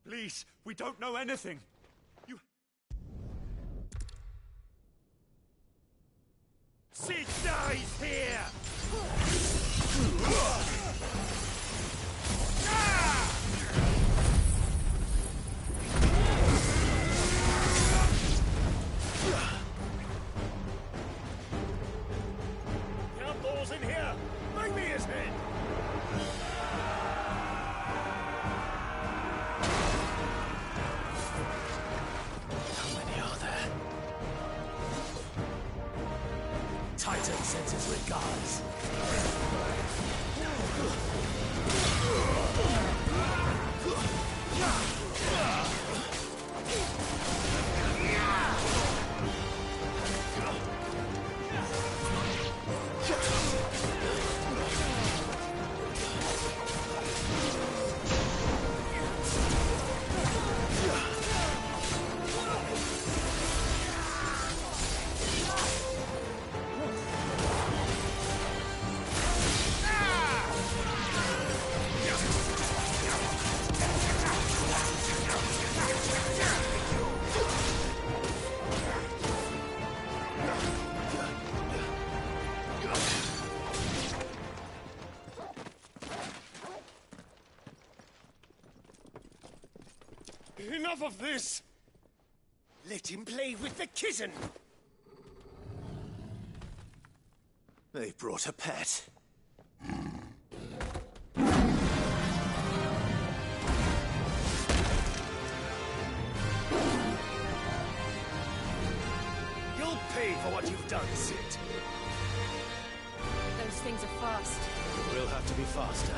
Please, we don't know anything. You... Sid dies here! The outlaws in here! Bring me his head! Titan sends his regards. Enough of this! Let him play with the kitten! They brought a pet. You'll pay for what you've done, Sid. Those things are fast. We'll have to be faster.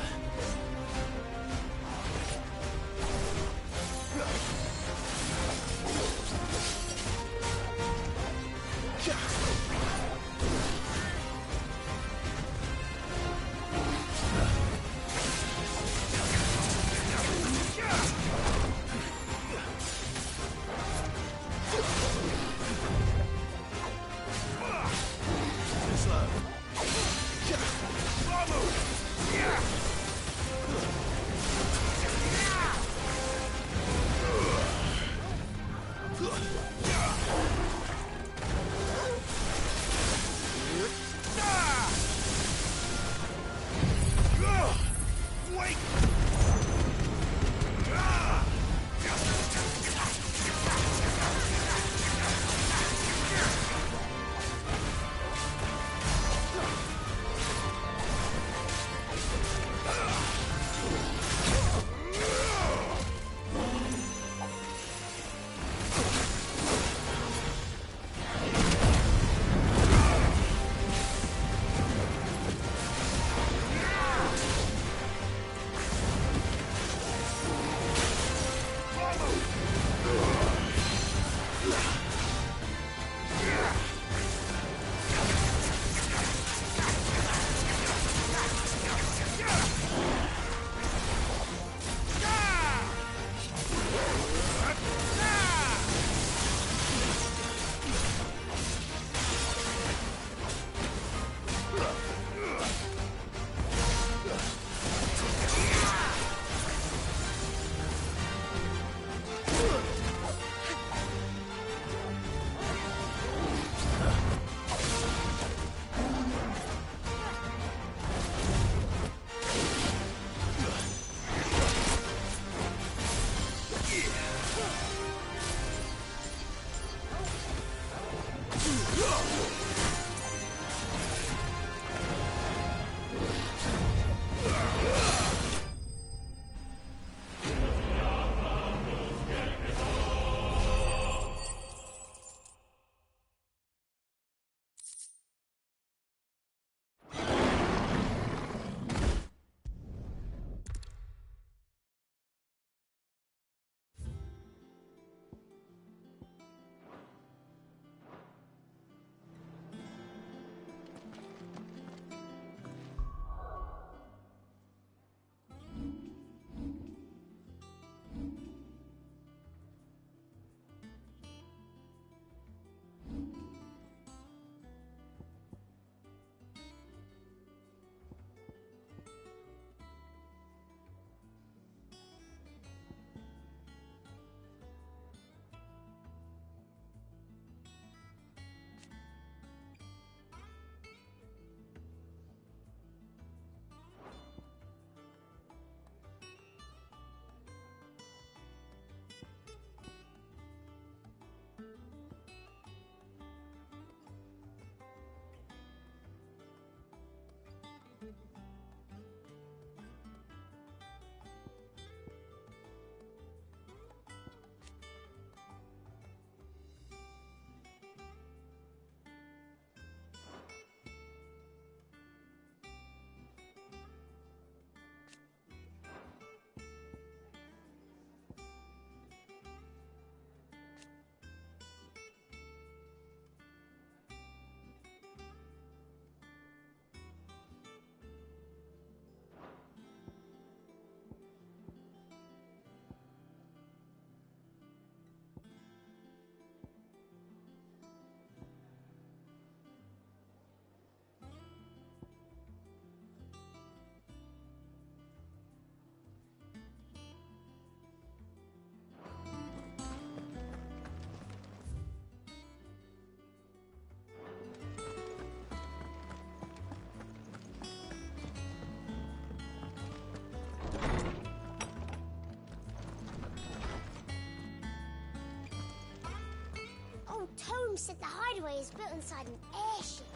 James said the hideaway is built inside an airship.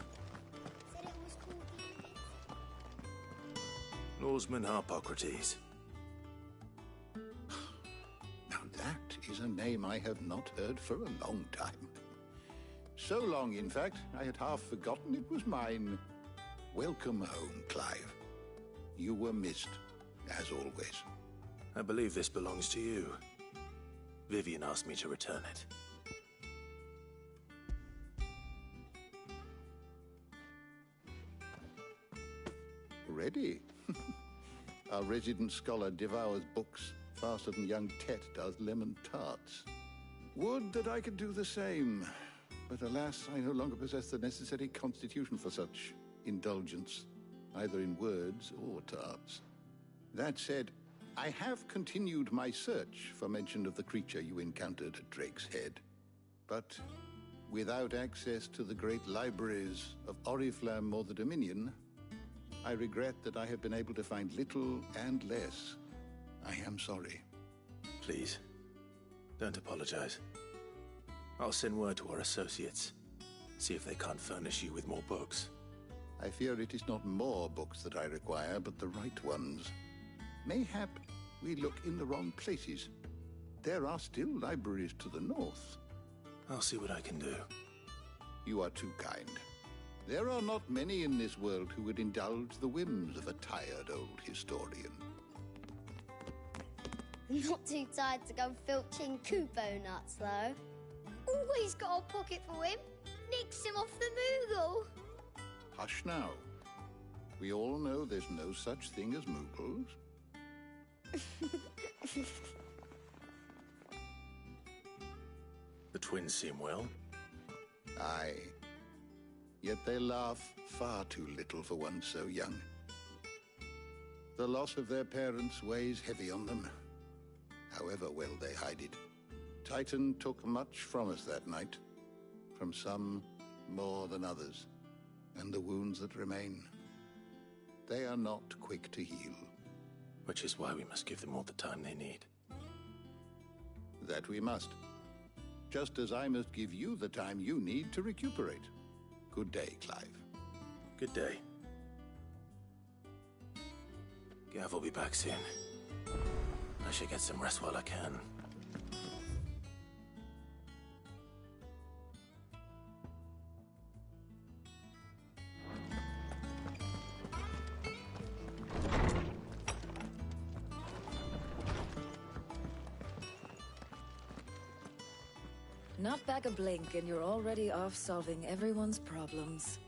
Said it was called the... Norseman Harpocrates. Now that is a name I have not heard for a long time. So long, in fact, I had half forgotten it was mine. Welcome home, Clive. You were missed, as always. I believe this belongs to you. Vivian asked me to return it. Ready? Our resident scholar devours books faster than young Tet does lemon tarts. Would that I could do the same. But alas, I no longer possess the necessary constitution for such indulgence, either in words or tarts. That said, I have continued my search for mention of the creature you encountered at Drake's Head. But without access to the great libraries of Oriflamme or the Dominion, I regret that I have been able to find little and less. I am sorry. Please, don't apologize. I'll send word to our associates. See if they can't furnish you with more books. I fear it is not more books that I require, but the right ones. Mayhap we look in the wrong places. There are still libraries to the north. I'll see what I can do. You are too kind. There are not many in this world who would indulge the whims of a tired old historian. Not too tired to go filching Kupo nuts, though. Always got a pocket for him. Nicks him off the Moogle. Hush now. We all know there's no such thing as Moogles. The twins seem well. Aye. Yet they laugh far too little for one so young. The loss of their parents weighs heavy on them, however well they hide it. Titan took much from us that night, from some more than others, and the wounds that remain, they are not quick to heal. Which is why we must give them all the time they need. That we must. Just as I must give you the time you need to recuperate. Good day, Clive. Good day. Gav will be back soon. I should get some rest while I can. Not back a blink and you're already off solving everyone's problems.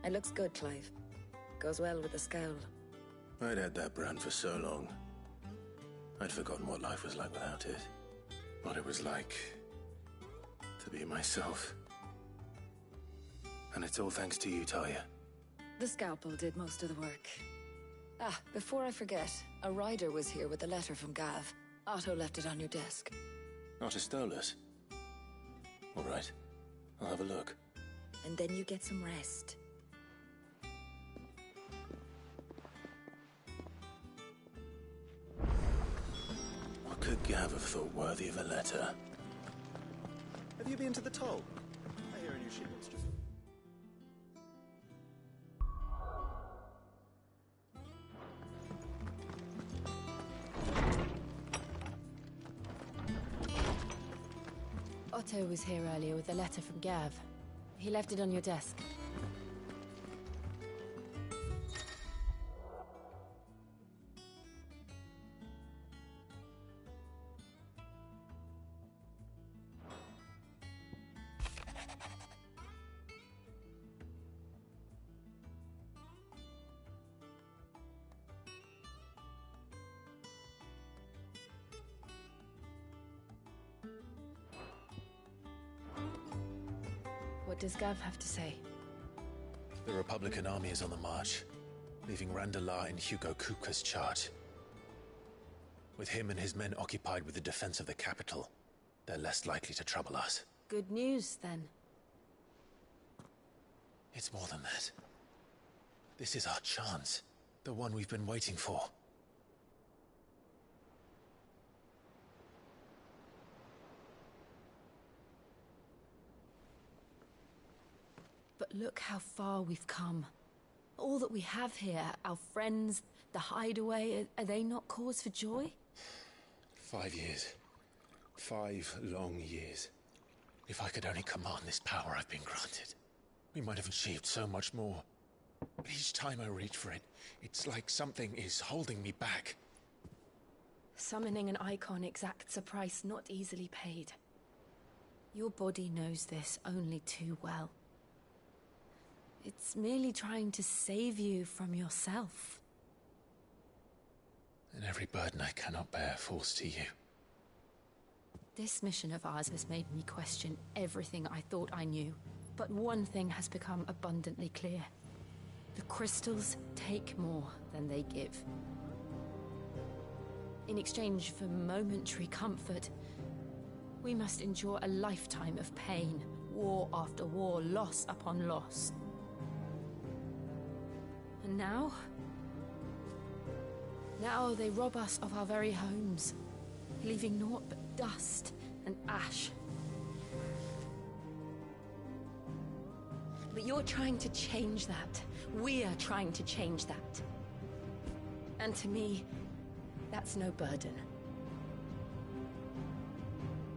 It looks good, Clive. Goes well with the scowl. I'd had that brand for so long. I'd forgotten what life was like without it. What it was like to be myself. And it's all thanks to you, Talia. The scalpel did most of the work. Ah, before I forget, a rider was here with a letter from Gav. Otto left it on your desk. Otto stole it. All right, I'll have a look. And then you get some rest. What could Gav have thought worthy of a letter? Have you been to the toll? I hear a new shipment's just... Otto was here earlier with a letter from Gav. He left it on your desk. What does Gav have to say? The Republican army is on the march, leaving Randalar in Hugo Kupka's charge. With him and his men occupied with the defense of the capital, they're less likely to trouble us. Good news, then. It's more than that. This is our chance. The one we've been waiting for. Look how far we've come. All that we have here, our friends, the hideaway, are they not cause for joy? 5 years. 5 long years. If I could only command this power I've been granted, we might have achieved so much more. But each time I reach for it, it's like something is holding me back. Summoning an icon exacts a price not easily paid. Your body knows this only too well. It's merely trying to save you from yourself. And every burden I cannot bear falls to you. This mission of ours has made me question everything I thought I knew. But one thing has become abundantly clear. The crystals take more than they give. In exchange for momentary comfort, we must endure a lifetime of pain, war after war, loss upon loss. And now they rob us of our very homes, leaving naught but dust and ash. But you're trying to change that. We're trying to change that. And to me, that's no burden.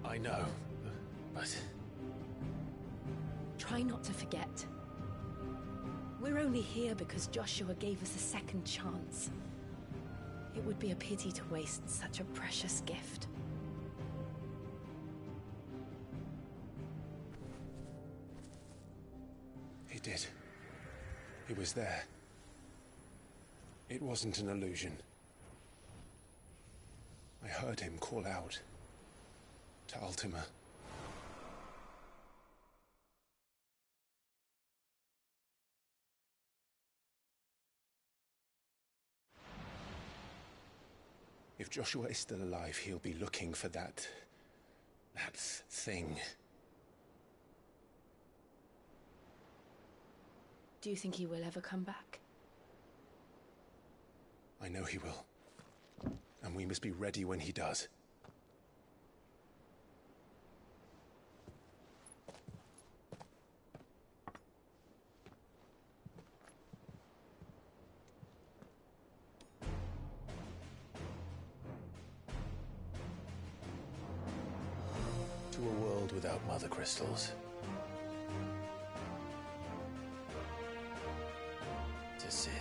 I know, but... Try not to forget. We're only here because Joshua gave us a second chance. It would be a pity to waste such a precious gift. He did. He was there. It wasn't an illusion. I heard him call out to Ultima. If Joshua is still alive, he'll be looking for that thing. Do you think he will ever come back? I know he will. And we must be ready when he does. To a world without mother crystals. To Sid.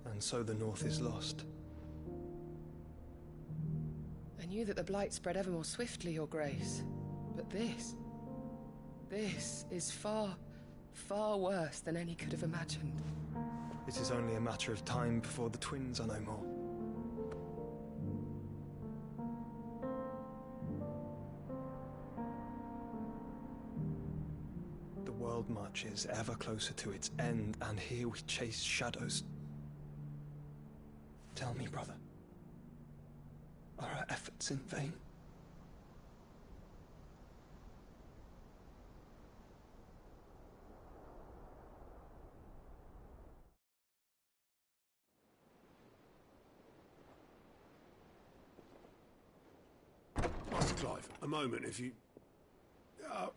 And so the North is lost. I knew that the Blight spread ever more swiftly, Your Grace. But this is far, far worse than any could have imagined. It is only a matter of time before the twins are no more. The world marches ever closer to its end, and here we chase shadows. Tell me, brother, are our efforts in vain? Master Clive, a moment, if you...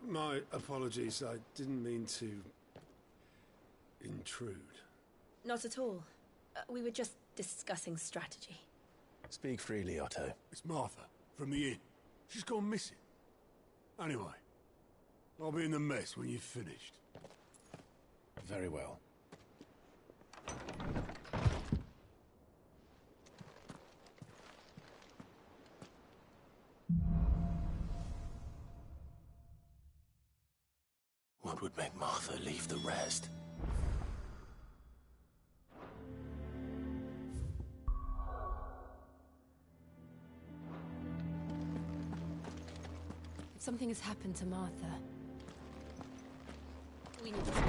my apologies, I didn't mean to... intrude. Not at all. We were just discussing strategy. Speak freely, Otto. It's Martha, from the inn. She's gone missing. Anyway, I'll be in the mess when you've finished. Very well. What would make Martha leave the rest? If something has happened to Martha, we need to talk.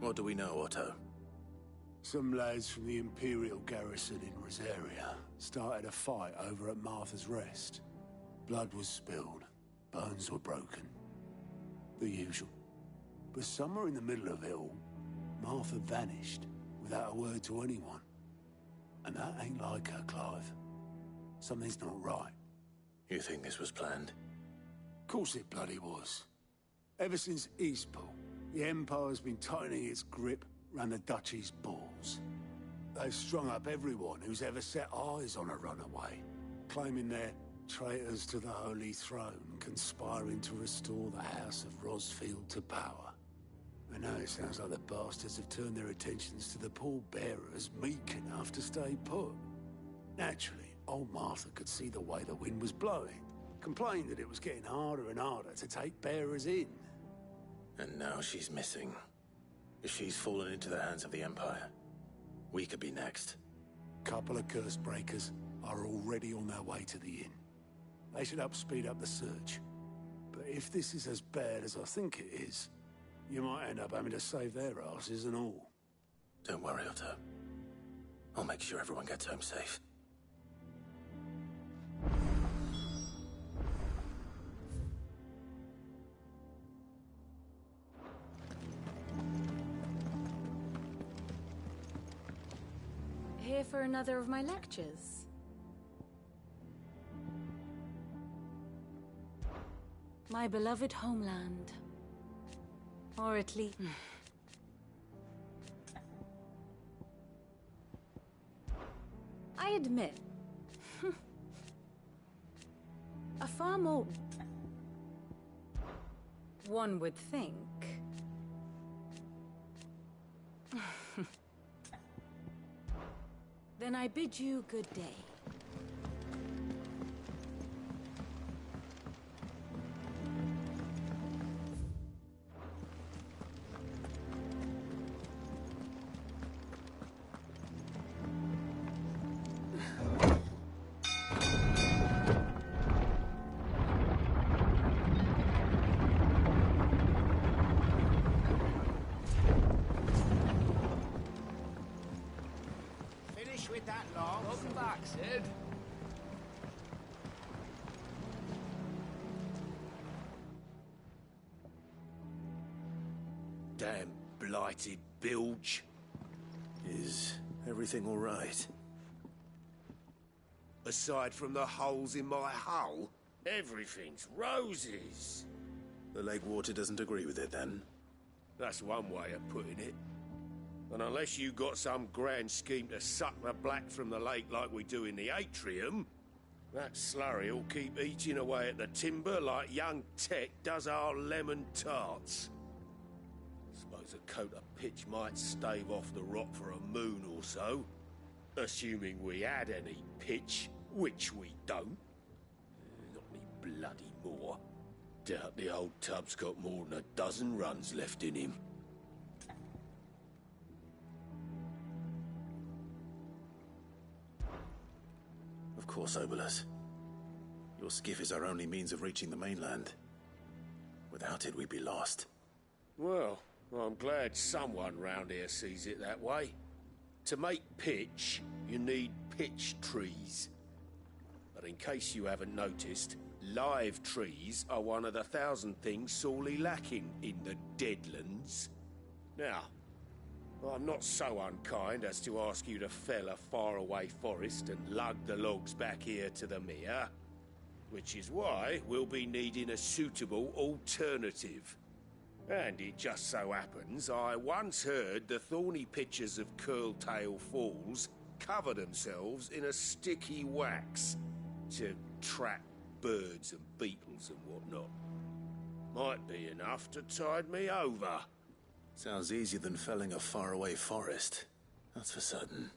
What do we know, Otto? Some lads from the Imperial garrison in Rosaria started a fight over at Martha's Rest. Blood was spilled, bones were broken. The usual. But somewhere in the middle of it all, Martha vanished without a word to anyone. And that ain't like her, Clive. Something's not right. You think this was planned? Of course it bloody was. Ever since Eastpool, the Empire's been tightening its grip round the Duchy's balls. They've strung up everyone who's ever set eyes on a runaway, claiming they're traitors to the Holy Throne, conspiring to restore the House of Rosfield to power. And now it sounds like the bastards have turned their attentions to the pallbearers meek enough to stay put. Naturally, old Martha could see the way the wind was blowing, complained that it was getting harder and harder to take bearers in. And now she's missing. If she's fallen into the hands of the Empire, we could be next. Couple of curse breakers are already on their way to the inn. They should help speed up the search. But if this is as bad as I think it is, you might end up having to save their asses and all. Don't worry, Otto. I'll make sure everyone gets home safe. Here for another of my lectures? My beloved homeland. Or at least... I admit... a far more... one would think... Then I bid you good day. With that long. Welcome back, Sid. Damn blighted bilge. Is everything all right? Aside from the holes in my hull, everything's roses. The lake water doesn't agree with it, then? That's one way of putting it. And unless you got some grand scheme to suck the black from the lake like we do in the atrium, that slurry will keep eating away at the timber like young Tech does our lemon tarts. Suppose a coat of pitch might stave off the rot for a moon or so, assuming we had any pitch, which we don't. Not any bloody more. Doubt the old tub's got more than a dozen runs left in him. Of course, Obolus. Your skiff is our only means of reaching the mainland. Without it, we'd be lost. Well, I'm glad someone round here sees it that way. To make pitch, you need pitch trees. But in case you haven't noticed, live trees are one of the 1,000 things sorely lacking in the Deadlands. Now, I'm not so unkind as to ask you to fell a faraway forest and lug the logs back here to the mere, which is why we'll be needing a suitable alternative. And it just so happens I once heard the thorny pitchers of Curltail Falls cover themselves in a sticky wax to trap birds and beetles and whatnot. Might be enough to tide me over. Sounds easier than felling a faraway forest. That's for certain.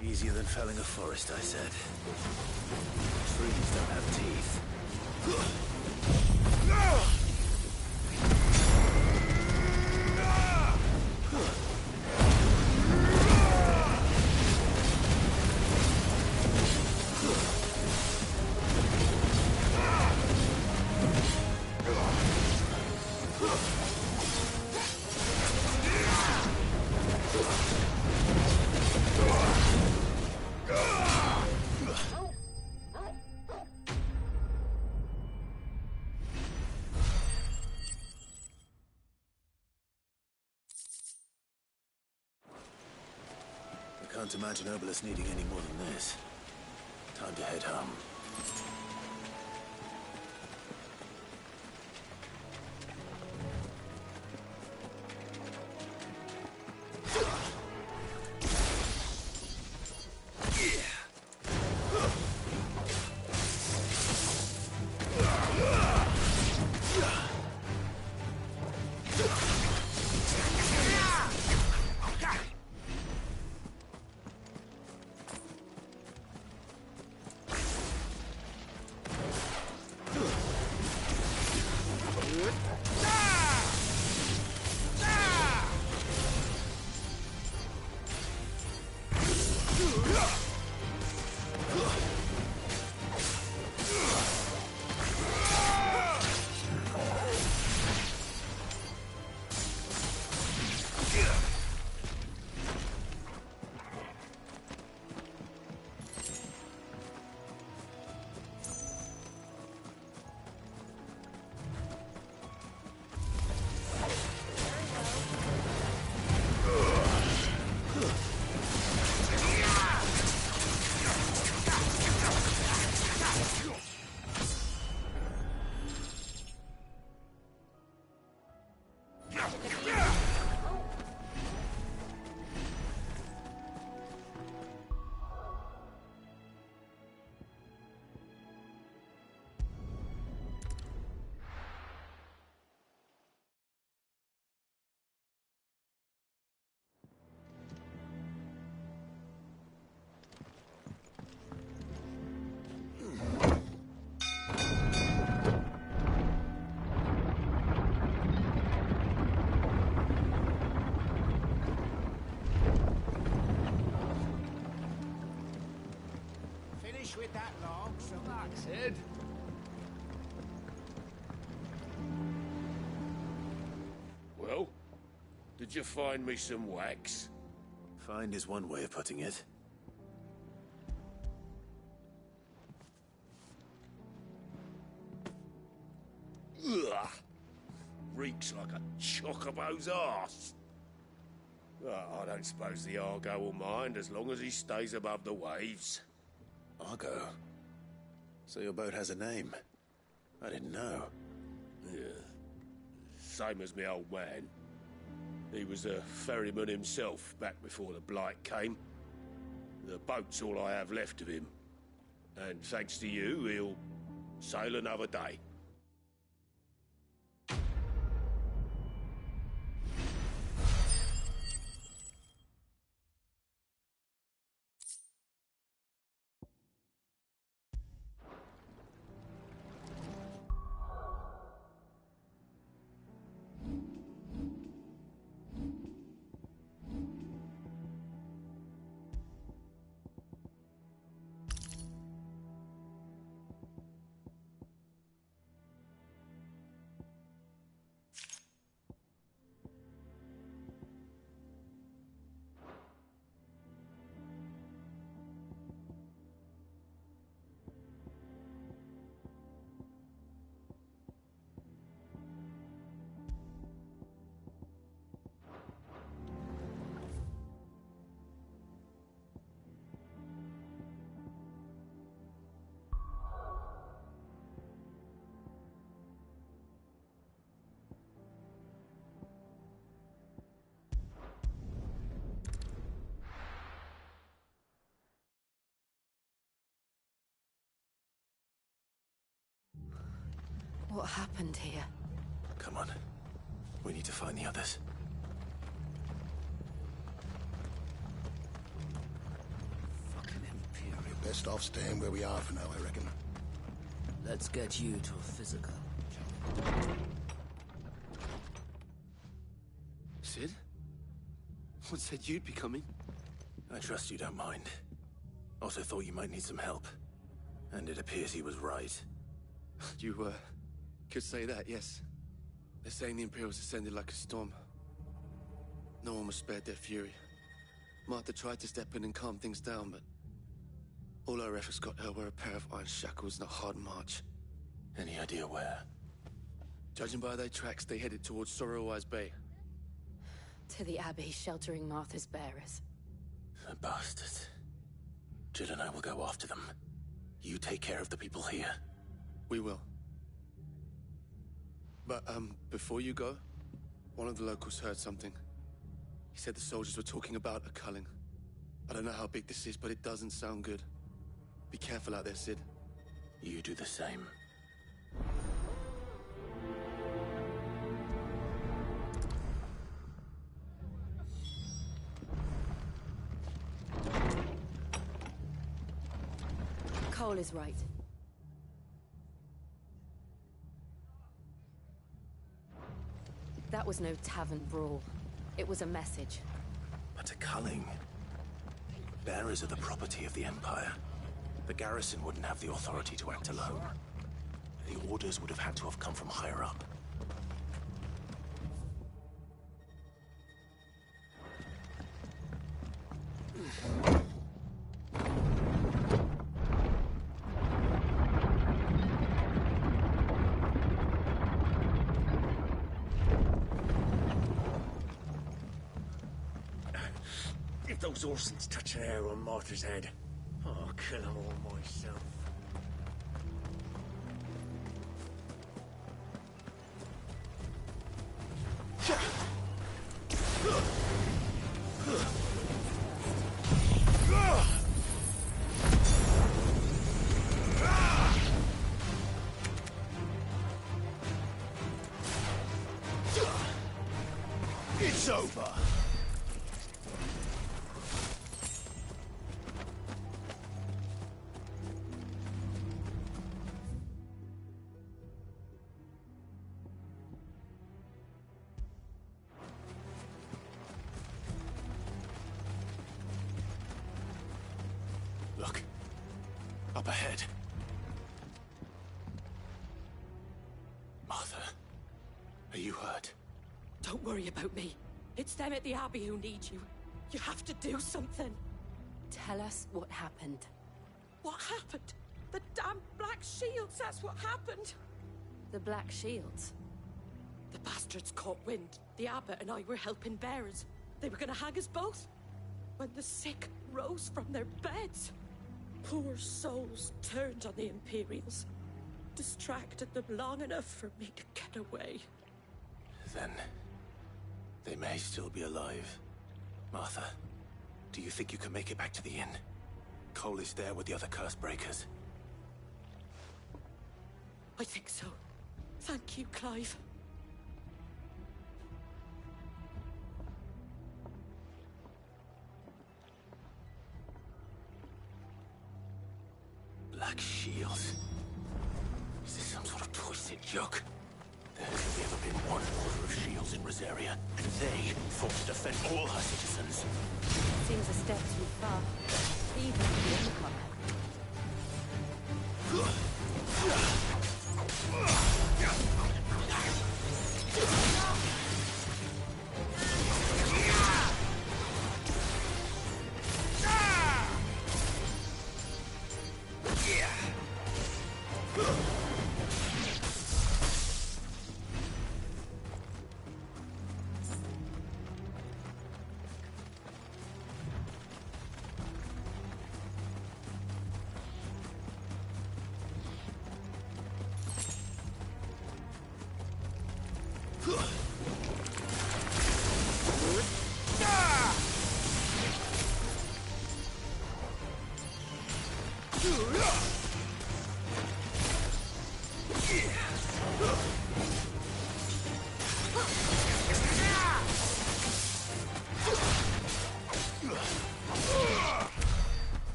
Easier than felling a forest, I said. Trees don't have teeth. Can't imagine Obelisk needing any more than this. Time to head home. With that log, so that's it. Well, did you find me some wax? Find is one way of putting it. Ugh! Reeks like a chocobo's arse. I don't suppose the Argo will mind as long as he stays above the waves. Argo? So your boat has a name? I didn't know. Yeah. Same as my old man. He was a ferryman himself back before the Blight came. The boat's all I have left of him. And thanks to you, he'll sail another day. What happened here? Come on. We need to find the others. Fucking Imperial. Best off staying where we are for now, I reckon. Let's get you to a physical. Sid? What said you'd be coming? I trust you don't mind. Also thought you might need some help. And it appears he was right. You, could say that, yes. They're saying the Imperials descended like a storm. No one was spared their fury. Martha tried to step in and calm things down, but all our efforts got her were a pair of iron shackles and a hard march. Any idea where? Judging by their tracks, they headed towards Sorrowwise Bay. To the Abbey sheltering Martha's bearers. The bastards. Jill and I will go after them. You take care of the people here. We will. But, before you go, one of the locals heard something. He said the soldiers were talking about a culling. I don't know how big this is, but it doesn't sound good. Be careful out there, Sid. You do the same. Cole is right. That was no tavern brawl. It was a message. But a culling. Bearers are the property of the Empire. The garrison wouldn't have the authority to act alone. The orders would have had to have come from higher up. If those Orsons touch an arrow on Martha's head, I'll kill them all myself. It's over. Look. Up ahead. Martha, are you hurt? Don't worry about me. It's them at the Abbey who need you. You have to do something. Tell us what happened. What happened? The damn Black Shields, that's what happened. The Black Shields? The bastards caught wind. The Abbot and I were helping bearers. They were gonna hang us both. When the sick rose from their beds. poor souls turned on the Imperials. Distracted them long enough for me to get away. Then they may still be alive. Martha, do you think you can make it back to the inn? Cole is there with the other curse breakers. I think so. Thank you, Clive. Black shields. Is this some sort of twisted joke? There has only ever been one order of shields in Rosaria, and they fought to defend all her citizens. Seems a step too far. Even the Empire.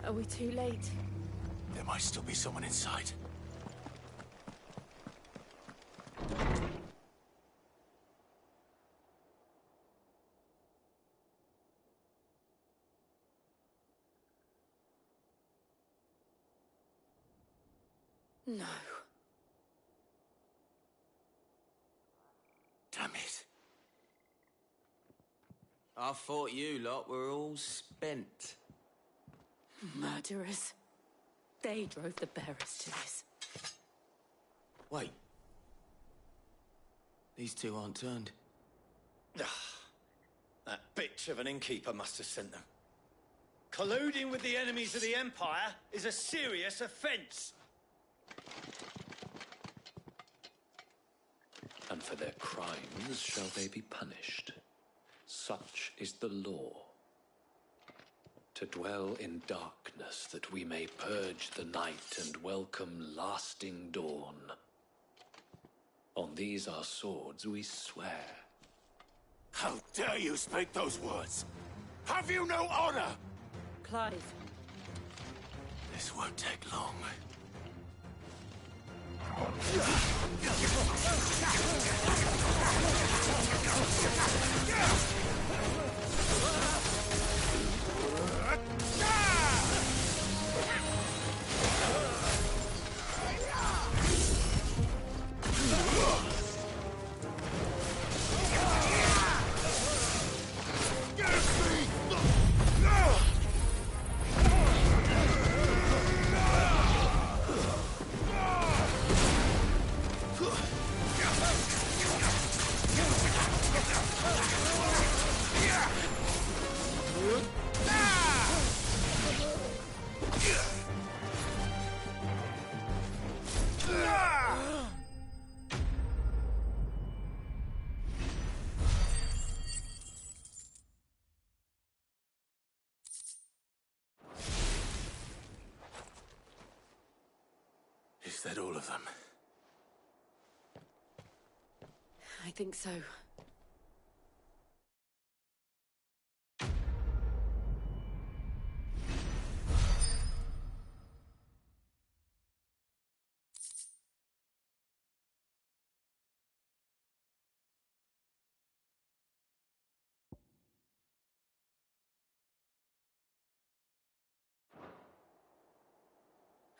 Are we too late? There might still be someone inside. No. Damn it. I thought you lot were all spent. Murderers. They drove the bearers to this. Wait. These two aren't turned. That bitch of an innkeeper must have sent them. Colluding with the enemies of the Empire is a serious offence. And for their crimes shall they be punished. Such is the law. To dwell in darkness that we may purge the night and welcome lasting dawn. On these our swords we swear. How dare you speak those words? Have you no honor? Clive. This won't take long. Is that all of them? I think so.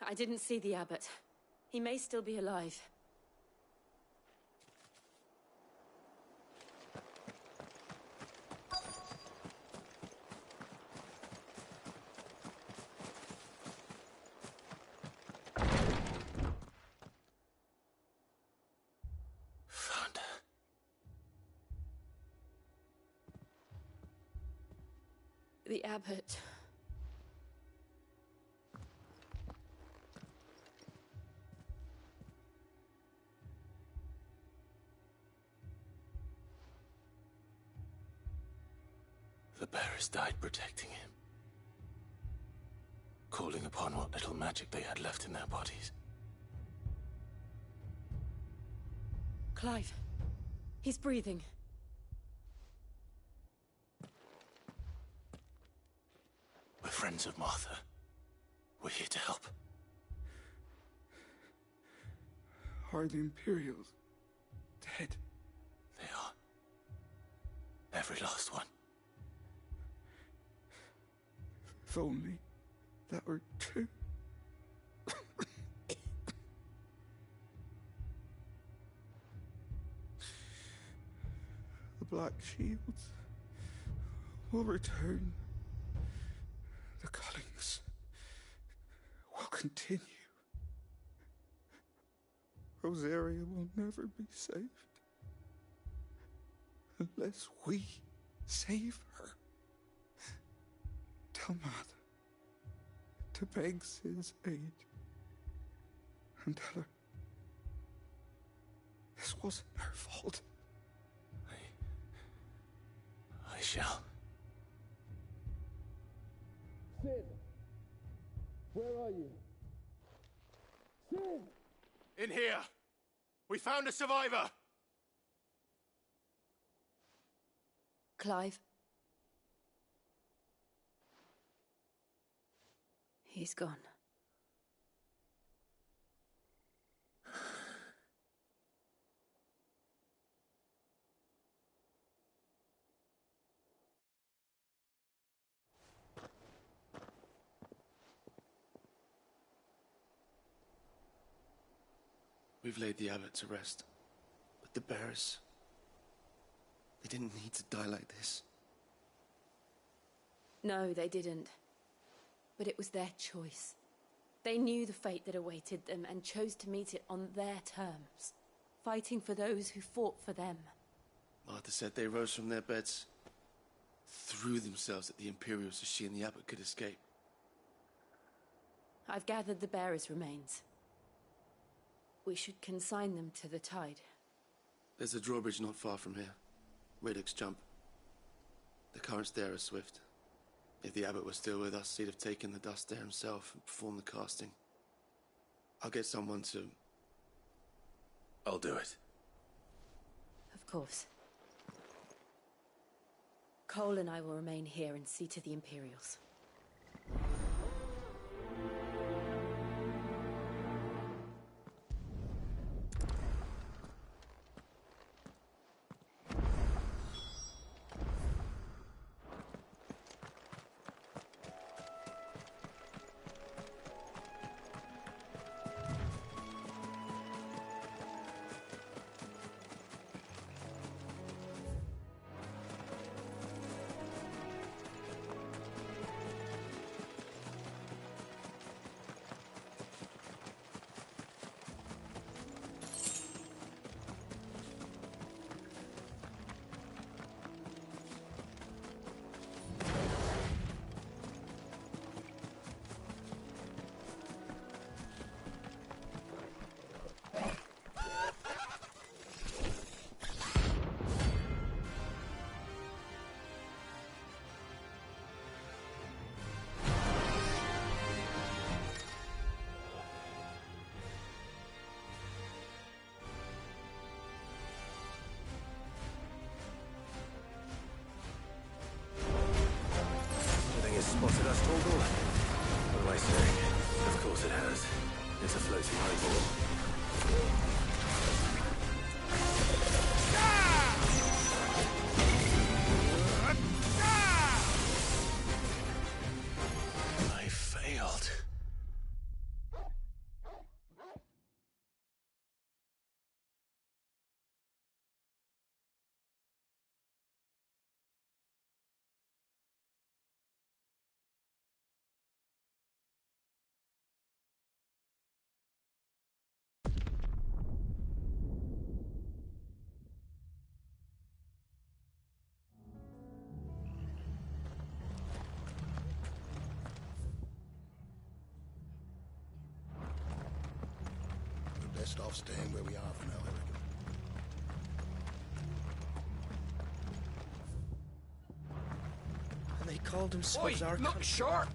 I didn't see the abbot. He may still be alive. The abbot. The bearers died protecting him, calling upon what little magic they had left in their bodies. Clive. He's breathing. We're friends of Martha. We're here to help. Are the Imperials dead? They are. Every last one. If only that were true. The Black Shields will return. The cullings will continue. Rosaria will never be saved unless we save her. Tell Mother to beg Sid's aid and tell her this wasn't her fault. I shall. Sid! Where are you? Sid! In here! We found a survivor! Clive. He's gone. We've laid the abbot to rest. But the bearers... they didn't need to die like this. No, they didn't. But it was their choice. They knew the fate that awaited them and chose to meet it on their terms, fighting for those who fought for them. Martha said they rose from their beds, threw themselves at the Imperials so she and the abbot could escape. I've gathered the bearers' remains. We should consign them to the tide. There's a drawbridge not far from here. Radix Jump. The currents there are swift. If the abbot was still with us, he'd have taken the dust there himself and performed the casting. I'll get someone to... I'll do it. Of course. Cole and I will remain here and see to the Imperials. Spotted us, Torgal? What am I saying? Of course it has. It's a floating eyeball. I failed. best off staying where we are for now, I reckon. And they called themselves our look sharp!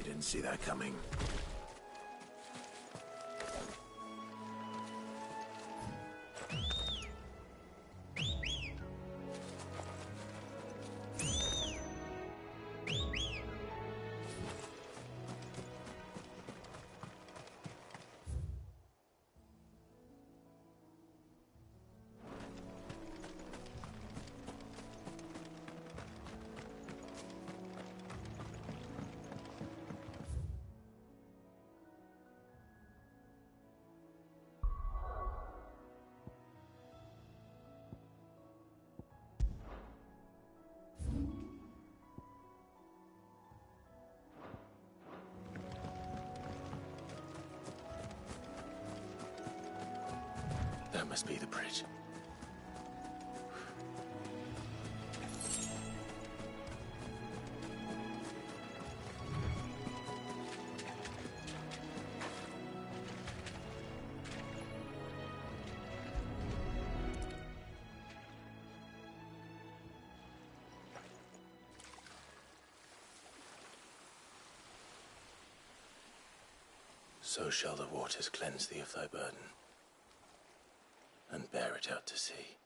Didn't see that coming. That must be the bridge. So shall the waters cleanse thee of thy burden, and bear it out to sea.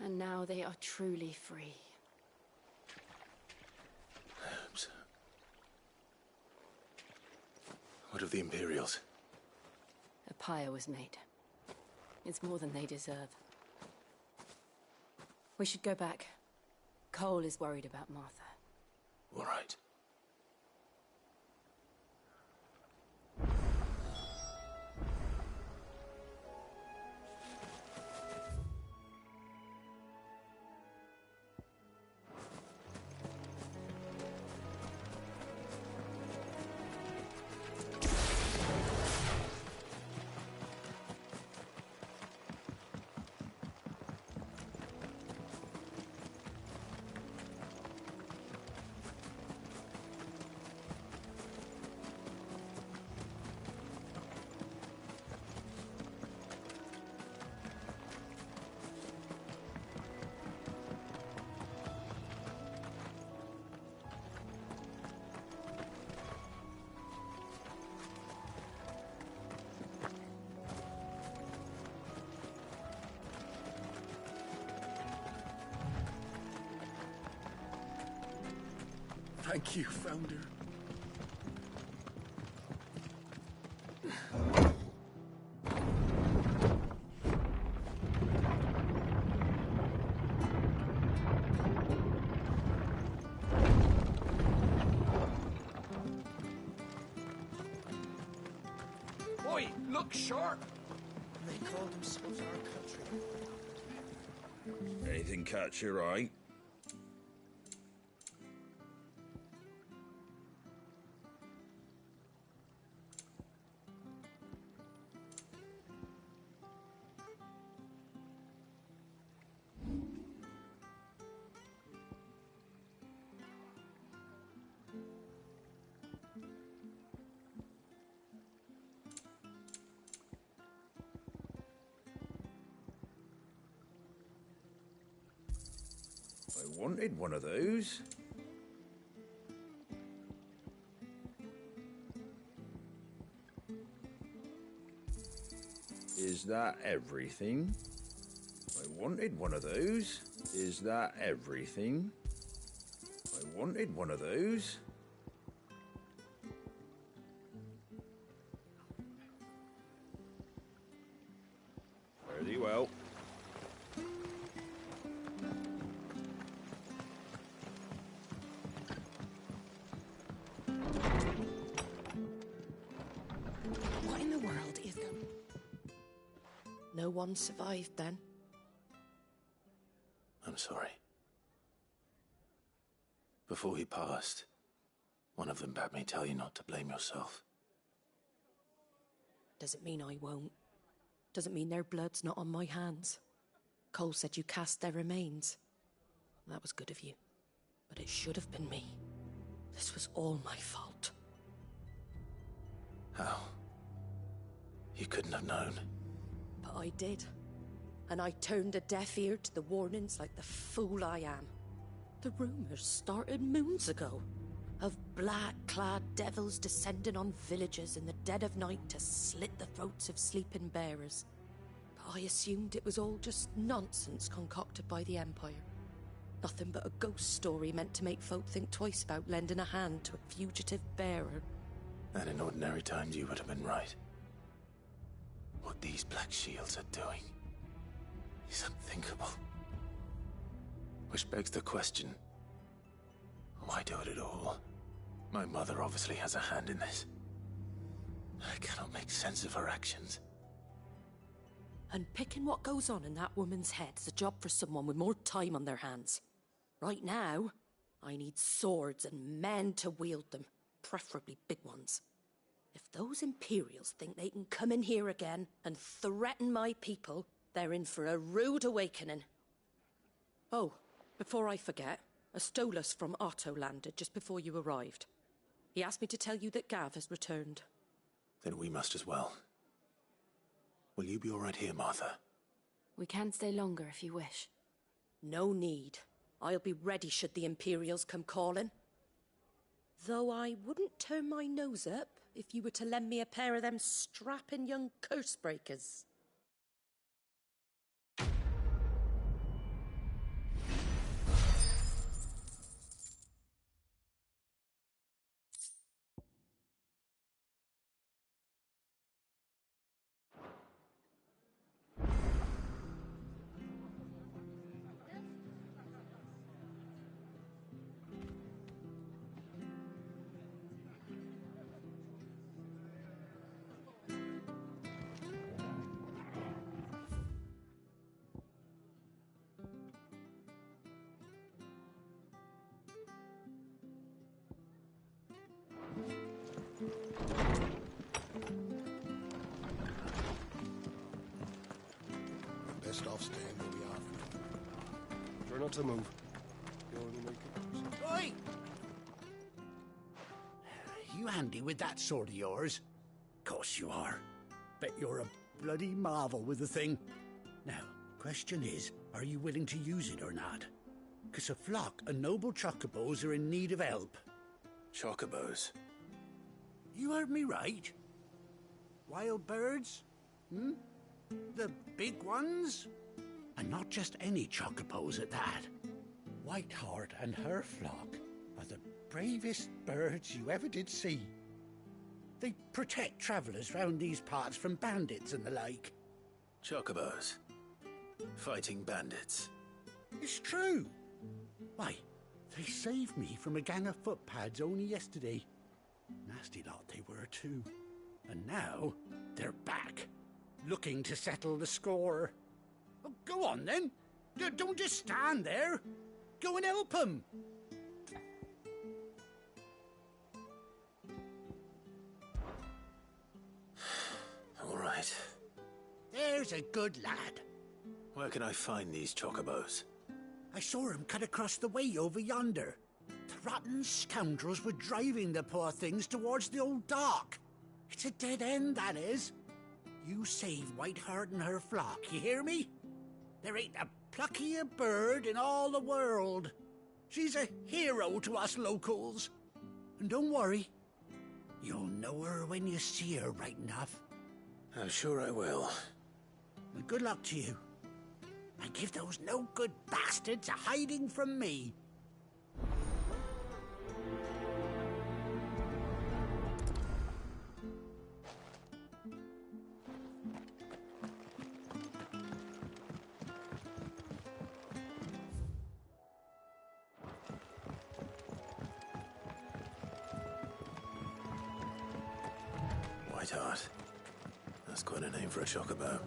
And now they are truly free. I hope so. What of the Imperials? A pyre was made. It's more than they deserve. We should go back. Cole is worried about Martha. All right. Thank you, Founder. Oi, look sharp! They call themselves our country. Anything catch your eye? I wanted one of those. Is that everything? I wanted one of those. Is that everything? I wanted one of those. Very well. What in the world is going... No one survived then? I'm sorry. Before he passed, one of them bade me tell you not to blame yourself. Doesn't mean I won't. Doesn't mean their blood's not on my hands. Cole said you cast their remains. That was good of you. But it should have been me. This was all my fault. How? You couldn't have known. But I did. And I turned a deaf ear to the warnings like the fool I am. The rumors started moons ago. Of black-clad devils descending on villages in the dead of night to slit the throats of sleeping bearers. But I assumed it was all just nonsense concocted by the Empire. Nothing but a ghost story meant to make folk think twice about lending a hand to a fugitive bearer. And in ordinary times you would have been right. What these Black Shields are doing is unthinkable. Which begs the question, why do it at all? My mother obviously has a hand in this. I cannot make sense of her actions. And picking what goes on in that woman's head is a job for someone with more time on their hands. Right now, I need swords and men to wield them, preferably big ones. If those Imperials think they can come in here again and threaten my people, they're in for a rude awakening. Oh, before I forget, a Stolas from Otto landed just before you arrived. He asked me to tell you that Gav has returned. Then we must as well. Will you be all right here, Martha? We can stay longer if you wish. No need. I'll be ready should the Imperials come calling. Though I wouldn't turn my nose up if you were to lend me a pair of them strapping young curse-breakers. Best off staying where we are for now. Try not to move. You'll only make it worse. Oi! You handy with that sword of yours? Course you are. Bet you're a bloody marvel with the thing. Now, question is, are you willing to use it or not? 'Cause a flock of noble chocobos are in need of help. Chocobos? You heard me right. Wild birds? Hmm? The big ones? And not just any chocobos at that. Whiteheart and her flock are the bravest birds you ever did see. They protect travellers round these parts from bandits and the like. Chocobos? Fighting bandits? It's true. Why, they saved me from a gang of footpads only yesterday. Nasty lot they were too. And now they're back, looking to settle the score. Oh, go on then. Don't just stand there. Go and help them. All right. There's a good lad. Where can I find these chocobos? I saw him cut across the way over yonder. The rotten scoundrels were driving the poor things towards the old dock. It's a dead end, that is. You save Whiteheart and her flock, you hear me? There ain't a pluckier bird in all the world. She's a hero to us locals. And don't worry, you'll know her when you see her right enough. I'm sure I will. And good luck to you. And give those no-good bastards a hiding from me. Whiteheart. That's quite a name for a chocobo.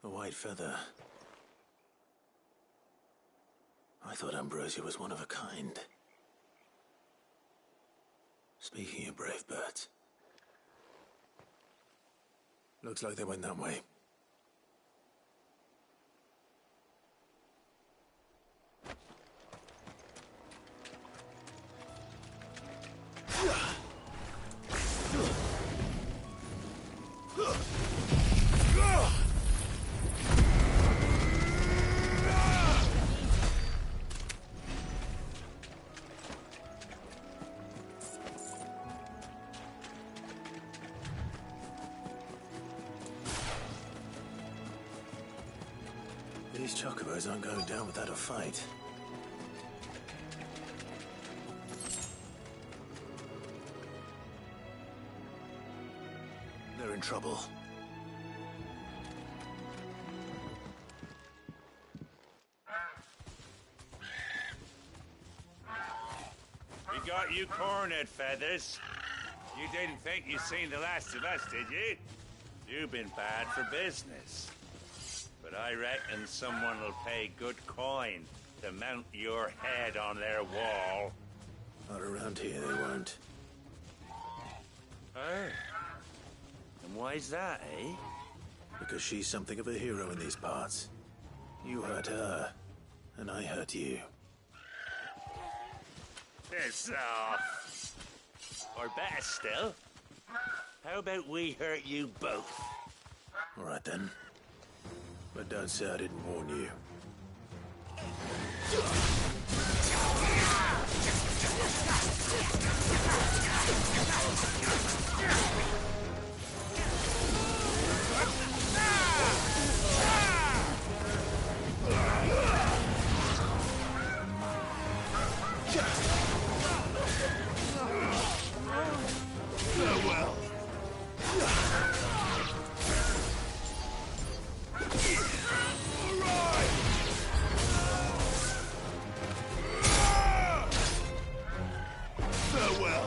A white feather. I thought Ambrosia was one of a kind. Speaking of brave birds, looks like they went that way. These chocobos aren't going down without a fight. They're in trouble. We got you cornered, Feathers. You didn't think you'd seen the last of us, did you? You've been bad for business. But I reckon someone will pay good coin to mount your head on their wall. Not around here, they won't. Hey, And why's that, eh? Because she's something of a hero in these parts. You hurt her, and I hurt you. Piss off. Or better still, how about we hurt you both? All right then. But don't say I didn't warn you. Farewell. Farewell.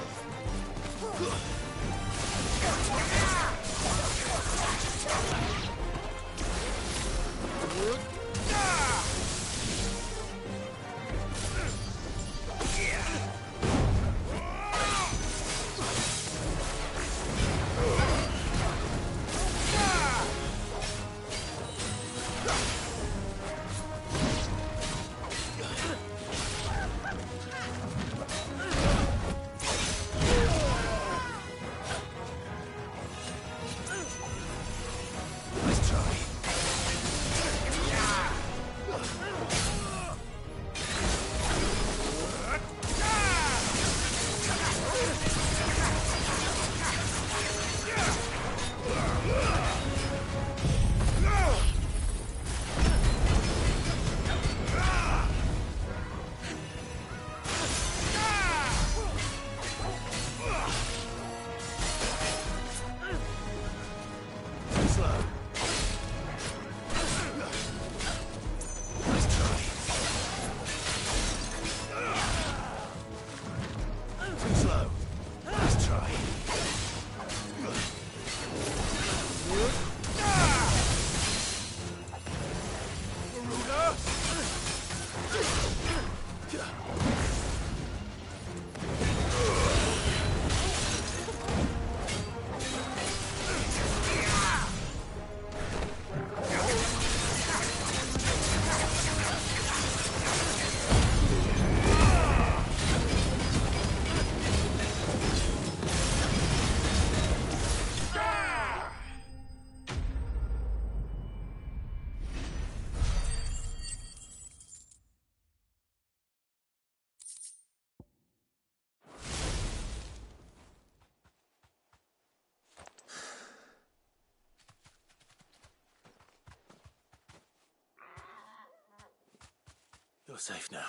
You're safe now.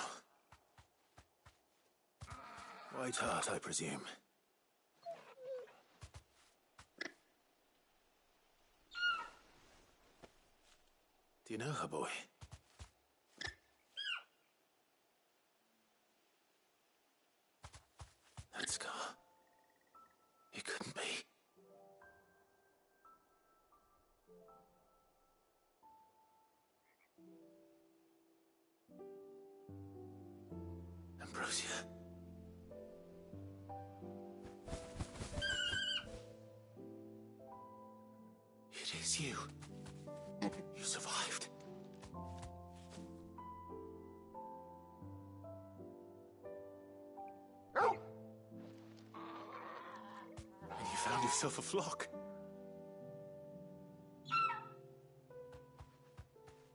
White Heart, I presume. Do you know her, boy? That scar. It couldn't be. Ambrosia. It is you. You survived. And you found yourself a flock.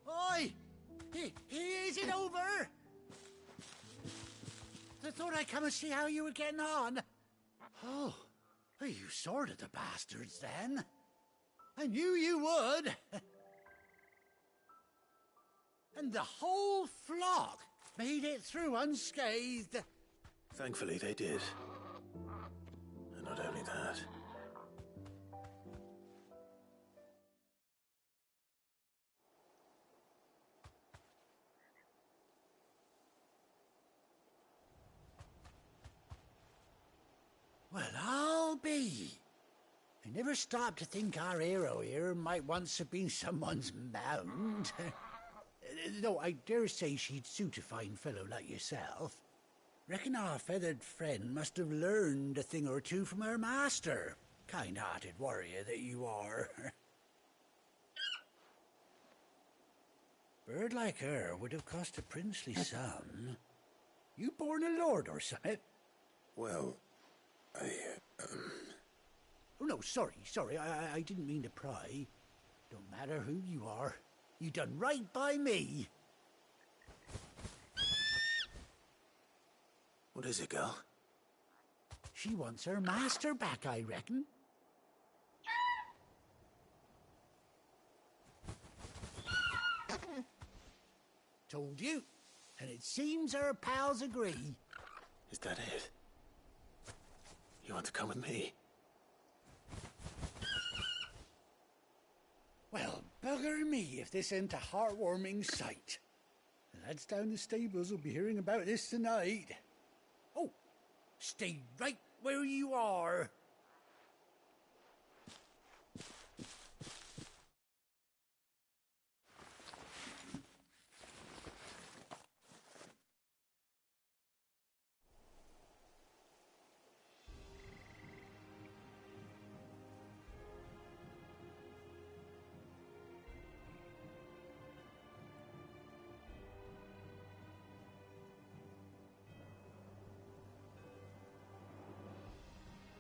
Oi! Is it over? I thought I'd come and see how you were getting on. Oh, you sorted the bastards then. I knew you would. And the whole flock made it through unscathed. Thankfully, they did. And not only that. Well, I'll be. I never stopped to think our hero here might once have been someone's mount. Though I dare say she'd suit a fine fellow like yourself. Reckon our feathered friend must have learned a thing or two from her master. Kind-hearted warrior that you are. Bird like her would have cost a princely sum. You born a lord or something? Well, Oh, no, sorry. I didn't mean to pry. Don't matter who you are. You done right by me. What is it, girl? She wants her master back, I reckon. Told you. And it seems her pals agree. Is that it? You want to come with me? Well, bugger me if this ain't a heartwarming sight. The lads down the stables will be hearing about this tonight. Oh, stay right where you are.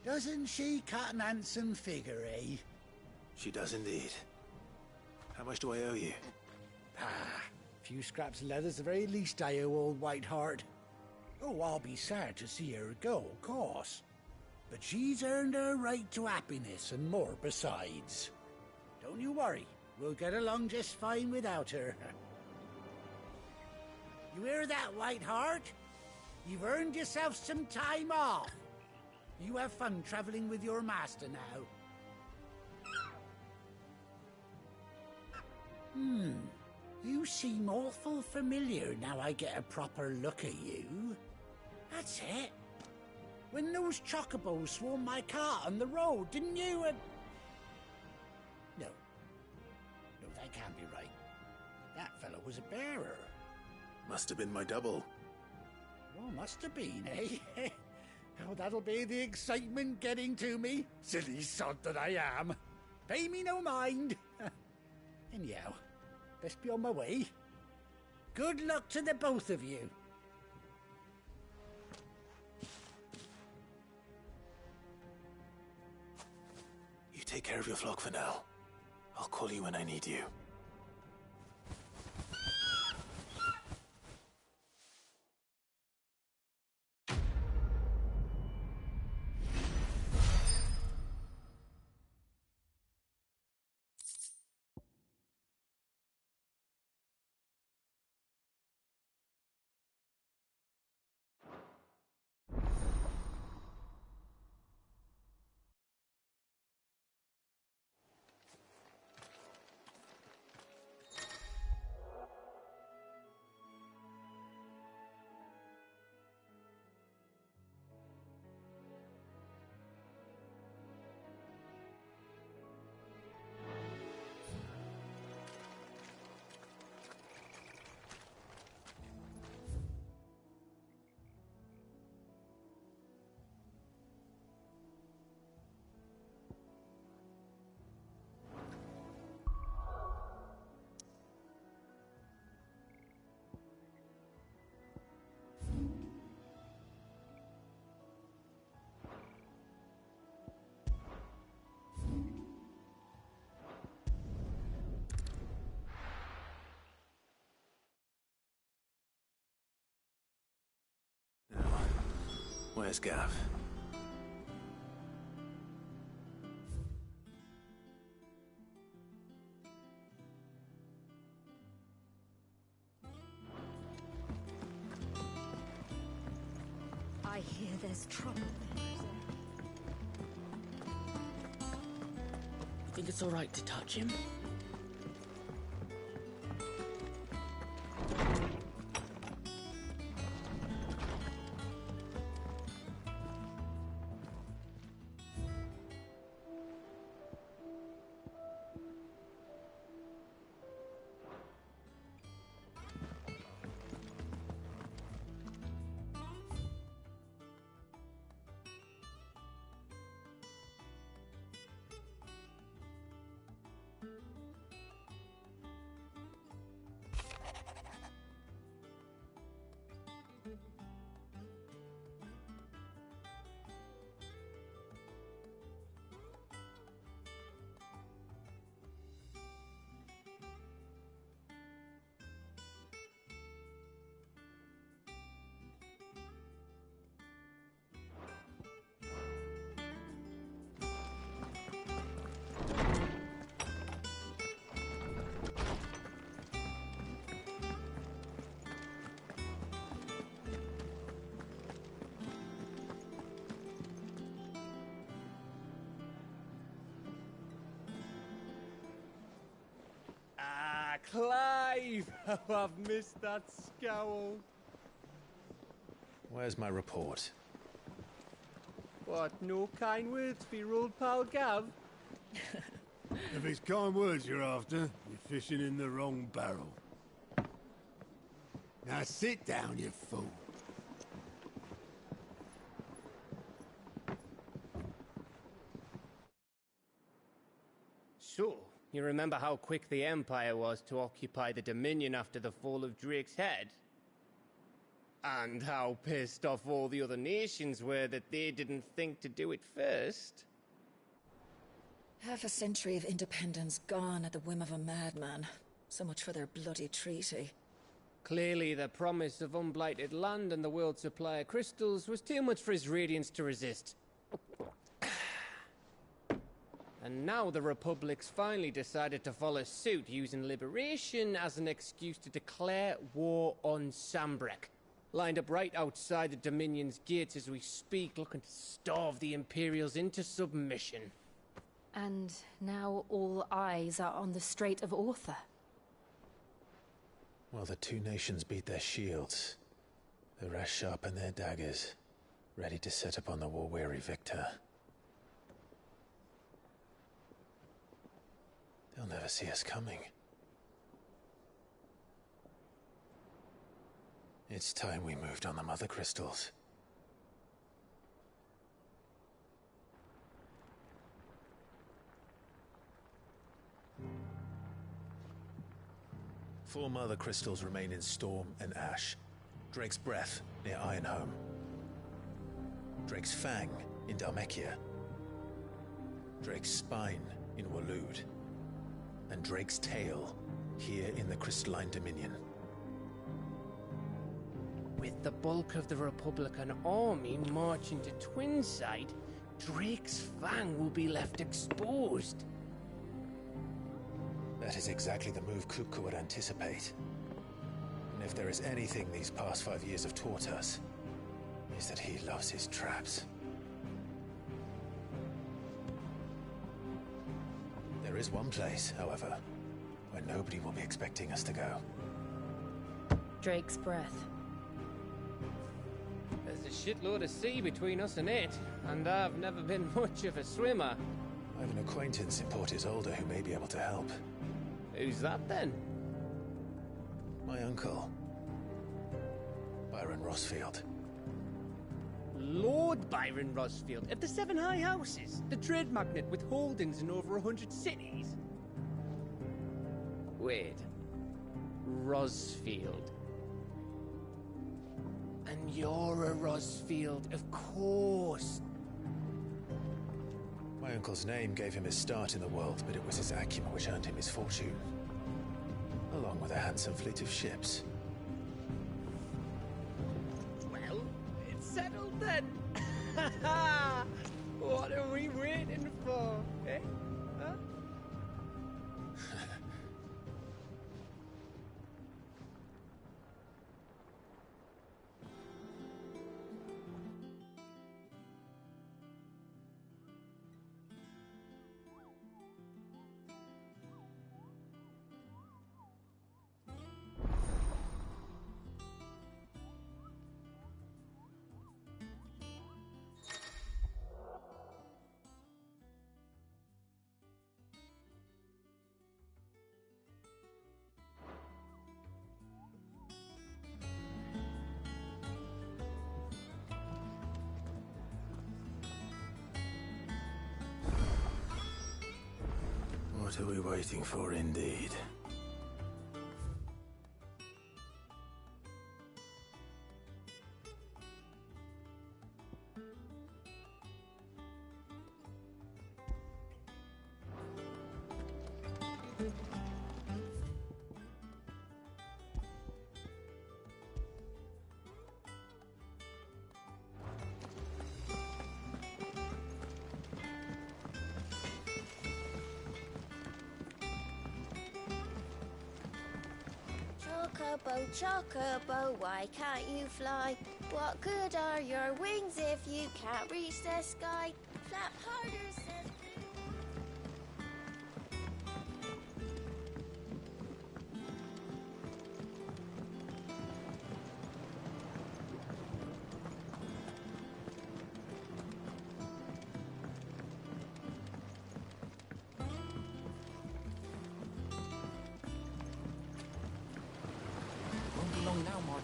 Doesn't she cut an handsome figure, eh? She does indeed. How much do I owe you? A few scraps of leather's the very least I owe old Whiteheart. Oh, I'll be sad to see her go, of course. But she's earned her right to happiness and more besides. Don't you worry, we'll get along just fine without her. You hear that, Whiteheart? You've earned yourself some time off. You have fun traveling with your master now. You seem awful familiar now I get a proper look at you. That's it. When those chocobos swarmed my cart on the road, didn't you? No, that can't be right. That fellow was a bearer. Must have been my double. Well, must have been, eh? Oh, that'll be the excitement getting to me. Silly sod that I am. Pay me no mind. Anyhow, best be on my way. Good luck to the both of you. You take care of your flock for now. I'll call you when I need you. Where's Gav? I hear there's trouble there. You think it's all right to touch him? Clive! Oh, I've missed that scowl. Where's my report? What, no kind words for your old pal Gav? If it's kind words you're after, you're fishing in the wrong barrel. Now sit down, you fool. So, you remember how quick the Empire was to occupy the Dominion after the fall of Drake's head? And how pissed off all the other nations were that they didn't think to do it first? Half a century of independence gone at the whim of a madman. So much for their bloody treaty. Clearly, the promise of unblighted land and the world's supply of crystals was too much for his radiance to resist. And now the Republic's finally decided to follow suit, using liberation as an excuse to declare war on Sambrek. Lined up right outside the Dominion's gates as we speak, looking to starve the Imperials into submission. And now all eyes are on the Strait of Author. While the two nations beat their shields, the rest sharpen their daggers, ready to set upon the war-weary victor. They'll never see us coming. It's time we moved on the Mother Crystals. Four Mother Crystals remain in Storm and Ash. Drake's Breath near Ironhome. Drake's Fang in Dhalmekia. Drake's Spine in Waloed. And Drake's Tail here in the Crystalline Dominion. With the bulk of the Republican army marching to Twinside, Drake's Fang will be left exposed. That is exactly the move Kupka would anticipate. And if there is anything these past 5 years have taught us, is that he loves his traps. There is one place, however, where nobody will be expecting us to go. Drake's Breath. There's a shitload of sea between us and it, and I've never been much of a swimmer. I have an acquaintance in Port Isolde who may be able to help. Who's that then? My uncle, Byron Rossfield. Lord Byron Rossfield of the Seven High Houses, the trade magnate with holdings in over 100 cities. Wait, Rossfield. And you're a Rossfield, of course. My uncle's name gave him his start in the world, but it was his acumen which earned him his fortune. Along with a handsome fleet of ships. Well, it's settled then. What are we waiting for, eh? Huh? What are we waiting for, indeed? Chocobo, why can't you fly? What good are your wings if you can't reach the sky? Flap harder, says...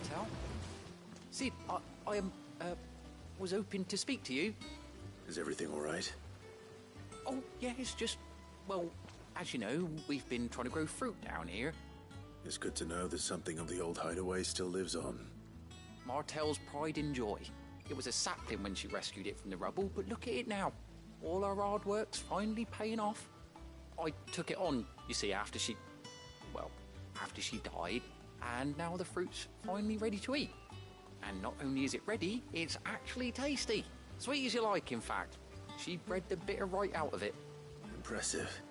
Martel. Sid, I was hoping to speak to you. Is everything all right? Oh, yeah, it's just, well, as you know, we've been trying to grow fruit down here. It's good to know that something of the old hideaway still lives on. Martel's pride and joy. It was a sapling when she rescued it from the rubble, but look at it now. All our hard work's finally paying off. I took it on, you see, after she died, and now the fruit's finally ready to eat. And not only is it ready, it's actually tasty. Sweet as you like, in fact. She bred the bitter right out of it. Impressive.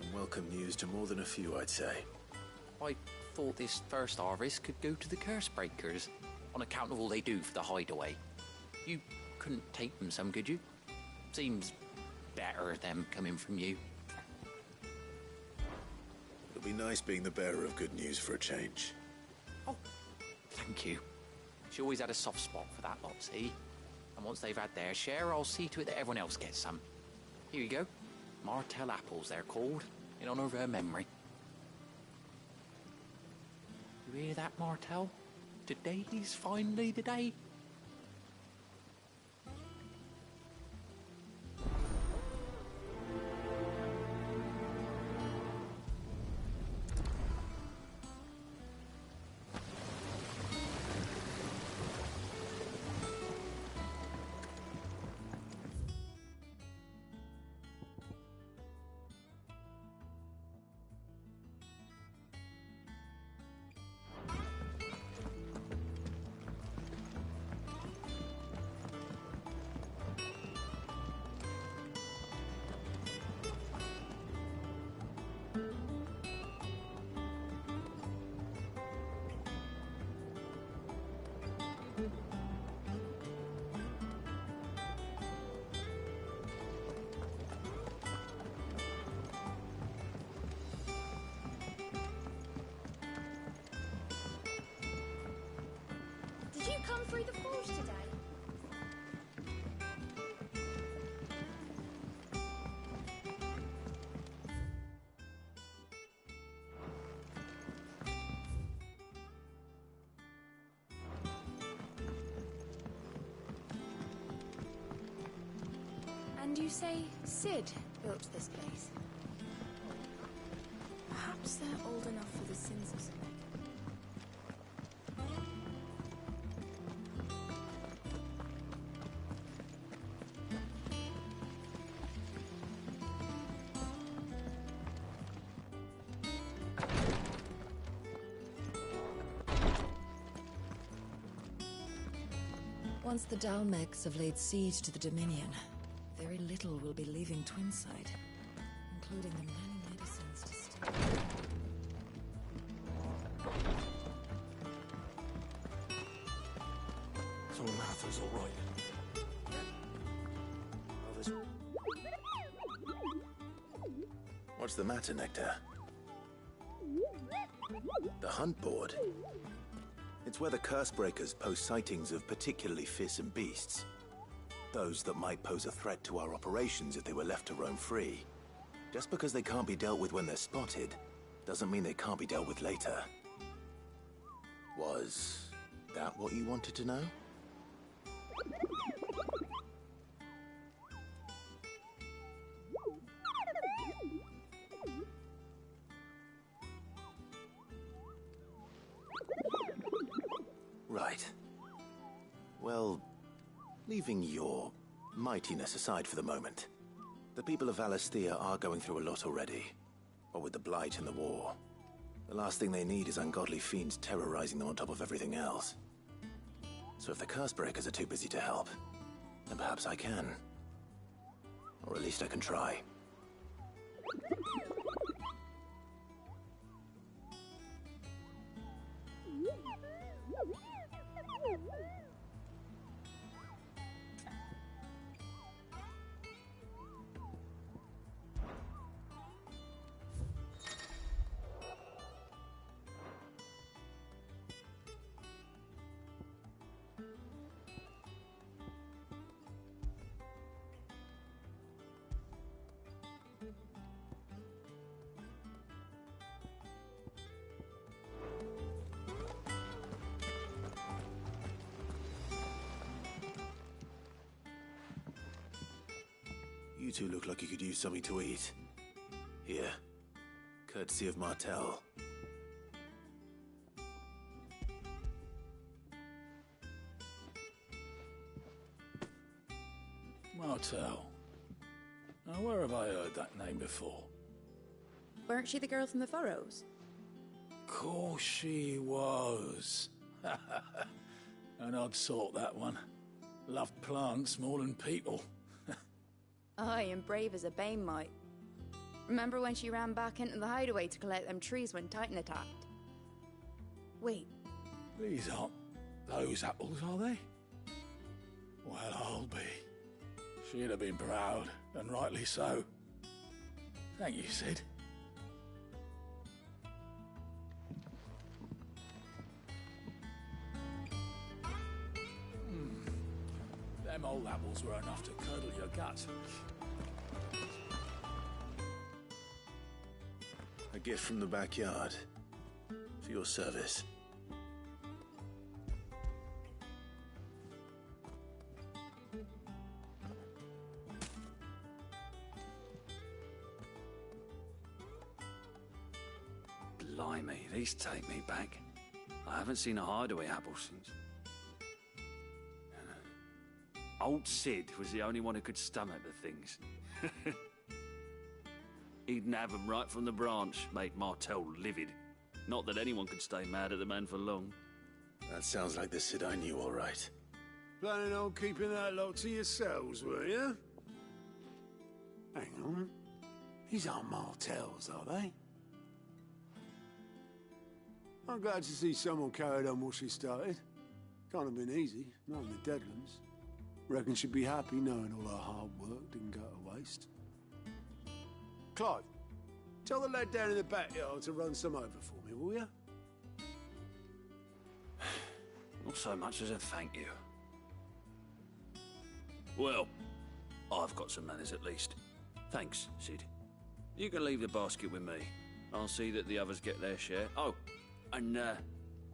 And welcome news to more than a few, I'd say. I thought this first harvest could go to the curse breakers, on account of all they do for the hideaway. You couldn't take them some, could you? Seems better them coming from you. It'll be nice being the bearer of good news for a change. Oh, thank you. She always had a soft spot for that lot, see? And once they've had their share, I'll see to it that everyone else gets some. Here you go. Martel apples, they're called, in honor of her memory. You hear that, Martel? Today's finally the day. Did you come through the forge today? And you say Sid built this place? Perhaps they're old enough for the sins of Sid. Once the Dalmegs have laid siege to the Dominion, very little will be leaving Twinside, including the many medicines to steal. So Martha's all right. What's the matter, Nectar? The hunt board? It's where the curse breakers post sightings of particularly fearsome beasts. Those that might pose a threat to our operations if they were left to roam free. Just because they can't be dealt with when they're spotted, doesn't mean they can't be dealt with later. Was that what you wanted to know? Right. Well, leaving your mightiness aside for the moment, the people of Valisthea are going through a lot already. What with the Blight and the war, the last thing they need is ungodly fiends terrorizing them on top of everything else. So if the Cursebreakers are too busy to help, then perhaps I can. Or at least I can try. You two look like you could use something to eat. Here, courtesy of Martel. Martel. Now, where have I heard that name before? Weren't she the girl from the Furrows? Course she was. An odd sort, that one. Loved plants more than people. Aye, and brave as a bane might. Remember when she ran back into the hideaway to collect them trees when Titan attacked? Wait. These aren't those apples, are they? Well, I'll be. She'd have been proud, and rightly so. Thank you, Sid. Them old apples were enough to curdle your guts. A gift from the backyard. For your service. Blimey, these take me back. I haven't seen a hideaway apple since. Old Sid was the only one who could stomach the things. He'd nab them right from the branch, made Martel livid. Not that anyone could stay mad at the man for long. That sounds like the Sid I knew, all right. Planning on keeping that lot to yourselves, were you? Hang on. These aren't Martels, are they? I'm glad to see someone carried on what she started. Can't have been easy, not in the Deadlands. Reckon she'd be happy knowing all her hard work didn't go to waste. Clive, tell the lad down in the backyard to run some over for me, will you? Not so much as a thank you. Well, I've got some manners at least. Thanks, Sid. You can leave the basket with me. I'll see that the others get their share. Oh, and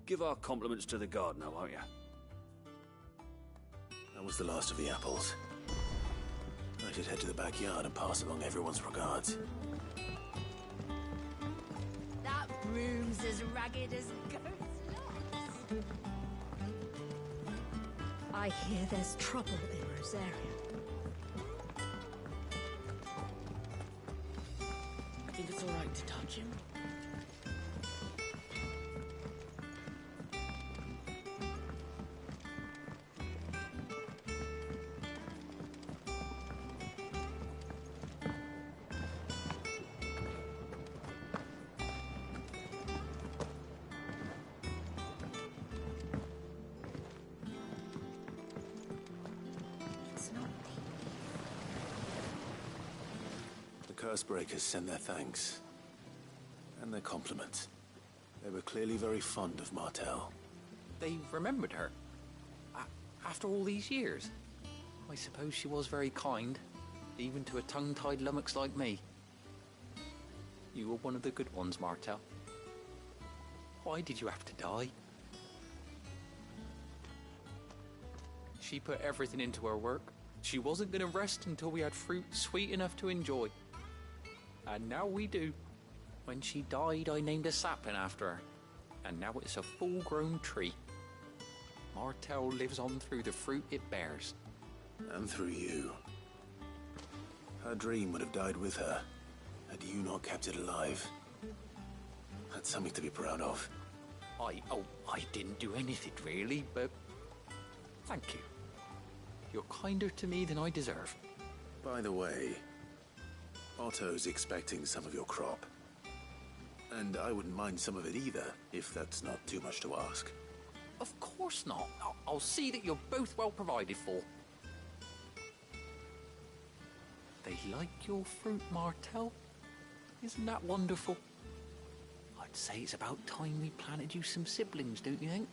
give our compliments to the gardener, won't you? That was the last of the apples. I should head to the backyard and pass along everyone's regards. That room's as ragged as goat's legs. I hear there's trouble in Rosaria. I think it's all right to touch him. Cursebreakers send their thanks. And their compliments. They were clearly very fond of Martel. They remembered her. After all these years. I suppose she was very kind, even to a tongue-tied lummox like me. You were one of the good ones, Martel. Why did you have to die? She put everything into her work. She wasn't going to rest until we had fruit sweet enough to enjoy. And now we do. When she died, I named a sapling after her. And now it's a full-grown tree. Martel lives on through the fruit it bears. And through you. Her dream would have died with her, had you not kept it alive. That's something to be proud of. I didn't do anything really, but thank you. You're kinder to me than I deserve. By the way, Otto's expecting some of your crop. And I wouldn't mind some of it either, if that's not too much to ask. Of course not. I'll see that you're both well provided for. They like your fruit, Martel. Isn't that wonderful? I'd say it's about time we planted you some siblings, don't you think?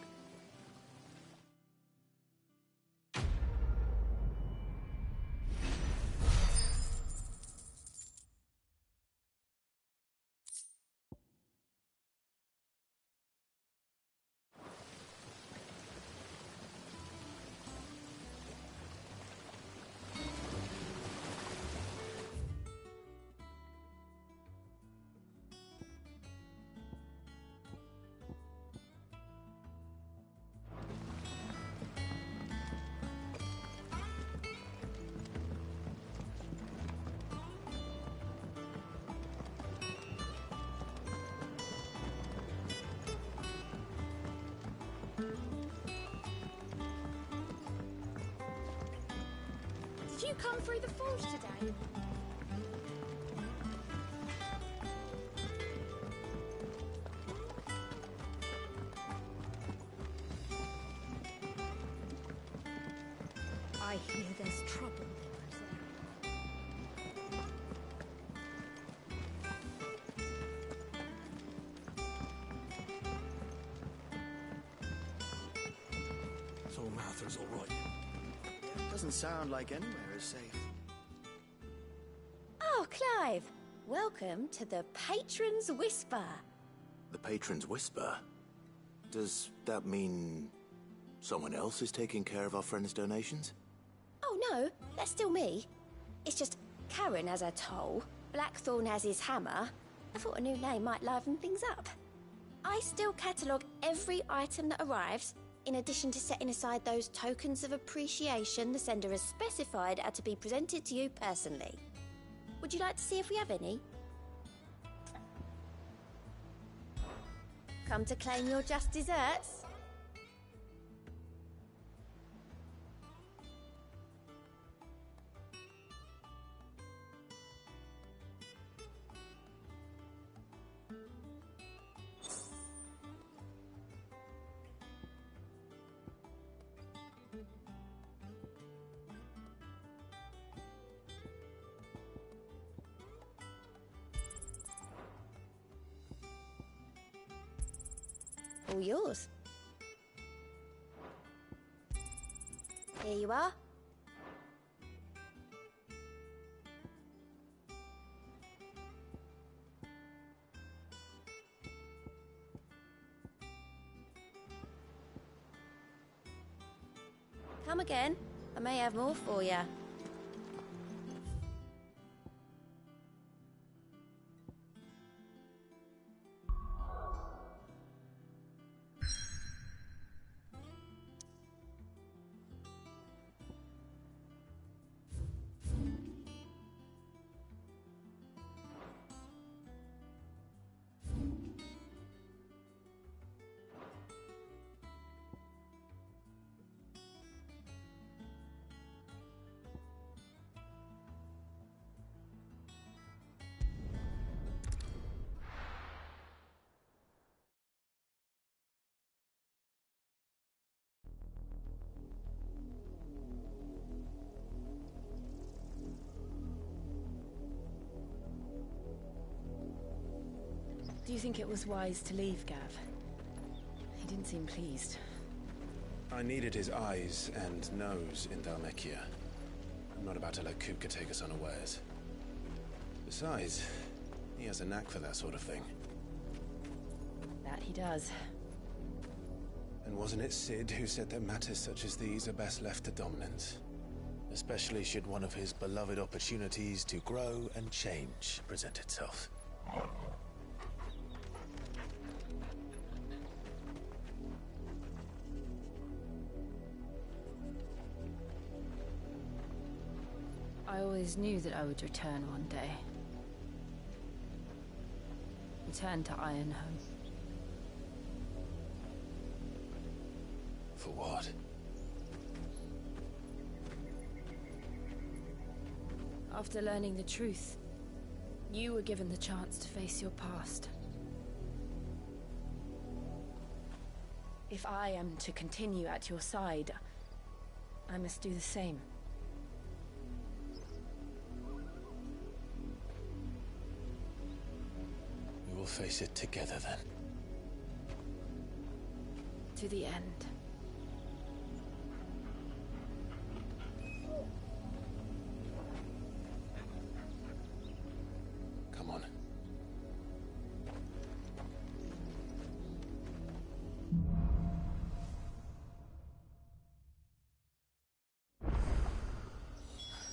you come through the forge today? I hear there's trouble. So Mather's all right. Doesn't sound like anywhere is safe. Oh, Clive. Welcome to the Patron's Whisper. The Patron's Whisper? Does that mean someone else is taking care of our friend's donations? Oh, no. That's still me. It's just Karen has her toll, Blackthorn has his hammer. I thought a new name might liven things up. I still catalogue every item that arrives, in addition to setting aside those tokens of appreciation the sender has specified are to be presented to you personally. Would you like to see if we have any? Come to claim your just desserts? All yours. Here you are. Come again. I may have more for you. Do you think it was wise to leave, Gav? He didn't seem pleased. I needed his eyes and nose in Dhalmekia. I'm not about to let Kupka take us unawares. Besides, he has a knack for that sort of thing. That he does. And wasn't it Sid who said that matters such as these are best left to dominance? Especially should one of his beloved opportunities to grow and change present itself. I always knew that I would return one day. Return to Ironhome. For what? After learning the truth, you were given the chance to face your past. If I am to continue at your side, I must do the same. We will face it together then. To the end. Come on.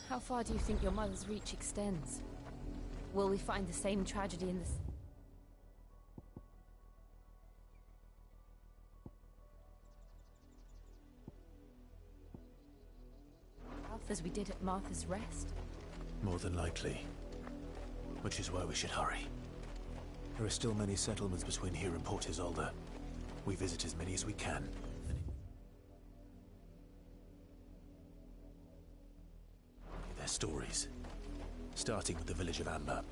How far do you think your mother's reach extends? Will we find the same tragedy in this? As we did at Martha's Rest? More than likely. Which is why we should hurry. There are still many settlements between here and Port Isolde. We visit as many as we can. their stories, starting with the village of Amber.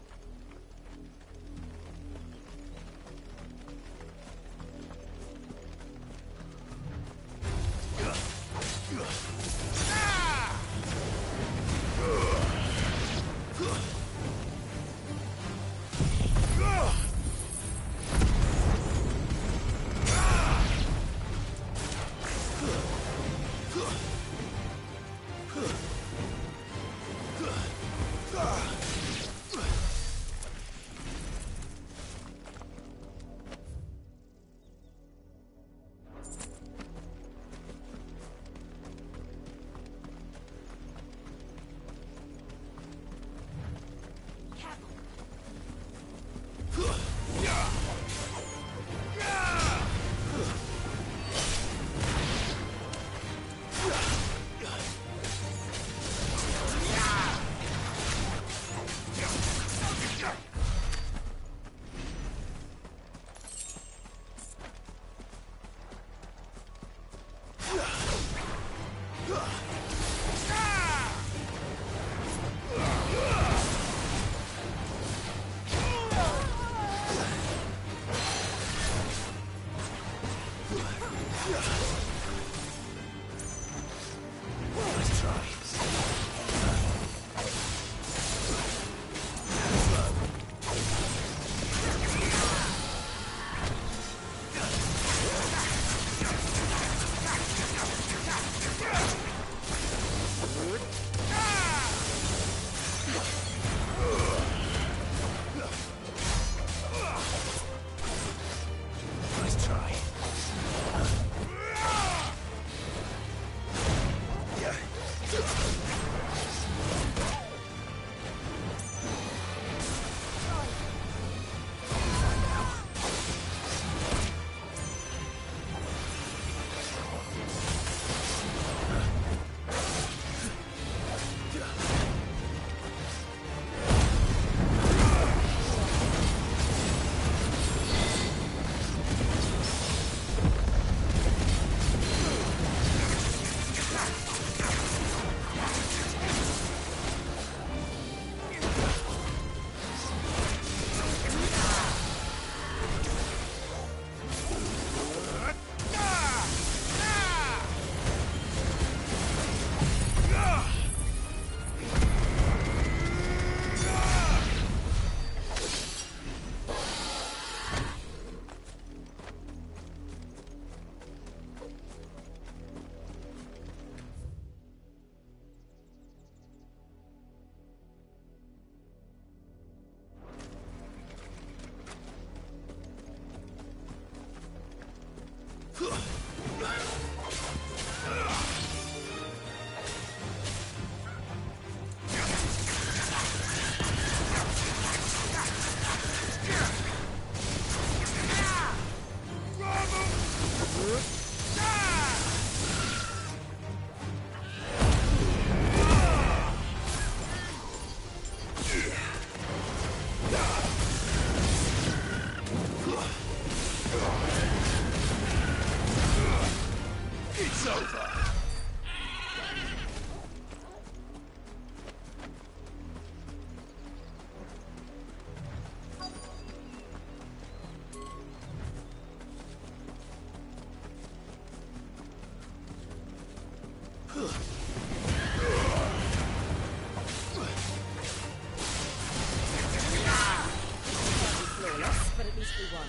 But at least we won.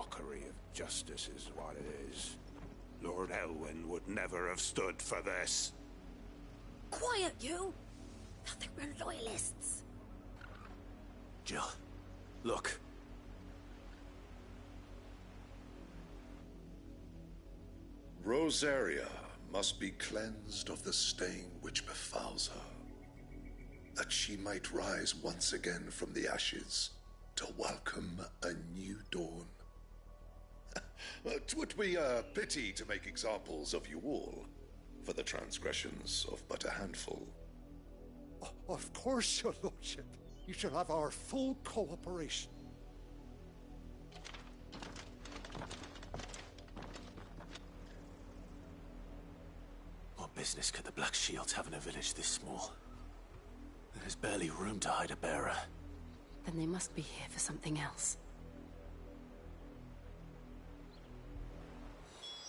mockery of justice is what it is. Lord Elwyn would never have stood for this. Quiet, you! Thought they were loyalists. Jill, look. Rosaria must be cleansed of the stain which befouls her, that she might rise once again from the ashes to welcome a new dawn. 'Twould be a pity to make examples of you all for the transgressions of but a handful. Of course, your lordship. You shall have our full cooperation. What business could the Black Shields have in a village this small? There's barely room to hide a bearer. Then they must be here for something else.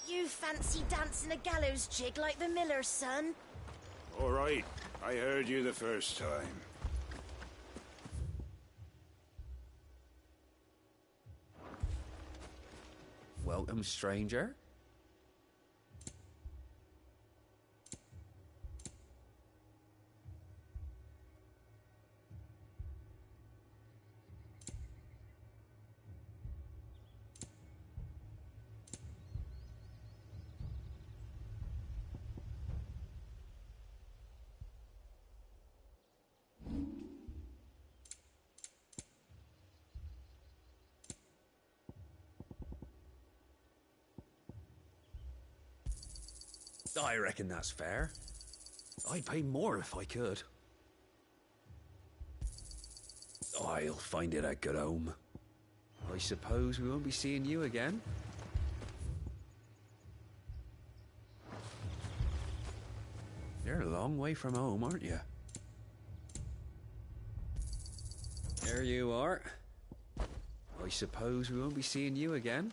You fancy dancing a gallows jig like the miller's son? All right, I heard you the first time. Welcome, stranger. I reckon that's fair. I'd pay more if I could. I'll find it a good home. I suppose we won't be seeing you again. You're a long way from home, aren't you? There you are. I suppose we won't be seeing you again.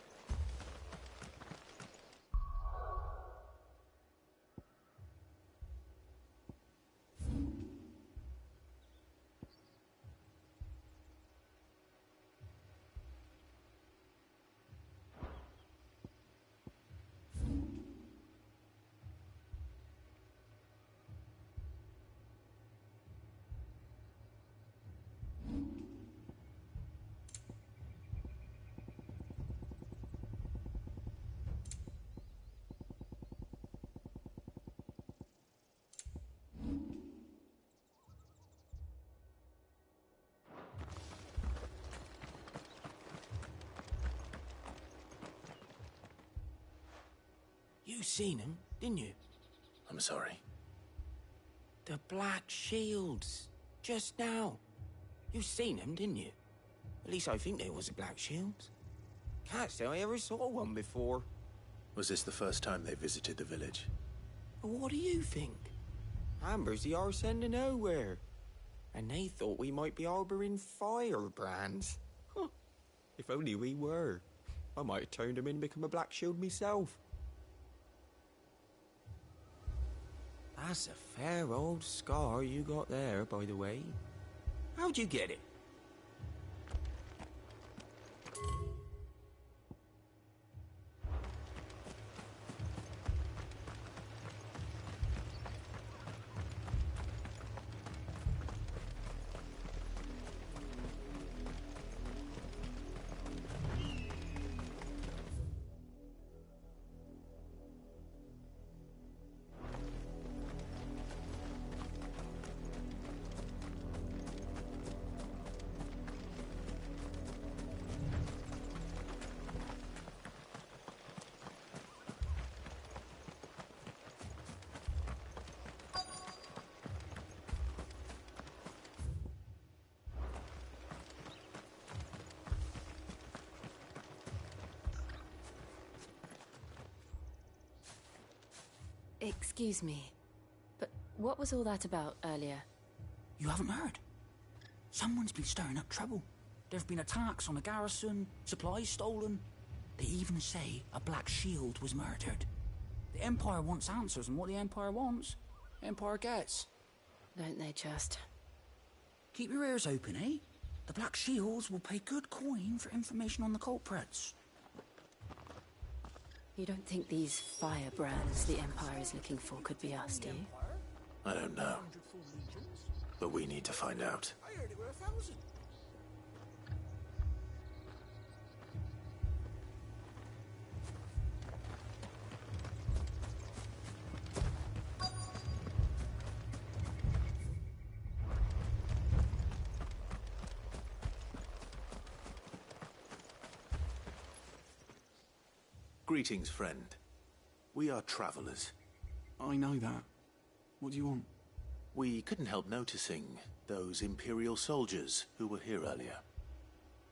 You seen him, didn't you? I'm sorry. The Black Shields. Just now. You seen them, didn't you? At least I think there was a Black Shields. Can't say I ever saw one before. Was this the first time they visited the village? What do you think? Amber's the arse end of nowhere. And they thought we might be harboring firebrands. Huh. If only we were. I might have turned them in and become a Black Shield myself. That's a fair old scar you got there, by the way. How'd you get it? Excuse me, but what was all that about earlier? You haven't heard? Someone's been stirring up trouble. There've been attacks on the garrison, supplies stolen. They even say a Black Shield was murdered. The Empire wants answers, and what the Empire wants, Empire gets. Don't they just? Keep your ears open, eh? The Black Shields will pay good coin for information on the culprits. You don't think these firebrands the Empire is looking for could be us, do you? I don't know. But we need to find out. I heard it were 1,000. Greetings, friend. We are travelers. I know that. What do you want? We couldn't help noticing those Imperial soldiers who were here earlier.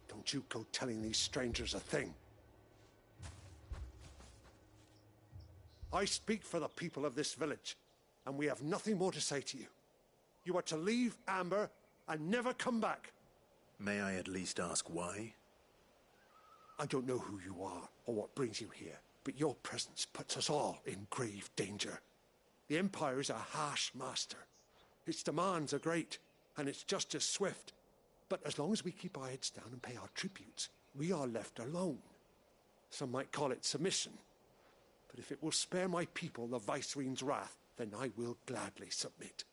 Don't you go telling these strangers a thing. I speak for the people of this village, and we have nothing more to say to you. You are to leave Amber and never come back. May I at least ask why? I don't know who you are or what brings you here, but your presence puts us all in grave danger. The Empire is a harsh master. Its demands are great, and its justice swift. But as long as we keep our heads down and pay our tributes, we are left alone. Some might call it submission. But if it will spare my people the Viceroy's wrath, then I will gladly submit.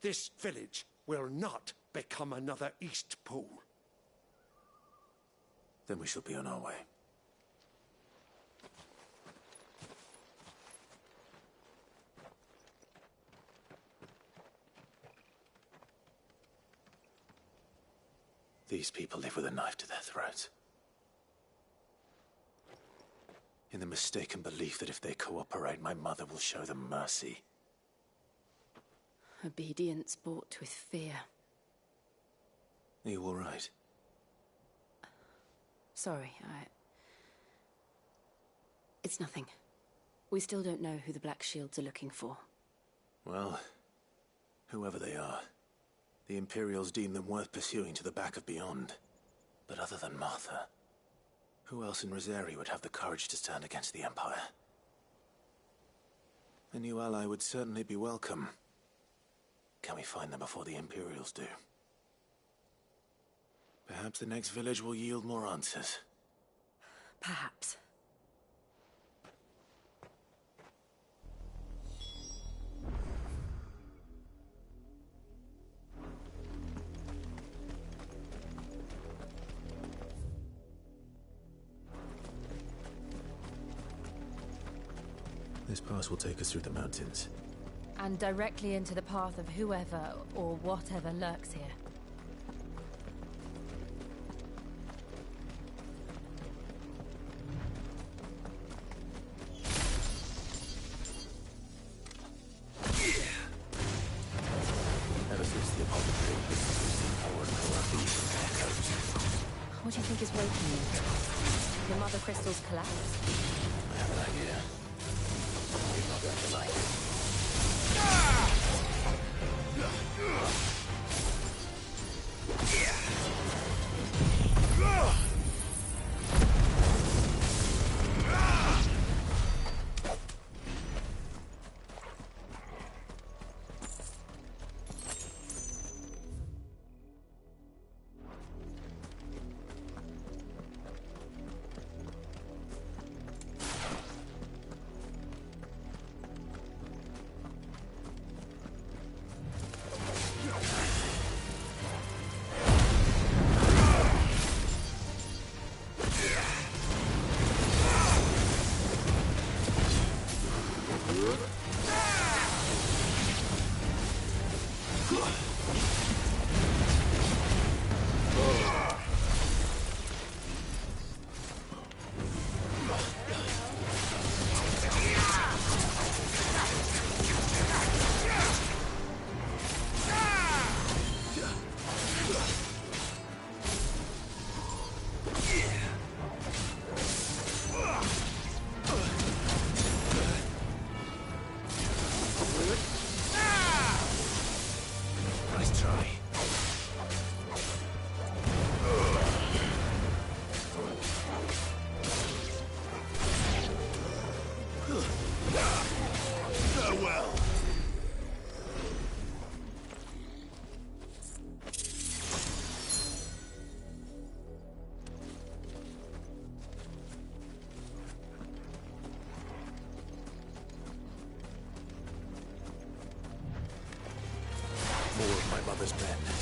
This village will not become another East Pool. Then we shall be on our way. These people live with a knife to their throats. In the mistaken belief that if they cooperate, my mother will show them mercy. Obedience bought with fear. Are you all right? Sorry, It's nothing. We still don't know who the Black Shields are looking for. Well, whoever they are, the Imperials deem them worth pursuing to the back of beyond. But other than Martha, who else in Rosari would have the courage to stand against the Empire? A new ally would certainly be welcome. Can we find them before the Imperials do? Perhaps the next village will yield more answers. Perhaps. This pass will take us through the mountains. And directly into the path of whoever or whatever lurks here. Ever since the apothecary received power and corruption from echoes. What do you think is waking you? The Mother Crystal's collapse? I have an idea. You're not going to like it. Emperor's men.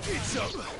It's up!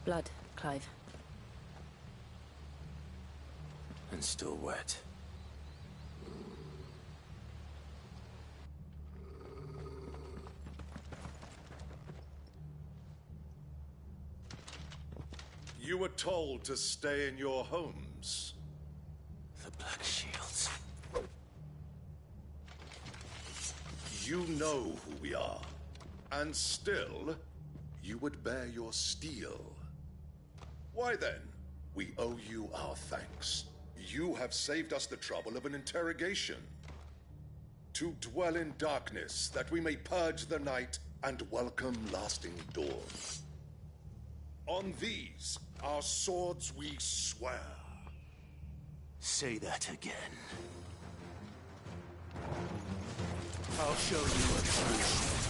Blood, Clive. And still wet. You were told to stay in your homes. The Black Shields. You know who we are. And still, you would bear your steel. Why then, we owe you our thanks. You have saved us the trouble of an interrogation. To dwell in darkness, that we may purge the night and welcome lasting dawn. On these, our swords we swear. Say that again. I'll show you what true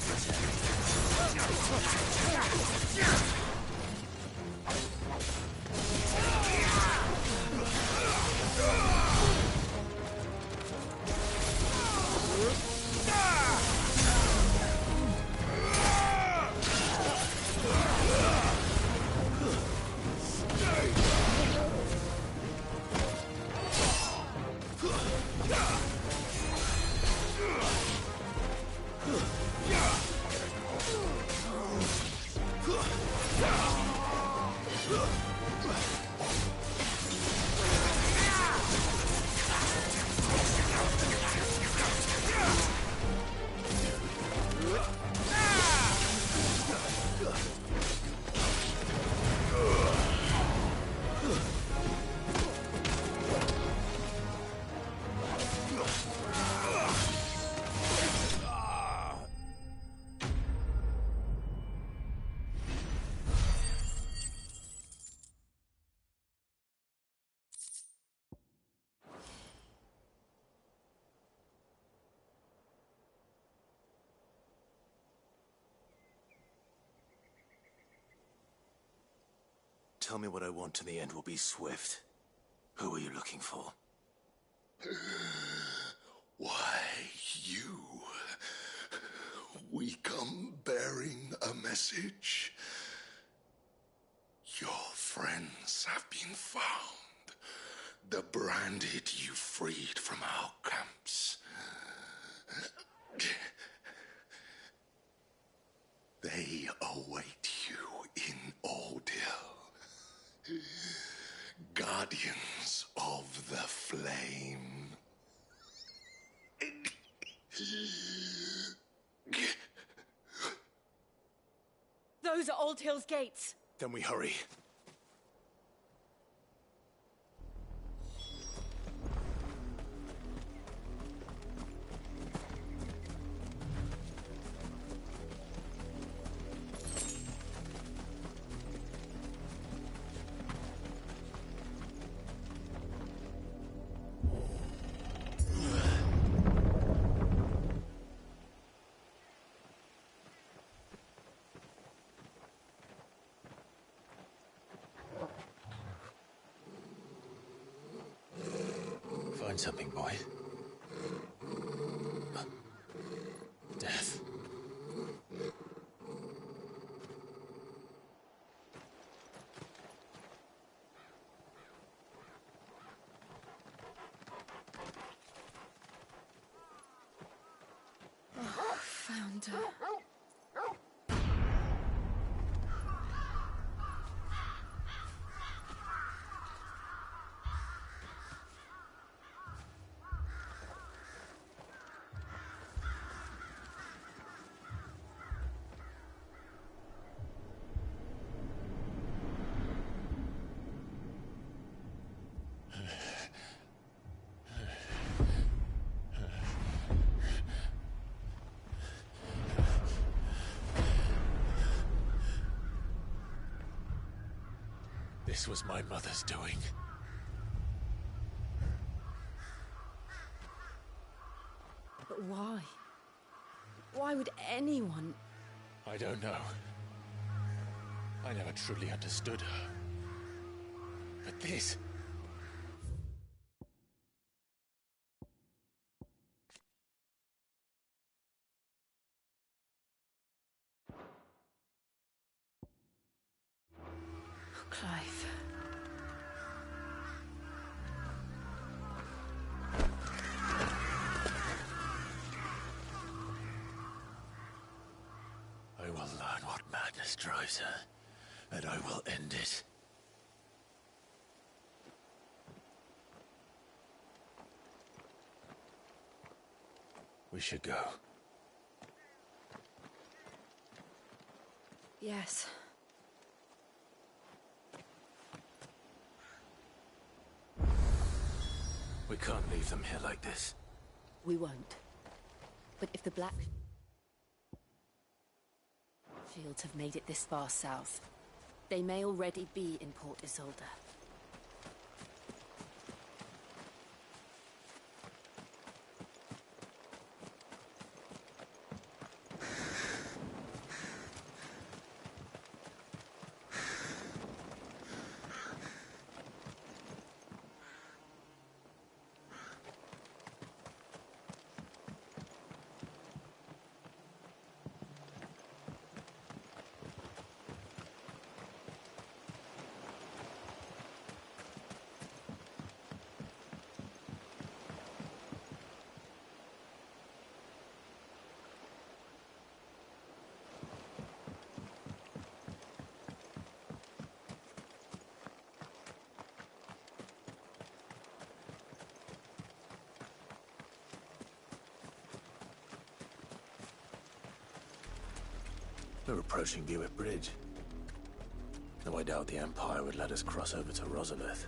Tell me what I want and the end will be swift. Who are you looking for? Why, you. We come bearing a message. Your friends have been found. The branded you freed from our camps. They await you in Ordeal. Guardians of the Flame. Those are Old Hill's gates. Then we hurry. Find something, boy. Death. Oh, found her. This was my mother's doing. But why? Why would anyone... I don't know. I never truly understood her. But this... Clive. I will learn what madness drives her, and I will end it. We should go. Yes. We can't leave them here like this. We won't. But if the Black Shields have made it this far south, they may already be in Port Isolde. We're approaching Buick Bridge. Though I doubt the Empire would let us cross over to Rosalith.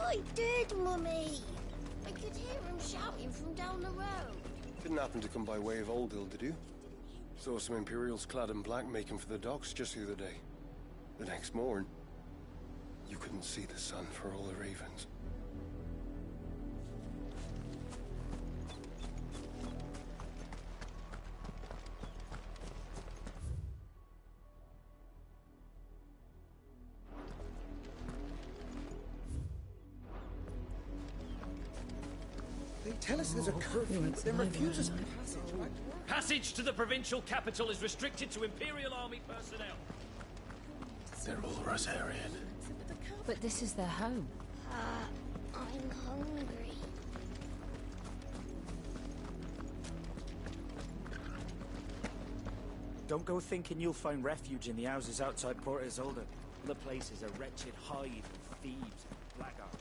I did, Mummy! I could hear him shouting from down the road. Didn't happen to come by way of Oldhill, did you? Saw some Imperials clad in black making for the docks just the other day. The next morn, you couldn't see the sun for all the ravens. They tell us there's a curfew, but then refuse us passage. Passage to the provincial capital is restricted to Imperial Army personnel. They're all Rosarian. But this is their home. I'm hungry. Don't go thinking you'll find refuge in the houses outside Port Isolde. The place is a wretched hive of thieves and blackguards.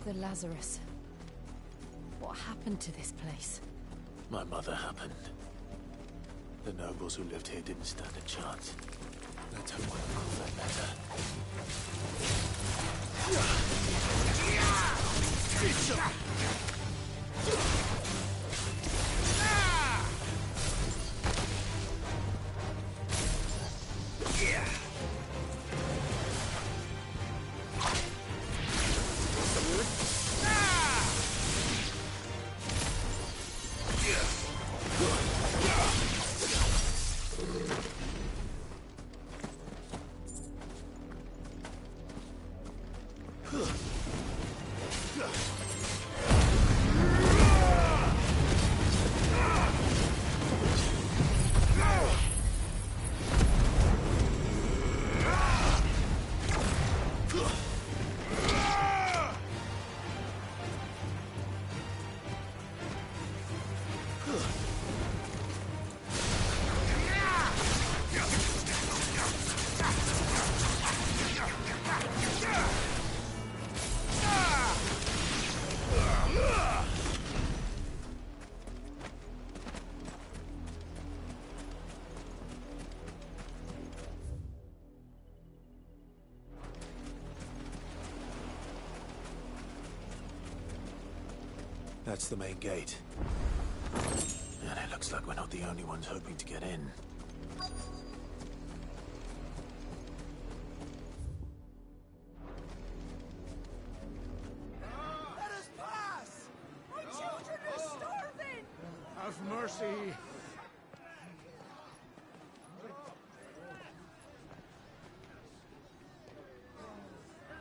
The Lazarus. What happened to this place? My mother happened. The nobles who lived here didn't stand a chance. Let's hope my uncle felt better. That's the main gate. And it looks like we're not the only ones hoping to get in. Let us pass! My children are starving! Have mercy!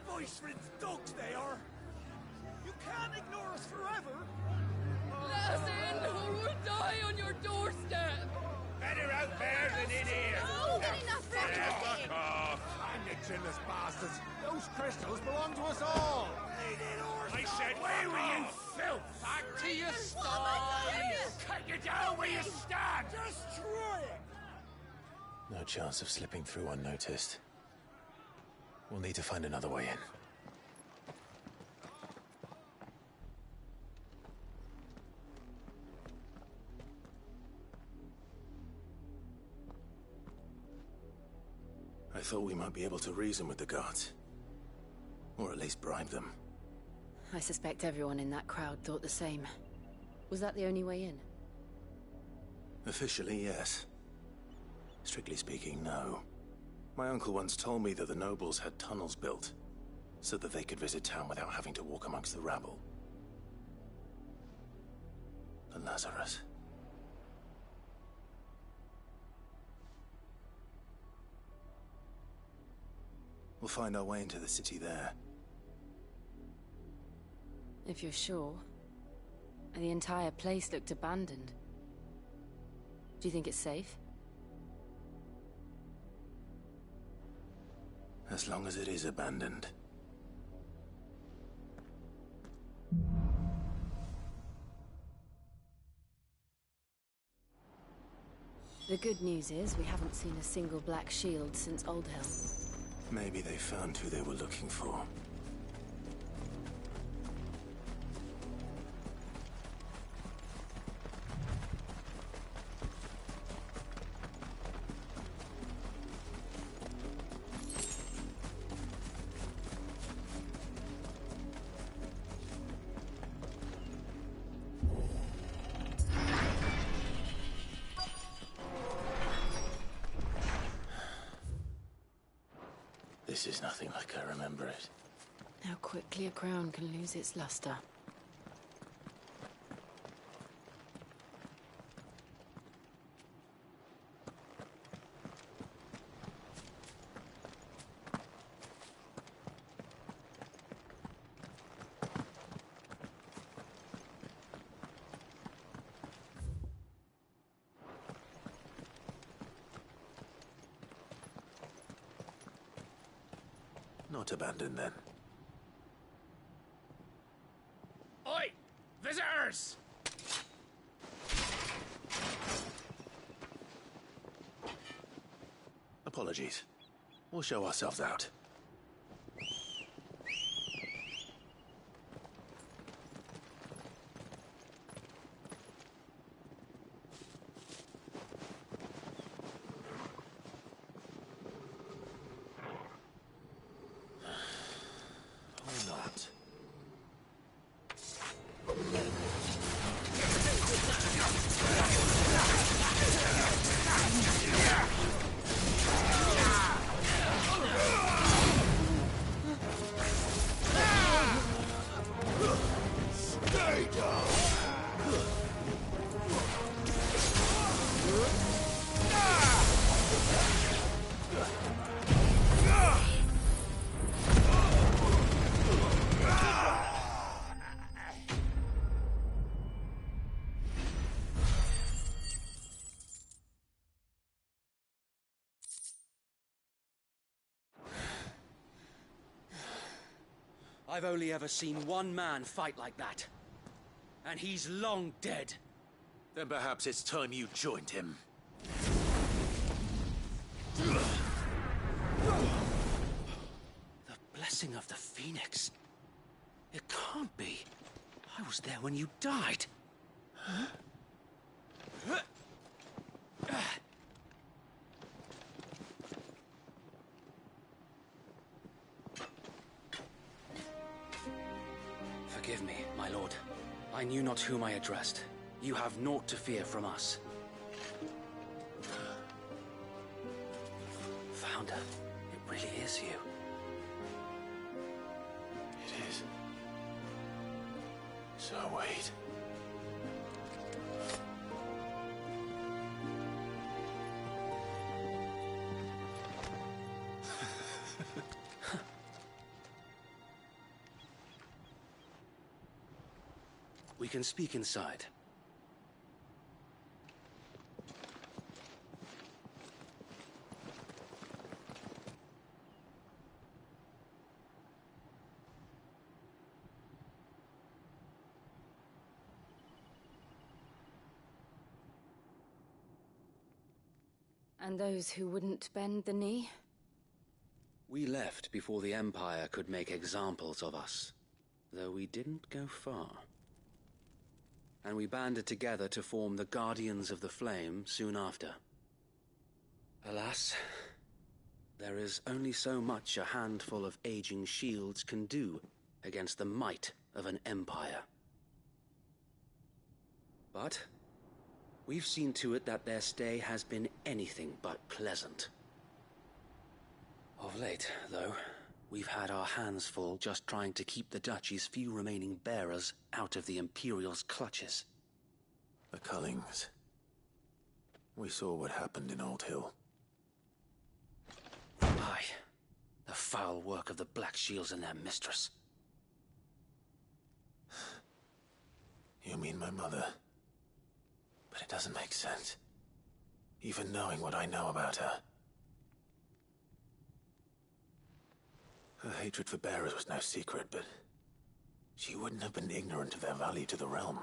Voice-rinsed dogs they are! You can't ignore us forever! Let us in, or we'll die on your doorstep! Better out there than in here! Oh, enough Fuck off! I'm the chinless bastards! Those crystals belong to us all! I said, away with you, filth! Back to your stalls! Cut you down where you stand! Destroy it! No chance of slipping through unnoticed. We'll need to find another way in. I thought we might be able to reason with the guards. Or at least bribe them. I suspect everyone in that crowd thought the same. Was that the only way in? Officially, yes. Strictly speaking, no. My uncle once told me that the nobles had tunnels built, so that they could visit town without having to walk amongst the rabble. The Lazarus. We'll find our way into the city there. If you're sure. The entire place looked abandoned. Do you think it's safe? As long as it is abandoned. The good news is we haven't seen a single black shield since Old Hell. Maybe they found who they were looking for. This is nothing like I remember it. How quickly a crown can lose its luster. Not abandoned, then. Oi! Visitors! Apologies. We'll show ourselves out. I've only ever seen one man fight like that. And he's long dead. Then perhaps it's time you joined him. The blessing of the Phoenix. It can't be. I was there when you died. Huh? Forgive me, my lord. I knew not whom I addressed. You have naught to fear from us. Founder, it really is you. It is. So wait. We can speak inside. And those who wouldn't bend the knee? We left before the Empire could make examples of us, though we didn't go far. And we banded together to form the Guardians of the Flame soon after. Alas, there is only so much a handful of aging shields can do against the might of an empire. But we've seen to it that their stay has been anything but pleasant. Of late, though, we've had our hands full just trying to keep the Duchy's few remaining bearers out of the Imperial's clutches. The Cullings. We saw what happened in Old Hill. Aye. The foul work of the Black Shields and their mistress. You mean my mother? But it doesn't make sense. Even knowing what I know about her. Her hatred for bearers was no secret, but she wouldn't have been ignorant of their value to the realm.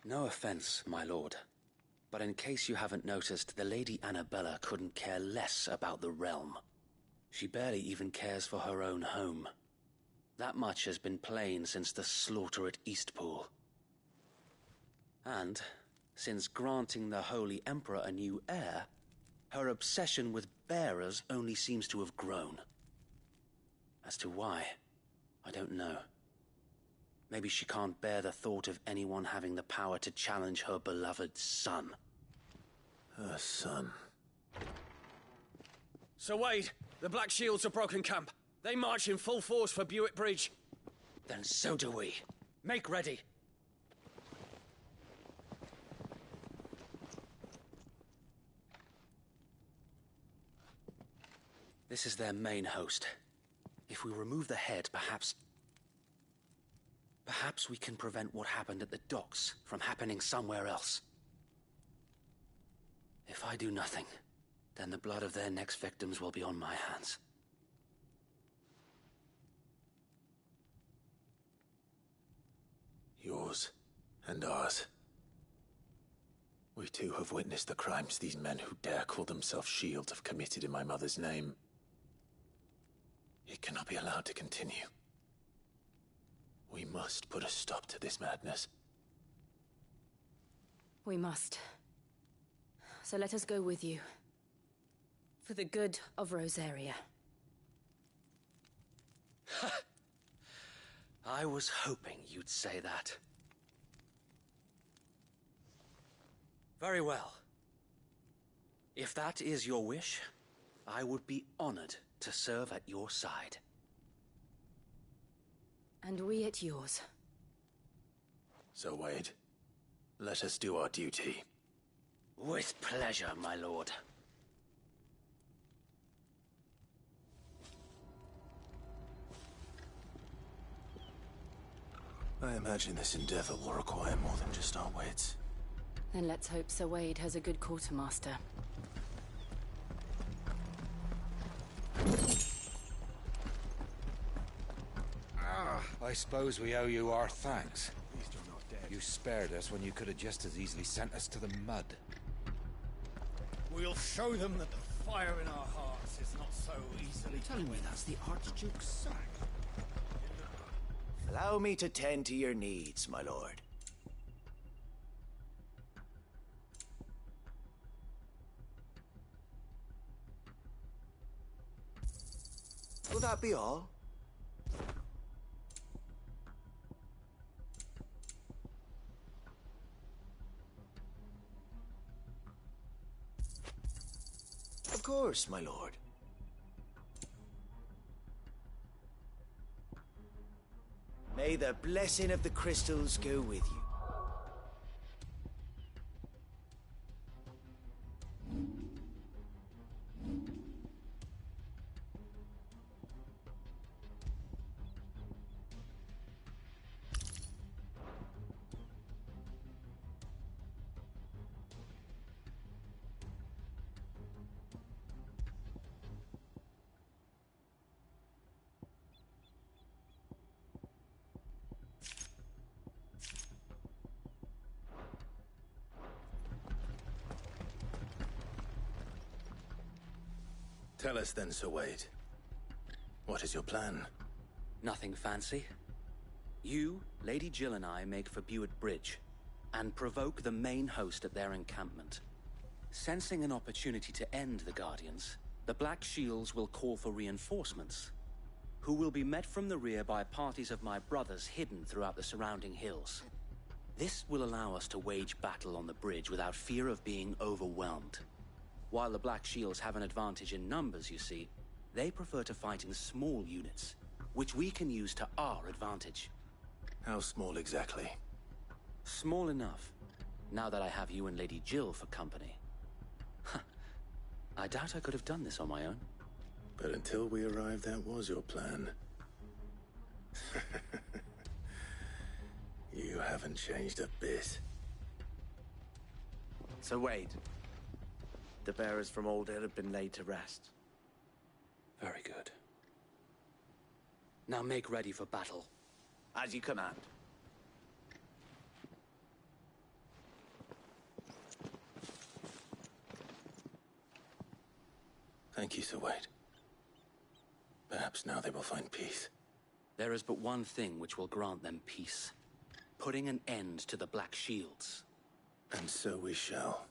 No offense, my lord, but in case you haven't noticed, the Lady Annabella couldn't care less about the realm. She barely even cares for her own home. That much has been plain since the slaughter at Eastpool. And, since granting the Holy Emperor a new heir, her obsession with bearers only seems to have grown. As to why, I don't know. Maybe she can't bear the thought of anyone having the power to challenge her beloved son. Her son? Sir Wade, the Black Shields have broken camp. They march in full force for Buick Bridge. Then so do we. Make ready. This is their main host. If we remove the head, perhaps we can prevent what happened at the docks from happening somewhere else. If I do nothing, then the blood of their next victims will be on my hands. Yours and ours. We too have witnessed the crimes these men who dare call themselves shields have committed in my mother's name. It cannot be allowed to continue. We must put a stop to this madness. We must. So let us go with you. For the good of Rosaria. I was hoping you'd say that. Very well. If that is your wish, I would be honored to serve at your side. And we at yours. So, Wade, let us do our duty. With pleasure, my lord. I imagine this endeavor will require more than just our wits. Then let's hope Sir Wade has a good quartermaster. I suppose we owe you our thanks. You spared us when you could have just as easily sent us to the mud. We'll show them that the fire in our hearts is not so easily... You're telling me that's the Archduke's son? Allow me to tend to your needs, my lord. Will that be all? Of course, my lord. May the blessing of the crystals go with you. Tell us then, Sir Wade. What is your plan? Nothing fancy. You, Lady Jill and I make for Buett Bridge, and provoke the main host at their encampment. Sensing an opportunity to end the Guardians, the Black Shields will call for reinforcements, who will be met from the rear by parties of my brothers hidden throughout the surrounding hills. This will allow us to wage battle on the bridge without fear of being overwhelmed. While the Black Shields have an advantage in numbers, you see, they prefer to fight in small units, which we can use to our advantage. How small exactly? Small enough, now that I have you and Lady Jill for company. I doubt I could have done this on my own. But until we arrived, that was your plan. You haven't changed a bit. So Wade, the bearers from Old Hill have been laid to rest. Very good. Now make ready for battle. As you command. Thank you, Sir Wade. Perhaps now they will find peace. There is but one thing which will grant them peace. Putting an end to the Black Shields. And so we shall.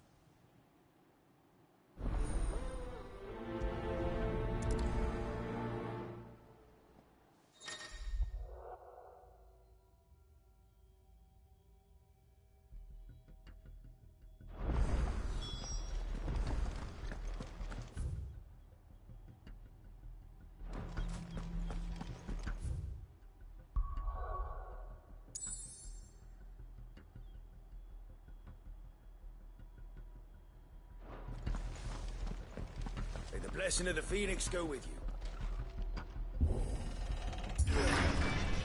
May the blessing of the Phoenix go with you.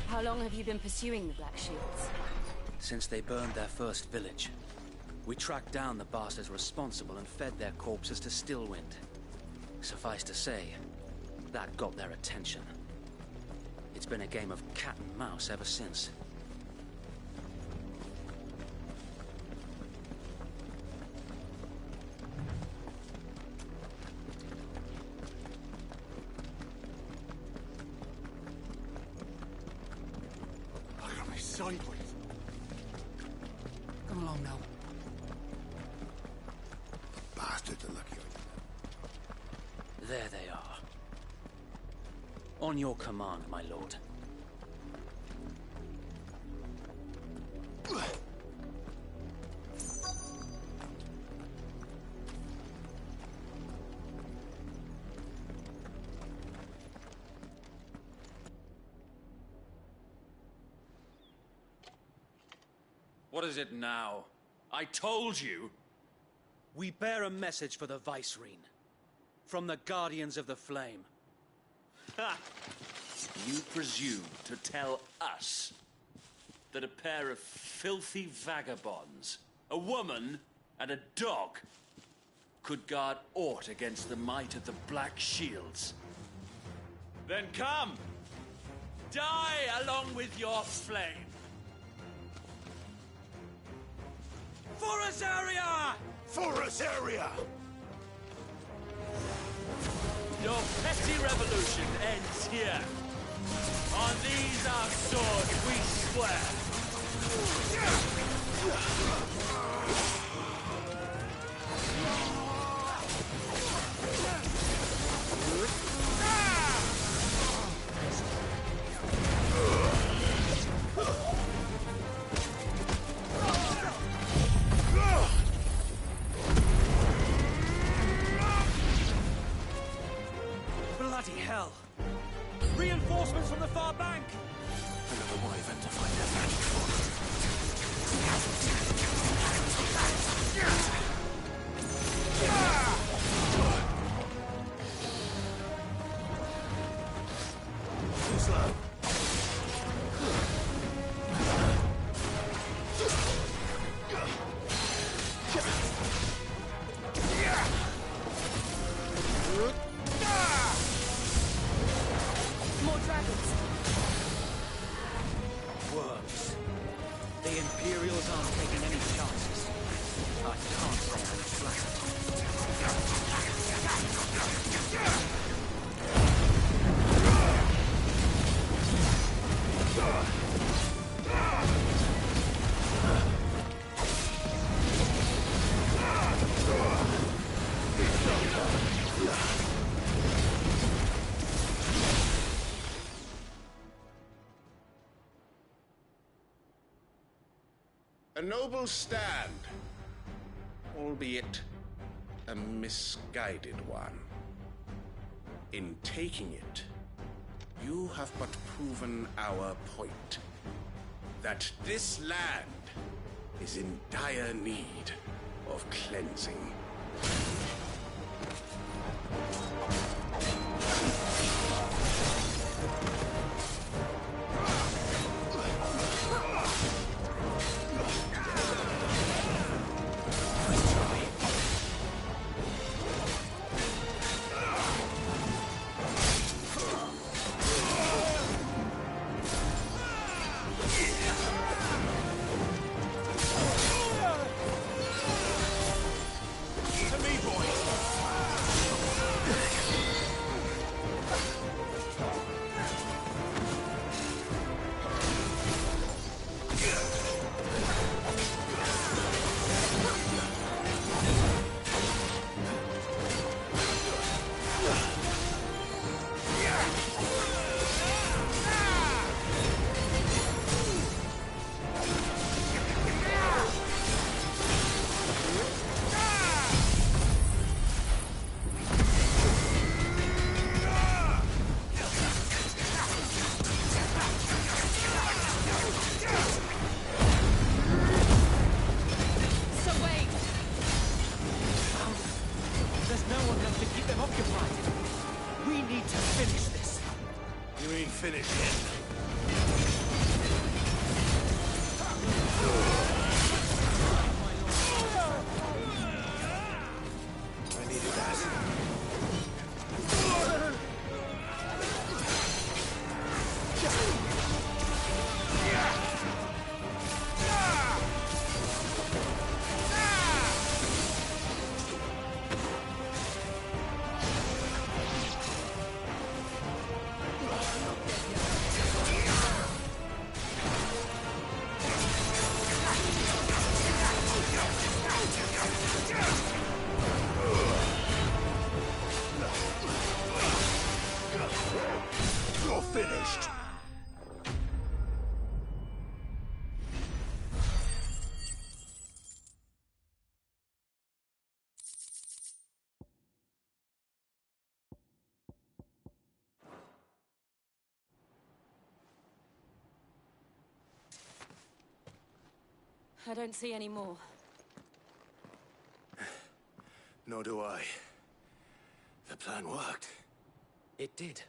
How long have you been pursuing the Black Shields? Since they burned their first village. We tracked down the bastards responsible and fed their corpses to Stillwind. Suffice to say, that got their attention. It's been a game of cat and mouse ever since. Look at me sideways. Come along now. Bastards are lucky. There they are. On your command, my lord. What is it now? I told you! We bear a message for the Vicereine. From the Guardians of the Flame. Ha! You presume to tell us that a pair of filthy vagabonds, a woman and a dog, could guard aught against the might of the Black Shields? Then come! die along with your flame. For Azaria! For Azaria! Your petty revolution ends here. On these our swords we swear. Bloody hell! Reinforcements from the far bank! Another wyvern to find their magic Too slow. More dragons. Worms. The Imperials aren't taking any chances. I can't say I'm flattered. A noble stand, albeit a misguided one. In taking it, you have but proven our point, that this land is in dire need of cleansing. Finish him. I needed that. You're finished. I don't see any more. Nor do I. The plan worked. It did.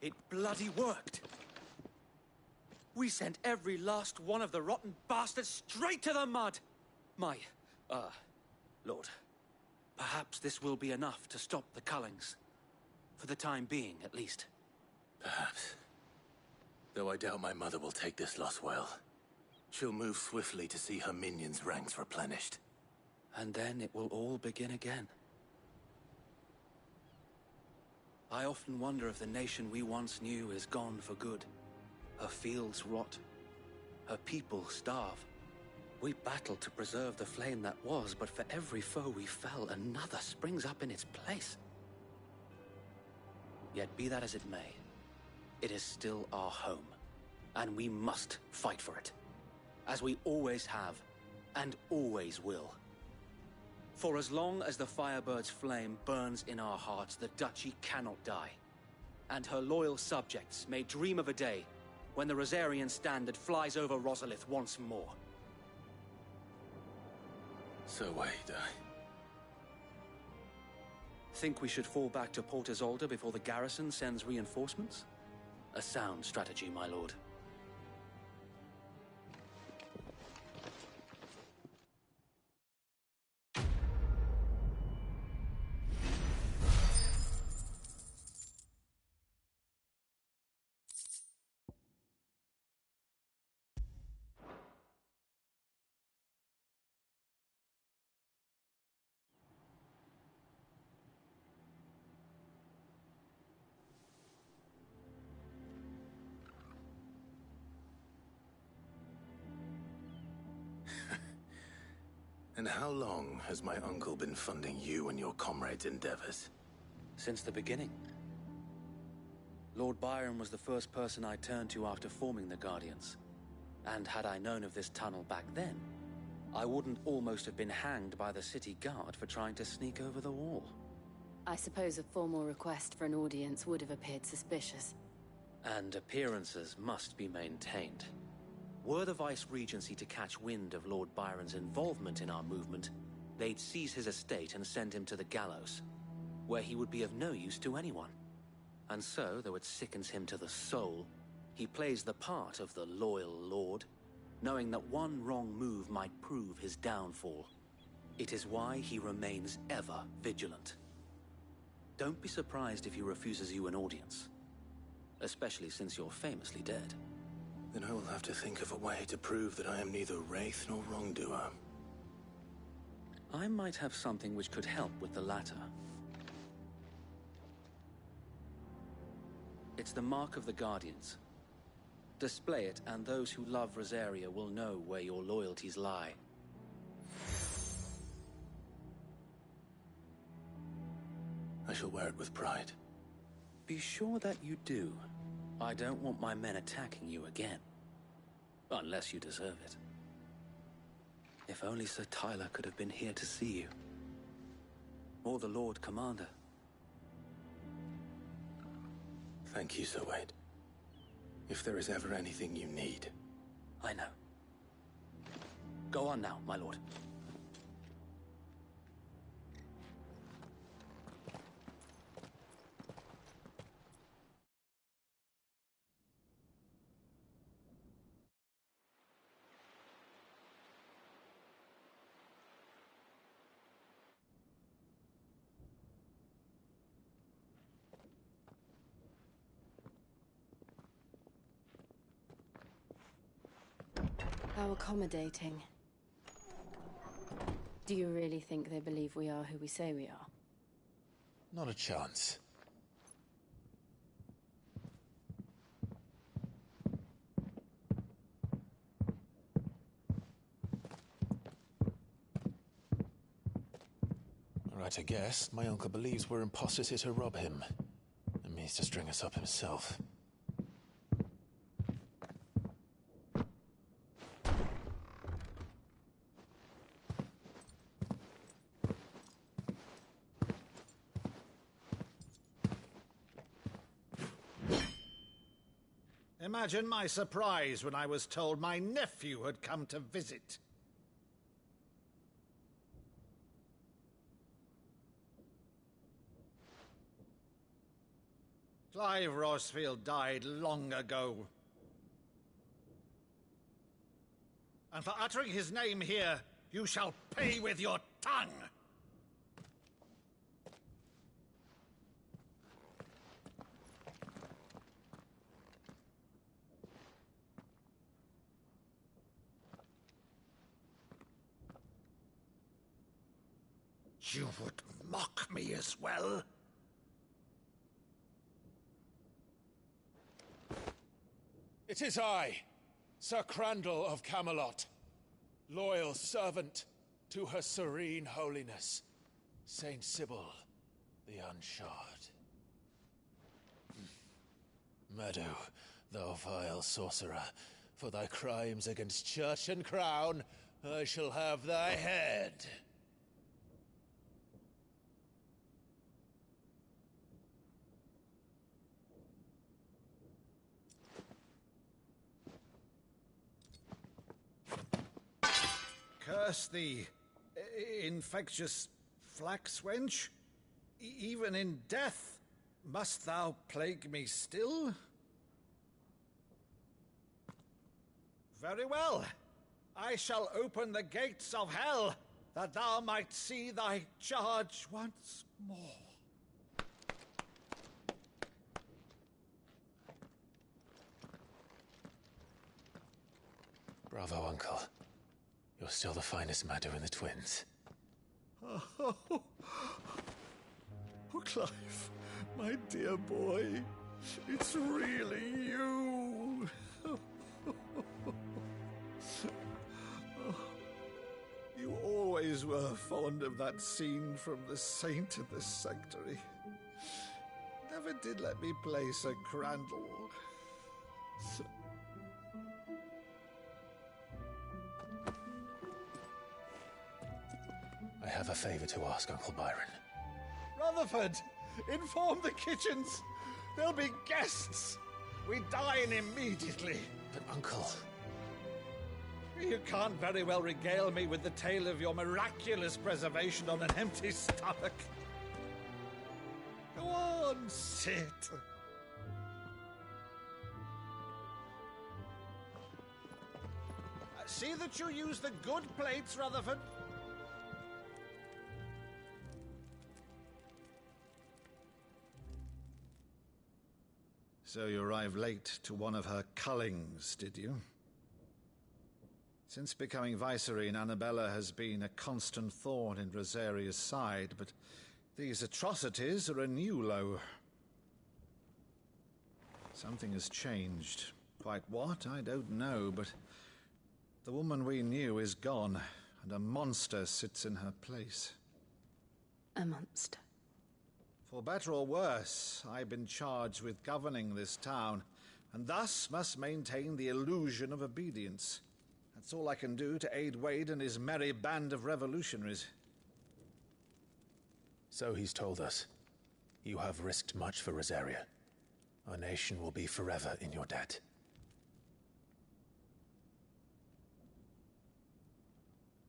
It bloody worked. We sent every last one of the rotten bastards straight to the mud! My, Lord, perhaps this will be enough to stop the Cullings. For the time being, at least. Perhaps. Though I doubt my mother will take this loss well. She'll move swiftly to see her minions' ranks replenished. And then it will all begin again. I often wonder if the nation we once knew is gone for good. Her fields rot. Her people starve. We battled to preserve the flame that was, but for every foe we fell, another springs up in its place. Yet be that as it may, it is still our home, and we must fight for it, as we always have, and always will. For as long as the Firebird's flame burns in our hearts, the Duchy cannot die, and her loyal subjects may dream of a day when the Rosarian standard flies over Rosalith once more. So wait, Think we should fall back to Port Isolde before the garrison sends reinforcements? A sound strategy, my lord. And how long has my uncle been funding you and your comrades' endeavors? Since the beginning. Lord Byron was the first person I turned to after forming the Guardians. And had I known of this tunnel back then, I wouldn't almost have been hanged by the city guard for trying to sneak over the wall. I suppose a formal request for an audience would have appeared suspicious. And appearances must be maintained. Were the Vice-Regency to catch wind of Lord Byron's involvement in our movement, they'd seize his estate and send him to the gallows, where he would be of no use to anyone. And so, though it sickens him to the soul, he plays the part of the loyal lord, knowing that one wrong move might prove his downfall. It is why he remains ever vigilant. Don't be surprised if he refuses you an audience, especially since you're famously dead. Then I will have to think of a way to prove that I am neither wraith nor wrongdoer. I might have something which could help with the latter. It's the mark of the Guardians. Display it, and those who love Rosaria will know where your loyalties lie. I shall wear it with pride. Be sure that you do. I don't want my men attacking you again. Unless you deserve it. If only Sir Tyler could have been here to see you. Or the Lord Commander. Thank you, Sir Wade. If there is ever anything you need. I know. Go on now, my lord. How accommodating. Do you really think they believe we are who we say we are? Not a chance. Right, I guess. My uncle believes we're imposters here to rob him. And means to string us up himself. Imagine my surprise when I was told my nephew had come to visit. Clive Rosfield died long ago. And for uttering his name here, you shall pay with your tongue! You would mock me as well? It is I, Sir Crandall of Camelot, loyal servant to her serene holiness, Saint Sybil the Unshod. Meadow, thou vile sorcerer, for thy crimes against church and crown, I shall have thy head. Curse thee, infectious flax wench. Even in death, must thou plague me still? Very well. I shall open the gates of hell, that thou might see thy charge once more. Bravo, Uncle. You're still the finest Maddo in the twins. Oh, Clive, my dear boy, it's really you. You always were fond of that scene from The Saint in the Sanctuary. Never did let me play Sir Crandall. I have a favor to ask, Uncle Byron. Rutherford, inform the kitchens. There'll be guests. We dine immediately. But, Uncle... You can't very well regale me with the tale of your miraculous preservation on an empty stomach. Go on, sit. See that you use the good plates, Rutherford. So you arrived late to one of her cullings, did you? Since becoming Vicereine, Annabella has been a constant thorn in Rosaria's side, but these atrocities are a new low. Something has changed. Quite what, I don't know, but the woman we knew is gone, and a monster sits in her place. A monster? For better or worse, I've been charged with governing this town, and thus must maintain the illusion of obedience. That's all I can do to aid Wade and his merry band of revolutionaries. So he's told us. You have risked much for Rosaria. Our nation will be forever in your debt.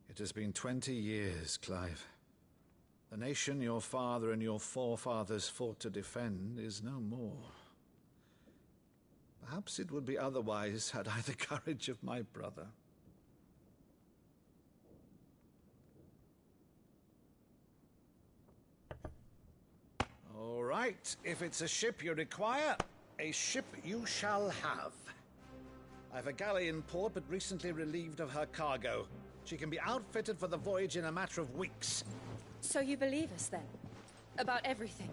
It has been 20 years, Clive. The nation your father and your forefathers fought to defend is no more. Perhaps it would be otherwise had I the courage of my brother. All right, if it's a ship you require, a ship you shall have. I've a galley in port, but recently relieved of her cargo. She can be outfitted for the voyage in a matter of weeks. So you believe us, then? About everything?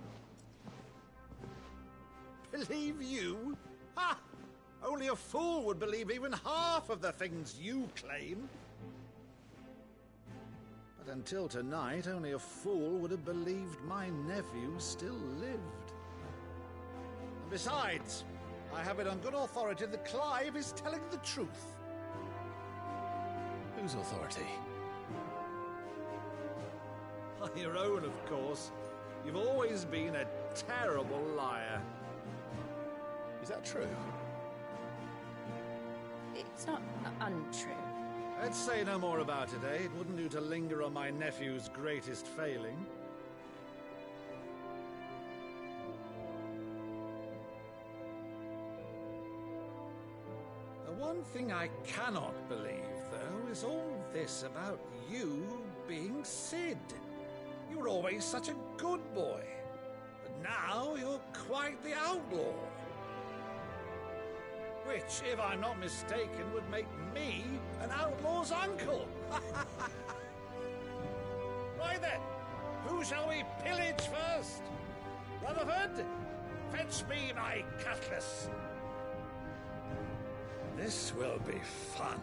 Believe you? Ha! Only a fool would believe even half of the things you claim. But until tonight, only a fool would have believed my nephew still lived. And besides, I have it on good authority that Clive is telling the truth. Whose authority? On your own, of course. You've always been a terrible liar. Is that true? It's not untrue. Let's say no more about it, eh? It wouldn't do to linger on my nephew's greatest failing. The one thing I cannot believe, though, is all this about you being Sid. You were always such a good boy, but now you're quite the outlaw. Which, if I'm not mistaken, would make me an outlaw's uncle. Right then, Who shall we pillage first? Rutherford, fetch me my cutlass. This will be fun.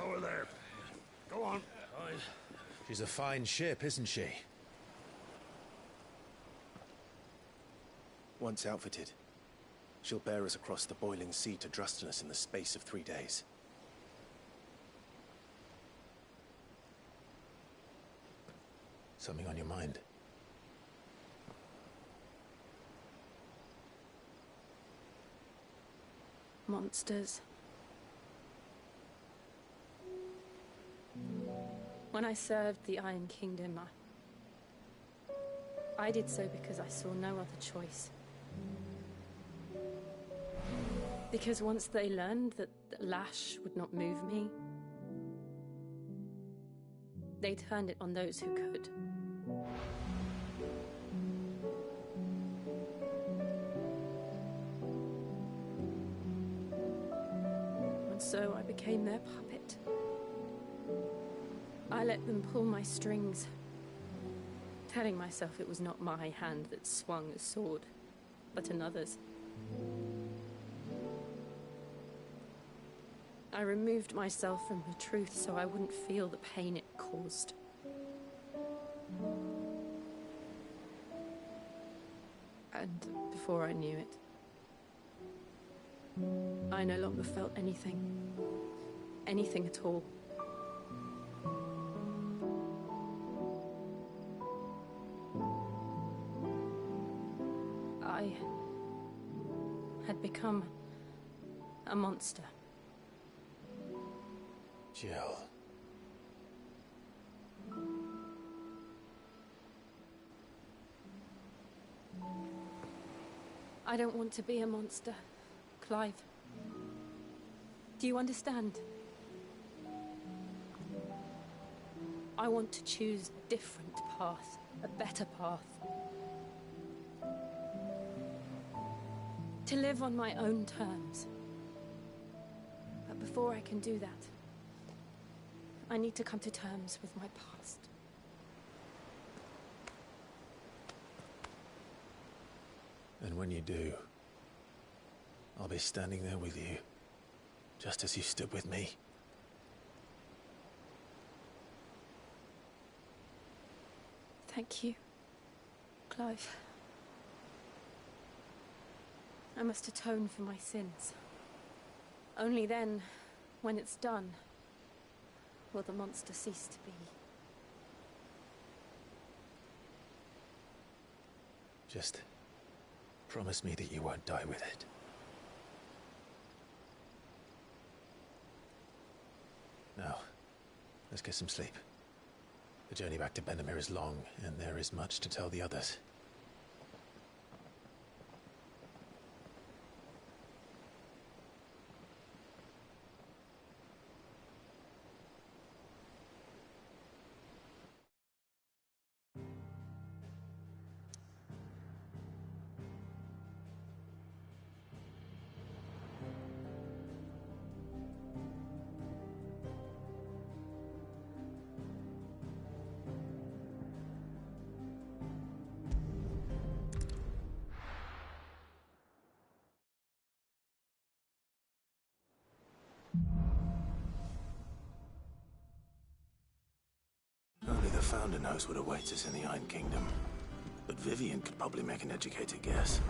Over there. Go on. She's a fine ship, isn't she? Once outfitted, she'll bear us across the boiling sea to Drustinus in the space of 3 days. Something on your mind? Monsters. When I served the Iron Kingdom, I did so because I saw no other choice. Because once they learned that the lash would not move me, they turned it on those who could. And so I became their puppet. I let them pull my strings, telling myself it was not my hand that swung a sword, but another's. I removed myself from the truth so I wouldn't feel the pain it caused. And before I knew it, I no longer felt anything. Anything at all. I had become a monster. Jill. I don't want to be a monster, Clive. Do you understand? I want to choose a different path, a better path. To live on my own terms. But before I can do that, I need to come to terms with my past. And when you do, I'll be standing there with you, just as you stood with me. Thank you, Clive. I must atone for my sins. Only then, when it's done, will the monster cease to be. Just promise me that you won't die with it. Now, let's get some sleep. The journey back to Benamir is long, and there is much to tell the others. Only the Founder knows what awaits us in the Iron Kingdom. But Vivian could probably make an educated guess.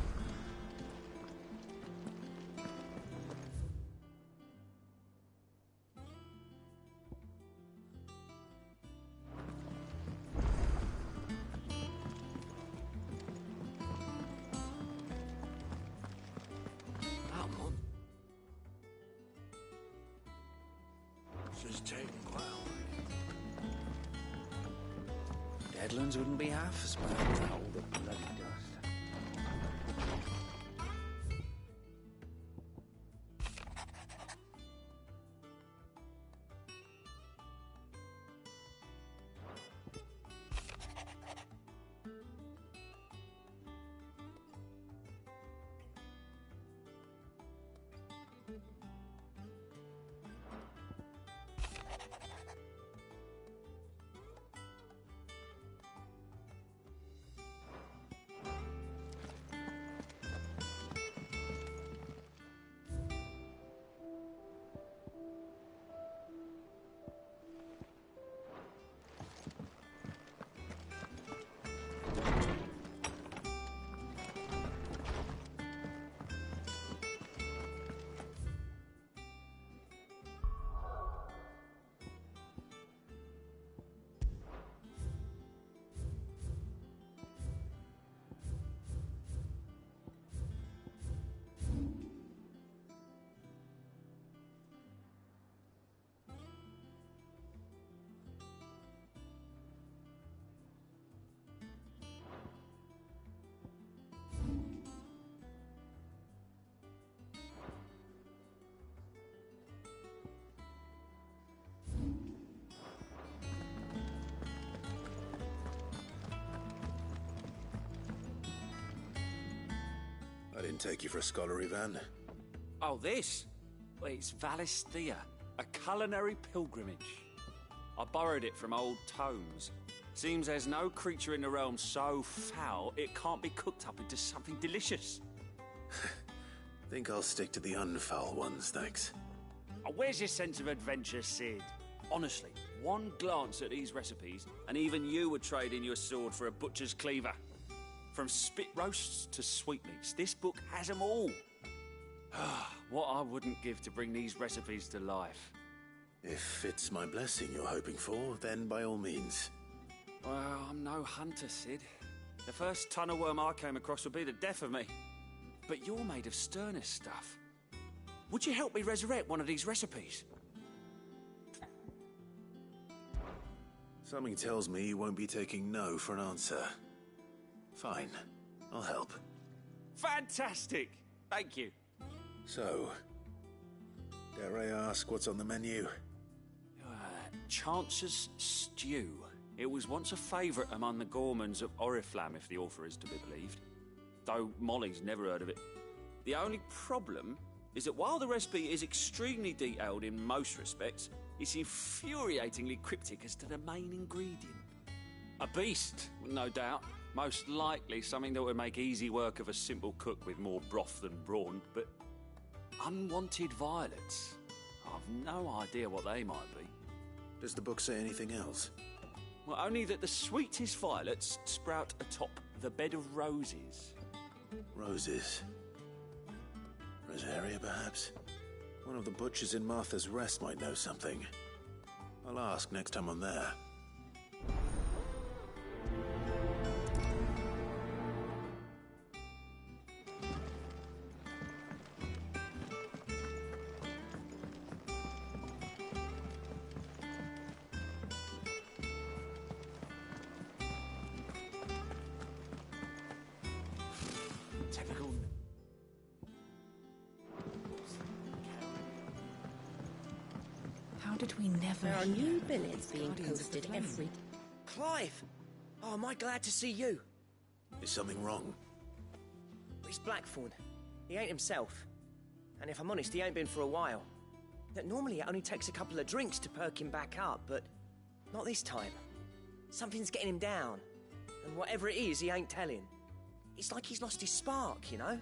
Come on. This is taking quite a while. Deadlands wouldn't be half as bad without all the bloody dust. I didn't take you for a scholarly van. Oh, this? Well, it's Valisthea, a culinary pilgrimage. I borrowed it from old tomes. Seems there's no creature in the realm so foul it can't be cooked up into something delicious. Think I'll stick to the unfoul ones, thanks. Oh, where's your sense of adventure, Sid? Honestly, one glance at these recipes, and even you would trade in your sword for a butcher's cleaver. From spit roasts to sweetmeats, this book has them all. What I wouldn't give to bring these recipes to life. If it's my blessing you're hoping for, then by all means. Well, I'm no hunter, Sid. The first ton of worm I came across would be the death of me. But you're made of sterner stuff. Would you help me resurrect one of these recipes? Something tells me you won't be taking no for an answer. Fine, I'll help. Fantastic! Thank you. So, dare I ask what's on the menu? Chance's Stew. It was once a favourite among the gourmands of Oriflamme, if the author is to be believed. Though Molly's never heard of it. The only problem is that while the recipe is extremely detailed in most respects, it's infuriatingly cryptic as to the main ingredient. A beast, no doubt. Most likely something that would make easy work of a simple cook with more broth than brawn, but unwanted violets. I've no idea what they might be. Does the book say anything else? Well, only that the sweetest violets sprout atop the bed of roses. Roses. Rosaria, perhaps? One of the butchers in Martha's Rest might know something. I'll ask next time I'm there. How did we never... There are hear new of billets these being Guardians of the posted Flame? every... Clive! Oh, am I glad to see you? Is something wrong? It's Blackthorn. He ain't himself. And if I'm honest, he ain't been for a while. Normally it only takes a couple of drinks to perk him back up, but not this time. Something's getting him down. And whatever it is, he ain't telling. It's like he's lost his spark, you know?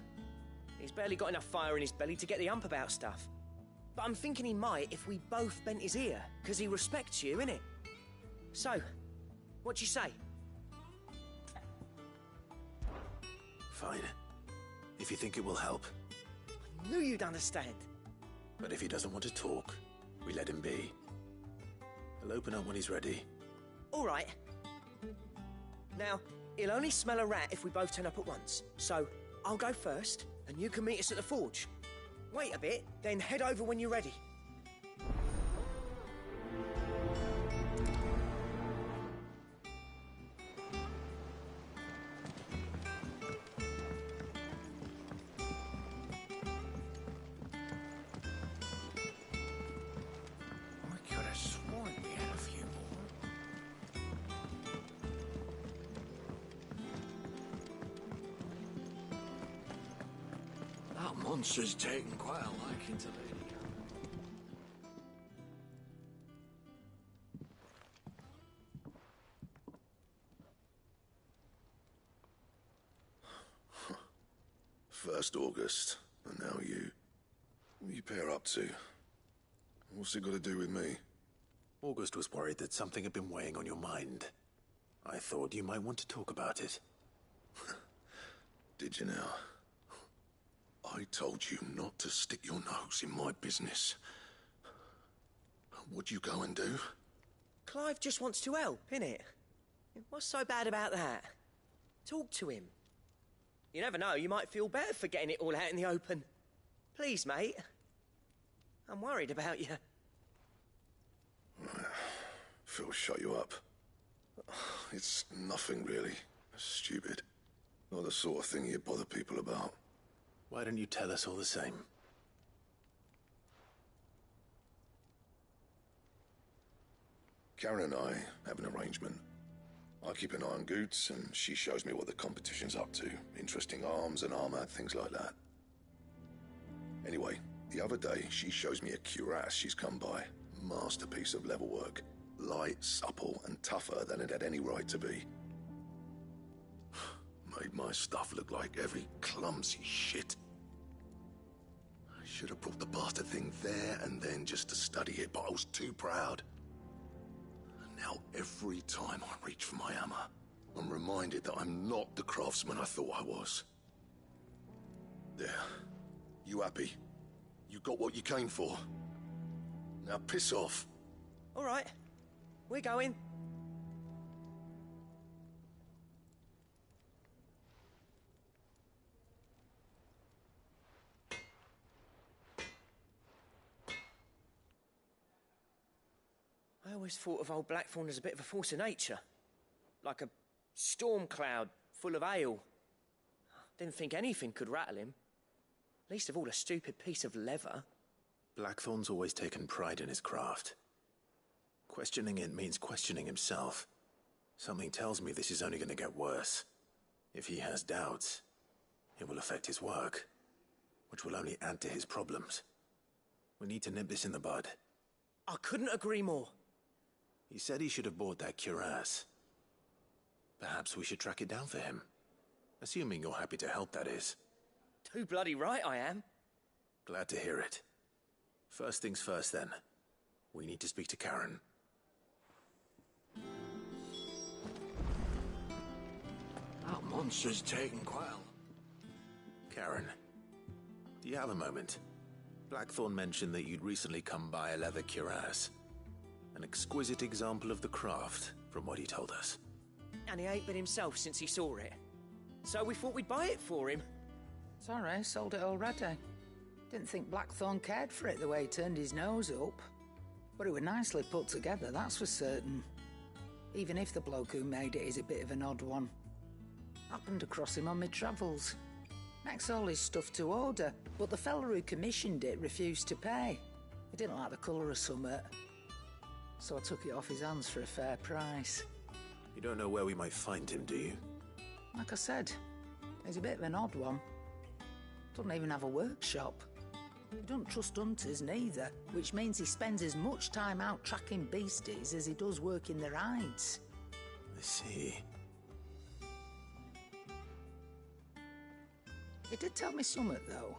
He's barely got enough fire in his belly to get the ump about stuff. But I'm thinking he might if we both bent his ear, because he respects you, innit? So, what you say? Fine. If you think it will help. I knew you'd understand. But if he doesn't want to talk, we let him be. He'll open up when he's ready. All right. Now, he'll only smell a rat if we both turn up at once. So, I'll go first, and you can meet us at the forge. Wait a bit, then head over when you're ready. I could have sworn we had a few more. That monster's taken quite a liking to Lady. First August, and now you. What you pair up to? What's it got to do with me? August was worried that something had been weighing on your mind. I thought you might want to talk about it. Did you now? I told you not to stick your nose in my business. What'd you go and do? Clive just wants to help, innit? What's so bad about that? Talk to him. You never know, you might feel better for getting it all out in the open. Please, mate. I'm worried about you. Phil shut you up. It's nothing, really. Stupid. Not the sort of thing you bother people about. Why don't you tell us all the same? Karen and I have an arrangement. I keep an eye on Goots, and she shows me what the competition's up to. Interesting arms and armor, things like that. Anyway, the other day, she shows me a cuirass she's come by. Masterpiece of level work. Light, supple, and tougher than it had any right to be. Made my stuff look like every clumsy shit. I should have brought the bastard thing there and then just to study it, but I was too proud. And now every time I reach for my hammer, I'm reminded that I'm not the craftsman I thought I was. There. You happy? You got what you came for. Now piss off. All right. We're going. I always thought of old Blackthorn as a bit of a force of nature. Like a storm cloud full of ale. Didn't think anything could rattle him. Least of all a stupid piece of leather. Blackthorn's always taken pride in his craft. Questioning it means questioning himself. Something tells me this is only going to get worse. If he has doubts, it will affect his work, which will only add to his problems. We need to nip this in the bud. I couldn't agree more. He said he should have bought that cuirass. Perhaps we should track it down for him. Assuming you're happy to help, that is. Too bloody right I am. Glad to hear it. First things first, then. We need to speak to Karen. That monster's taken quell. Karen, do you have a moment? Blackthorn mentioned that you'd recently come by a leather cuirass. An exquisite example of the craft, from what he told us. And he ain't been himself since he saw it. So we thought we'd buy it for him. Sorry, sold it already. Didn't think Blackthorn cared for it the way he turned his nose up. But it was nicely put together, that's for certain. Even if the bloke who made it is a bit of an odd one. Happened across him on my travels. Makes all his stuff to order, but the fella who commissioned it refused to pay. He didn't like the colour of summit. So I took it off his hands for a fair price. You don't know where we might find him, do you? Like I said, he's a bit of an odd one. Doesn't even have a workshop. He don't trust hunters neither, which means he spends as much time out tracking beasties as he does working their hides. I see. He did tell me something, though.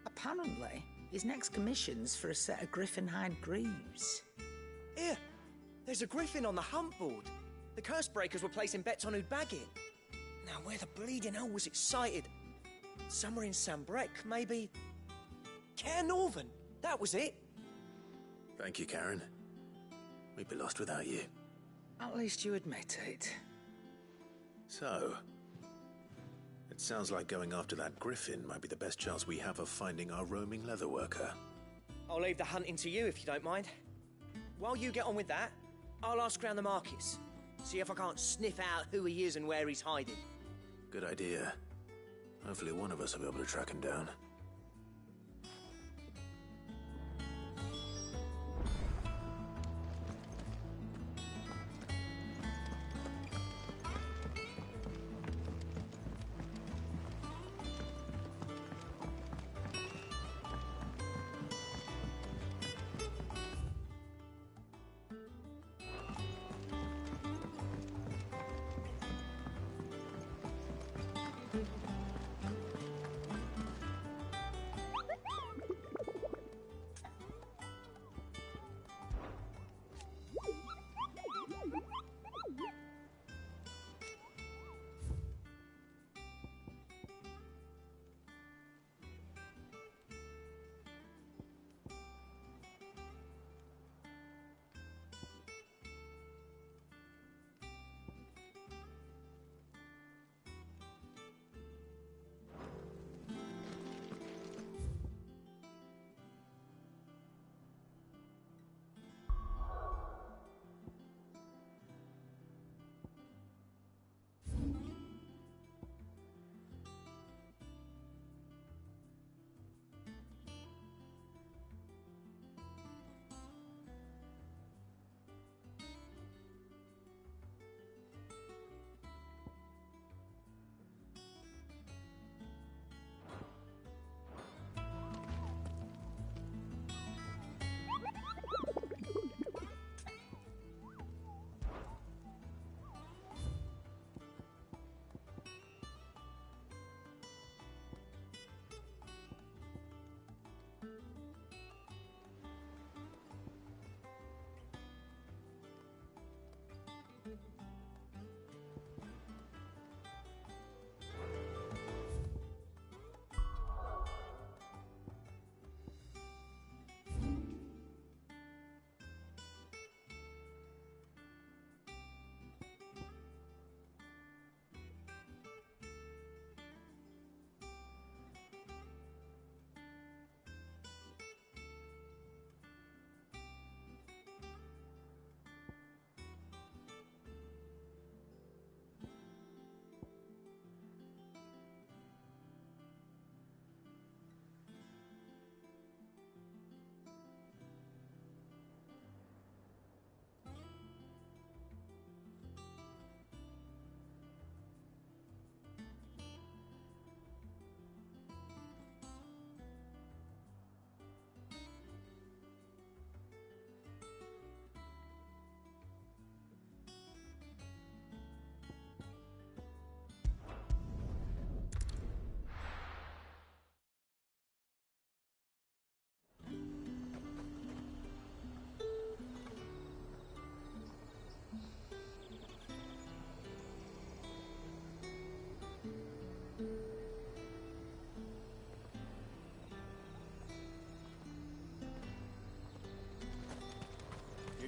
Apparently, his next commission's for a set of griffin hide greaves. Here, there's a griffin on the hunt board. The curse breakers were placing bets on who'd bag it. Now, where the bleeding hell was it sighted? Somewhere in Sambrec, maybe? Care Northern, that was it. Thank you, Karen. We'd be lost without you. At least you admit it. So, it sounds like going after that griffin might be the best chance we have of finding our roaming leatherworker. I'll leave the hunting to you if you don't mind. While you get on with that, I'll ask around the markets. See if I can't sniff out who he is and where he's hiding. Good idea. Hopefully one of us will be able to track him down.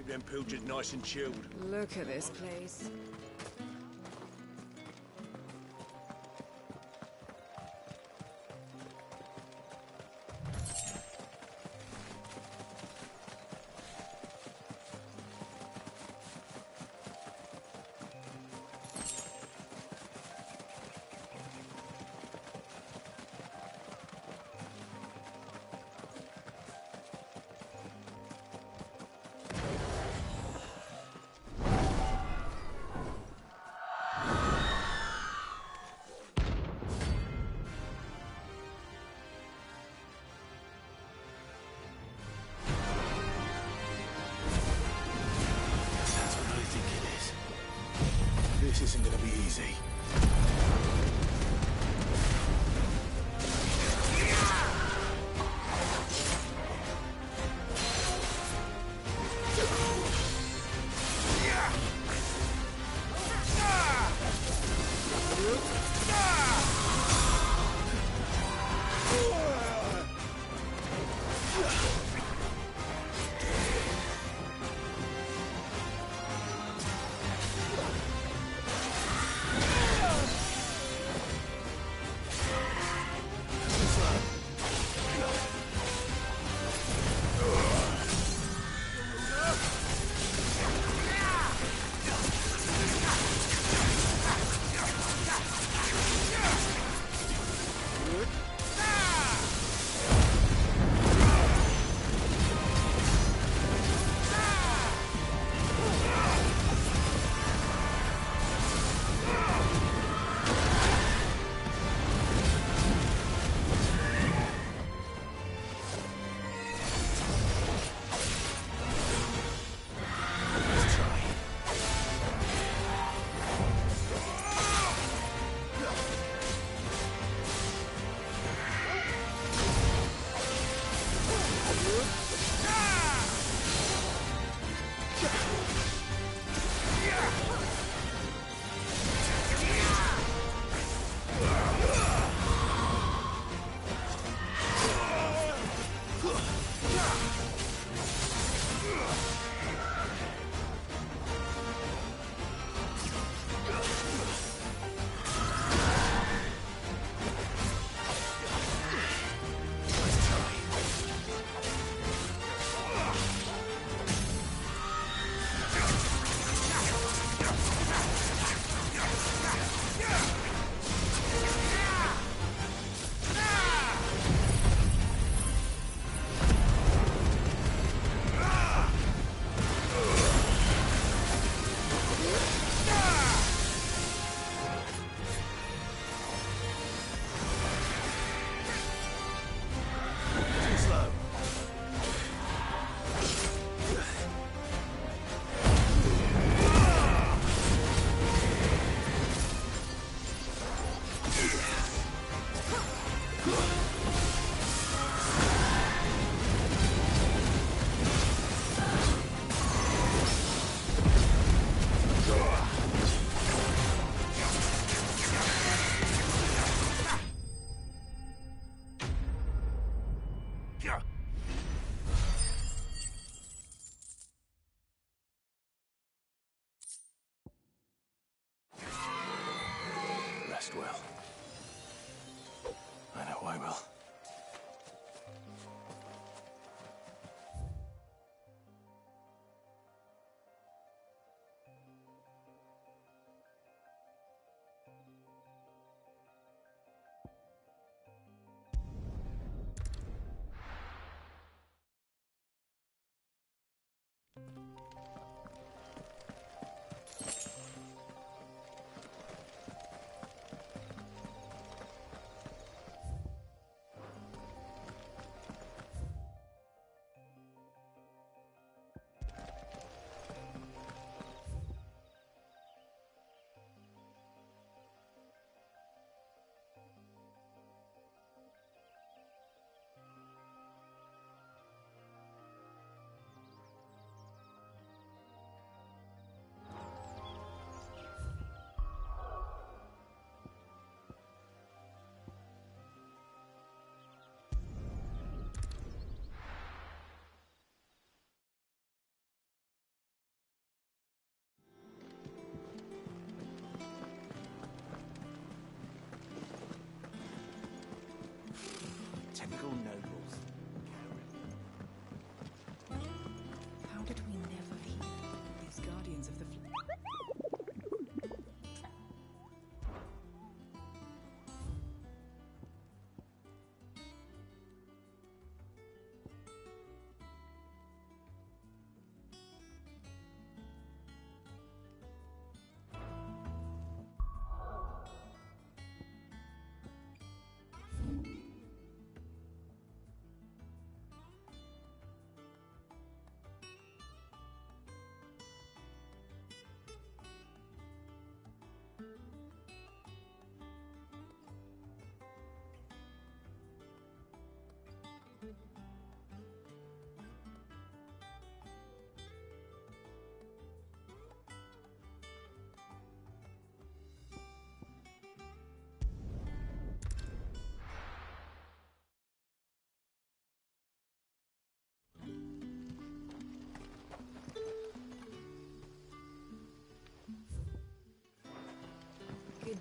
them pilgers nice and chilled. Look at this place. This isn't gonna be easy.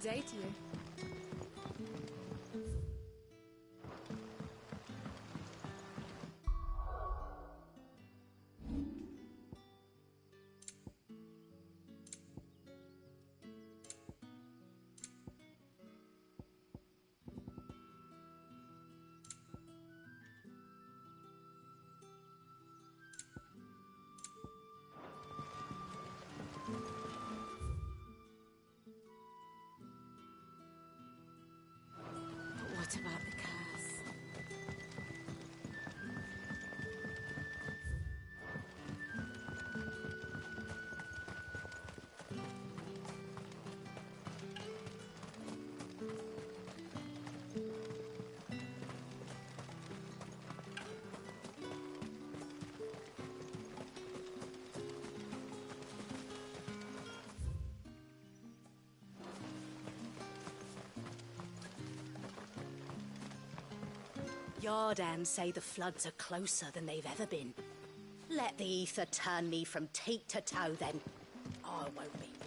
Good day to you. What about the curse? Yardan say the floods are closer than they've ever been. Let the ether turn me from teat to toe, then. I won't be running.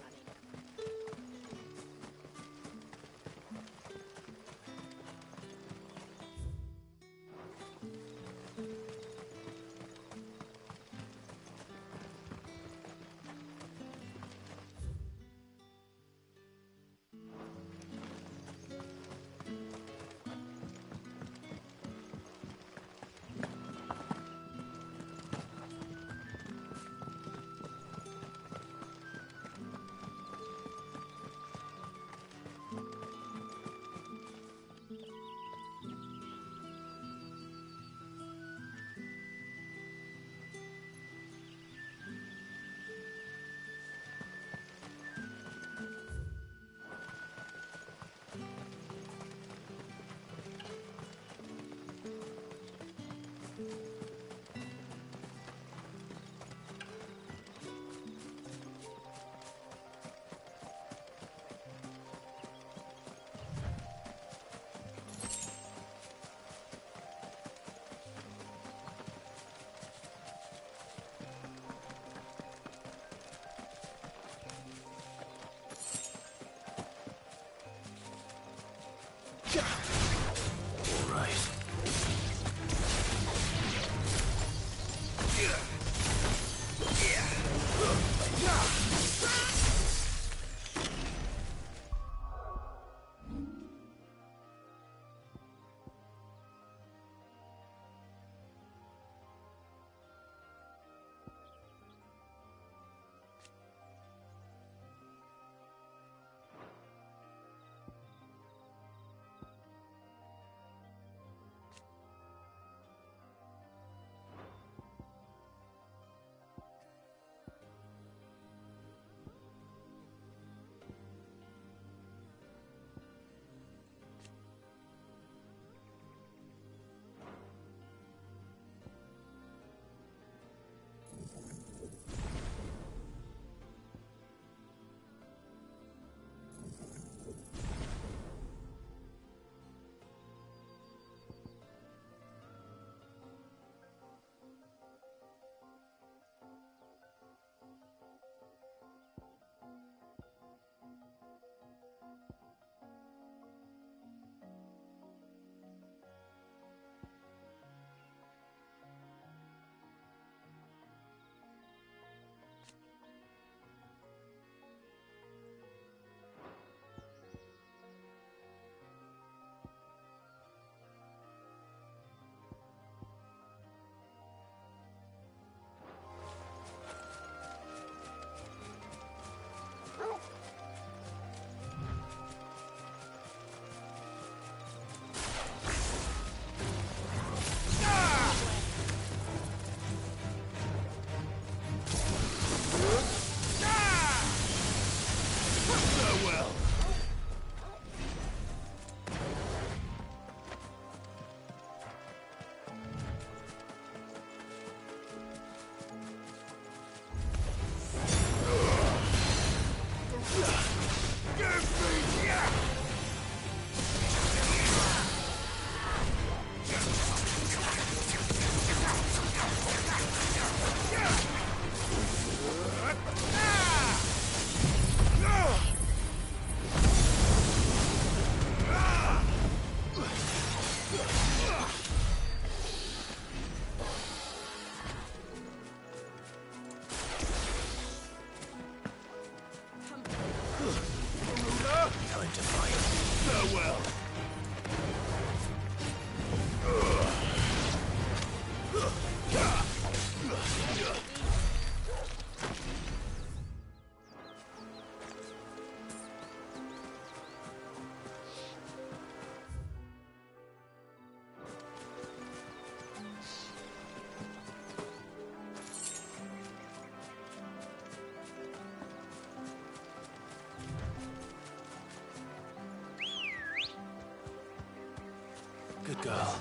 Good girl.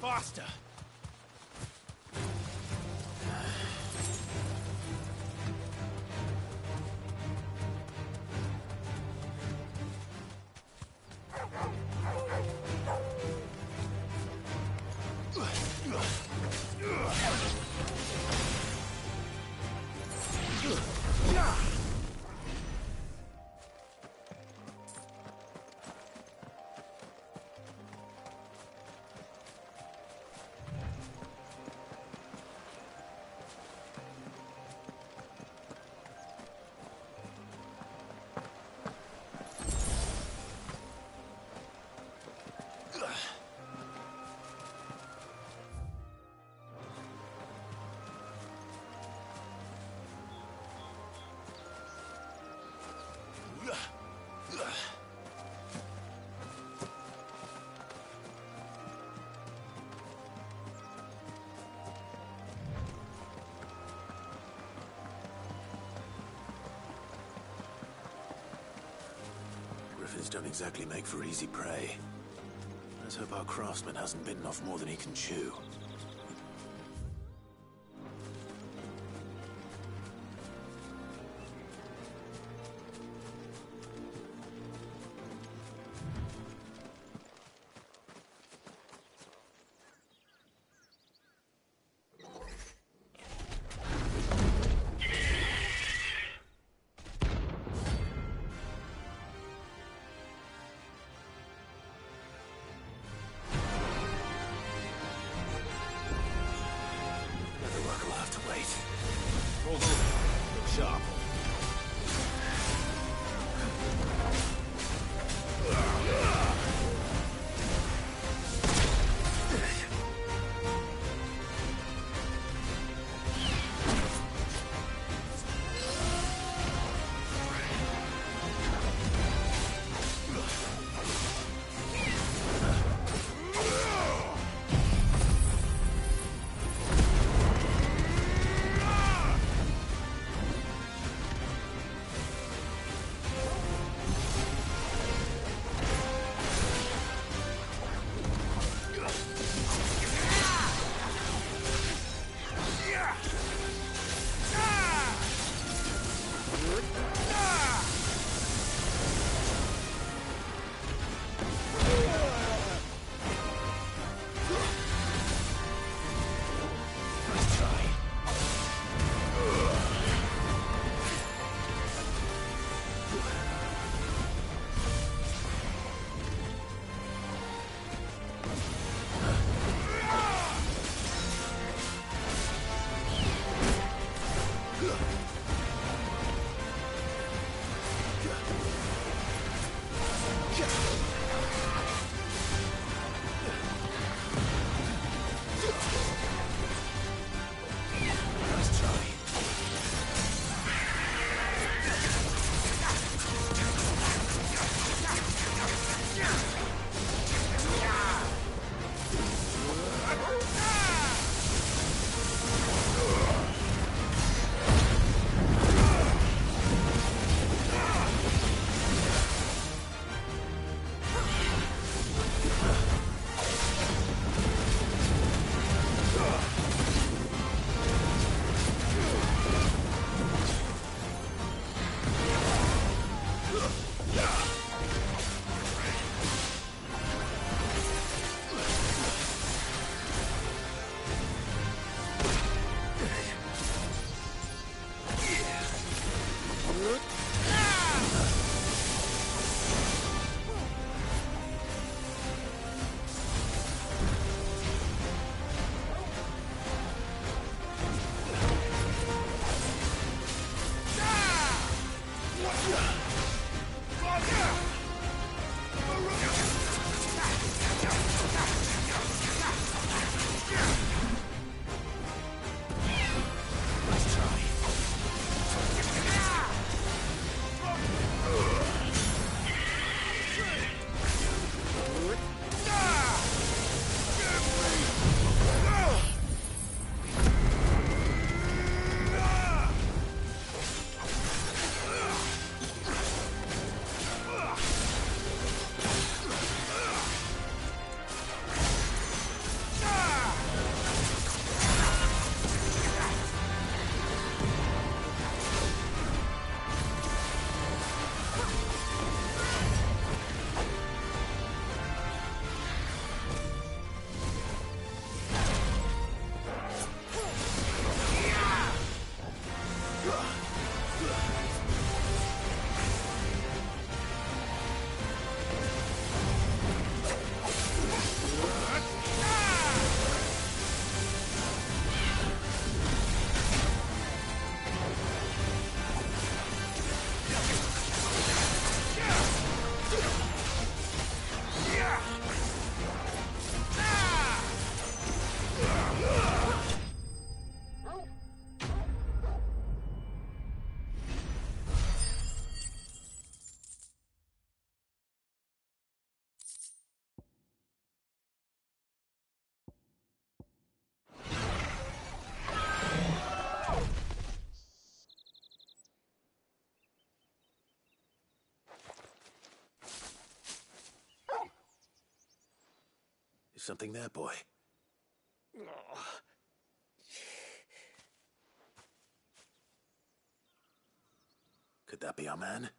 Faster! Griffins don't exactly make for easy prey. Let's hope our craftsman hasn't bitten off more than he can chew. Something there, boy? Could that be our man?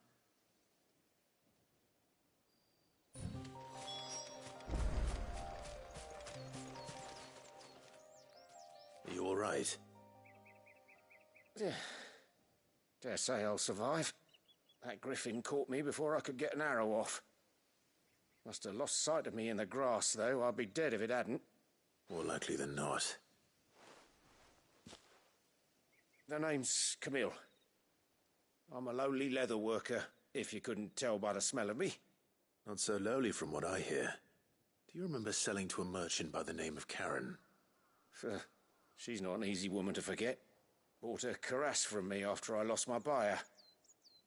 Are you all right? Dare say I'll survive. That griffin caught me before I could get an arrow off. Must have lost sight of me in the grass, though. I'd be dead if it hadn't. More likely than not. The name's Camille. I'm a lowly leather worker, if you couldn't tell by the smell of me. Not so lowly from what I hear. Do you remember selling to a merchant by the name of Karen? She's not an easy woman to forget. Bought a cuirass from me after I lost my buyer.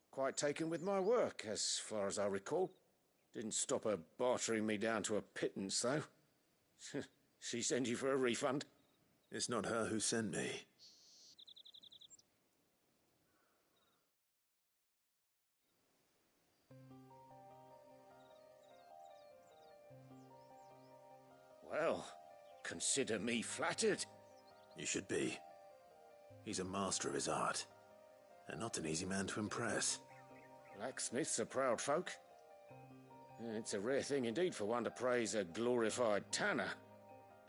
Quite taken with my work, as far as I recall. Didn't stop her bartering me down to a pittance, though. She sent you for a refund? It's not her who sent me. Well, consider me flattered. You should be. He's a master of his art, and not an easy man to impress. Blacksmiths are proud folk. It's a rare thing indeed for one to praise a glorified tanner.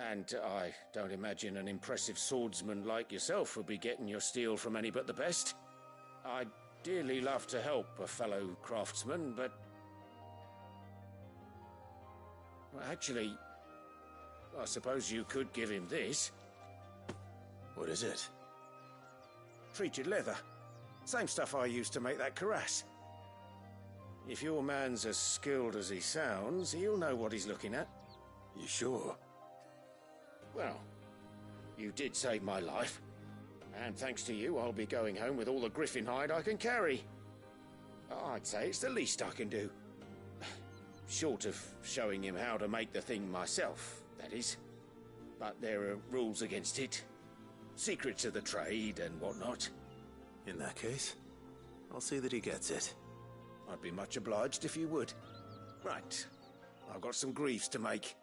And I don't imagine an impressive swordsman like yourself would be getting your steel from any but the best. I'd dearly love to help a fellow craftsman, but... well, actually, I suppose you could give him this. What is it? Treated leather. Same stuff I used to make that cuirass. If your man's as skilled as he sounds, he'll know what he's looking at. You sure? Well, you did save my life. And thanks to you, I'll be going home with all the griffin hide I can carry. I'd say it's the least I can do. Short of showing him how to make the thing myself, that is. But there are rules against it. Secrets of the trade and whatnot. In that case, I'll see that he gets it. I'd be much obliged if you would. Right. I've got some greaves to make.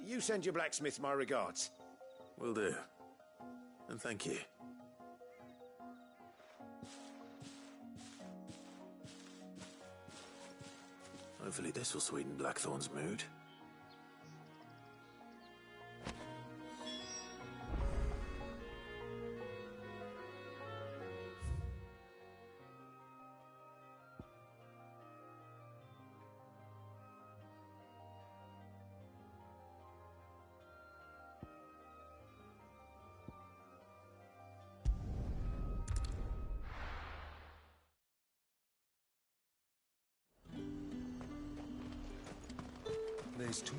You send your blacksmith my regards. Will do. And thank you. Hopefully this will sweeten Blackthorn's mood. There's two.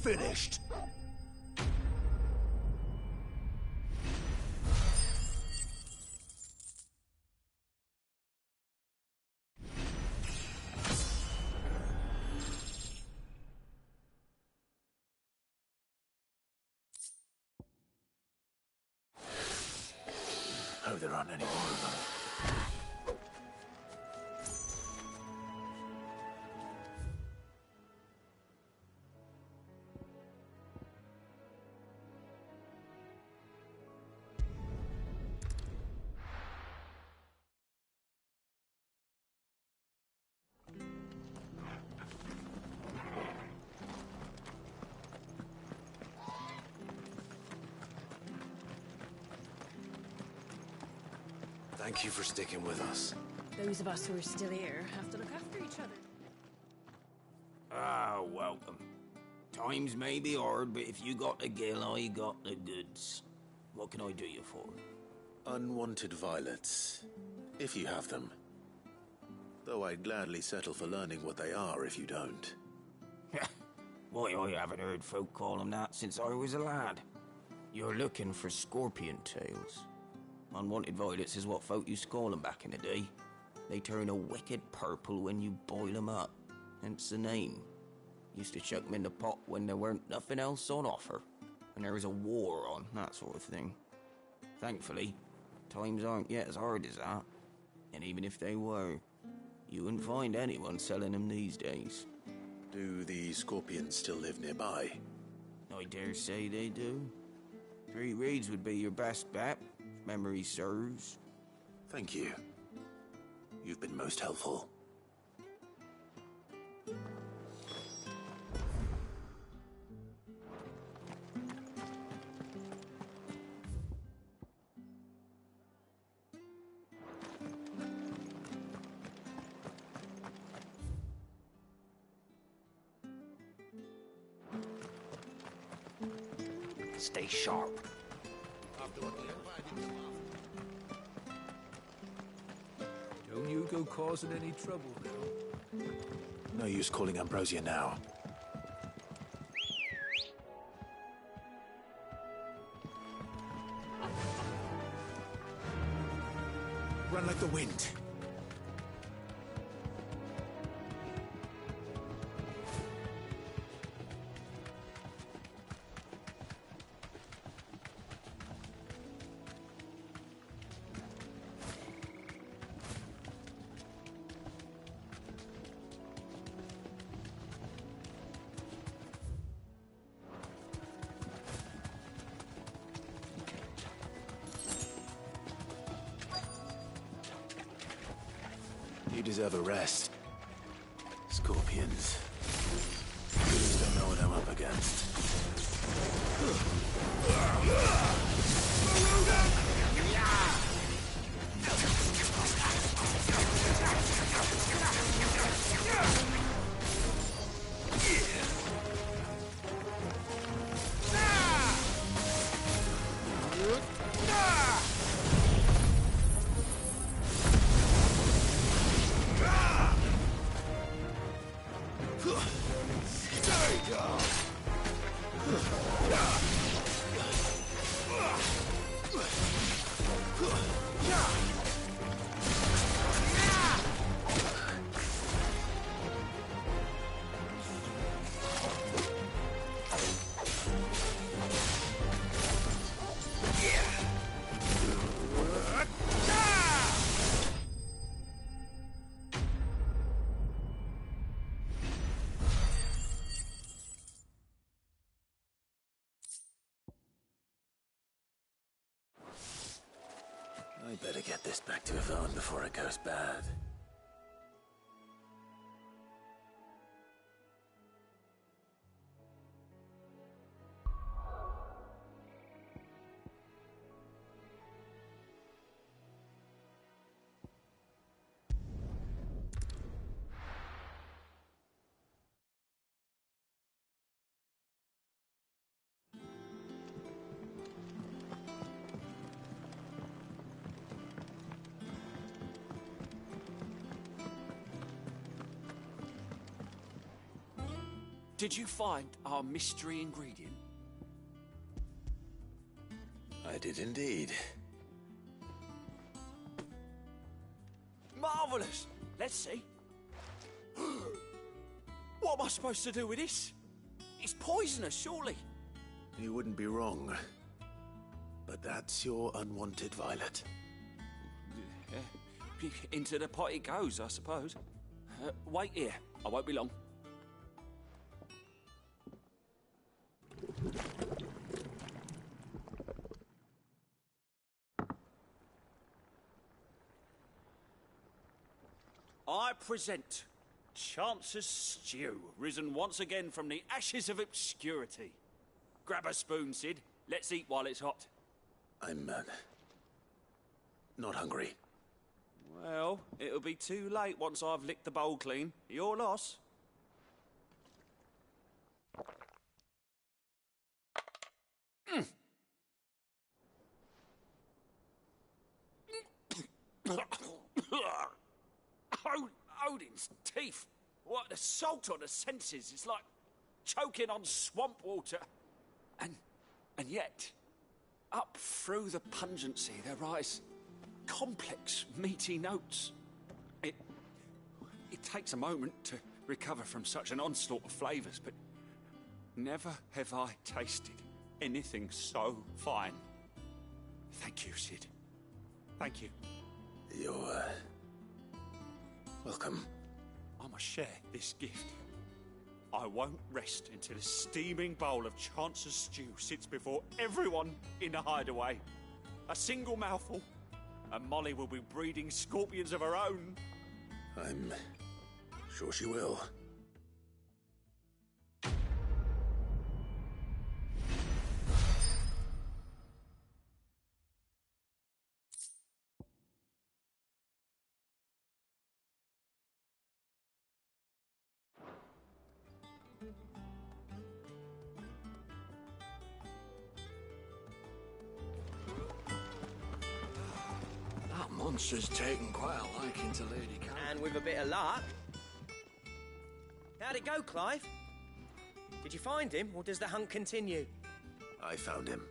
finished. Hope there aren't any more of them. Thank you for sticking with us. Those of us who are still here have to look after each other. Ah, welcome. Times may be hard, but if you got the gill, I got the goods. What can I do you for? Unwanted violets, if you have them. Though I'd gladly settle for learning what they are if you don't. Why, I haven't heard folk call them that since I was a lad. You're looking for scorpion tails. Unwanted violets is what folk used to call them back in the day. They turn a wicked purple when you boil them up, hence the name. Used to chuck them in the pot when there weren't nothing else on offer, and there was a war on, that sort of thing. Thankfully, times aren't yet as hard as that, and even if they were, you wouldn't find anyone selling them these days. Do the scorpions still live nearby? I dare say they do. 3 Reeds would be your best bet, if memory serves. Thank you. You've been most helpful. Stay sharp. Don't you go causing any trouble now. No use calling Ambrosia now. Run like the wind. You deserve a rest. Scorpions. You just don't know what I'm up against. I better get this back to Yvonne before it goes bad. did you find our mystery ingredient? I did indeed. Marvellous! Let's see. What am I supposed to do with this? It's poisonous, surely. You wouldn't be wrong. But that's your unwanted violet. Into the pot it goes, I suppose. Wait here. I won't be long. I present Chance's Stew, risen once again from the ashes of obscurity. Grab a spoon, Sid. Let's eat while it's hot. I'm, not hungry. Well, it'll be too late once I've licked the bowl clean. Your loss. Odin's teeth. What, the salt on the senses? It's like choking on swamp water. And yet, up through the pungency, there rise complex, meaty notes. It takes a moment to recover from such an onslaught of flavours, but never have I tasted anything so fine. Thank you, Sid. Thank you. You're, welcome. I must share this gift. I won't rest until a steaming bowl of Chance's Stew sits before everyone in the hideaway. A single mouthful, and Molly will be breeding scorpions of her own. I'm sure she will. Monster's taken quite a liking to Lady Cal. And with a bit of luck. How'd it go, Clive? Did you find him, or does the hunt continue? I found him.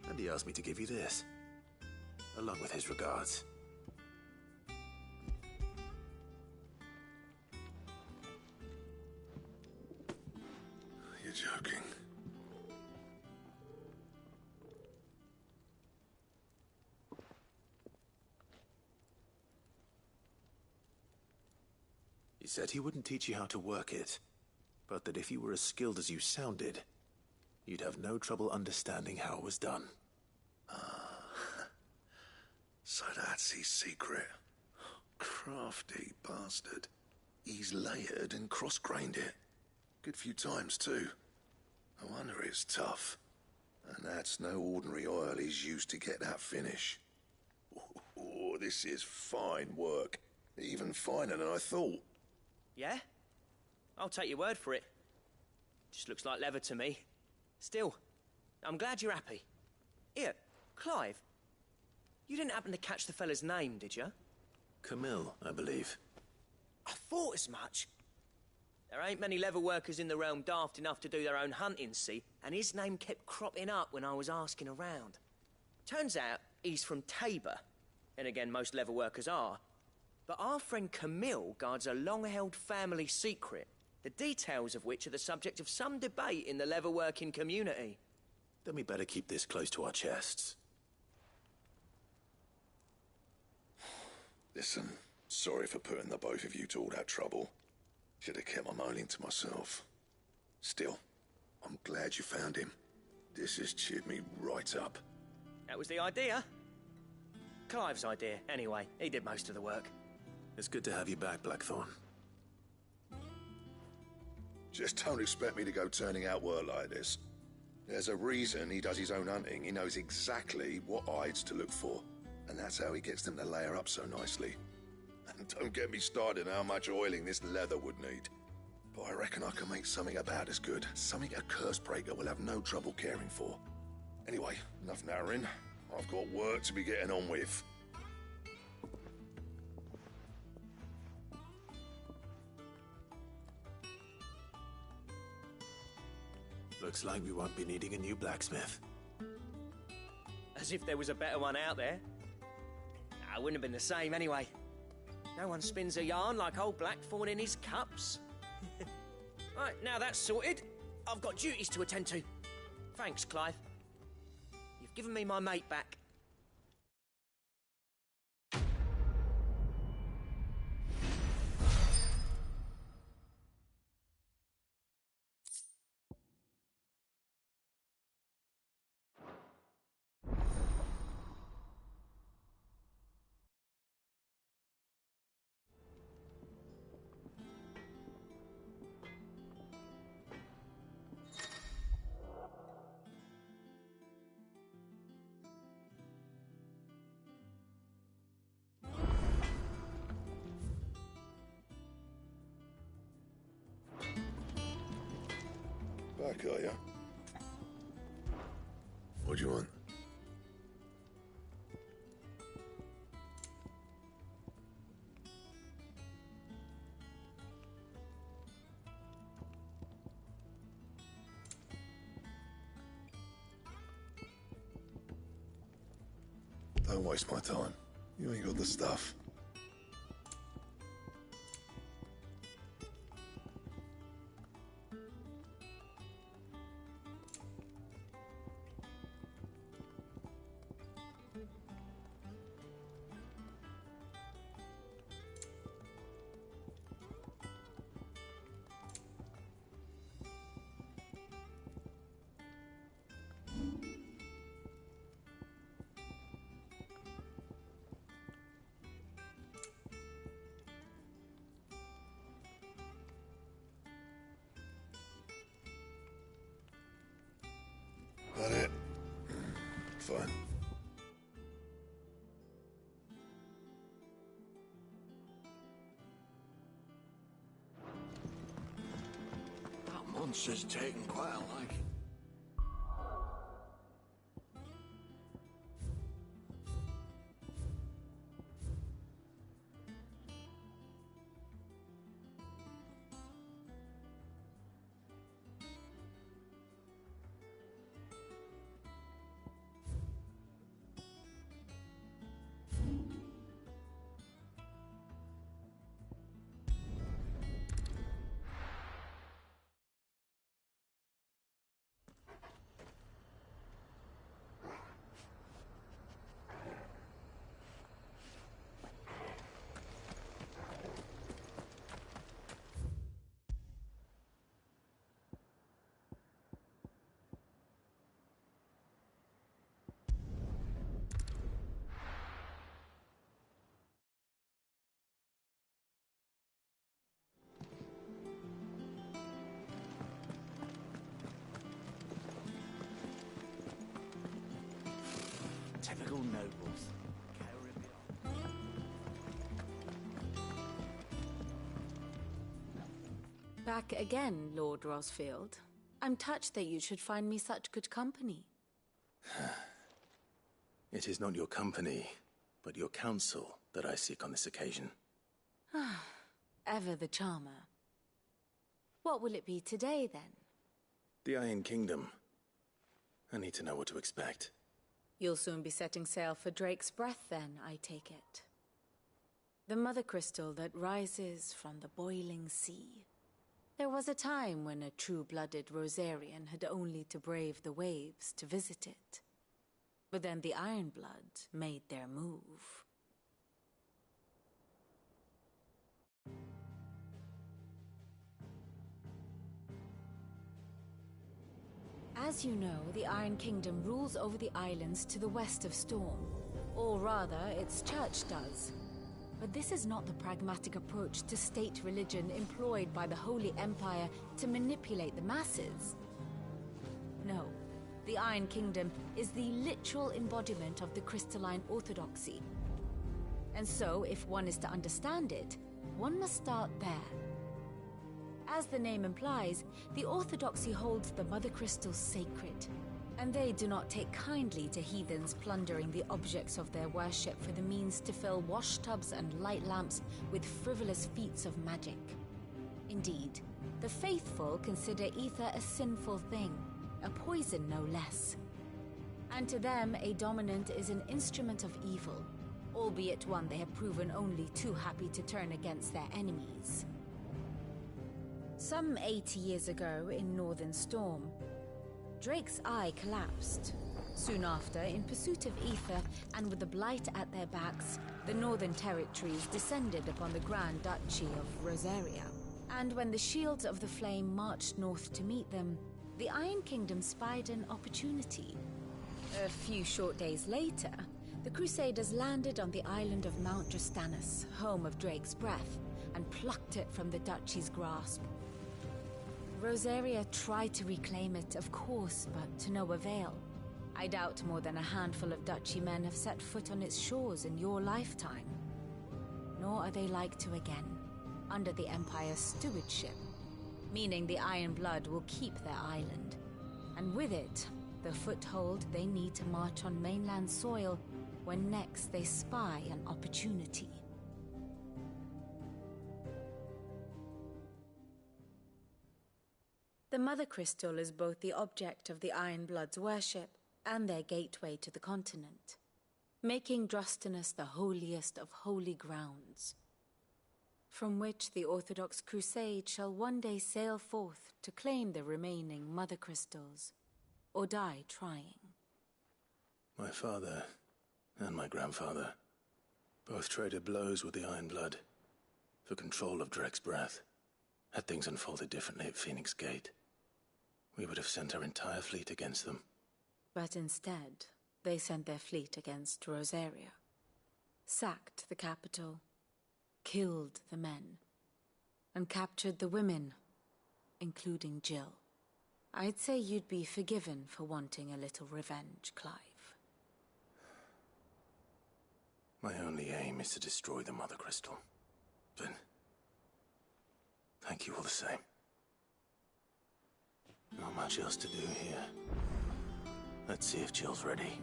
And he asked me to give you this, along with his regards. You're joking. He said he wouldn't teach you how to work it, but that if you were as skilled as you sounded, you'd have no trouble understanding how it was done. So that's his secret. Crafty bastard. He's layered and cross-grained it. Good few times, too. No wonder it's tough. And that's no ordinary oil he's used to get that finish. Oh, this is fine work. Even finer than I thought. Yeah? I'll take your word for it. Just looks like leather to me. Still, I'm glad you're happy. Here, Clive, you didn't happen to catch the fella's name, did you? Camille, I believe. I thought as much. There ain't many leather workers in the realm daft enough to do their own hunting, see? And his name kept cropping up when I was asking around. Turns out he's from Tabor. And again, most leather workers are. But our friend Camille guards a long-held family secret, the details of which are the subject of some debate in the leather-working community. Then we better keep this close to our chests. Listen, sorry for putting the both of you to all that trouble. Should have kept my moaning to myself. Still, I'm glad you found him. This has cheered me right up. That was the idea. Clive's idea, anyway. He did most of the work. It's good to have you back, Blackthorn. Just don't expect me to go turning out work like this. There's a reason he does his own hunting. He knows exactly what hides to look for. And that's how he gets them to layer up so nicely. And don't get me started on how much oiling this leather would need. But I reckon I can make something about as good. Something a Cursebreaker will have no trouble caring for. Anyway, enough narrowing. I've got work to be getting on with. Looks like we won't be needing a new blacksmith. As if there was a better one out there. Nah, it wouldn't have been the same anyway. No one spins a yarn like old Blackthorn in his cups. Right, now that's sorted, I've got duties to attend to. Thanks, Clive. You've given me my mate back. Back, are you? What do you want? Don't waste my time. You ain't got the stuff. That it? Fine. That monster's taken quite a liking. Typical nobles. Back again, Lord Rosfield. I'm touched that you should find me such good company. It is not your company, but your counsel that I seek on this occasion. Ever the charmer. What will it be today, then? The Iron Kingdom. I need to know what to expect. You'll soon be setting sail for Drake's Breath, then, I take it. The mother crystal that rises from the boiling sea. There was a time when a true-blooded Rosarian had only to brave the waves to visit it. But then the Ironblood made their move. As you know, the Iron Kingdom rules over the islands to the west of Storm. Or rather, its church does. But this is not the pragmatic approach to state religion employed by the Holy Empire to manipulate the masses. No, the Iron Kingdom is the literal embodiment of the crystalline orthodoxy. And so, if one is to understand it, one must start there. As the name implies, the orthodoxy holds the Mother Crystals sacred, and they do not take kindly to heathens plundering the objects of their worship for the means to fill washtubs and light lamps with frivolous feats of magic. Indeed, the faithful consider ether a sinful thing, a poison no less. And to them, a dominant is an instrument of evil, albeit one they have proven only too happy to turn against their enemies. Some 80 years ago in Northern Storm, Drake's eye collapsed. Soon after, in pursuit of ether and with the Blight at their backs, the Northern Territories descended upon the Grand Duchy of Rosaria. And when the Shields of the Flame marched north to meet them, the Iron Kingdom spied an opportunity. A few short days later, the Crusaders landed on the island of Mount Drastanus, home of Drake's breath, and plucked it from the Duchy's grasp. Rosaria tried to reclaim it, of course, but to no avail. I doubt more than a handful of Duchy men have set foot on its shores in your lifetime. Nor are they like to again, under the Empire's stewardship, meaning the Iron Blood will keep their island, and with it, the foothold they need to march on mainland soil when next they spy an opportunity. The Mother Crystal is both the object of the Iron Blood's worship and their gateway to the continent, making Drastanus the holiest of holy grounds, from which the Orthodox Crusade shall one day sail forth to claim the remaining Mother Crystals, or die trying. My father and my grandfather both traded blows with the Iron Blood for control of Drake's breath. Had things unfolded differently at Phoenix Gate, we would have sent our entire fleet against them. But instead, they sent their fleet against Rosaria, sacked the capital, killed the men, and captured the women, including Jill. I'd say you'd be forgiven for wanting a little revenge, Clive. My only aim is to destroy the Mother Crystal. But thank you all the same. Not much else to do here. Let's see if Jill's ready.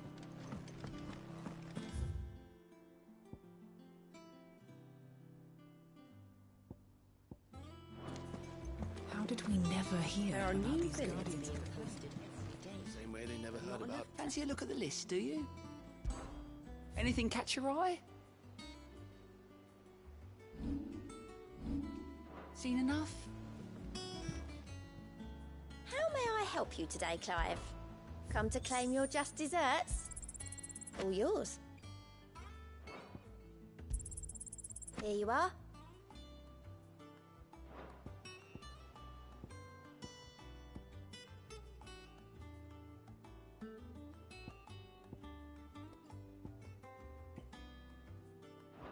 How did we never hear There are about new these villains guardians? being posted every day. Same way they never heard about. Fancy a look at the list, do you? Anything catch your eye? Seen enough? How may I help you today, Clive? Come to claim your just desserts? All yours. Here you are.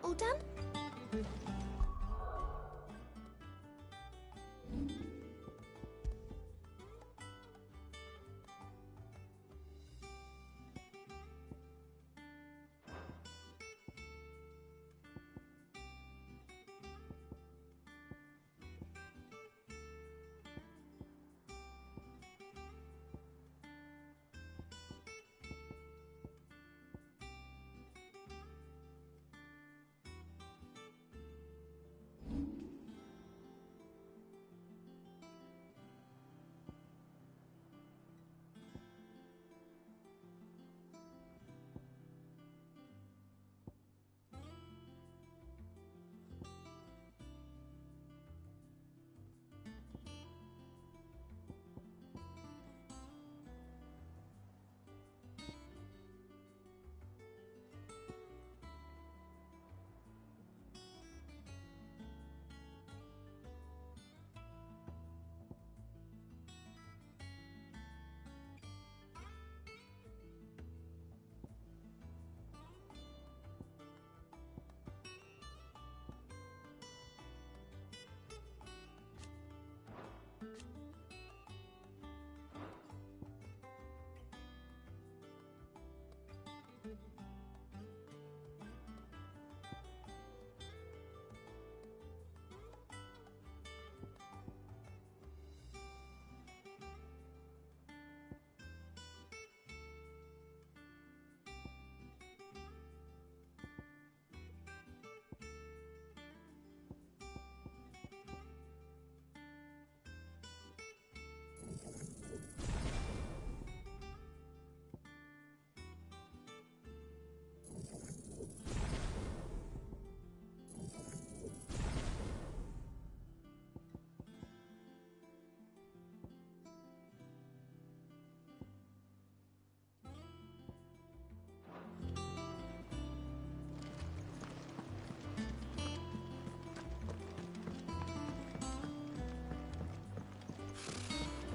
All done?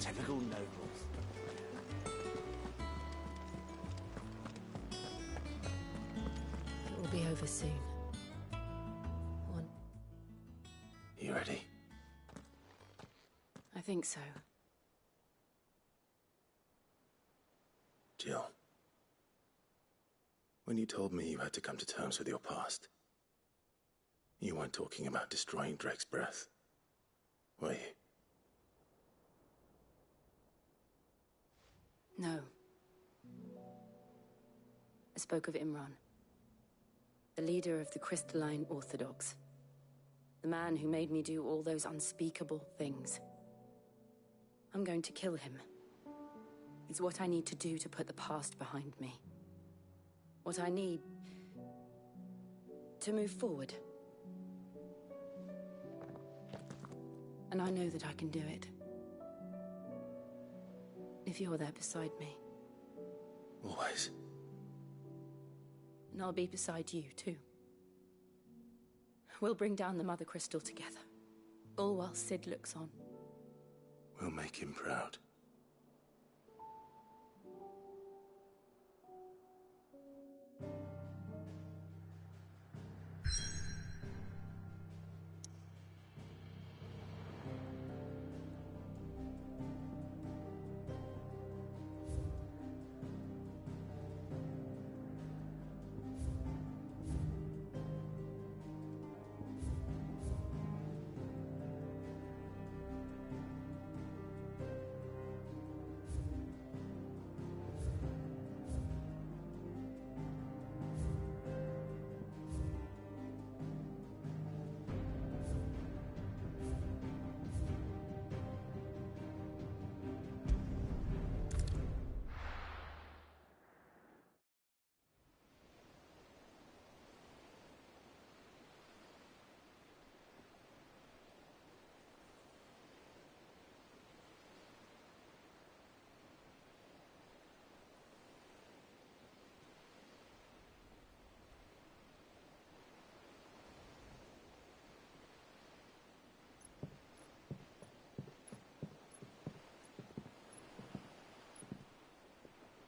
Typical nobles. It will be over soon. You ready? I think so. Jill. When you told me you had to come to terms with your past, you weren't talking about destroying Drake's breath, were you? No. I spoke of Imran, the leader of the Crystalline Orthodox. The man who made me do all those unspeakable things. I'm going to kill him. It's what I need to do to put the past behind me. What I need to move forward. And I know that I can do it. If you're there beside me. Always. And I'll be beside you, too. We'll bring down the Mother Crystal together. All while Sid looks on. We'll make him proud.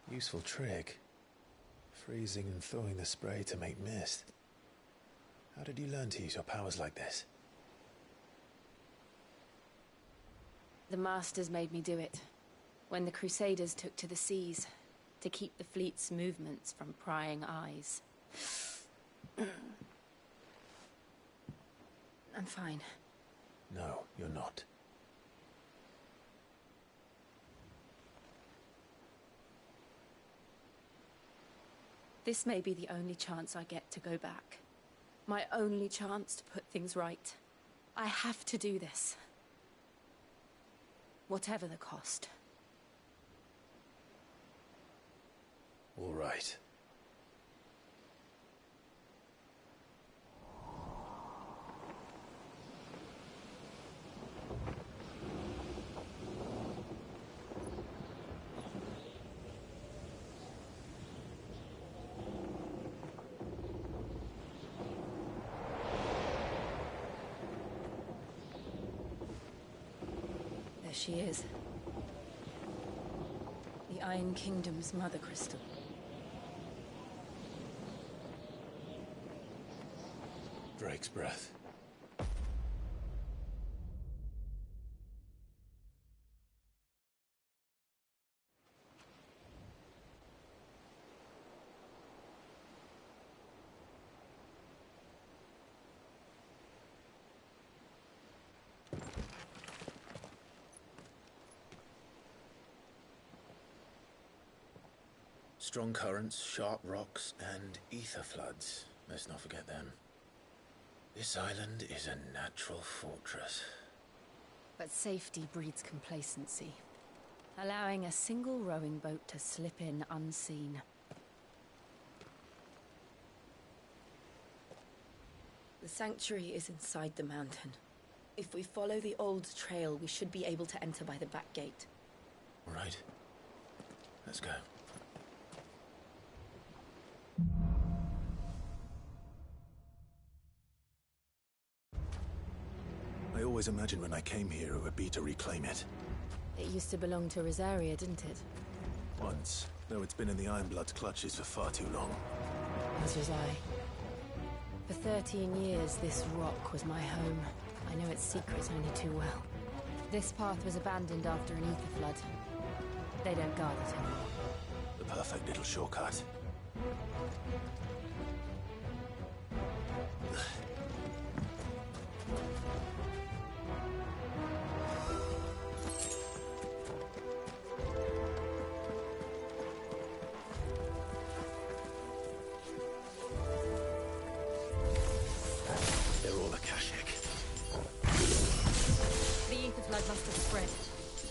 Useful trick. Freezing and thawing the spray to make mist. How did you learn to use your powers like this? The Masters made me do it. When the Crusaders took to the seas, to keep the fleet's movements from prying eyes. I'm fine. No, you're not. This may be the only chance I get to go back. My only chance to put things right. I have to do this. Whatever the cost. All right. She is. The Iron Kingdom's Mother Crystal. Drake's breath. Strong currents, sharp rocks, and ether floods. Let's not forget them. This island is a natural fortress. But safety breeds complacency, allowing a single rowing boat to slip in unseen. The sanctuary is inside the mountain. If we follow the old trail, we should be able to enter by the back gate. All right. Let's go. I always imagined when I came here it would be to reclaim it. It used to belong to Rosaria, didn't it? Once, though it's been in the Ironblood's clutches for far too long. As was I. For 13 years, this rock was my home. I know its secrets only too well. This path was abandoned after an ether flood. They don't guard it anymore. The perfect little shortcut. They're all Akashic. The ether flood must have spread.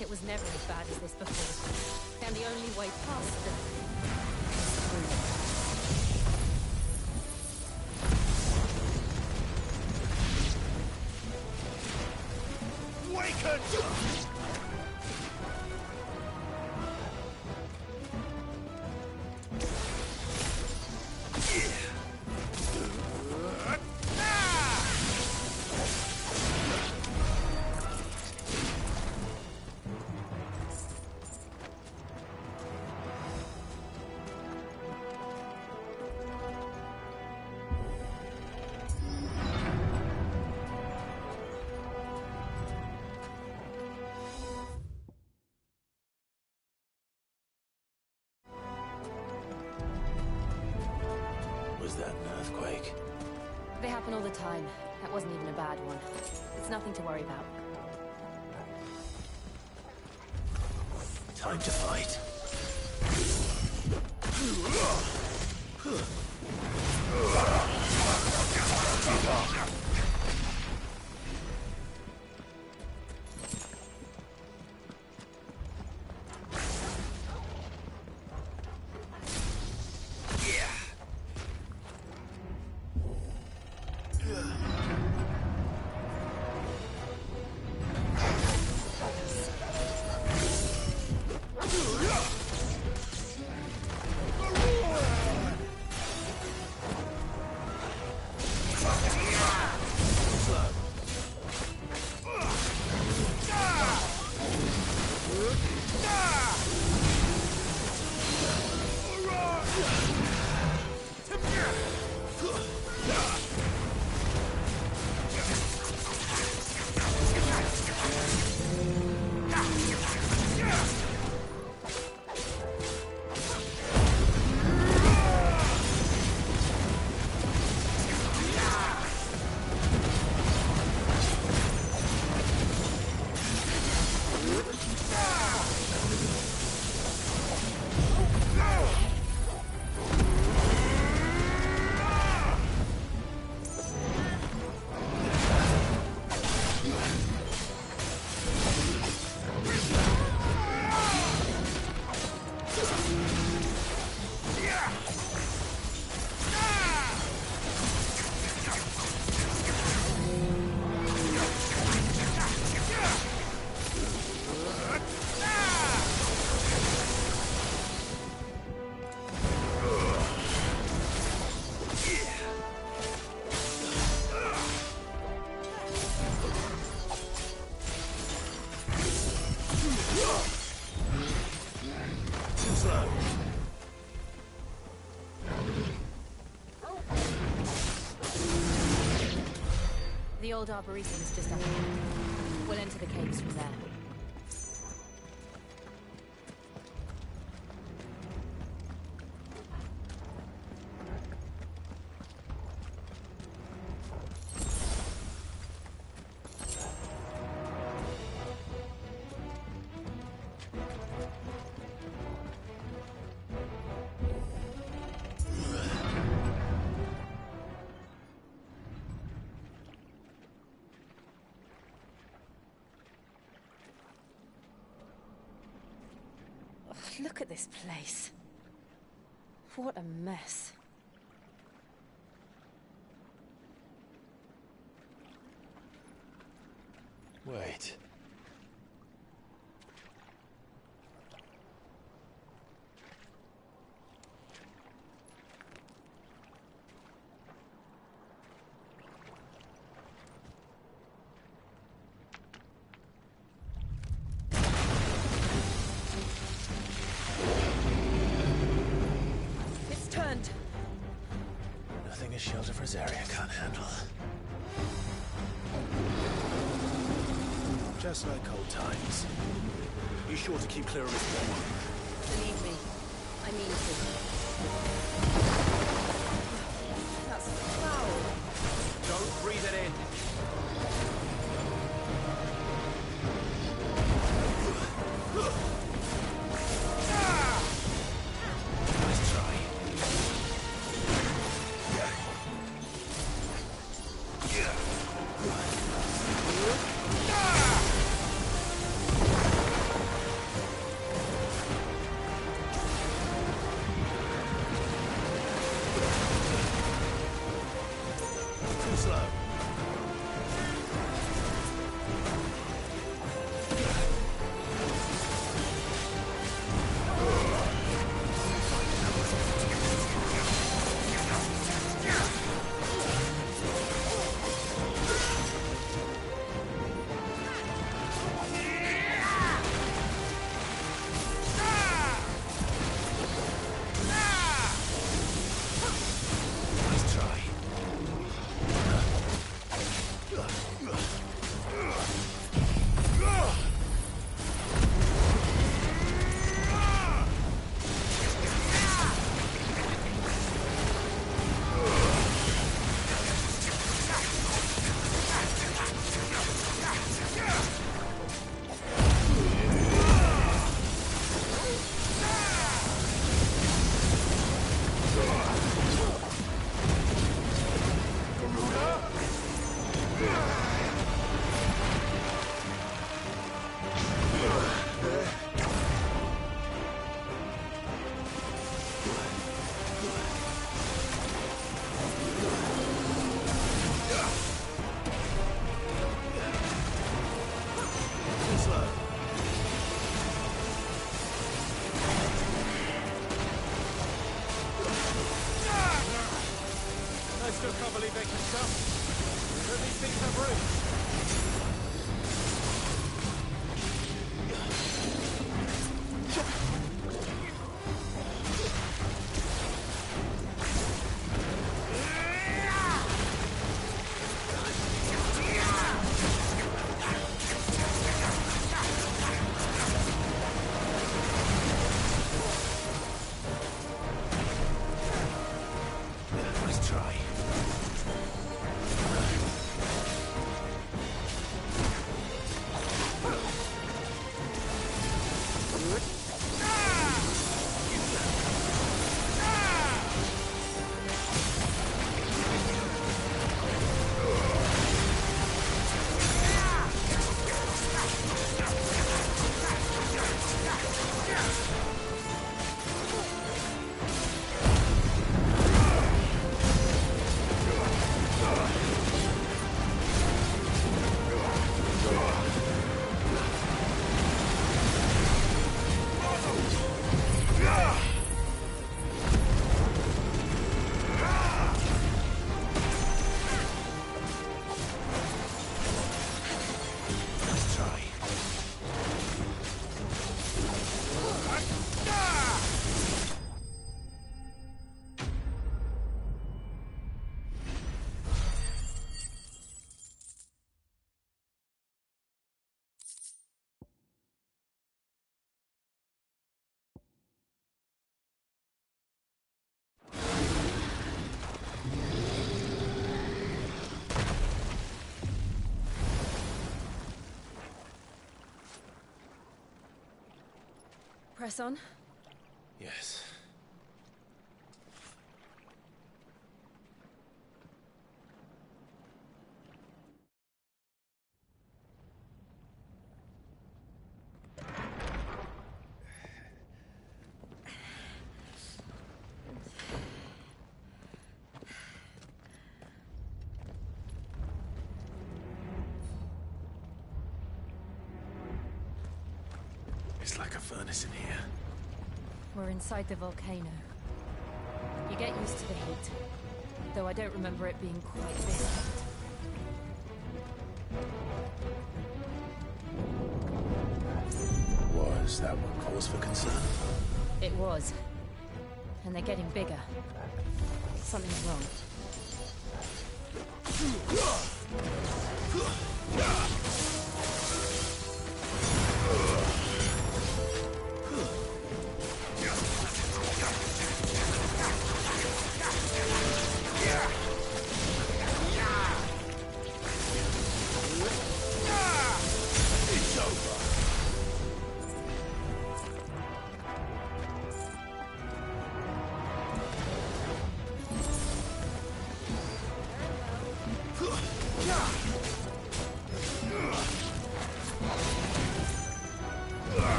It was never as bad as this before. And the only way past them is through. Waken! Was that an earthquake? They happen all the time. That wasn't even a bad one. It's nothing to worry about. Time to fight. The old Arboretum is just up here. We'll enter the caves from there. Look at this place. What a mess. Wait. shield of Rosaria can't handle. Just like old times. Be sure to keep clear of his bomb. Believe me, I mean to. That's foul. Don't breathe it in. Nice try. Too slow. Nice try. Too slow. I still can't believe they can jump. Don't these things have roots? Nice try. Nice try. Press on. Yes. It's like a furnace in here. We're inside the volcano. You get used to the heat, though I don't remember it being quite this hot. Was that what cause for concern? It was. And they're getting bigger. Something's wrong.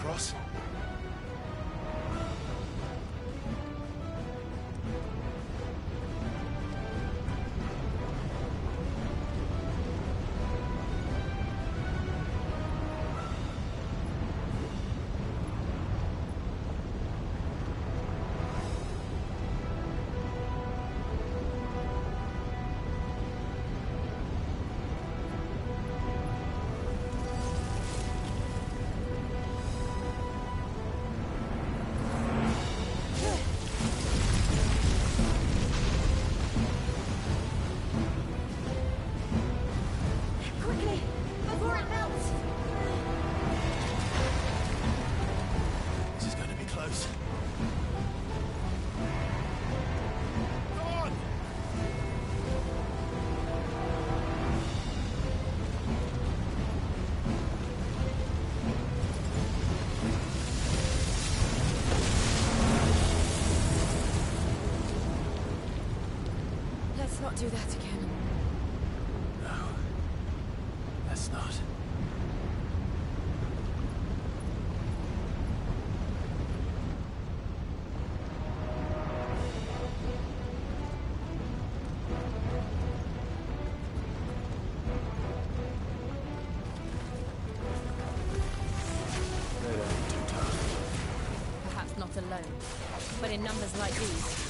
across? Not do that again. No. Let's not. They don't need too tough. Perhaps not alone, but in numbers like these.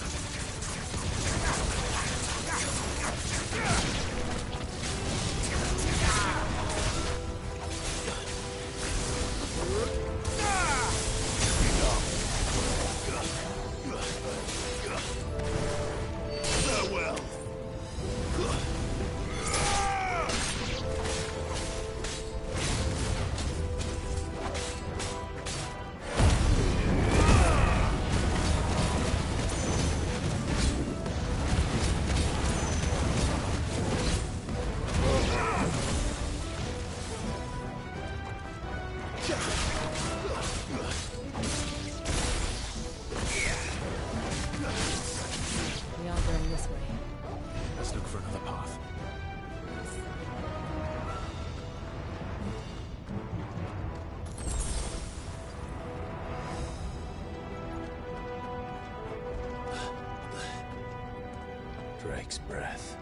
Drake's breath.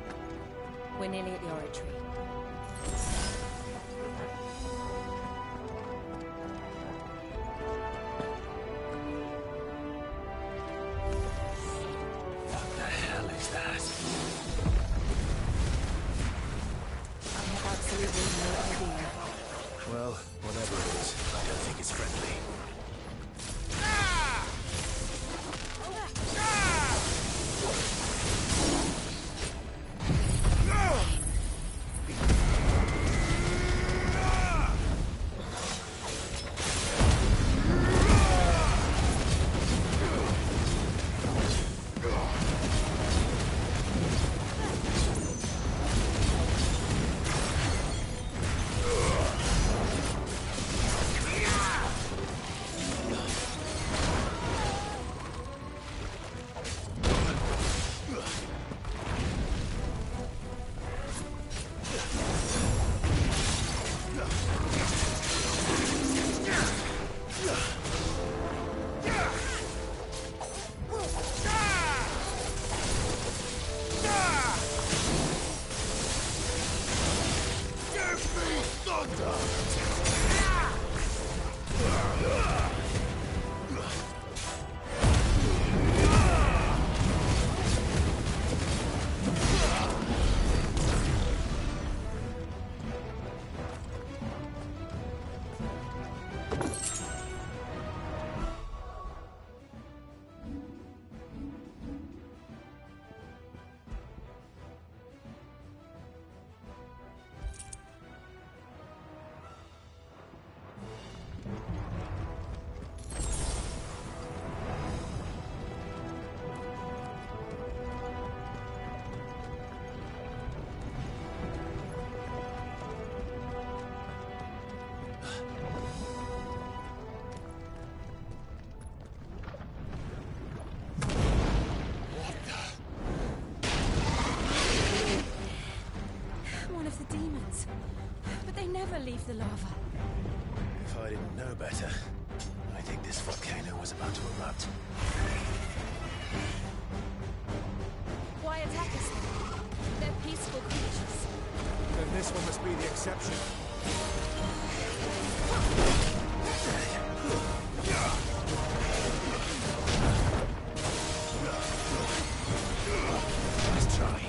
We're nearly at the oratory. What the hell is that? I have absolutely no idea. Well, whatever it is, I don't think it's friendly. Leave the lava. If I didn't know better, I think this volcano was about to erupt. Why attack us then? They're peaceful creatures. Then this one must be the exception. Let's try.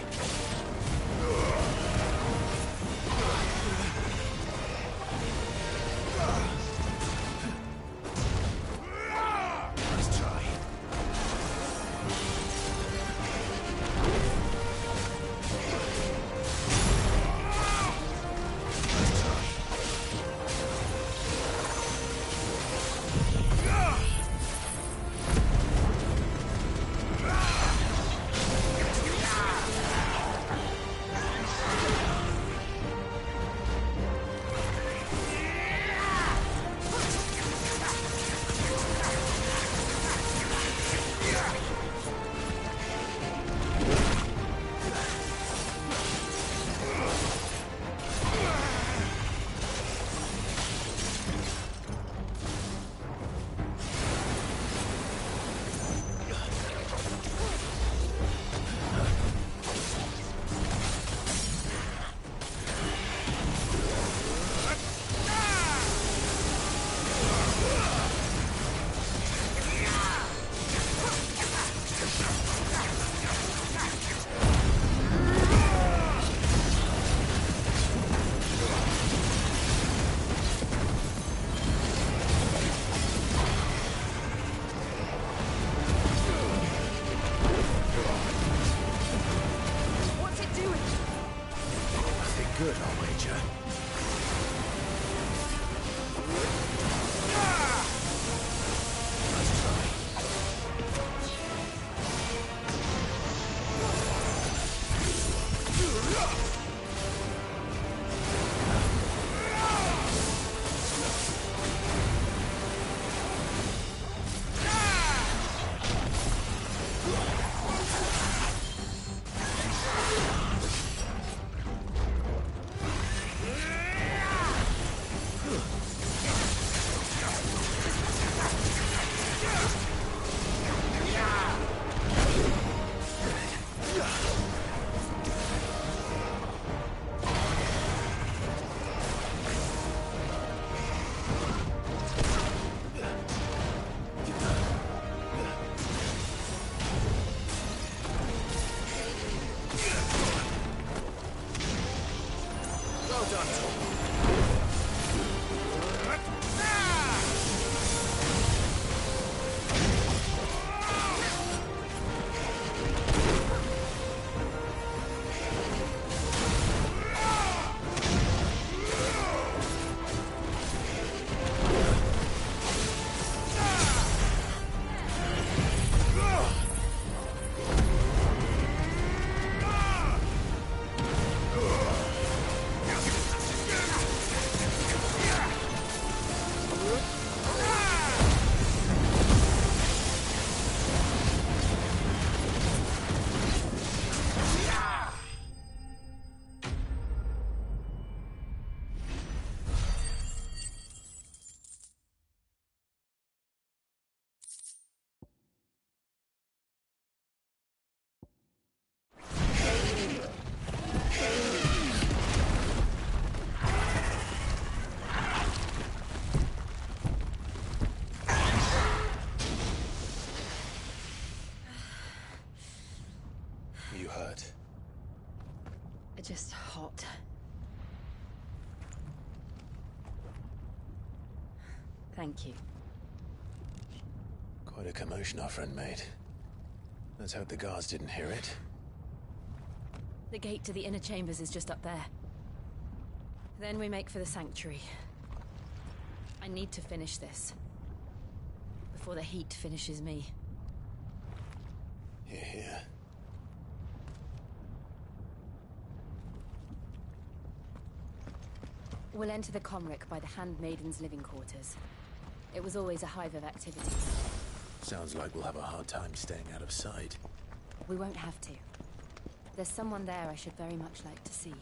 hurt? Just hot. Thank you. Quite a commotion our friend made. Let's hope the guards didn't hear it. The gate to the inner chambers is just up there. Then we make for the sanctuary. I need to finish this. Before the heat finishes me. Hear, hear. We'll enter the Comric by the Handmaiden's living quarters. It was always a hive of activity. Sounds like we'll have a hard time staying out of sight. We won't have to. There's someone there I should very much like to see.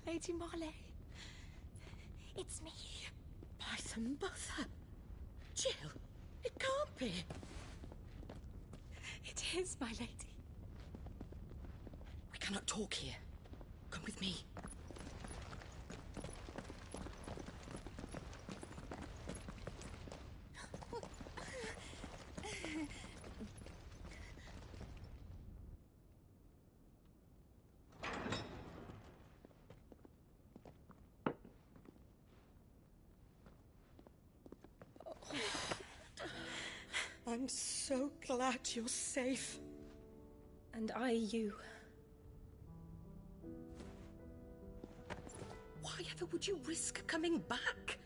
Lady Marley. It's me. By the mother. Jill, it can't be. It is, my lady. We cannot talk here. Come with me. I'm so glad you're safe. And I you. Why ever would you risk coming back?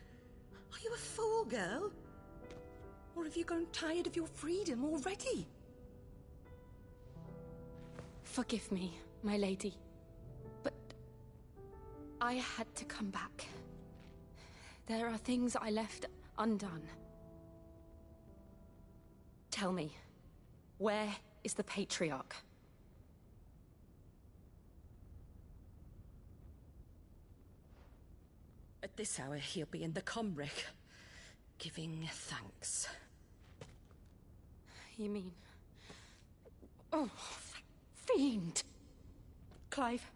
Are you a fool, girl? Or have you grown tired of your freedom already? Forgive me, my lady. But I had to come back. There are things I left undone. Tell me, where is the Patriarch? At this hour, he'll be in the Comric, giving thanks. You mean... Oh, fiend! Clive,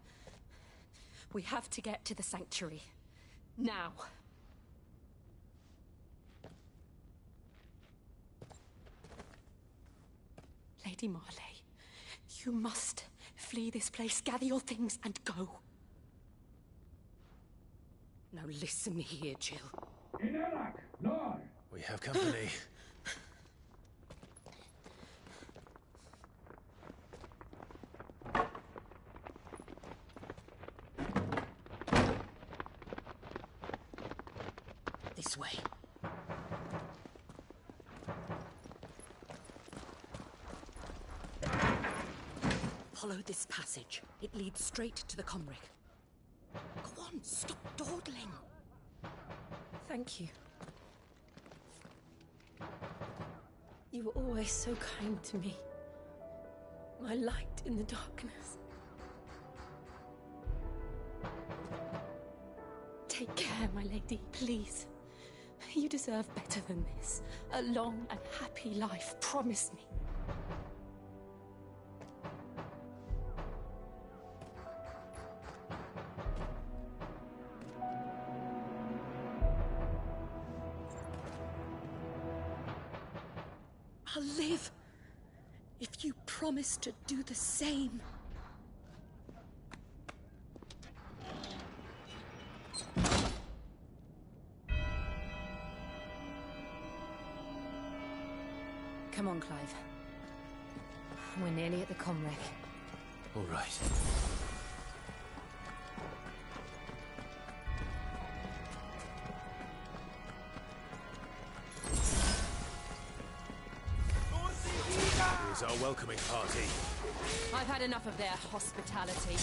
we have to get to the sanctuary. Now. Lady Marley, you must flee this place, gather your things, and go. Now listen here, Jill. We have company. This way. Follow this passage. It leads straight to the Comric. Go on, stop dawdling. Thank you. You were always so kind to me. My light in the darkness. Take care, my lady, please. You deserve better than this. A long and happy life, promise me. I'll live if you promise to do the same. Come on, Clive. We're nearly at the comwreck. All right. Here's our welcoming party. I've had enough of their hospitality.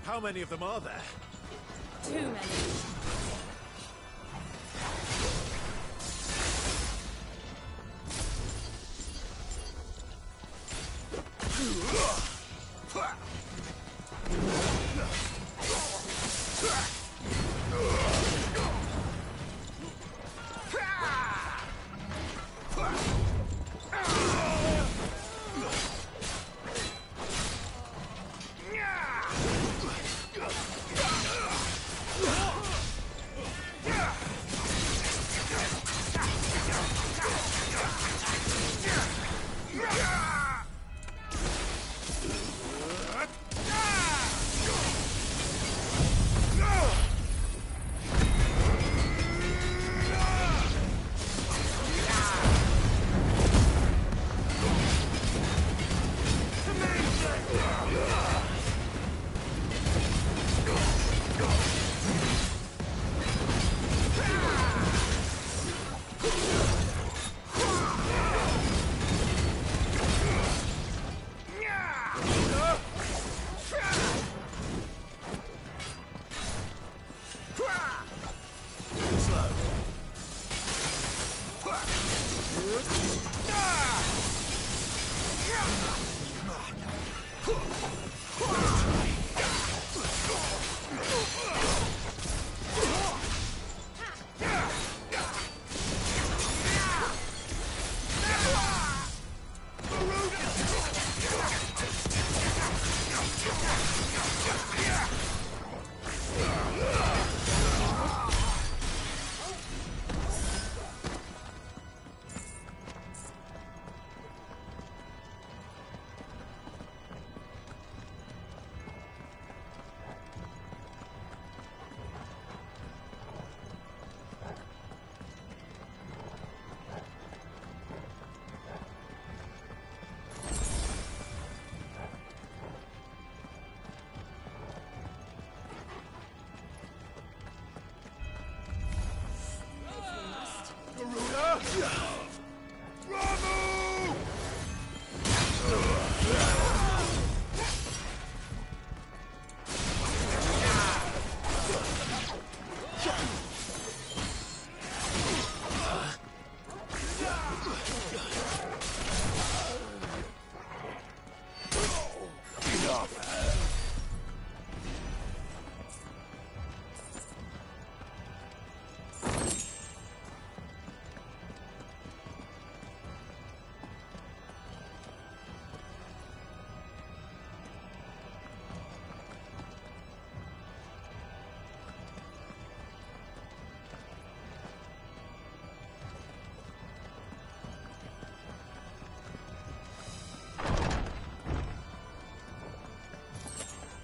How many of them are there? Too many.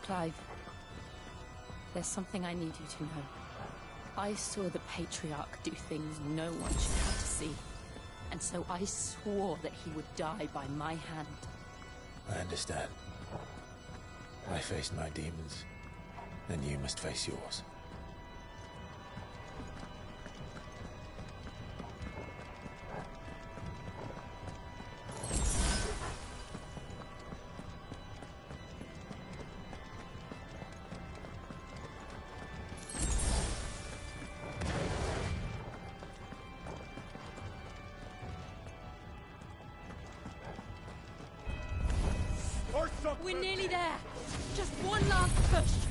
Clive, there's something I need you to know. I saw the Patriarch do things no one should have to see, and so I swore that he would die by my hand. I understand. I faced my demons, and you must face yours. We're nearly there. Just one last push.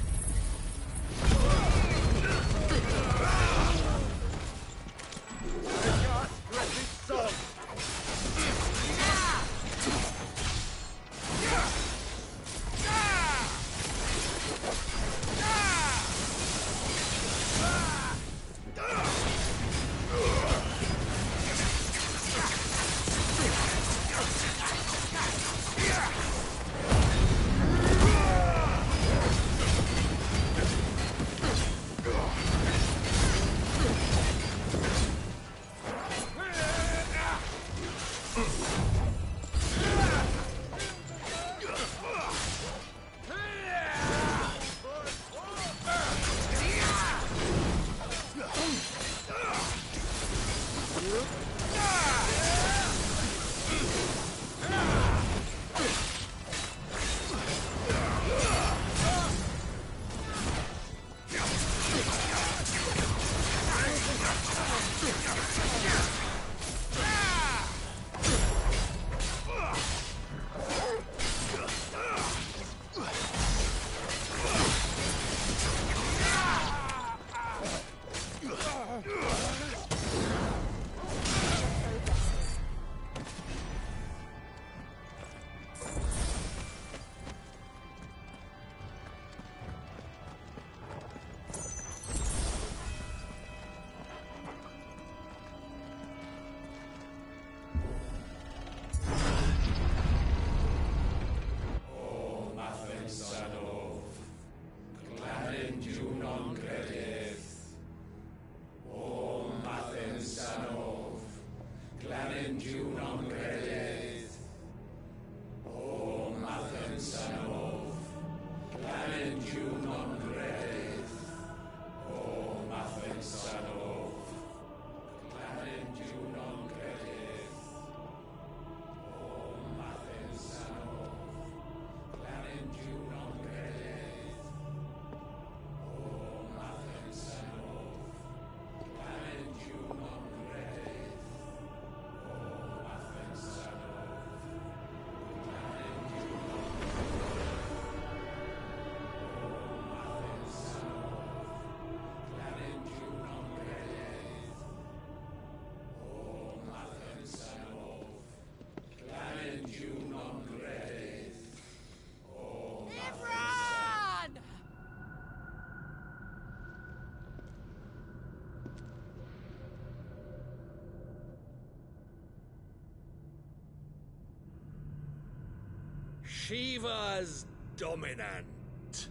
Shiva's dominant.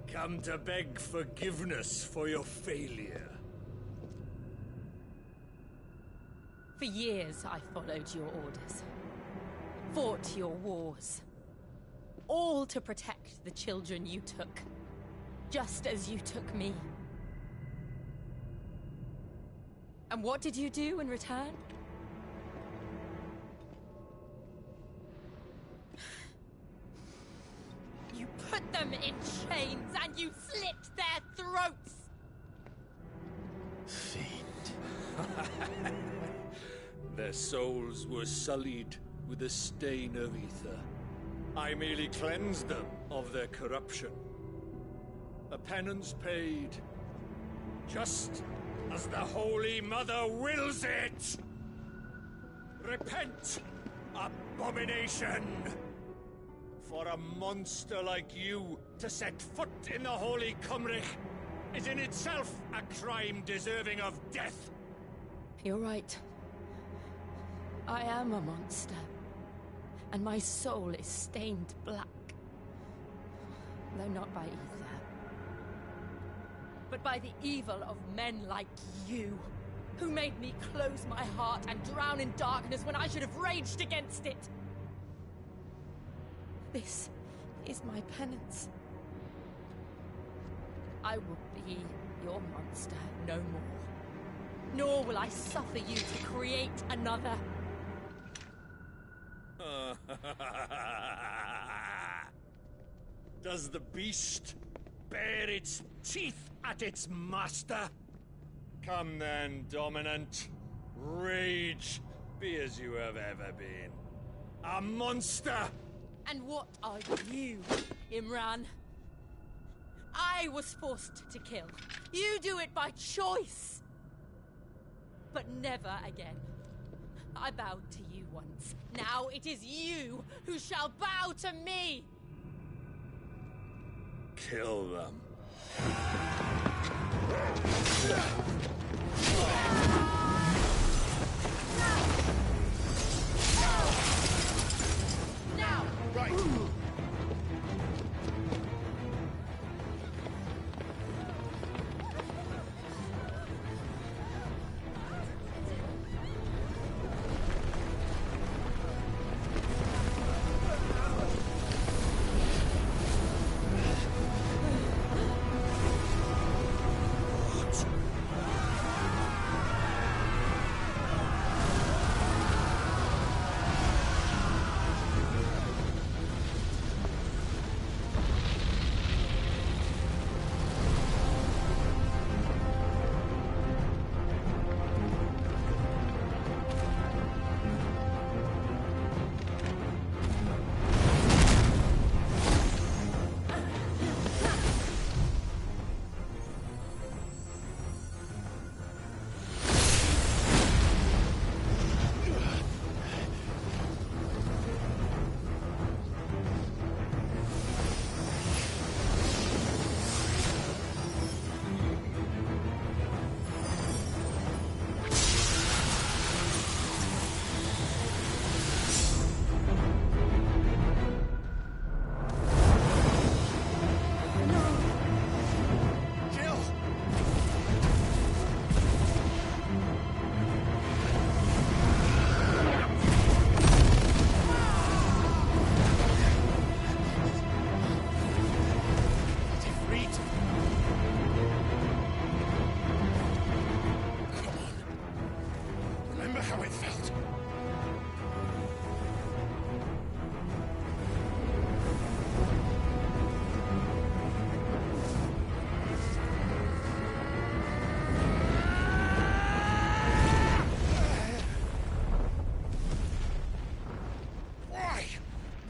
Come to beg forgiveness for your failure. For years, I followed your orders. Fought your wars. All to protect the children you took. Just as you took me. And what did you do in return? You put them in chains and you slit their throats! Fiend. Their souls were sullied with the stain of ether. I merely cleansed them of their corruption. A penance paid, just as the Holy Mother wills it! Repent, abomination! For a monster like you to set foot in the Holy Cymric is in itself a crime deserving of death. You're right. I am a monster. And my soul is stained black. Though not by ether. But by the evil of men like you, who made me close my heart and drown in darkness when I should have raged against it. This is my penance. I will be your monster no more. Nor will I suffer you to create another. Does the beast bare its teeth at its master? Come then, Dominant. Rage, be as you have ever been. A monster! And what are you, Imran? I was forced to kill. You do it by choice. But never again. I bowed to you once. Now it is you who shall bow to me! Kill them. Now! Right.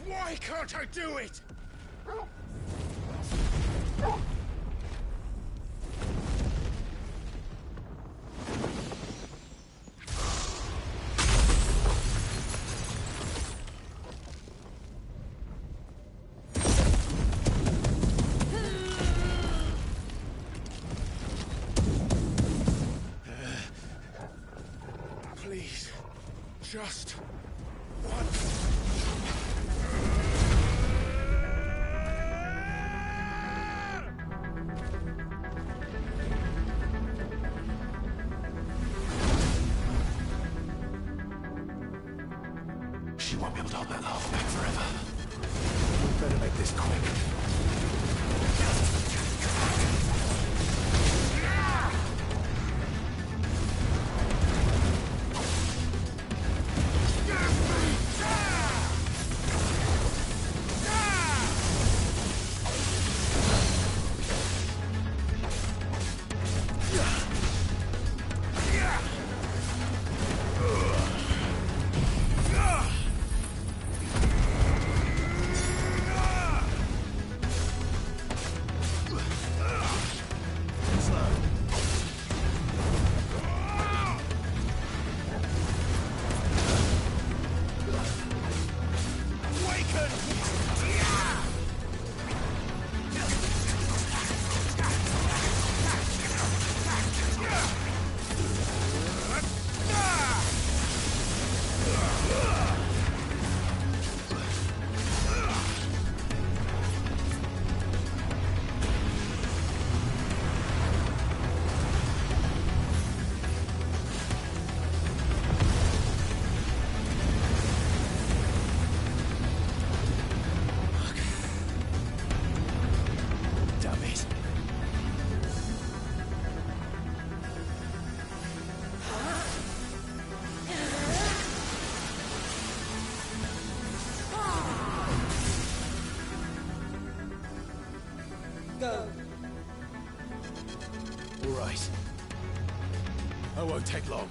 Why can't I do it? Please, just once. She won't be able to hold that laugh back forever. We better make this quick. I won't take long.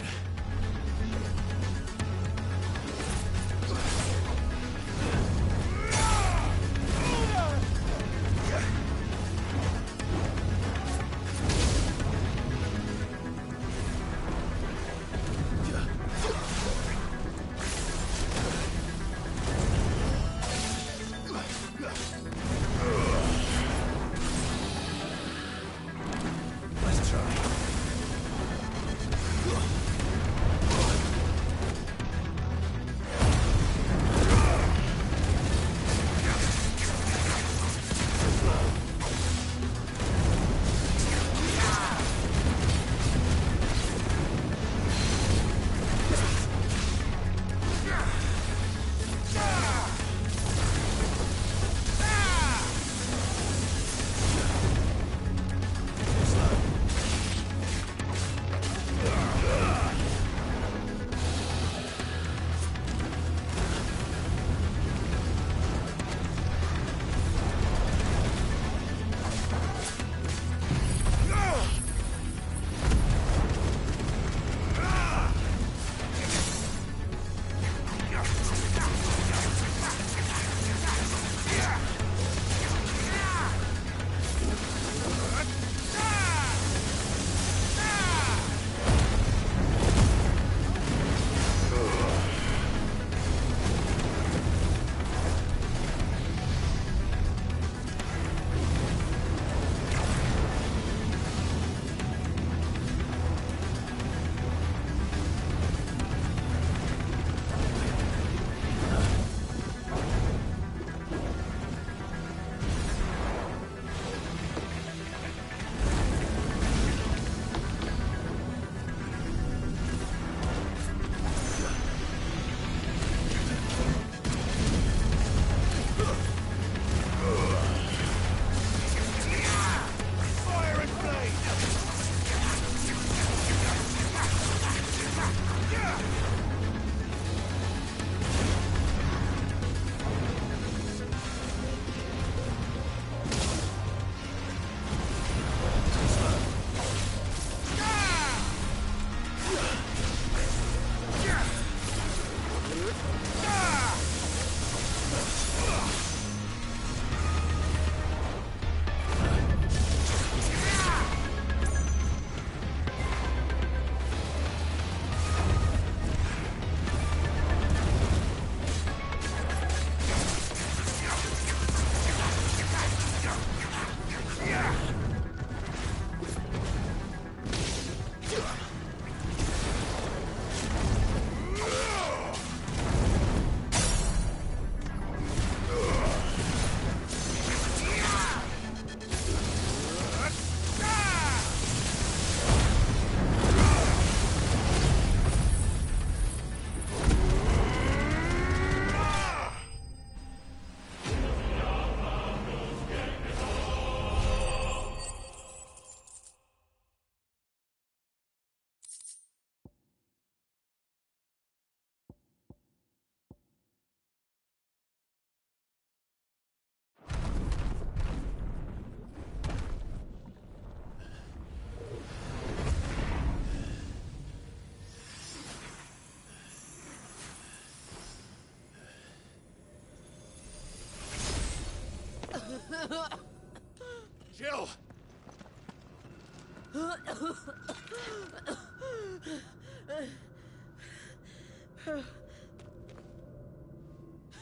Jill!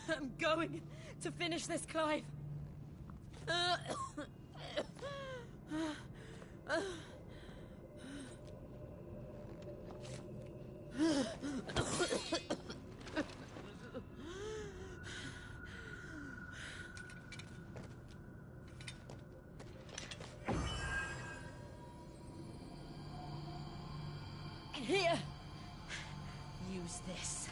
I'm going to finish this, Clive. Here. Use this.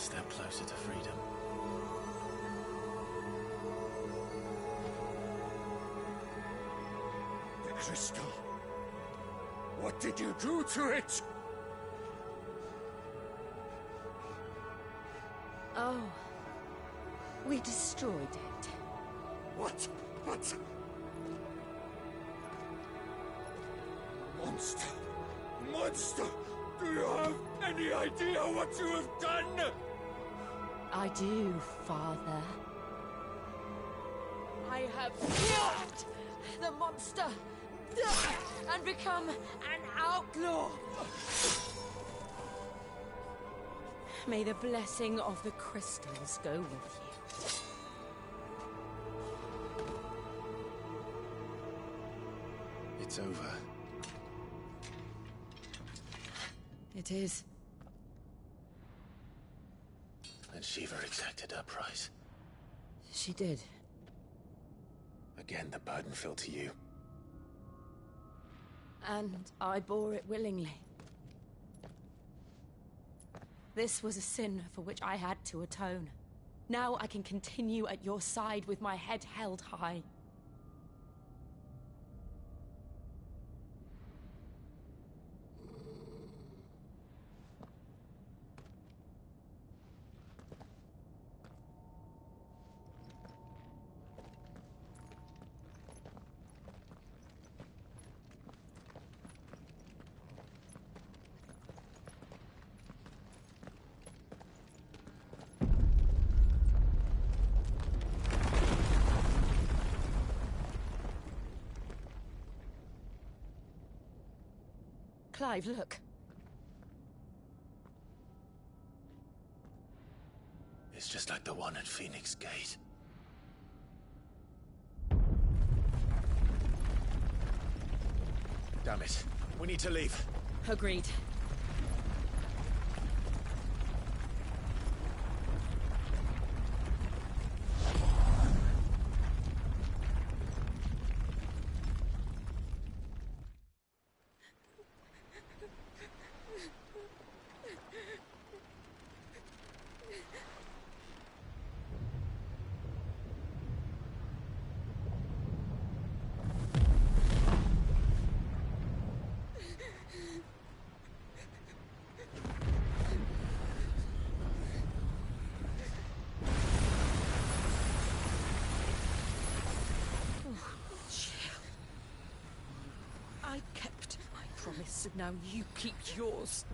One step closer to freedom. The crystal. What did you do to it? Oh. We destroyed it. What? What? Monster! Monster! Do you have any idea what you have done? I do, Father. I have killed the monster and become an outlaw. May the blessing of the crystals go with you. It's over. It is. And Shiva exacted her price. She did. Again, the burden fell to you. And I bore it willingly. This was a sin for which I had to atone. Now I can continue at your side with my head held high. Clive, look. It's just like the one at Phoenix Gate. Damn it. We need to leave. Agreed. I kept my promise, and now you keep yours.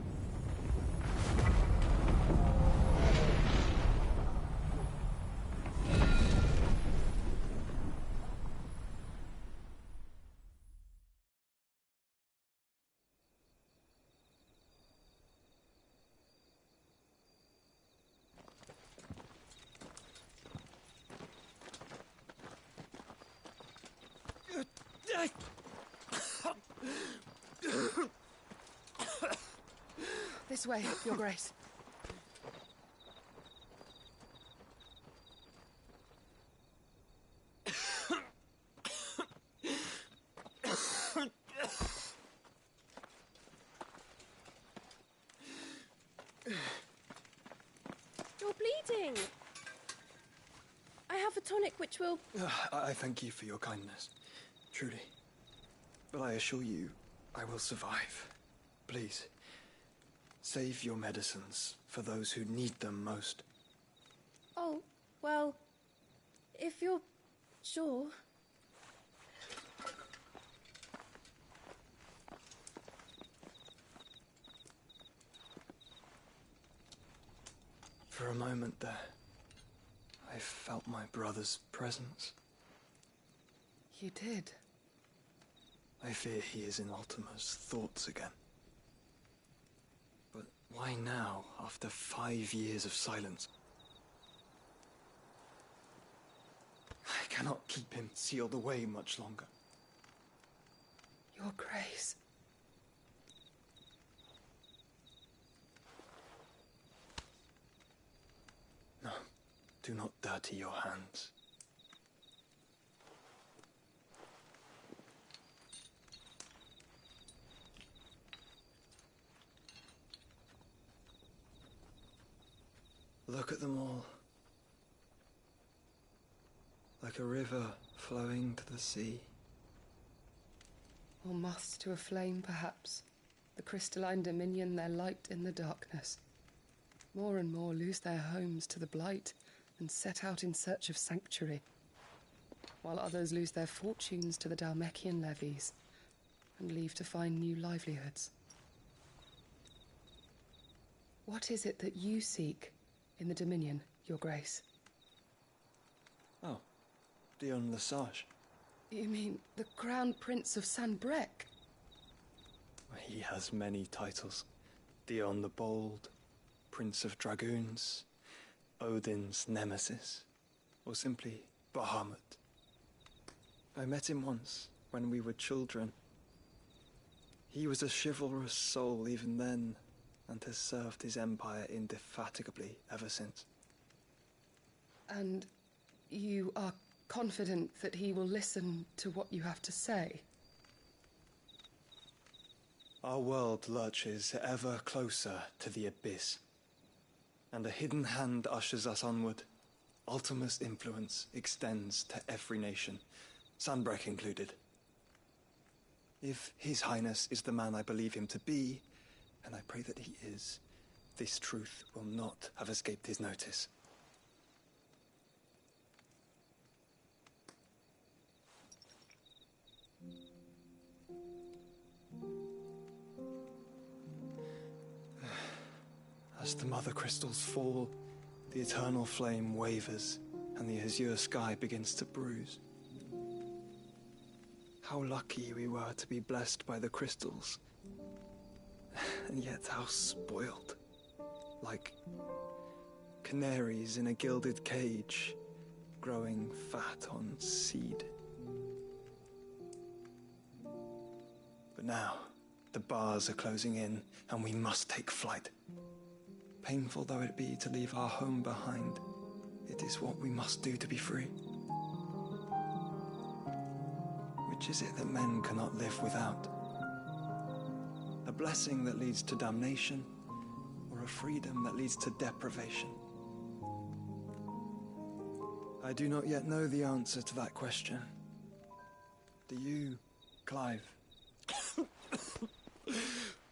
This way, Your Grace. You're bleeding. I have a tonic which will... I thank you for your kindness, truly. But I assure you, I will survive. Please, save your medicines for those who need them most. Oh, well, if you're sure... For a moment there, I felt my brother's presence. You did? I fear he is in Ultima's thoughts again. But why now, after 5 years of silence? I cannot keep him sealed away much longer. Your Grace. No, do not dirty your hands. Look at them all. Like a river flowing to the sea. Or moths to a flame, perhaps. The crystalline dominion their light in the darkness. More and more lose their homes to the blight and set out in search of sanctuary, while others lose their fortunes to the Dhalmekian levies and leave to find new livelihoods. What is it that you seek in the Dominion, Your Grace? Oh, Dion Lesage. You mean the Crown Prince of Sanbreque? He has many titles. Dion the Bold, Prince of Dragoons, Odin's Nemesis, or simply Bahamut. I met him once, when we were children. He was a chivalrous soul even then, and has served his empire indefatigably ever since. And you are confident that he will listen to what you have to say? Our world lurches ever closer to the abyss, and a hidden hand ushers us onward. Ultima's influence extends to every nation, Sanbreque included. If His Highness is the man I believe him to be, and I pray that he is, this truth will not have escaped his notice. As the mother crystals fall, the eternal flame wavers, and the azure sky begins to bruise. How lucky we were to be blessed by the crystals, and yet how spoiled. Like canaries in a gilded cage, growing fat on seed. But now, the bars are closing in, and we must take flight. Painful though it be to leave our home behind, it is what we must do to be free. Which is it that men cannot live without? A blessing that leads to damnation, or a freedom that leads to deprivation? I do not yet know the answer to that question. Do you, Clive?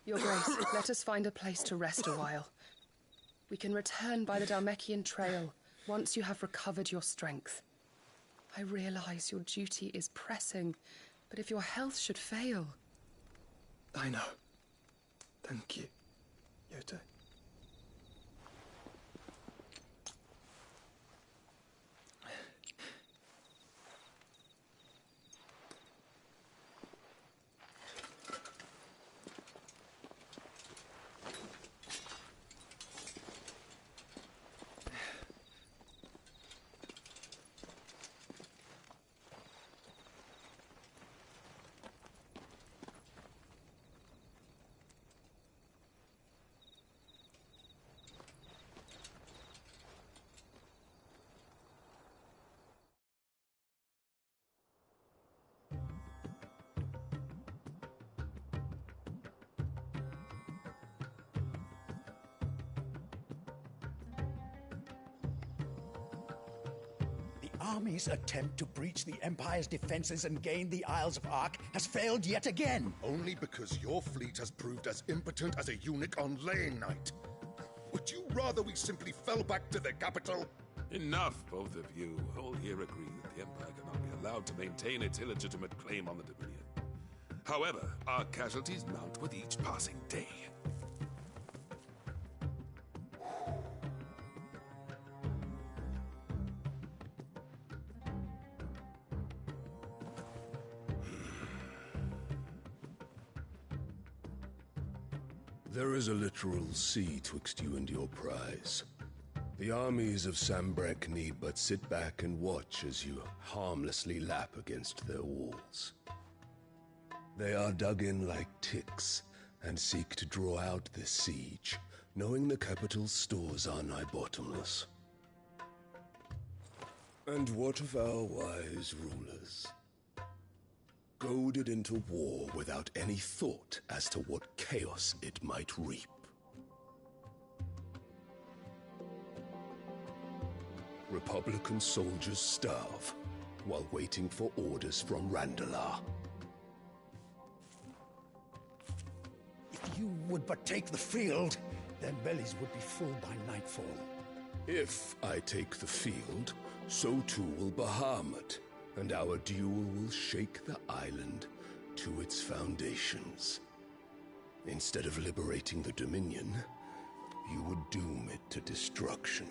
Your Grace, let us find a place to rest a while. We can return by the Dhalmekian trail once you have recovered your strength. I realize your duty is pressing, but if your health should fail... I know. Thank you, Yote. Army's attempt to breach the Empire's defenses and gain the Isles of Ark has failed yet again. Only because your fleet has proved as impotent as a eunuch on laying night. Would you rather we simply fell back to the capital? Enough, both of you. All here agree that the Empire cannot be allowed to maintain its illegitimate claim on the Dominion. However, our casualties mount with each passing day. There is a literal sea twixt you and your prize. The armies of Sanbreque need but sit back and watch as you harmlessly lap against their walls. They are dug in like ticks and seek to draw out this siege, knowing the capital's stores are nigh bottomless. And what of our wise rulers? Goaded into war without any thought as to what chaos it might reap. Republican soldiers starve while waiting for orders from Randalar. If you would but take the field, their bellies would be full by nightfall. If I take the field, so too will Bahamut, and our duel will shake the island to its foundations. Instead of liberating the Dominion, you would doom it to destruction.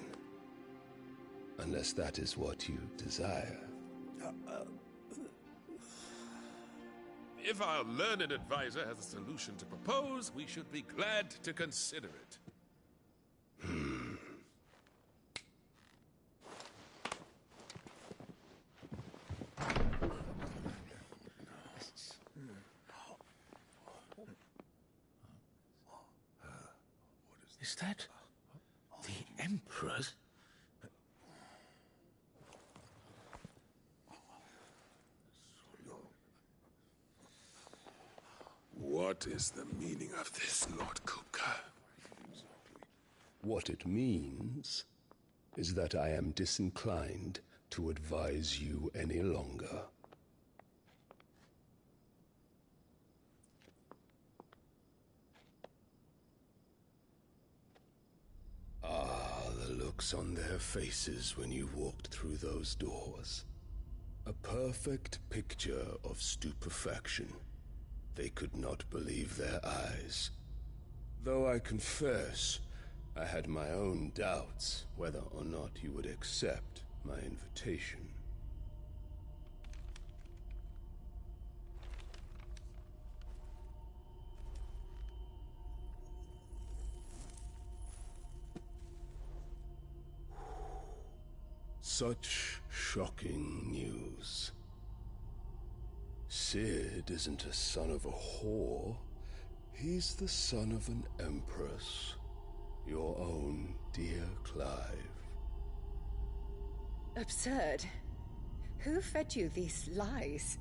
Unless that is what you desire. If our learned advisor has a solution to propose, we should be glad to consider it. Is that the Emperor's? What is the meaning of this, Lord Kupka? What it means is that I am disinclined to advise you any longer. Ah, the looks on their faces when you walked through those doors. A perfect picture of stupefaction. They could not believe their eyes. Though I confess, I had my own doubts whether or not you would accept my invitation. Such shocking news. Sid isn't a son of a whore. He's the son of an empress. Your own dear Clive. Absurd. Who fed you these lies?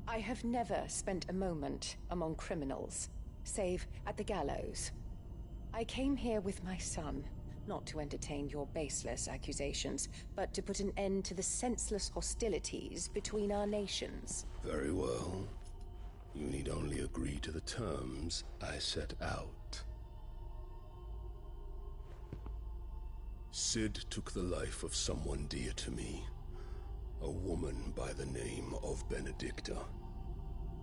I have never spent a moment among criminals, save at the gallows. I came here with my son, not to entertain your baseless accusations, but to put an end to the senseless hostilities between our nations. Very well. You need only agree to the terms I set out. Sid took the life of someone dear to me, a woman by the name of Benedicta.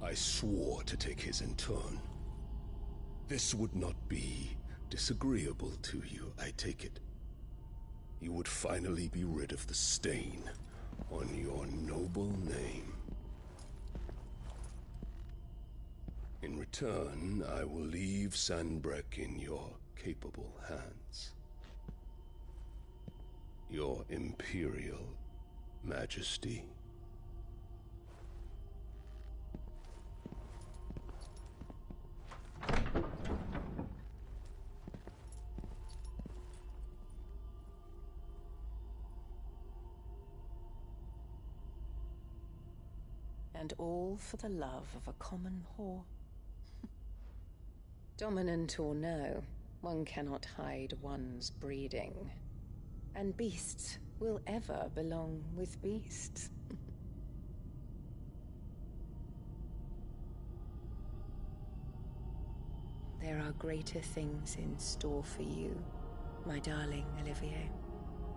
I swore to take his in turn. This would not be disagreeable to you, I take it. You would finally be rid of the stain on your noble name. In return, I will leave Sanbreque in your capable hands. Your Imperial Majesty. And all for the love of a common whore. Dominant or no, one cannot hide one's breeding. And beasts will ever belong with beasts. There are greater things in store for you, my darling Olivier.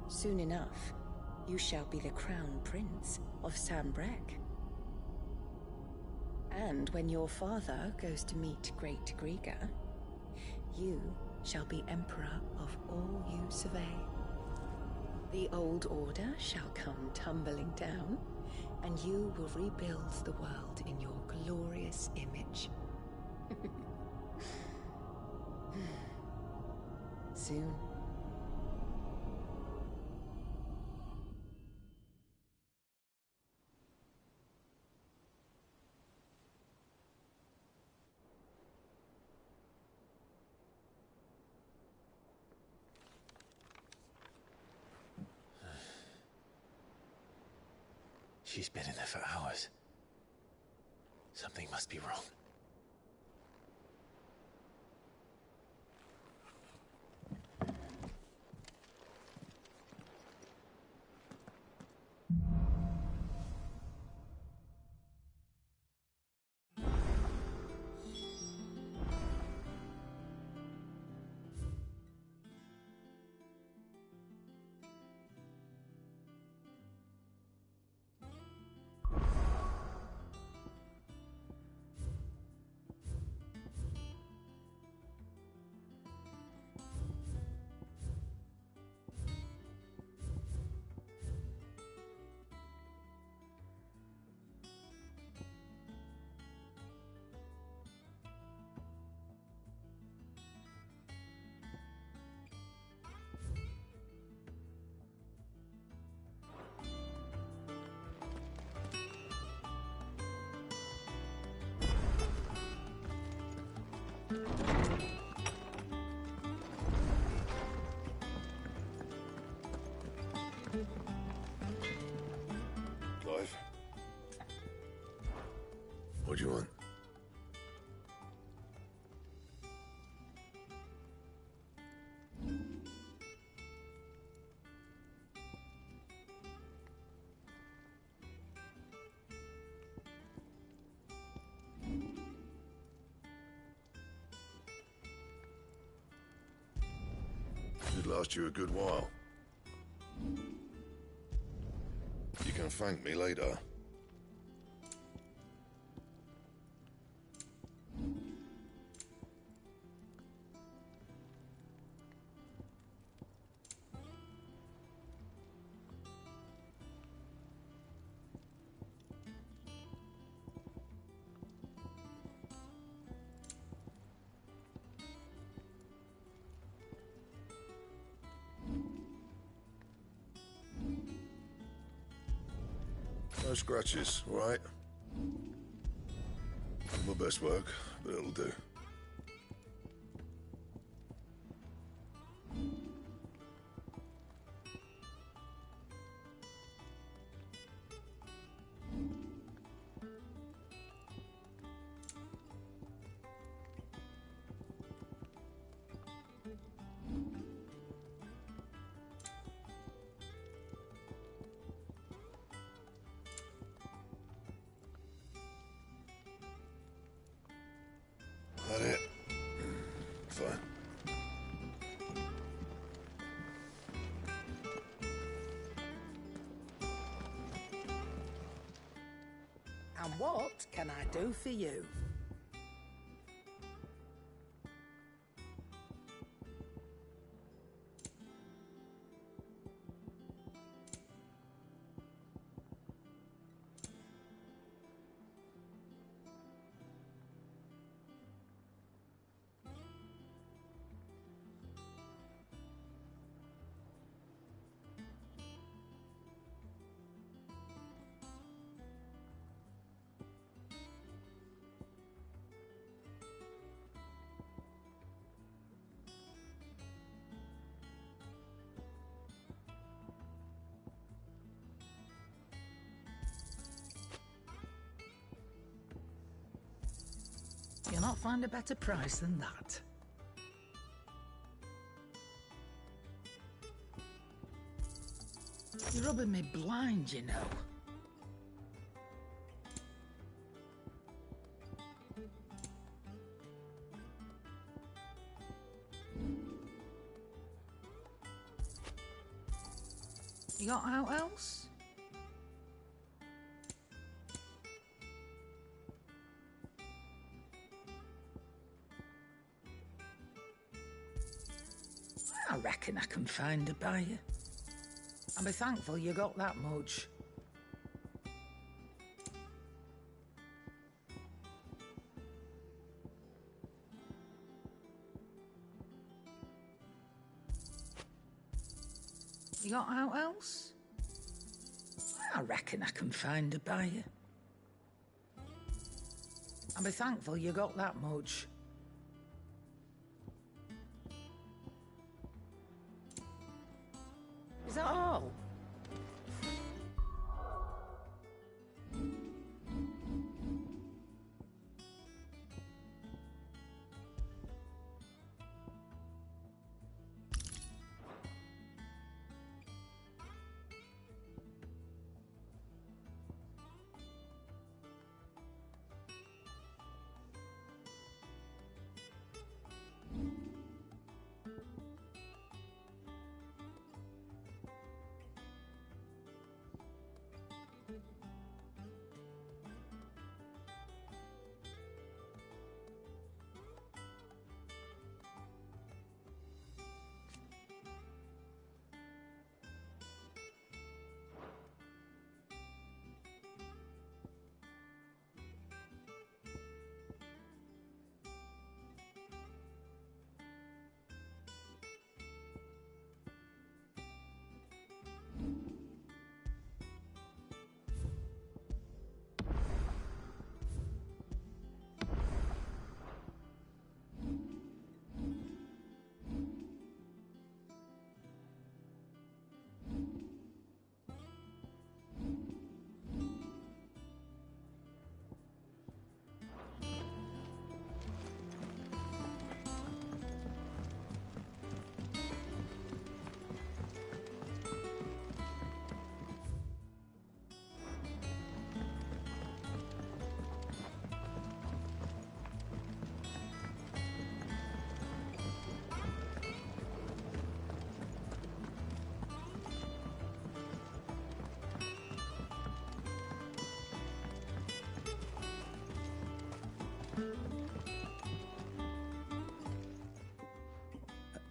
Soon enough, you shall be the crown prince of Sanbreque. And when your father goes to meet Great Griga, you shall be emperor of all you survey. The old order shall come tumbling down, and you will rebuild the world in your glorious image. Soon. She's been in there for hours. Something must be wrong. Clive? What do you want? Should last you a good while. You can thank me later. No scratches, all right? My best work, but it'll do. That it? Fine. And what can I do for you? You'll not find a better price than that. You're rubbing me blind, you know. You got out else? I reckon I can find a buyer. I'll be thankful you got that much. You got out else? I reckon I can find a buyer. I'll be thankful you got that much. Is that all?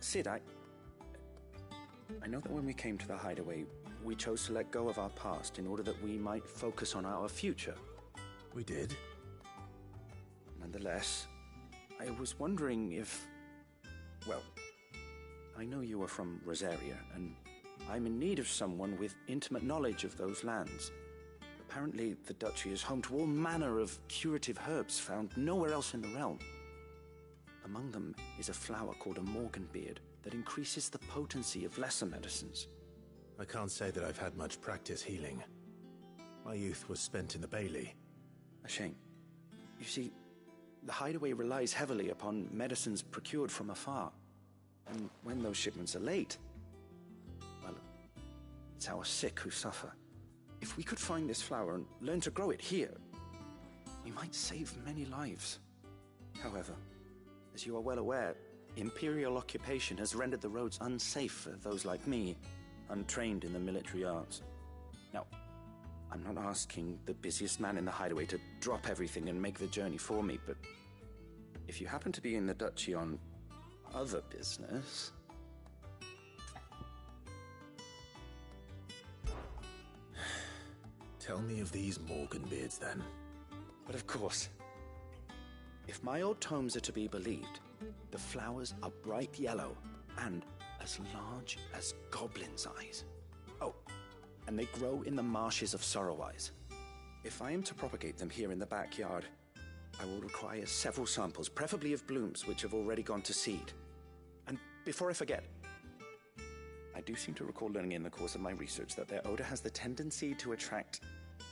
Sid, I know that when we came to the hideaway, we chose to let go of our past in order that we might focus on our future. We did. Nonetheless, I was wondering if... Well, I know you are from Rosaria, and I'm in need of someone with intimate knowledge of those lands. Apparently, the duchy is home to all manner of curative herbs found nowhere else in the realm. Among them is a flower called a morganbeard that increases the potency of lesser medicines. I can't say that I've had much practice healing. My youth was spent in the Bailey. A shame. You see, the hideaway relies heavily upon medicines procured from afar. And when those shipments are late, well, it's our sick who suffer. If we could find this flower and learn to grow it here, we might save many lives. However, as you are well aware, Imperial occupation has rendered the roads unsafe for those like me, untrained in the military arts. Now, I'm not asking the busiest man in the hideaway to drop everything and make the journey for me, but if you happen to be in the duchy on other business... Tell me of these Morganbeards, then. But of course. If my old tomes are to be believed, the flowers are bright yellow and as large as goblins' eyes. Oh, and they grow in the marshes of Sorrowise. If I am to propagate them here in the backyard, I will require several samples, preferably of blooms which have already gone to seed. And before I forget, I do seem to recall learning in the course of my research that their odor has the tendency to attract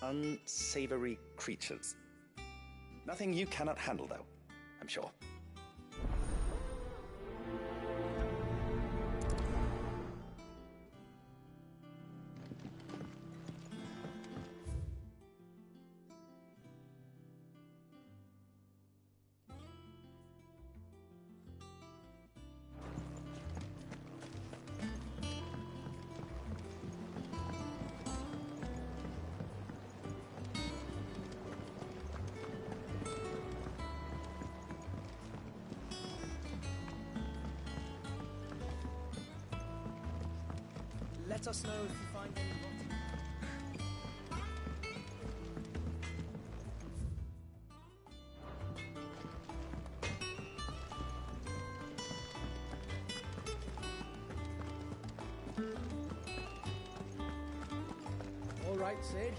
unsavory creatures. Nothing you cannot handle, though, I'm sure. Let us know if you find any rotting. All right, Sid.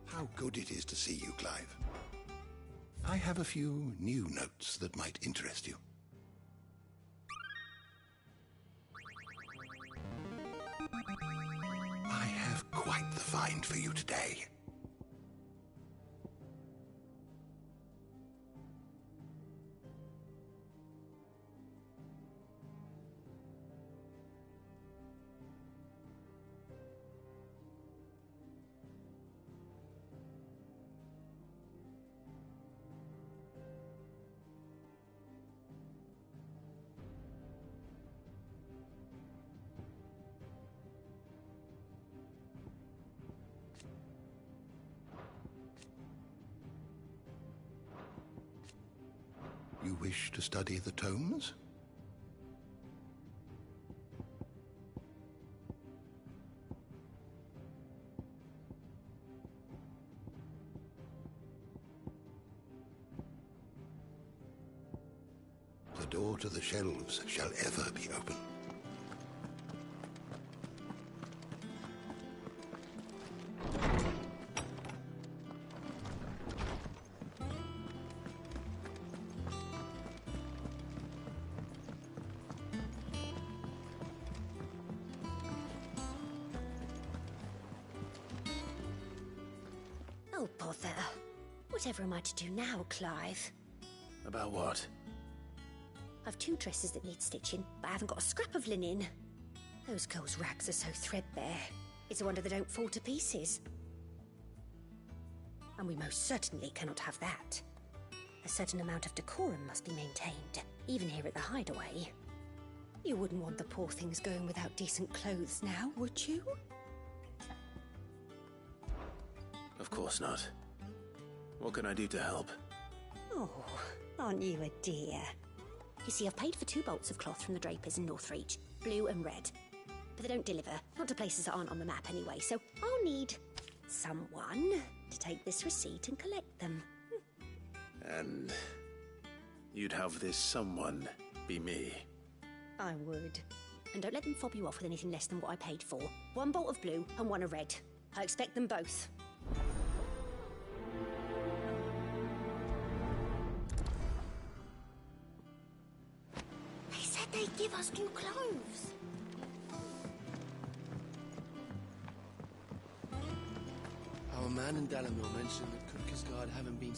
How good it is to see you, Clive. I have a few new notes that might interest you. I have quite the find for you today. You wish to study the tomes? The door to the shelves shall ever be open. Oh, bother. Whatever am I to do now, Clive? About what? I've 2 dresses that need stitching, but I haven't got a scrap of linen. Those girls' rags are so threadbare. It's a wonder they don't fall to pieces. And we most certainly cannot have that. A certain amount of decorum must be maintained, even here at the hideaway. You wouldn't want the poor things going without decent clothes now, would you? course not. What can I do to help? Oh, aren't you a dear? You see, I've paid for 2 bolts of cloth from the drapers in Northreach, blue and red. But they don't deliver, not to places that aren't on the map anyway, so I'll need someone to take this receipt and collect them. And you'd have this someone be me? I would. And don't let them fob you off with anything less than what I paid for. 1 bolt of blue and 1 of red. I expect them both. They said they'd give us new clothes. Our man in Dalamil mentioned that Kutka's guard haven't been...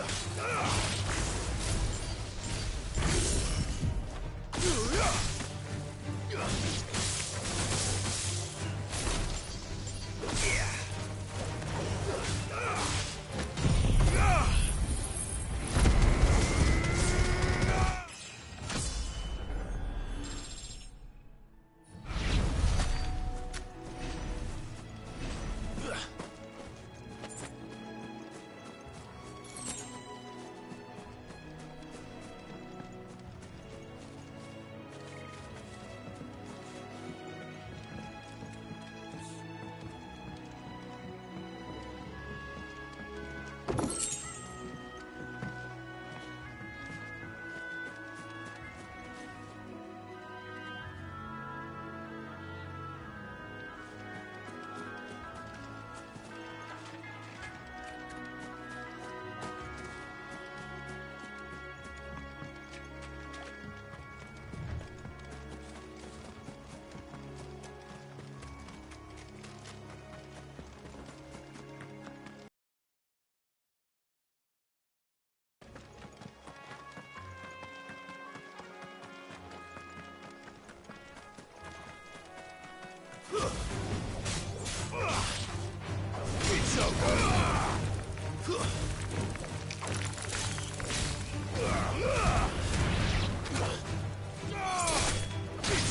It's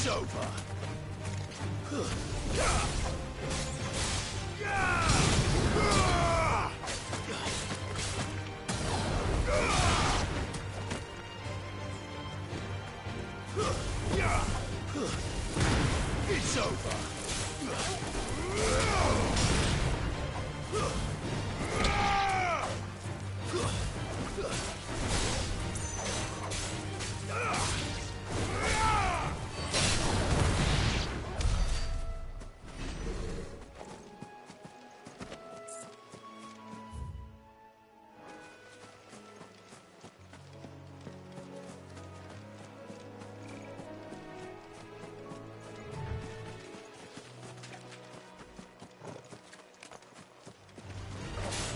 over. It's over.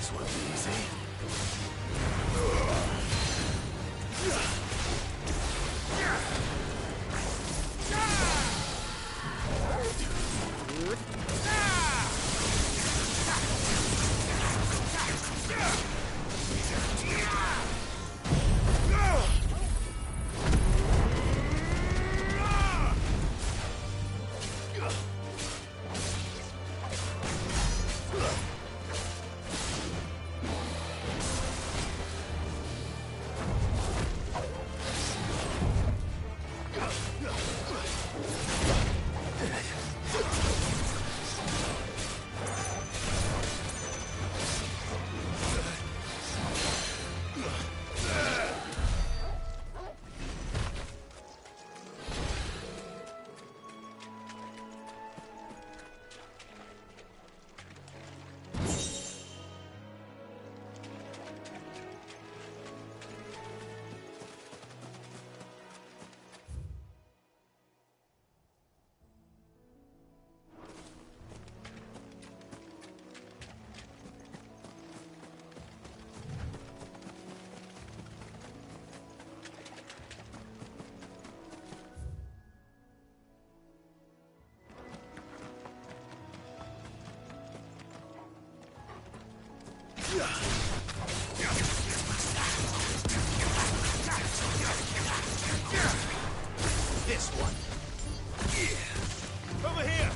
This won't be easy. This one. Over here.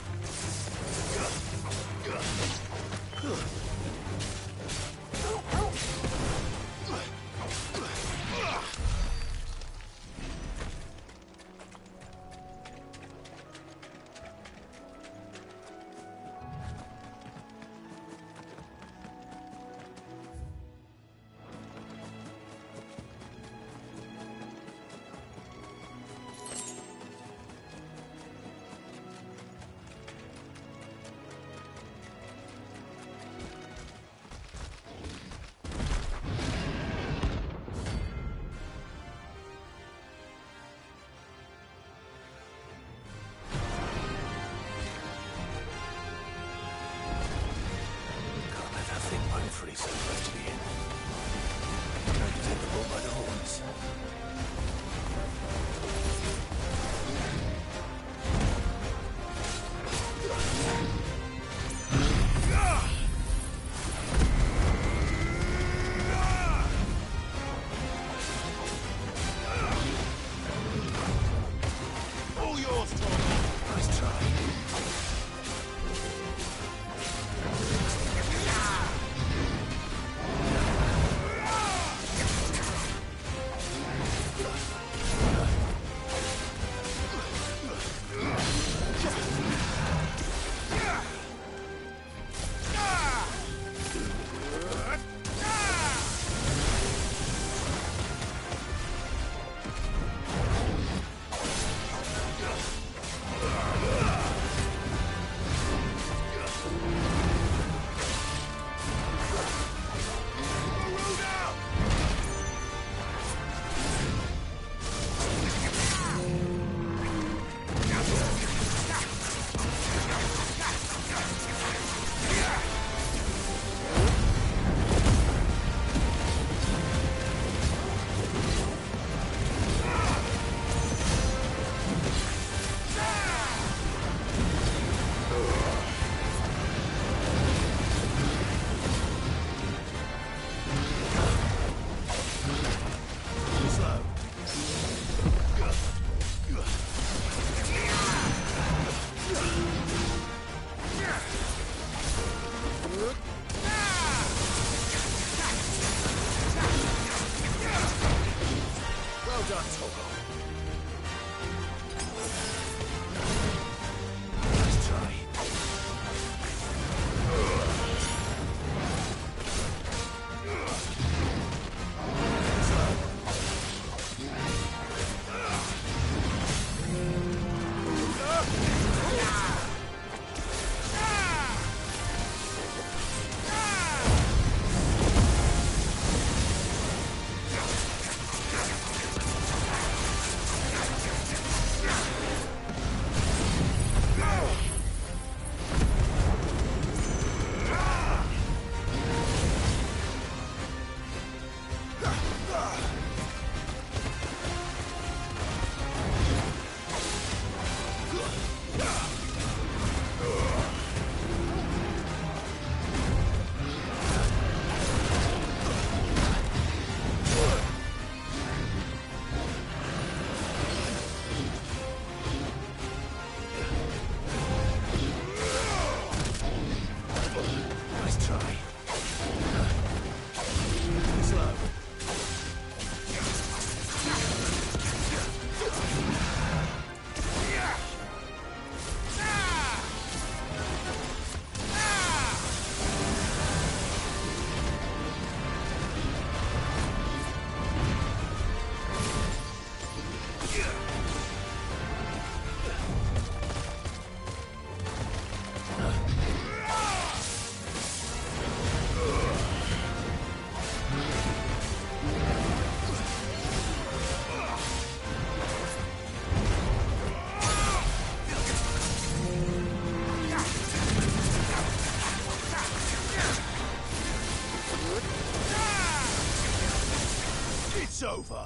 It's over.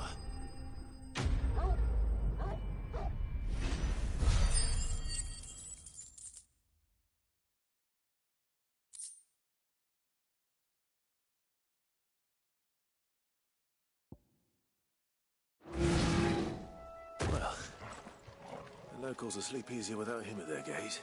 Well, the locals will sleep easier without him at their gate.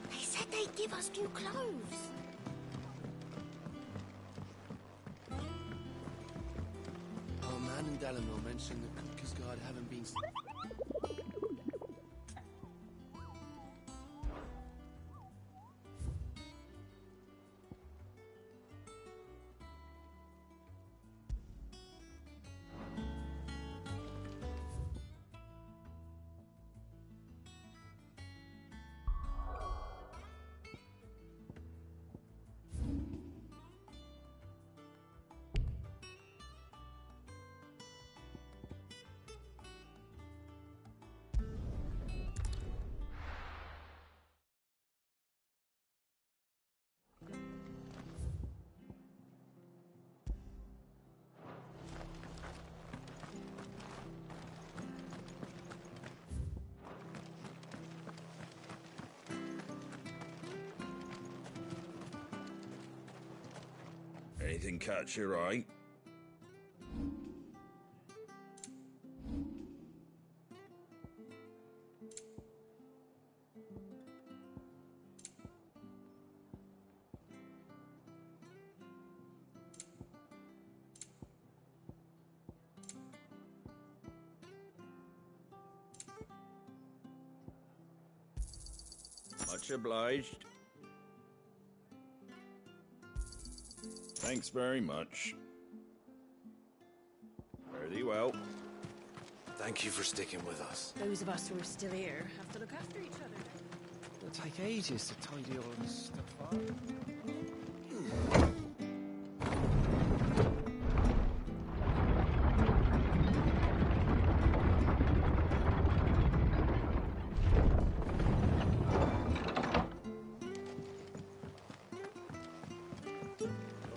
They said they'd give us new clothes. Our man in Dalamo mentioned that Kupka's guard haven't been... Anything catch your eye? Much obliged. Thanks very much. Fare thee well. Thank you for sticking with us. Those of us who are still here have to look after each other. It'll take ages to tidy all this stuff up.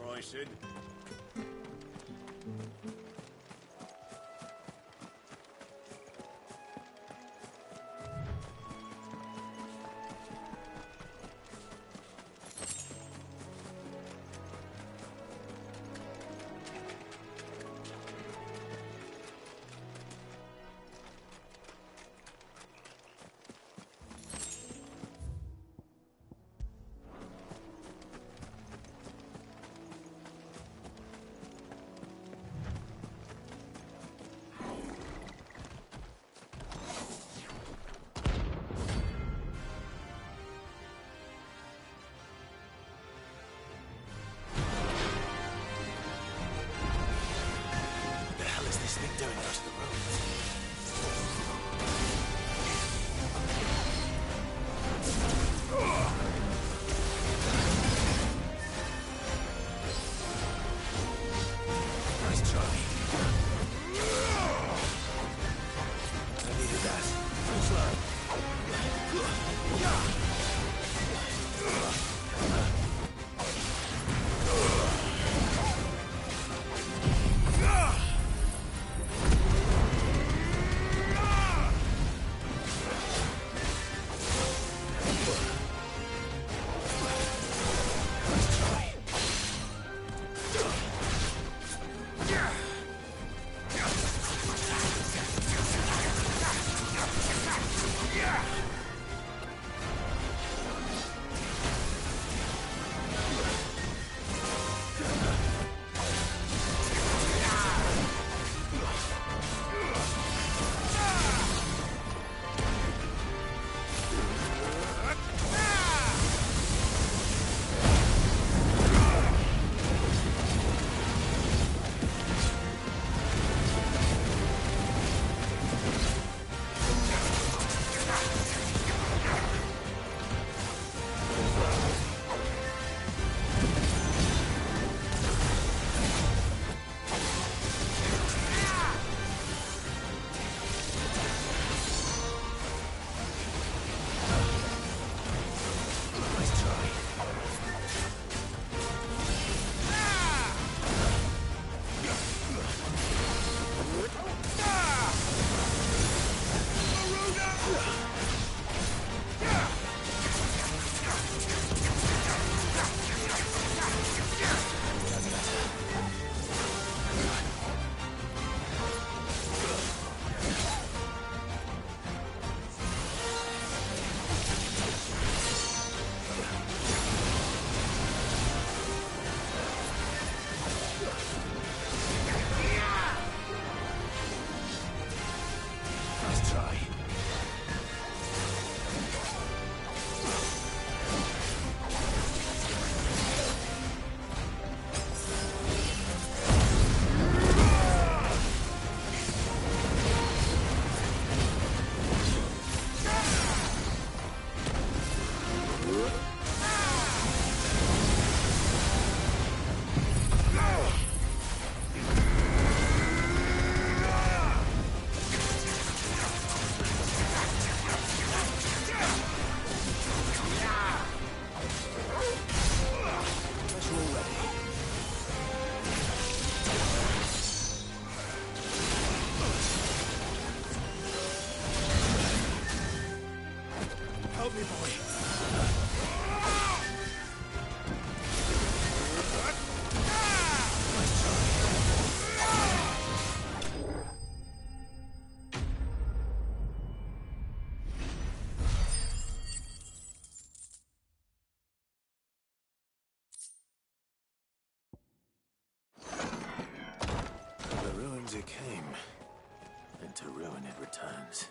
All right, Sid. is this thing doing out of the ruins? Nice try. I needed that. Too slow. It came, and to ruin it returns.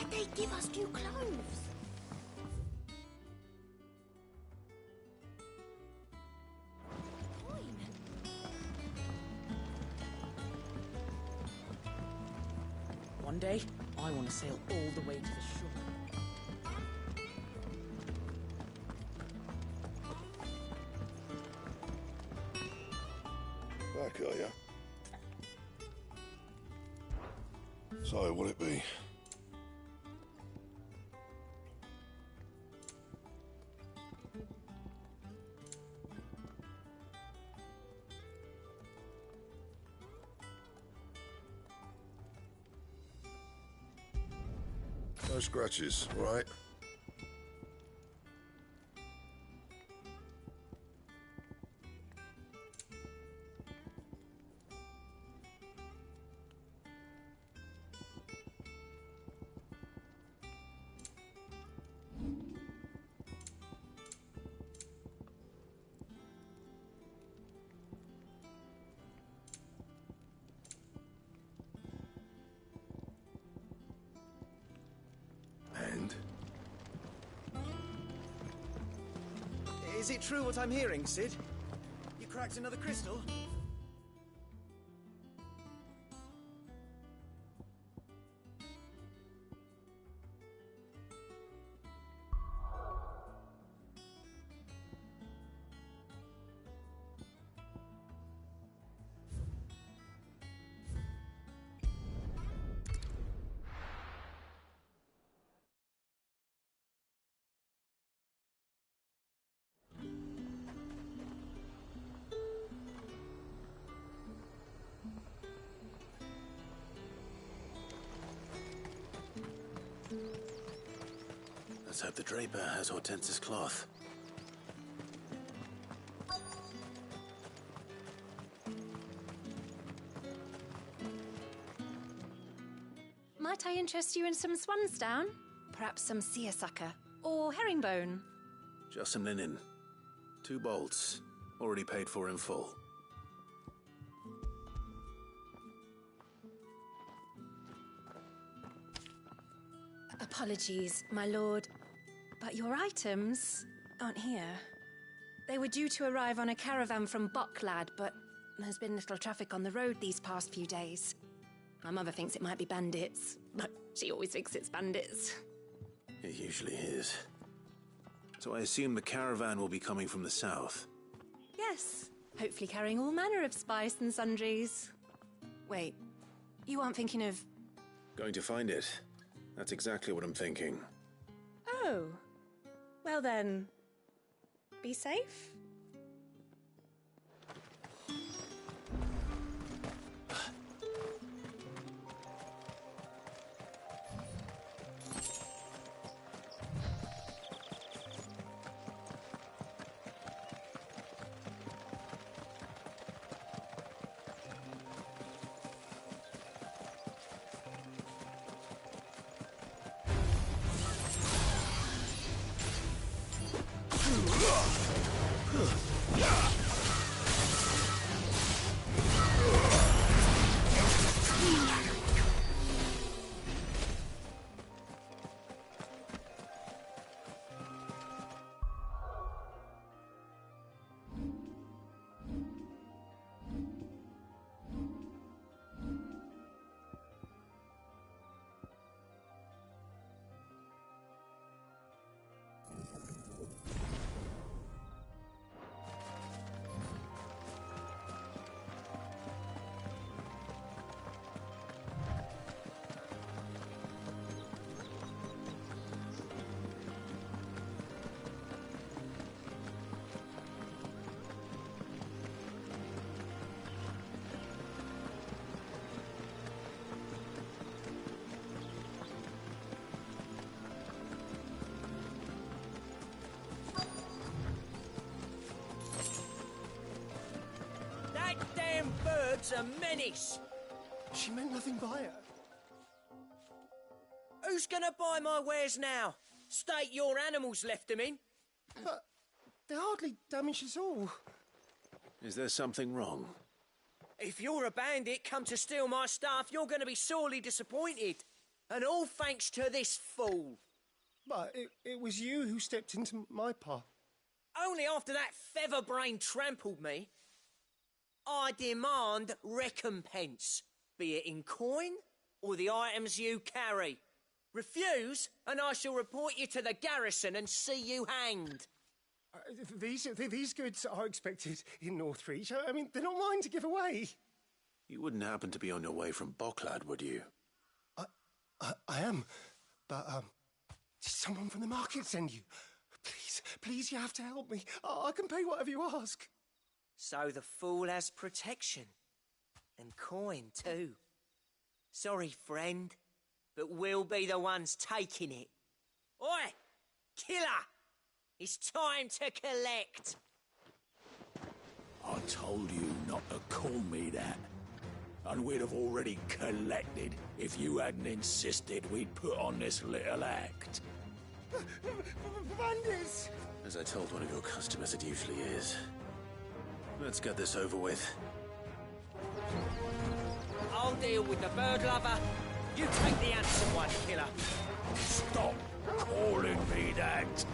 They give us new clothes. One day, I want to sail all the way to the shore. Back, are ya? So, what'll it be? scratches, right? And? Is it true what I'm hearing, Sid? You cracked another crystal? Let's hope the Draper has Hortense's cloth. Might I interest you in some swansdown? Perhaps some seersucker or herringbone? Just some linen. 2 bolts. Already paid for in full. Apologies, my lord, but your items aren't here. They were due to arrive on a caravan from Bocklad, but there's been little traffic on the road these past few days. My mother thinks it might be bandits, but she always thinks it's bandits. It usually is. So I assume the caravan will be coming from the south. Yes, hopefully carrying all manner of spice and sundries. Wait, you aren't thinking of... Going to find it. That's exactly what I'm thinking. Oh, well then, be safe. A menace. She meant nothing by it. Who's gonna buy my wares now? State your animals left them in. But they're hardly damaged at all. Is there something wrong? If you're a bandit come to steal my stuff, you're gonna be sorely disappointed. And all thanks to this fool. But it was you who stepped into my path. Only after that feather-brain trampled me. I demand recompense, be it in coin or the items you carry. Refuse, and I shall report you to the garrison and see you hanged. These goods are expected in Northreach. I mean, they're not mine to give away. You wouldn't happen to be on your way from Bocklad, would you? I am, but did someone from the market send you? Please, you have to help me. I can pay whatever you ask. So the fool has protection. And coin, too. Sorry, friend. but we'll be the ones taking it. Oi! Killer! It's time to collect! I told you not to call me that. And we'd have already collected if you hadn't insisted we'd put on this little act. Bandits! As I told one of your customers, it usually is. Let's get this over with. I'll deal with the bird lover. You take the handsome one, Killer. Stop calling me that.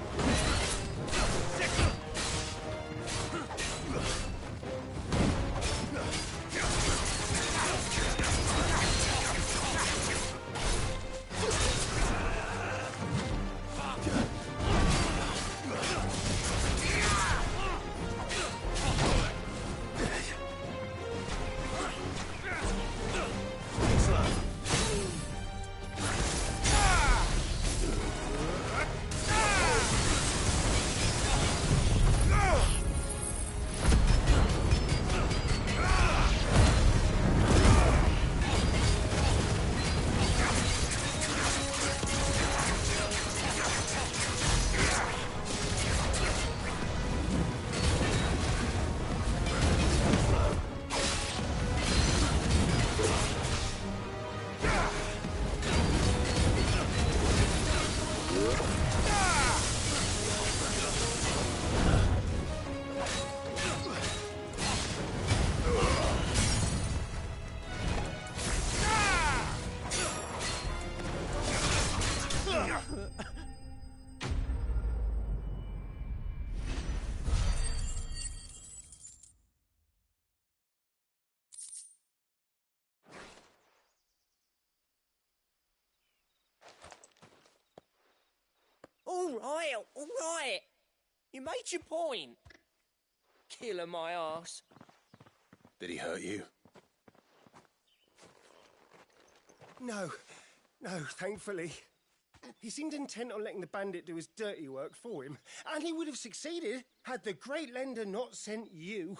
All right. You made your point. Killer my ass. Did he hurt you? No, thankfully. He seemed intent on letting the bandit do his dirty work for him, and he would have succeeded had the great lender not sent you.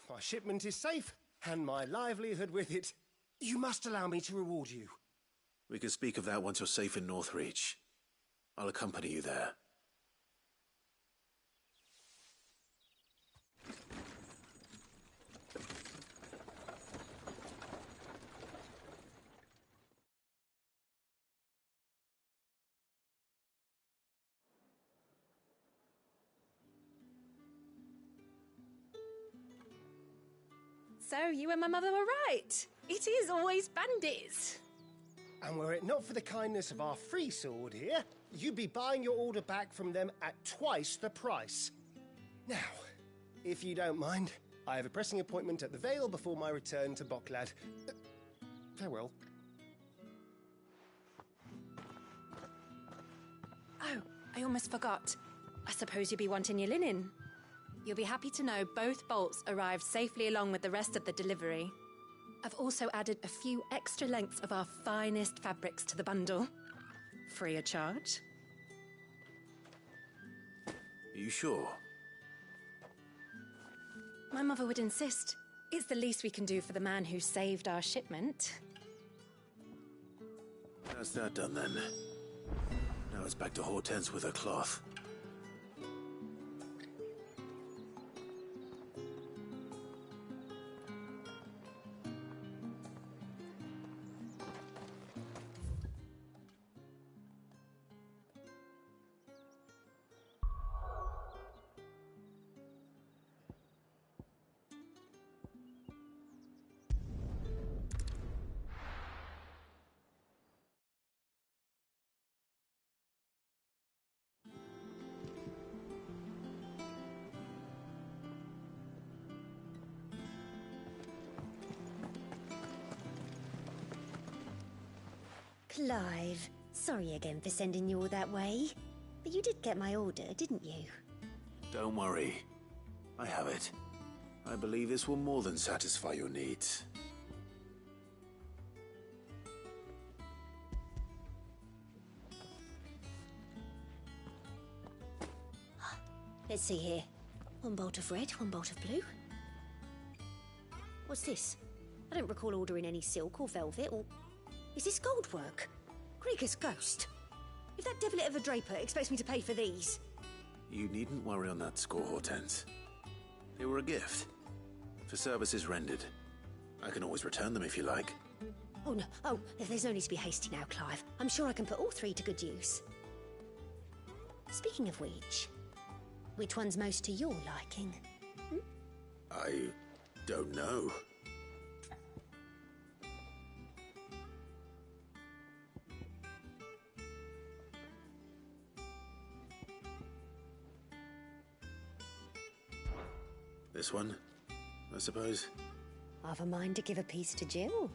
My shipment is safe, and my livelihood with it. You must allow me to reward you. We can speak of that once you're safe in Northreach. I'll accompany you there. So, you and my mother were right. It is always bandits. And were it not for the kindness of our free sword here, you'd be buying your order back from them at twice the price. Now, if you don't mind, I have a pressing appointment at the Vale before my return to Boklad. Farewell. Oh, I almost forgot. I suppose you'll be wanting your linen. You'll be happy to know both bolts arrived safely along with the rest of the delivery. I've also added a few extra lengths of our finest fabrics to the bundle. Free of charge. Are you sure? My mother would insist. It's the least we can do for the man who saved our shipment. That's that done then. Now it's back to Hortense with her cloth. Clive, sorry again for sending you all that way. But you did get my order, didn't you? Don't worry. I have it. I believe this will more than satisfy your needs. Let's see here. One bolt of red, one bolt of blue. What's this? I don't recall ordering any silk or velvet or... Is this gold work? Krieger's ghost. If that devilit of a draper expects me to pay for these... You needn't worry on that score, Hortense. They were a gift. For services rendered. I can always return them if you like. Oh, no. Oh, there's no need to be hasty now, Clive. I'm sure I can put all three to good use. Speaking of which one's most to your liking? I don't know. This one, I suppose. I've a mind to give a piece to Jill.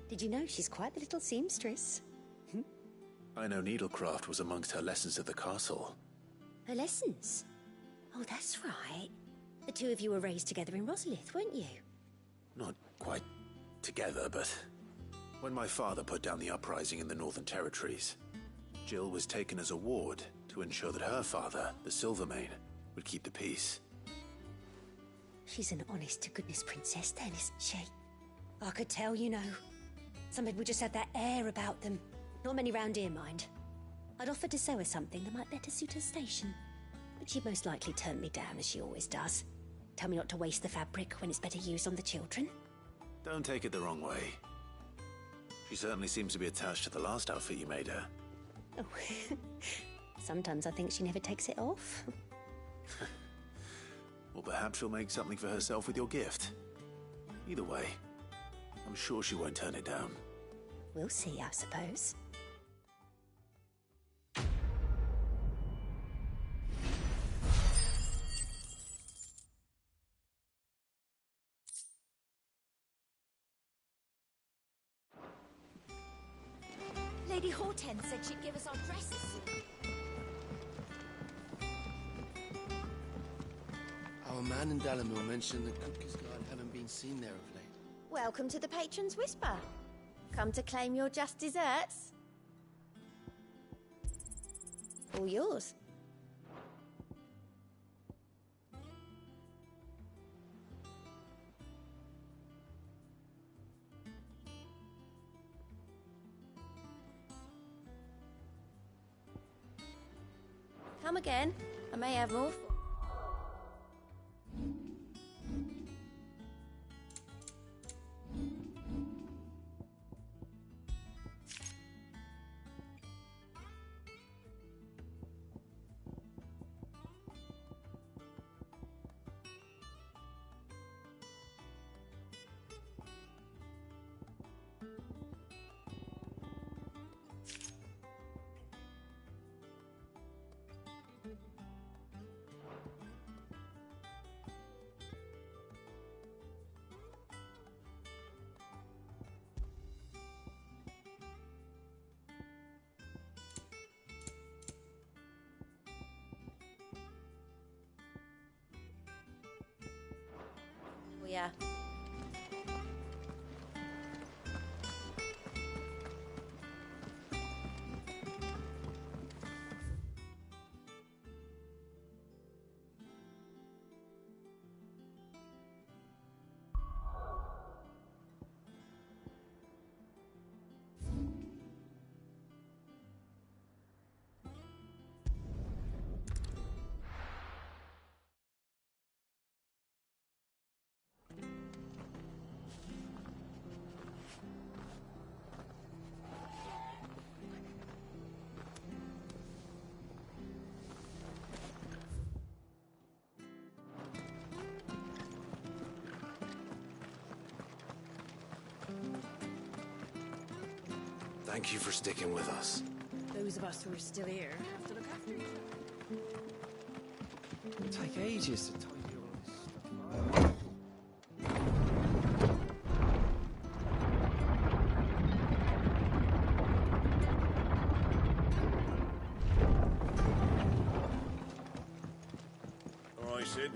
Did you know she's quite the little seamstress? I know needlecraft was amongst her lessons at the castle. Her lessons? Oh, that's right. The two of you were raised together in Rosalith, weren't you? Not quite together, but when my father put down the uprising in the Northern Territories, Jill was taken as a ward to ensure that her father, the Silvermane, would keep the peace. She's an honest-to-goodness princess then, isn't she? I could tell, you know. Some people just have that air about them. Not many round here, mind. I'd offered to sew her something that might better suit her station. But she'd most likely turn me down, as she always does. Tell me not to waste the fabric when it's better used on the children. Don't take it the wrong way. She certainly seems to be attached to the last outfit you made her. Oh, sometimes I think she never takes it off. Or perhaps she'll make something for herself with your gift. Either way, I'm sure she won't turn it down. We'll see, I suppose. Lady Hortense said she'd give us our dresses. Our man in Dalamil mentioned that Kupka's guard haven't been seen there of late. Welcome to the Patron's Whisper. Come to claim your just desserts? All yours. Come again. I may have more. Yeah. Thank you for sticking with us. Those of us who are still here have to look after each other. It'll take ages to tidy all this stuff up. All right, Sid.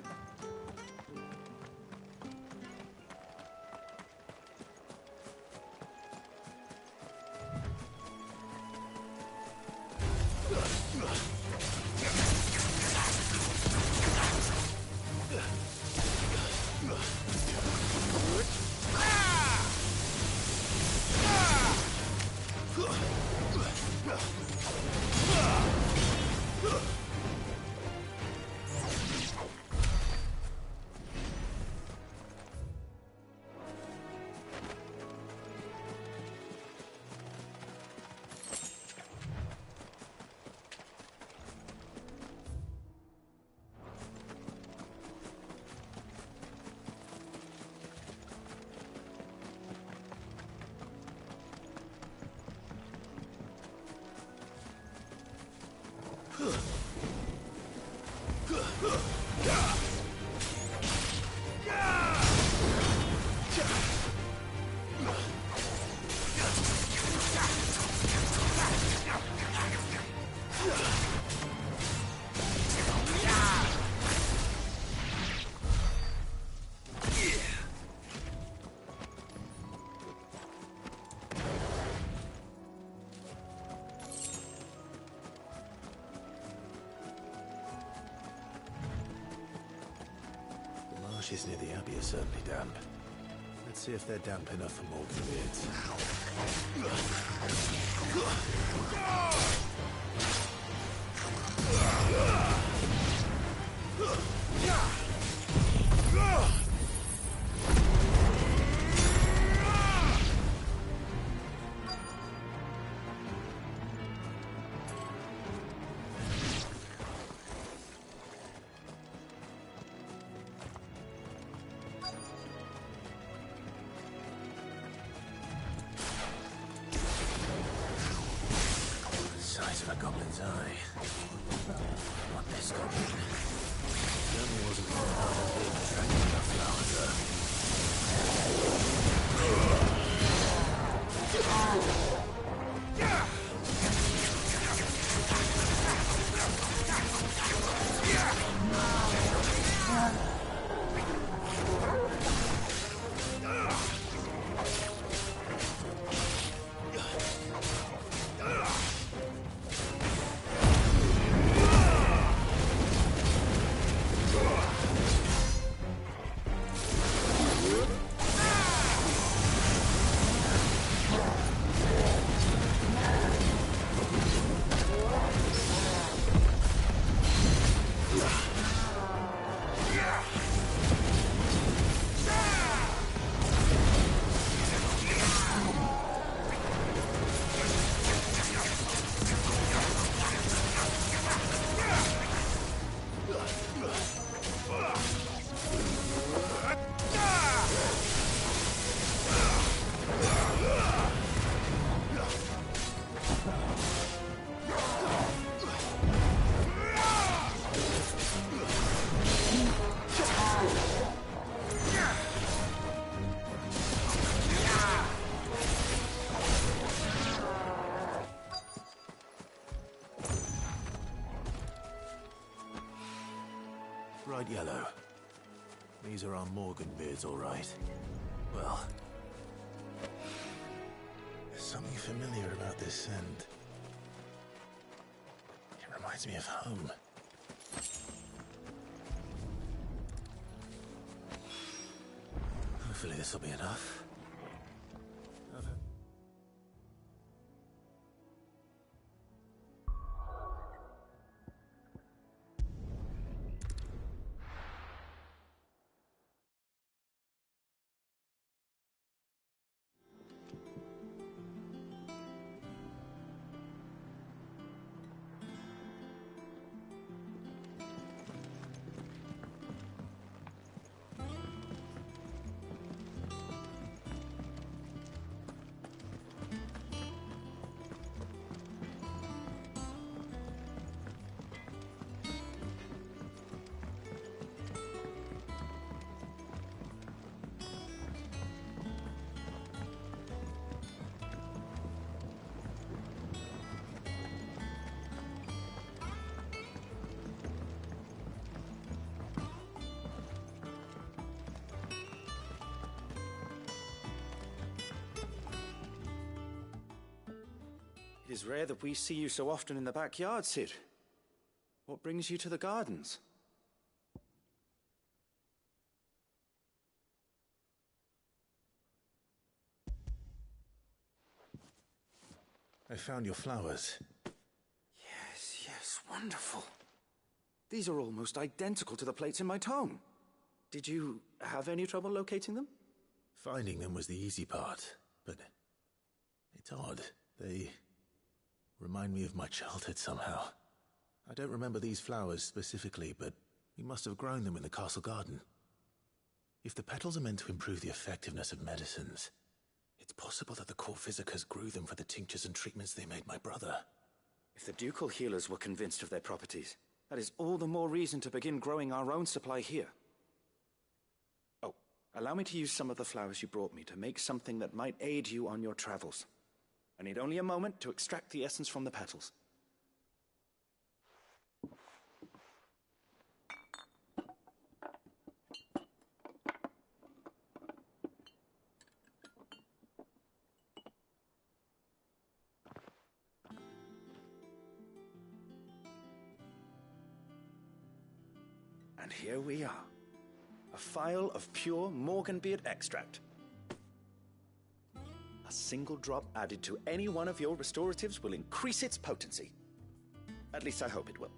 Marshes near the Abbey are certainly damp. Let's see if they're damp enough for more beards. Size of a goblin's eye. Not this goblin. Certainly wasn't being attracted by flowers, bright yellow. These are our Morgan beards, all right. Well, there's something familiar about this scent. It reminds me of home. Hopefully this will be enough. It is rare that we see you so often in the backyard, Cid. What brings you to the gardens? I found your flowers. Yes, wonderful. These are almost identical to the plates in my tome. Did you have any trouble locating them? Finding them was the easy part, but it's odd. They remind me of my childhood somehow. I don't remember these flowers specifically, but we must have grown them in the castle garden. If the petals are meant to improve the effectiveness of medicines, it's possible that the court physicers grew them for the tinctures and treatments they made my brother. If the ducal healers were convinced of their properties, that is all the more reason to begin growing our own supply here. Oh, allow me to use some of the flowers you brought me to make something that might aid you on your travels. I need only a moment to extract the essence from the petals. And here we are. A phial of pure Morganbeard extract. A single drop added to any one of your restoratives will increase its potency. At least I hope it will.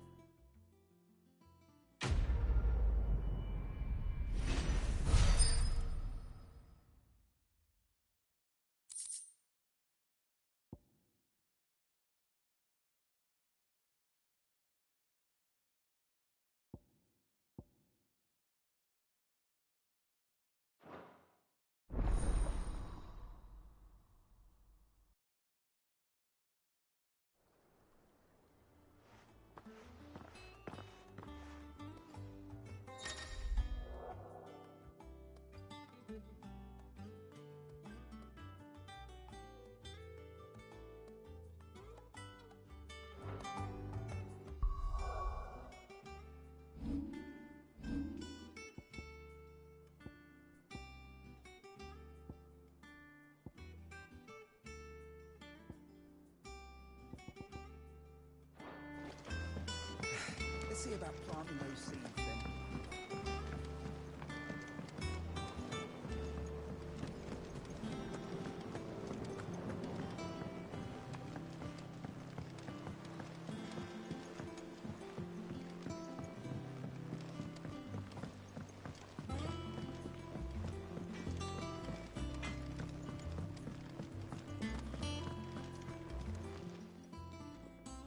Let's see about planting those seeds then.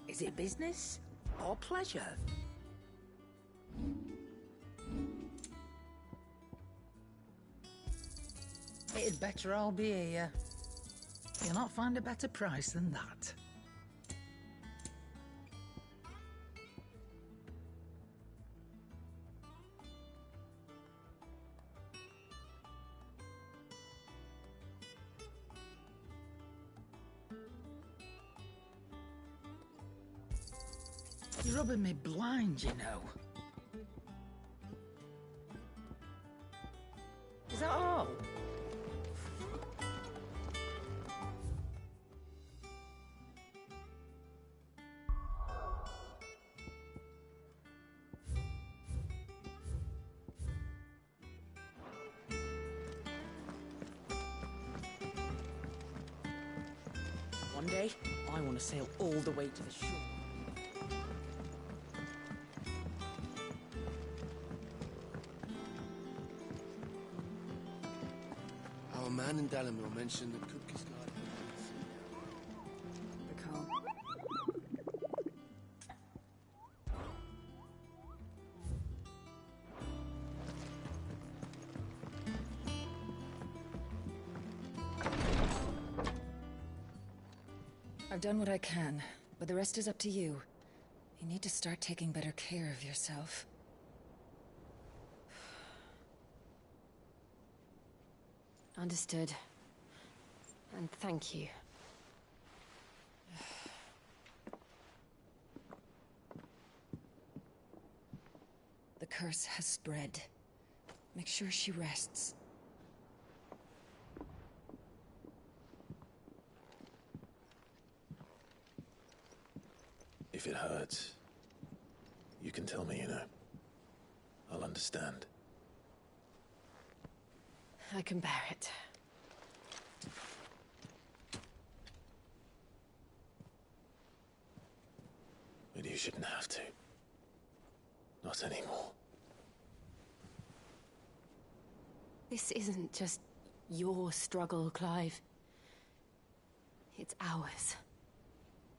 Is it business or pleasure? It'd better all be here. You'll not find a better price than that. You're rubbing me blind, you know. Is that all? One day, I want to sail all the way to the shore. Our man in Dalamil mentioned that Kupka's god The calm. I've done what I can, but the rest is up to you. You need to start taking better care of yourself. Understood. And thank you. The curse has spread. Make sure she rests. If it hurts, you can tell me, you know. I'll understand. I can bear it. But you shouldn't have to. Not anymore. This isn't just your struggle, Clive. It's ours.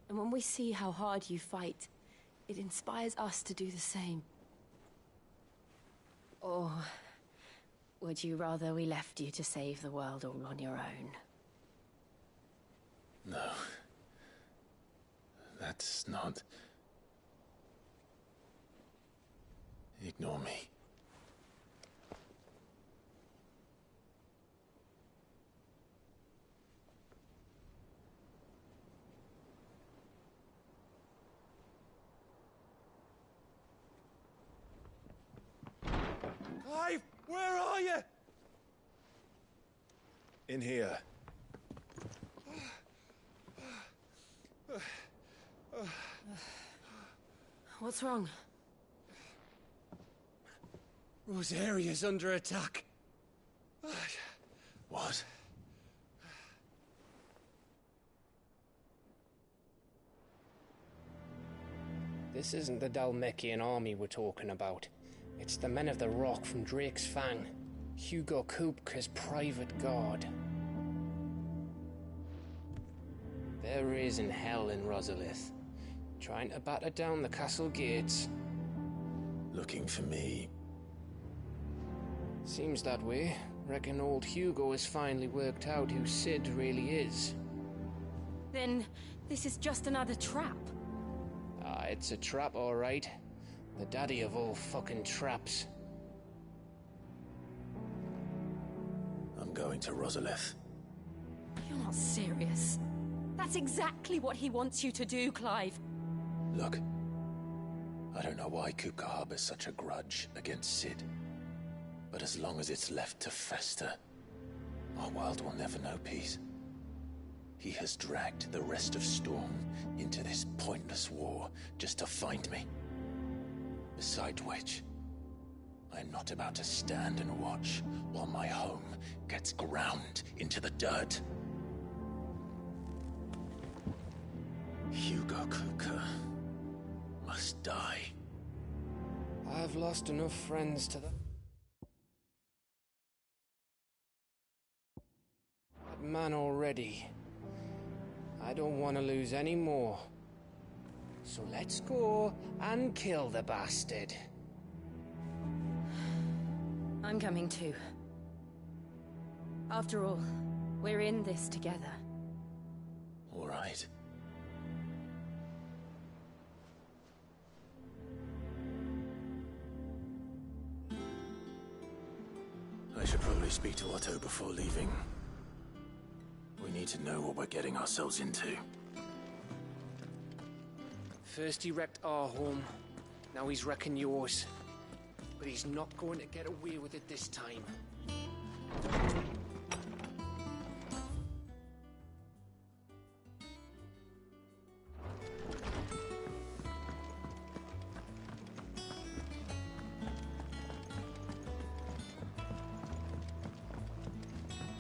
And when we see how hard you fight, it inspires us to do the same. Or would you rather we left you to save the world all on your own? No. That Let's not. Ignore me. Clive, where are you? In here. What's wrong? Rosaria's under attack. What? This isn't the Dalmekian army we're talking about. It's the men of the Rock from Drake's Fang. Hugo Kupka's private guard. There is in hell in Rosalith, trying to batter down the castle gates. Looking for me. Seems that way. Reckon old Hugo has finally worked out who Sid really is. Then this is just another trap. Ah, it's a trap, all right. The daddy of all fucking traps. I'm going to Rosalith. You're not serious. That's exactly what he wants you to do, Clive. Look, I don't know why Kupka harbors such a grudge against Sid. But as long as it's left to fester, our world will never know peace. He has dragged the rest of Storm into this pointless war just to find me. Besides which, I am not about to stand and watch while my home gets ground into the dirt. Hugo Kupka must die. I've lost enough friends to that man already. I don't want to lose any more. So let's go and kill the bastard. I'm coming too. After all, we're in this together. All right. I should probably speak to Otto before leaving. We need to know what we're getting ourselves into. First he wrecked our home, now he's wrecking yours. But he's not going to get away with it this time.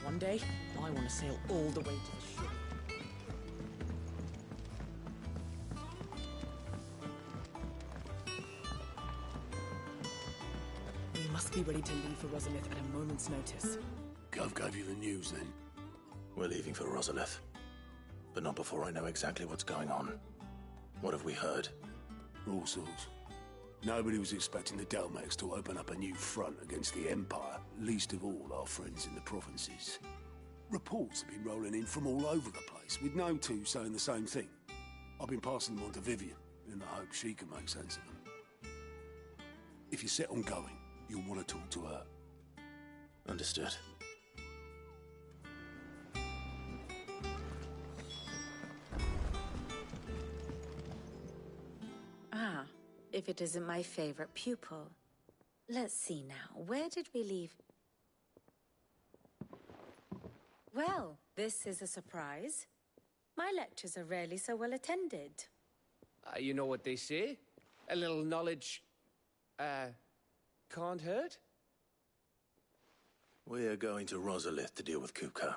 One day, I want to sail all the way to the shore. We must be ready to leave for Rosalith at a moment's notice. Gov gave you the news, then? We're leaving for Rosalith. But not before I know exactly what's going on. What have we heard? All sorts. Nobody was expecting the Dalmeks to open up a new front against the Empire, least of all our friends in the provinces. Reports have been rolling in from all over the place, with no two saying the same thing. I've been passing them on to Vivian, in the hope she can make sense of them. If you're set on going, you'll want to talk to her. Understood. Ah, if it isn't my favorite pupil. Let's see now, where did we leave? Well, this is a surprise. My lectures are rarely so well attended. You know what they say? A little knowledge, can't hurt? We're going to Rosalith to deal with Kupka.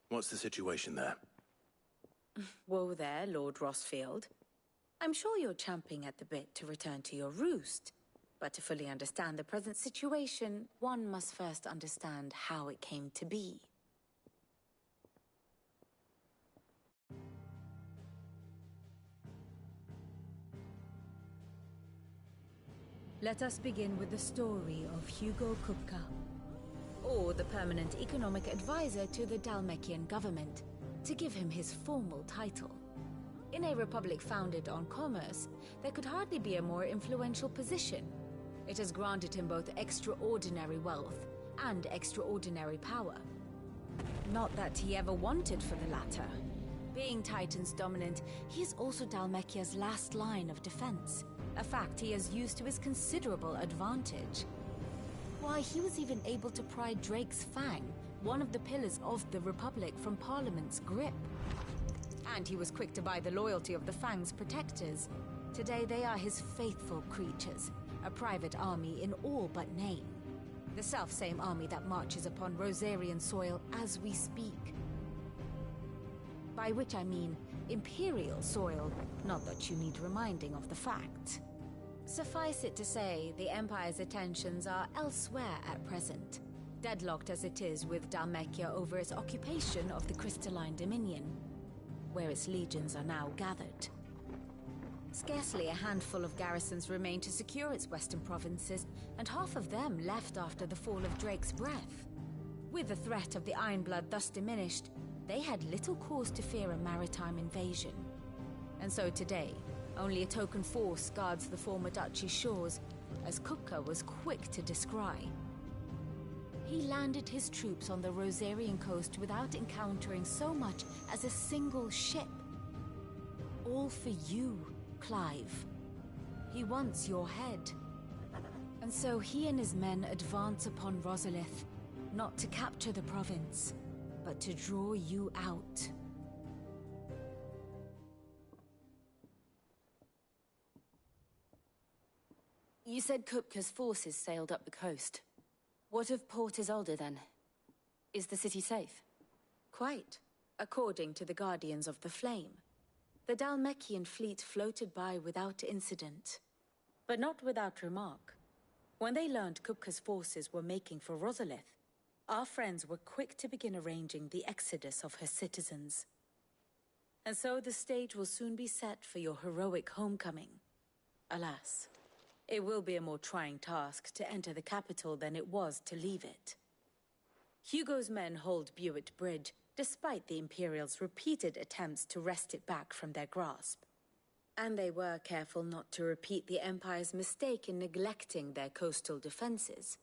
What's the situation there? Whoa there, Lord Rossfield. I'm sure you're champing at the bit to return to your roost. But to fully understand the present situation, one must first understand how it came to be. Let us begin with the story of Hugo Kupka, or the permanent economic advisor to the Dalmekian government, to give him his formal title. In a republic founded on commerce, there could hardly be a more influential position. It has granted him both extraordinary wealth and extraordinary power. Not that he ever wanted for the latter. Being Titan's dominant, he is also Dhalmekia's last line of defense, a fact he has used to his considerable advantage. Why, he was even able to pry Drake's Fang, one of the pillars of the Republic, from Parliament's grip. And he was quick to buy the loyalty of the Fang's protectors. Today they are his faithful creatures, a private army in all but name. The self-same army that marches upon Rosarian soil as we speak. By which I mean Imperial soil, not that you need reminding of the fact. Suffice it to say, the Empire's attentions are elsewhere at present, deadlocked as it is with Dhalmekia over its occupation of the Crystalline Dominion, where its legions are now gathered. Scarcely a handful of garrisons remain to secure its western provinces, and half of them left after the fall of Drake's Breath. With the threat of the Ironblood thus diminished, they had little cause to fear a maritime invasion. And so today, only a token force guards the former duchy's shores, as Kupka was quick to descry. He landed his troops on the Rosarian coast without encountering so much as a single ship. All for you, Clive. He wants your head. And so he and his men advance upon Rosalith, not to capture the province, but to draw you out. You said Kupka's forces sailed up the coast. What of Port Isolde, then? Is the city safe? Quite, according to the Guardians of the Flame. The Dhalmekian fleet floated by without incident, but not without remark. When they learned Kupka's forces were making for Rosalith, our friends were quick to begin arranging the exodus of her citizens. And so the stage will soon be set for your heroic homecoming. Alas, it will be a more trying task to enter the capital than it was to leave it. Hugo's men hold Buett Bridge, despite the Imperials' repeated attempts to wrest it back from their grasp. And they were careful not to repeat the Empire's mistake in neglecting their coastal defenses.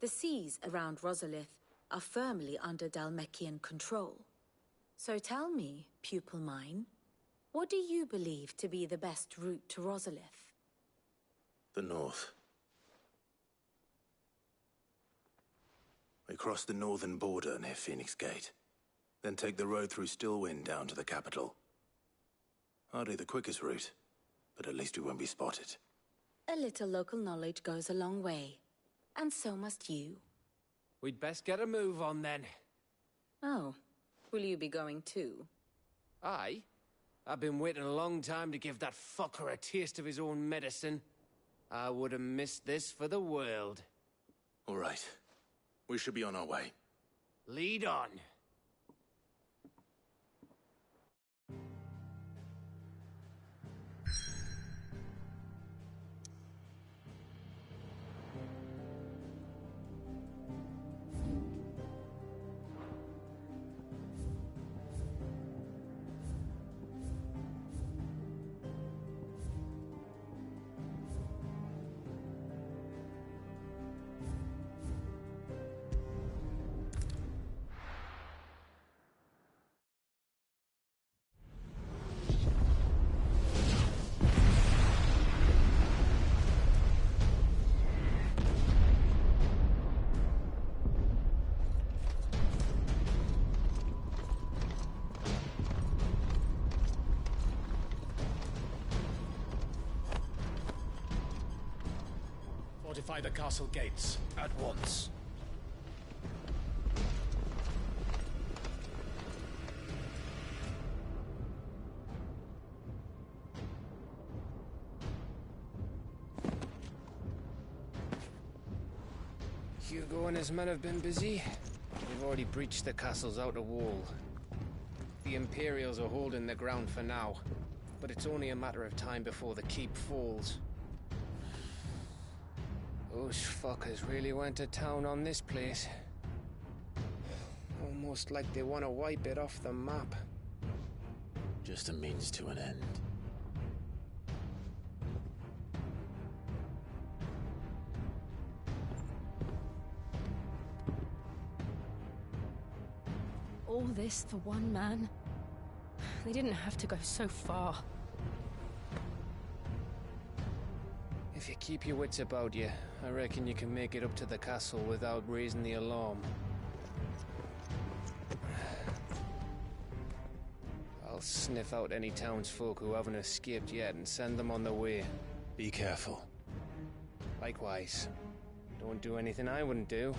The seas around Rosalith are firmly under Dhalmekian control. So tell me, pupil mine, what do you believe to be the best route to Rosalith? The north. We cross the northern border near Phoenix Gate, then take the road through Stillwind down to the capital. Hardly the quickest route, but at least we won't be spotted. A little local knowledge goes a long way. And so must you. We'd best get a move on, then. Oh, will you be going too? Aye. I've been waiting a long time to give that fucker a taste of his own medicine. I would have missed this for the world. All right. We should be on our way. Lead on. Fortify the castle gates at once. Hugo and his men have been busy. They've already breached the castle's outer wall. The Imperials are holding the ground for now, but it's only a matter of time before the keep falls. Those fuckers really went to town on this place. Almost like they want to wipe it off the map. Just a means to an end. All this for one man? They didn't have to go so far. If you keep your wits about you, I reckon you can make it up to the castle without raising the alarm. I'll sniff out any townsfolk who haven't escaped yet and send them on their way. Be careful. Likewise. Don't do anything I wouldn't do.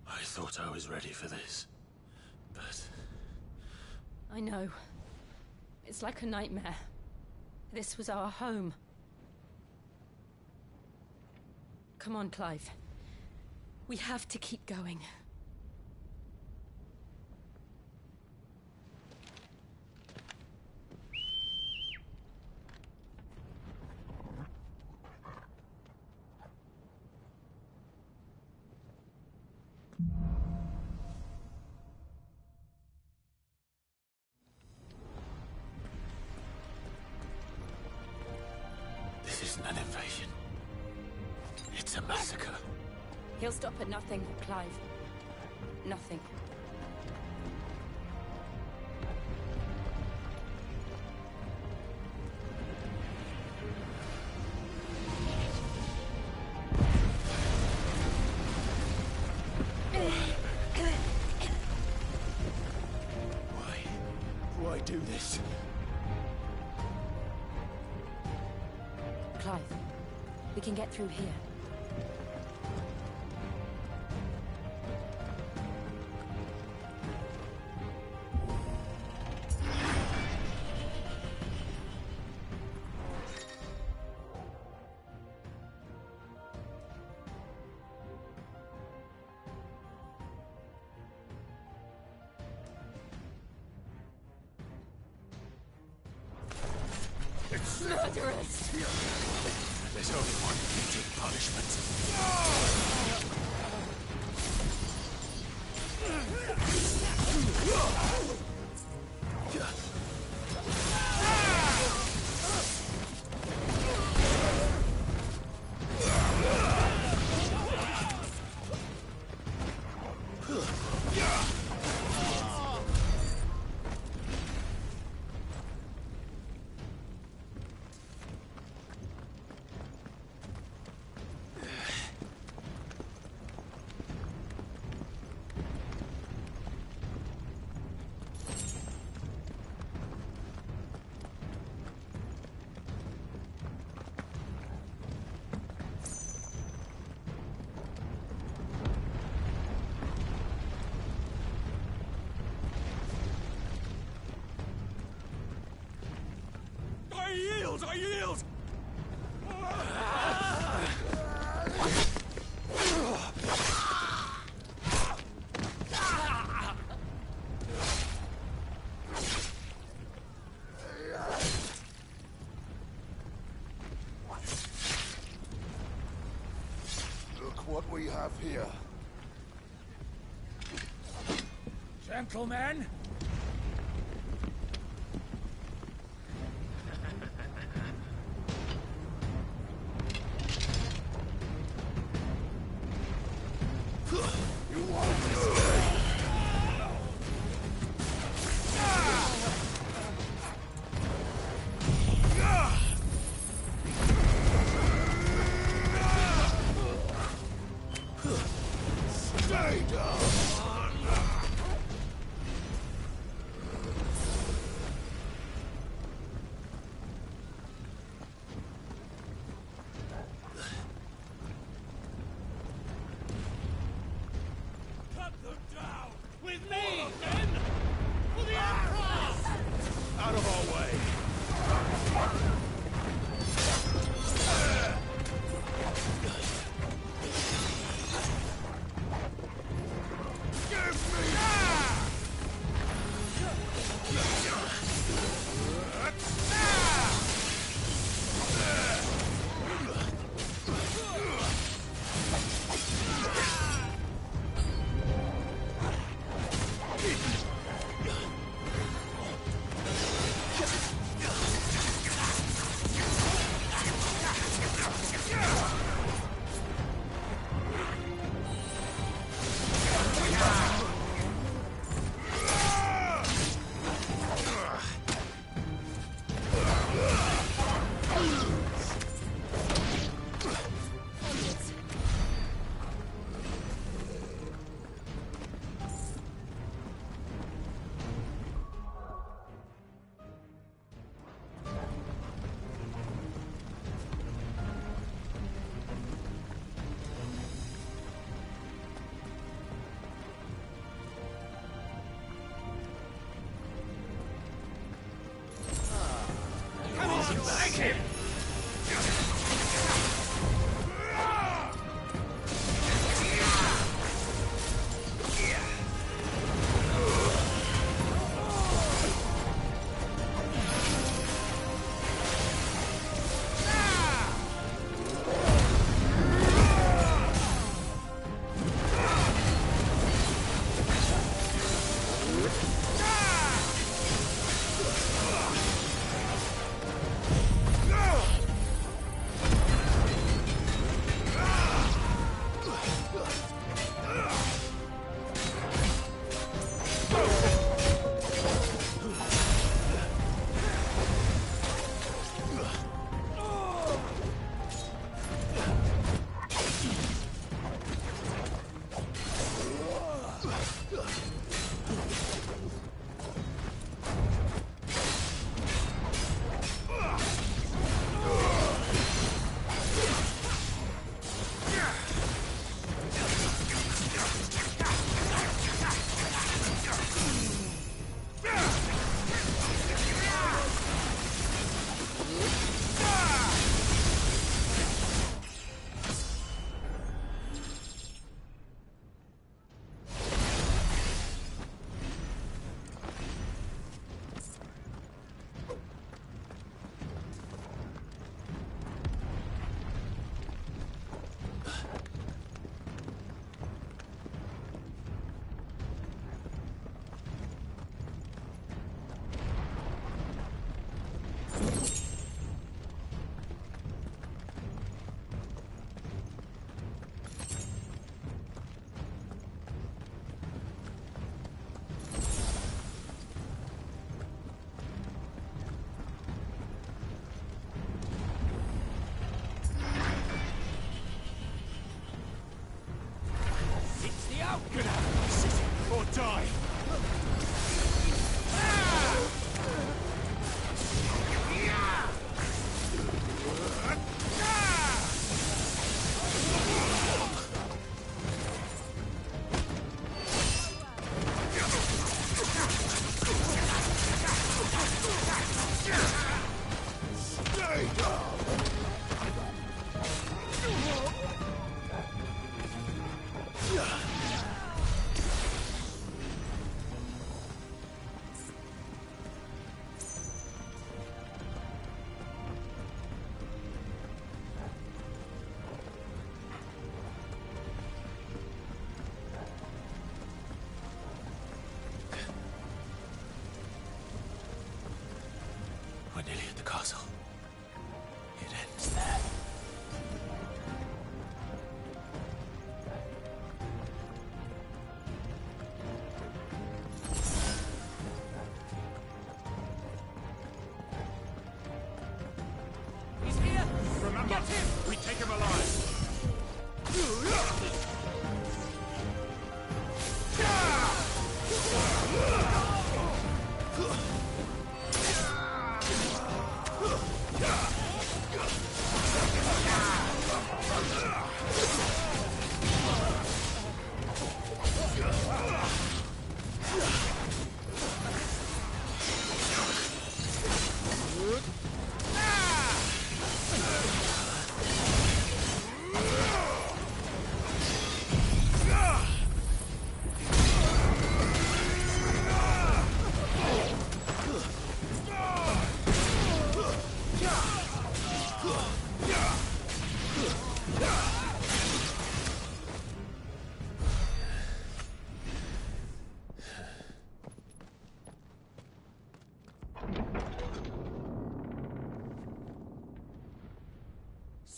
I thought I was ready for this, but... I know. It's like a nightmare. This was our home. Come on, Clive. We have to keep going. This isn't an invasion. It's a massacre. He'll stop at nothing, Clive. Nothing. Why do this? Clive, we can get through here. It's murderous! There's only one fitting punishment. I yield! Look what we have here. Gentlemen! Stay down! Hunt them down! With me, then! For the Emperor! Out of our way! Give me! Get out of my city or die! Stay down! We're nearly at the castle. It ends there. He's here! Remember, get him! We take him alive!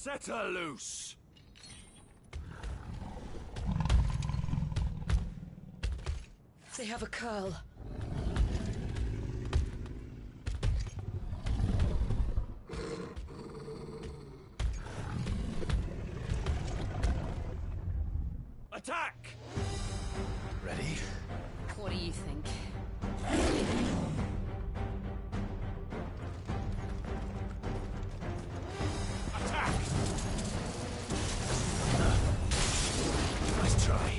Set her loose! They have a curl. Attack! Ready? What do you think? Attack! Nice try.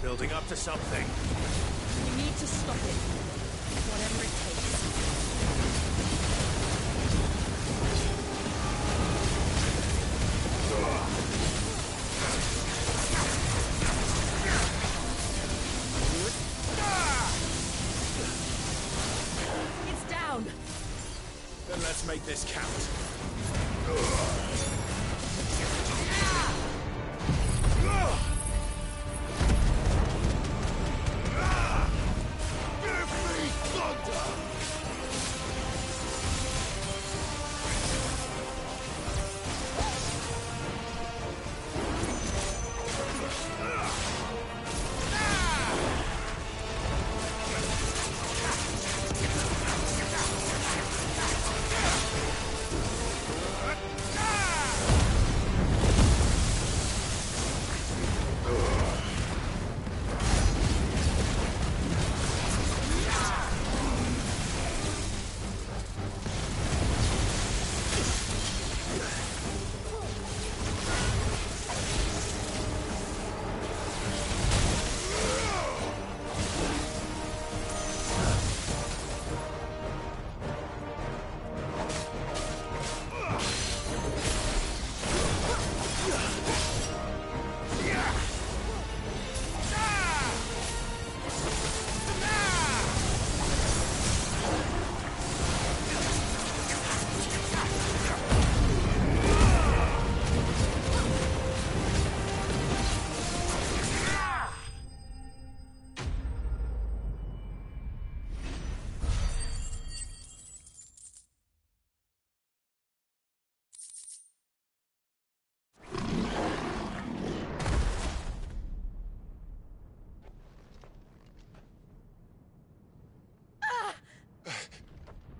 Building up to something. We need to stop it. Whatever it takes. It's down. Then let's make this count.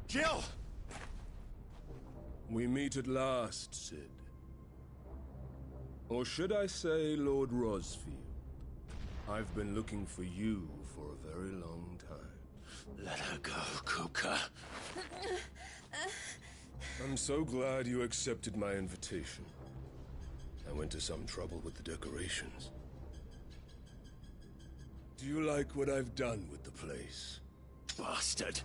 Jill! We meet at last, Sid. Or should I say, Lord Rosfield? I've been looking for you for a very long time. Let her go, Kuka. I'm so glad you accepted my invitation. I went to some trouble with the decorations. Do you like what I've done with the place? Bastard!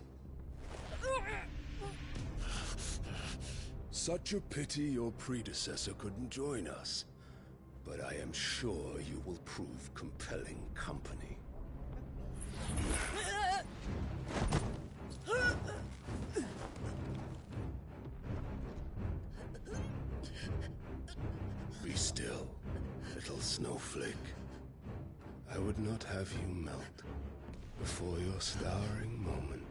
Such a pity your predecessor couldn't join us. But I am sure you will prove compelling company. Be still, little snowflake. I would not have you melt before your starring moment.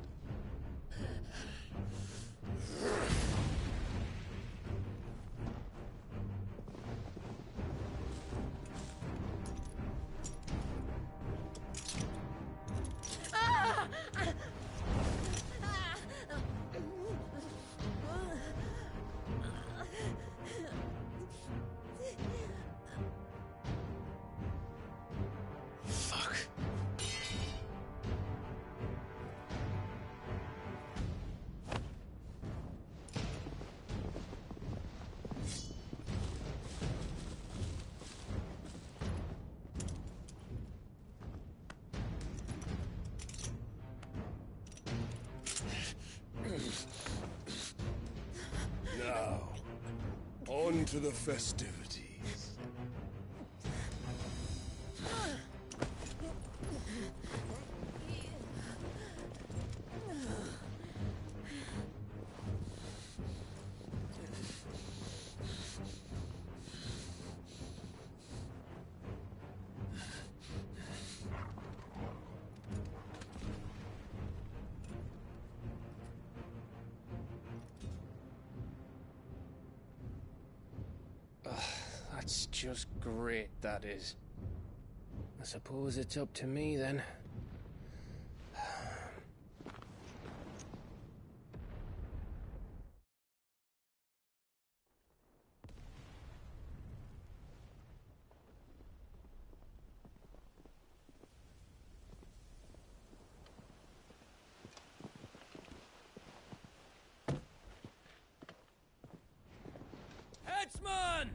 to the festivities. That's just great, that is. I suppose it's up to me, then. Headsman!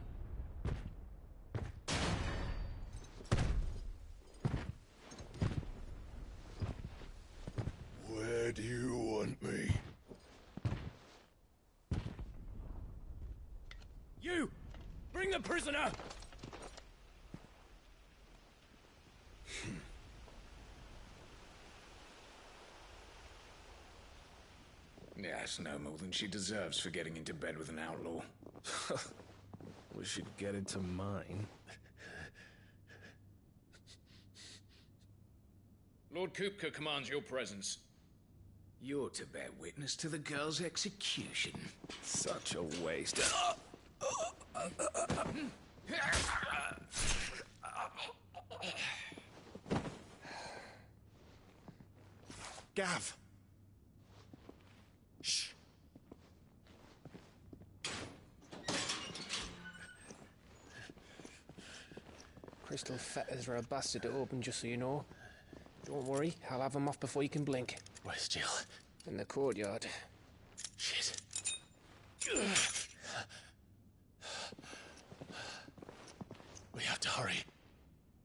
Where do you want me? You! Bring the prisoner! Yes, no more than she deserves for getting into bed with an outlaw. We should get into mine. Lord Kupka commands your presence. You're to bear witness to the girl's execution. Such a waste. Gav! Shh! Crystal fetters are a bastard to open, just so you know. Don't worry, I'll have them off before you can blink. Where's Jill? In the courtyard. Shit. We have to hurry.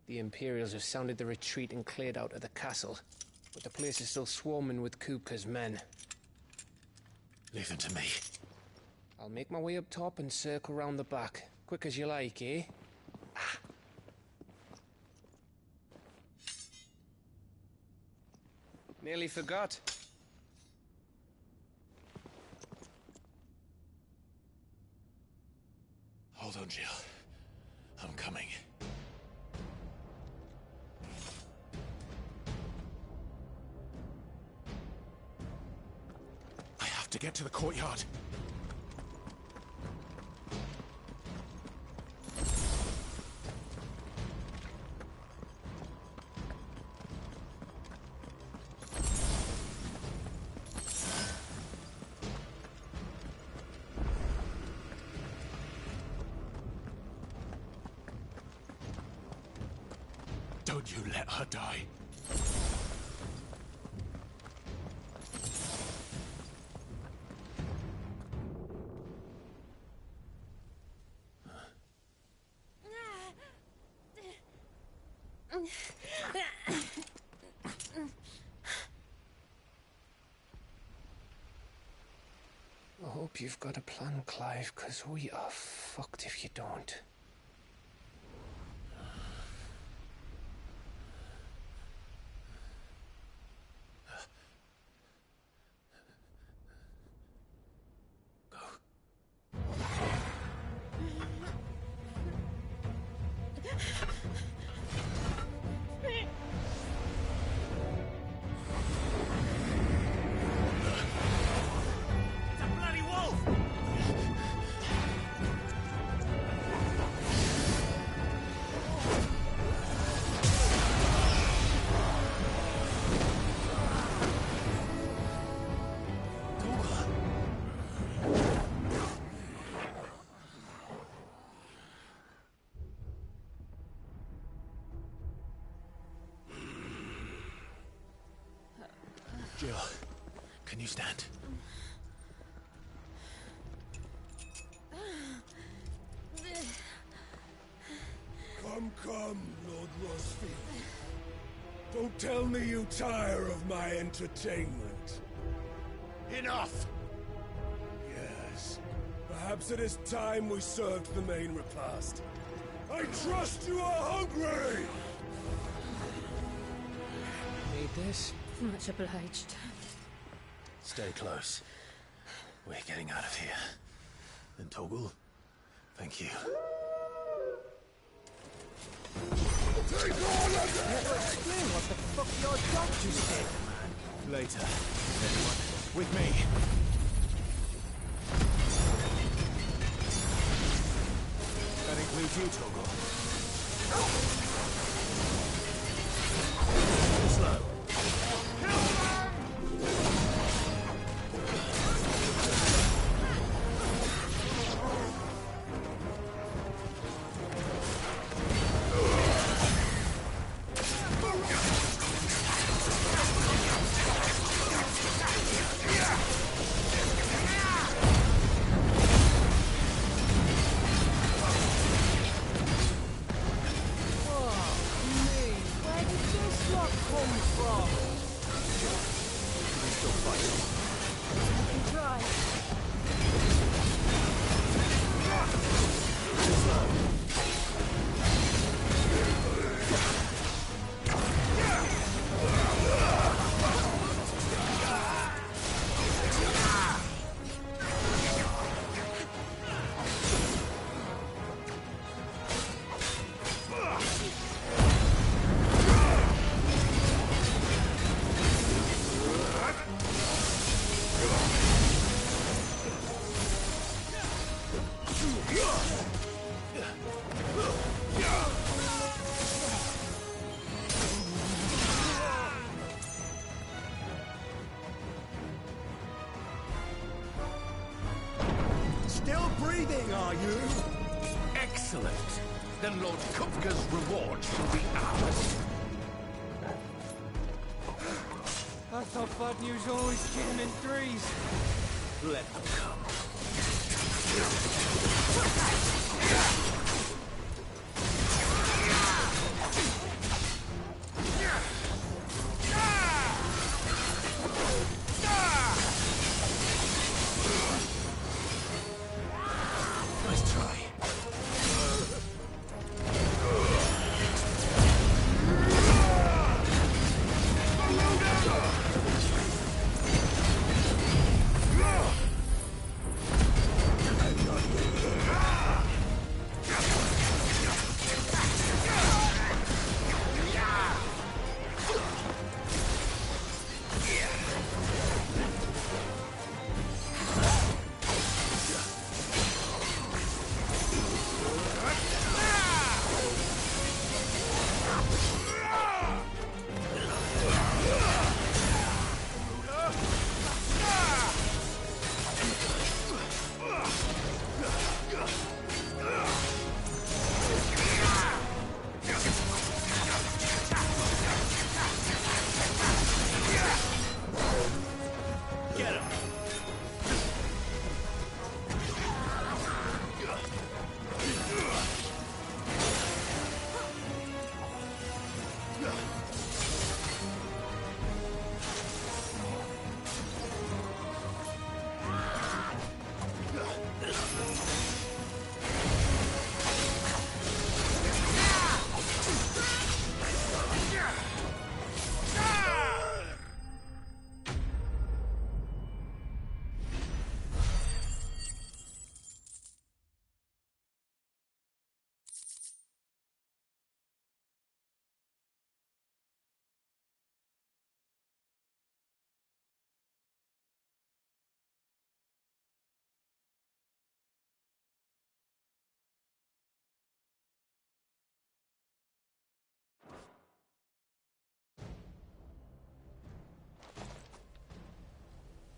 The Imperials have sounded the retreat and cleared out of the castle, but the place is still swarming with Kupka's men. Leave them to me. I'll make my way up top and circle round the back. Quick as you like, eh? Nearly forgot. Hold on, Jill. I'm coming. I have to get to the courtyard. Don't you let her die. I hope you've got a plan, Clive, because we are fucked if you don't. Jill, can you stand? Come, Lord Rosfield. Don't tell me you tire of my entertainment. Enough! Yes, Perhaps it is time we served the main repast. I trust you are hungry! Need this? Much obliged. Stay close. We're getting out of here. And Toggle, thank you. Take all of Never explain what the fuck your dog just did, man. Later, everyone. With me. That includes you, Toggle. Slow. Still breathing, are you? Excellent. Then Lord Kupka's reward shall be ours. I thought bad news always came in threes. Let them come. Nice try.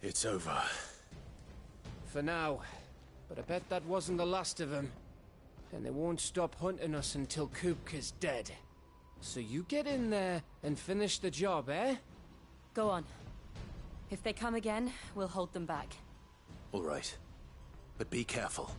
It's over. For now. But I bet that wasn't the last of them. And they won't stop hunting us until Kupka's dead. So you get in there and finish the job, eh? Go on. If they come again, we'll hold them back. All right. But be careful.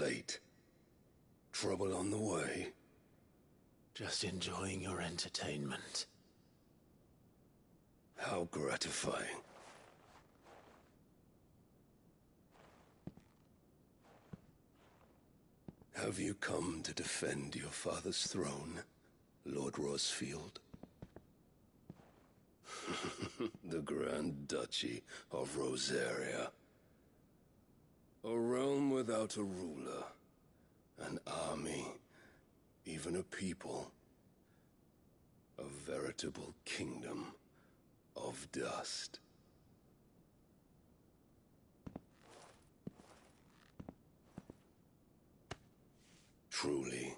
late. Trouble on the way? Just enjoying your entertainment. How gratifying. Have you come to defend your father's throne, Lord Rosfield? The Grand Duchy of Rosaria. A realm without a ruler, an army, even a people. A veritable kingdom of dust. Truly,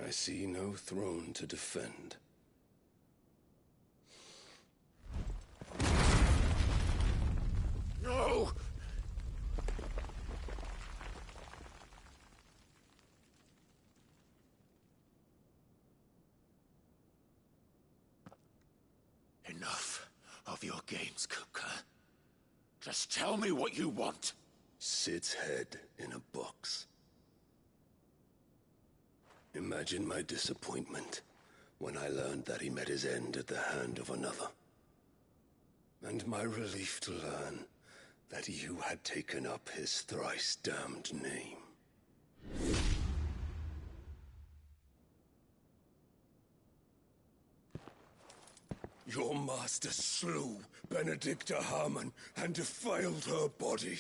I see no throne to defend. No! Enough of your games, Kuka. Just tell me what you want. Sid's head in a box. Imagine my disappointment when I learned that he met his end at the hand of another. And my relief to learn that you had taken up his thrice-damned name. Your master slew Benedicta Harmon and defiled her body.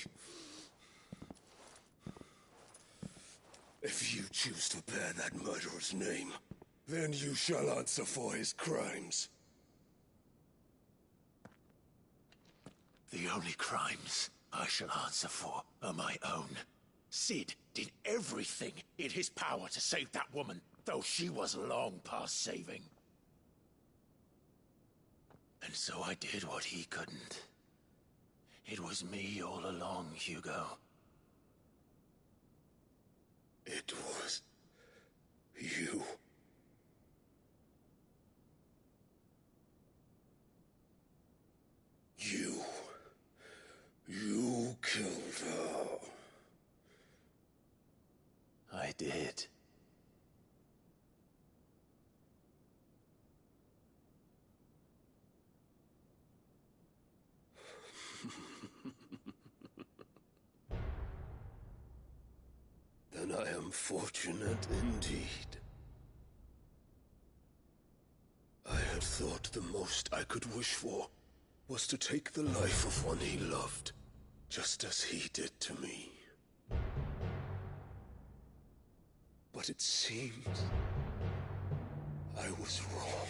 If you choose to bear that murderer's name, then you shall answer for his crimes. The only crimes I shall answer for are my own. Sid did everything in his power to save that woman, though she was long past saving. And so I did what he couldn't. It was me all along, Hugo. It was you. You killed her. I did. Then I am fortunate indeed. I had thought the most I could wish for was to take the life of one he loved, just as he did to me. But it seems I was wrong.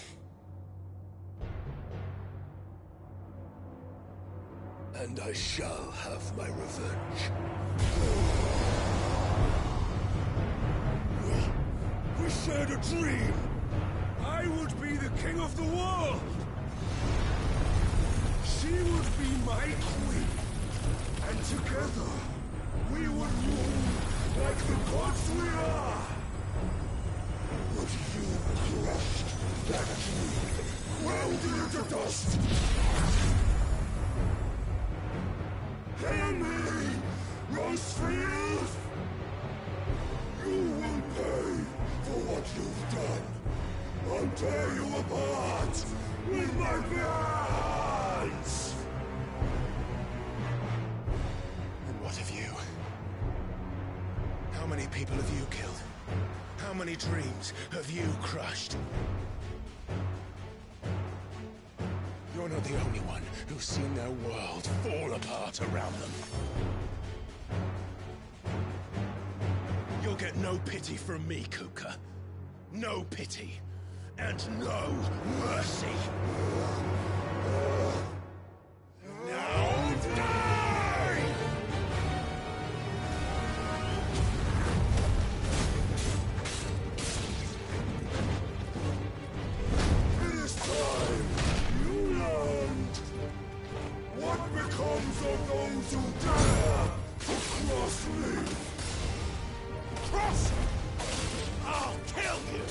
And I shall have my revenge. We shared a dream. I would be the king of the world. She would be my queen. And together, we would rule like the gods we are. But you crushed that dream, welded it to dust. Hear me, Rosefield! You will pay for what you've done. I'll tear you apart with my bare hands! And what of you? How many people have you killed? How many dreams have you crushed? You're not the only one who's seen their world fall apart around them. You'll get no pity from me, Kuka. No pity. And no mercy. Now die! It is time you learned what becomes of those who dare to cross me. Cross! I'll kill you!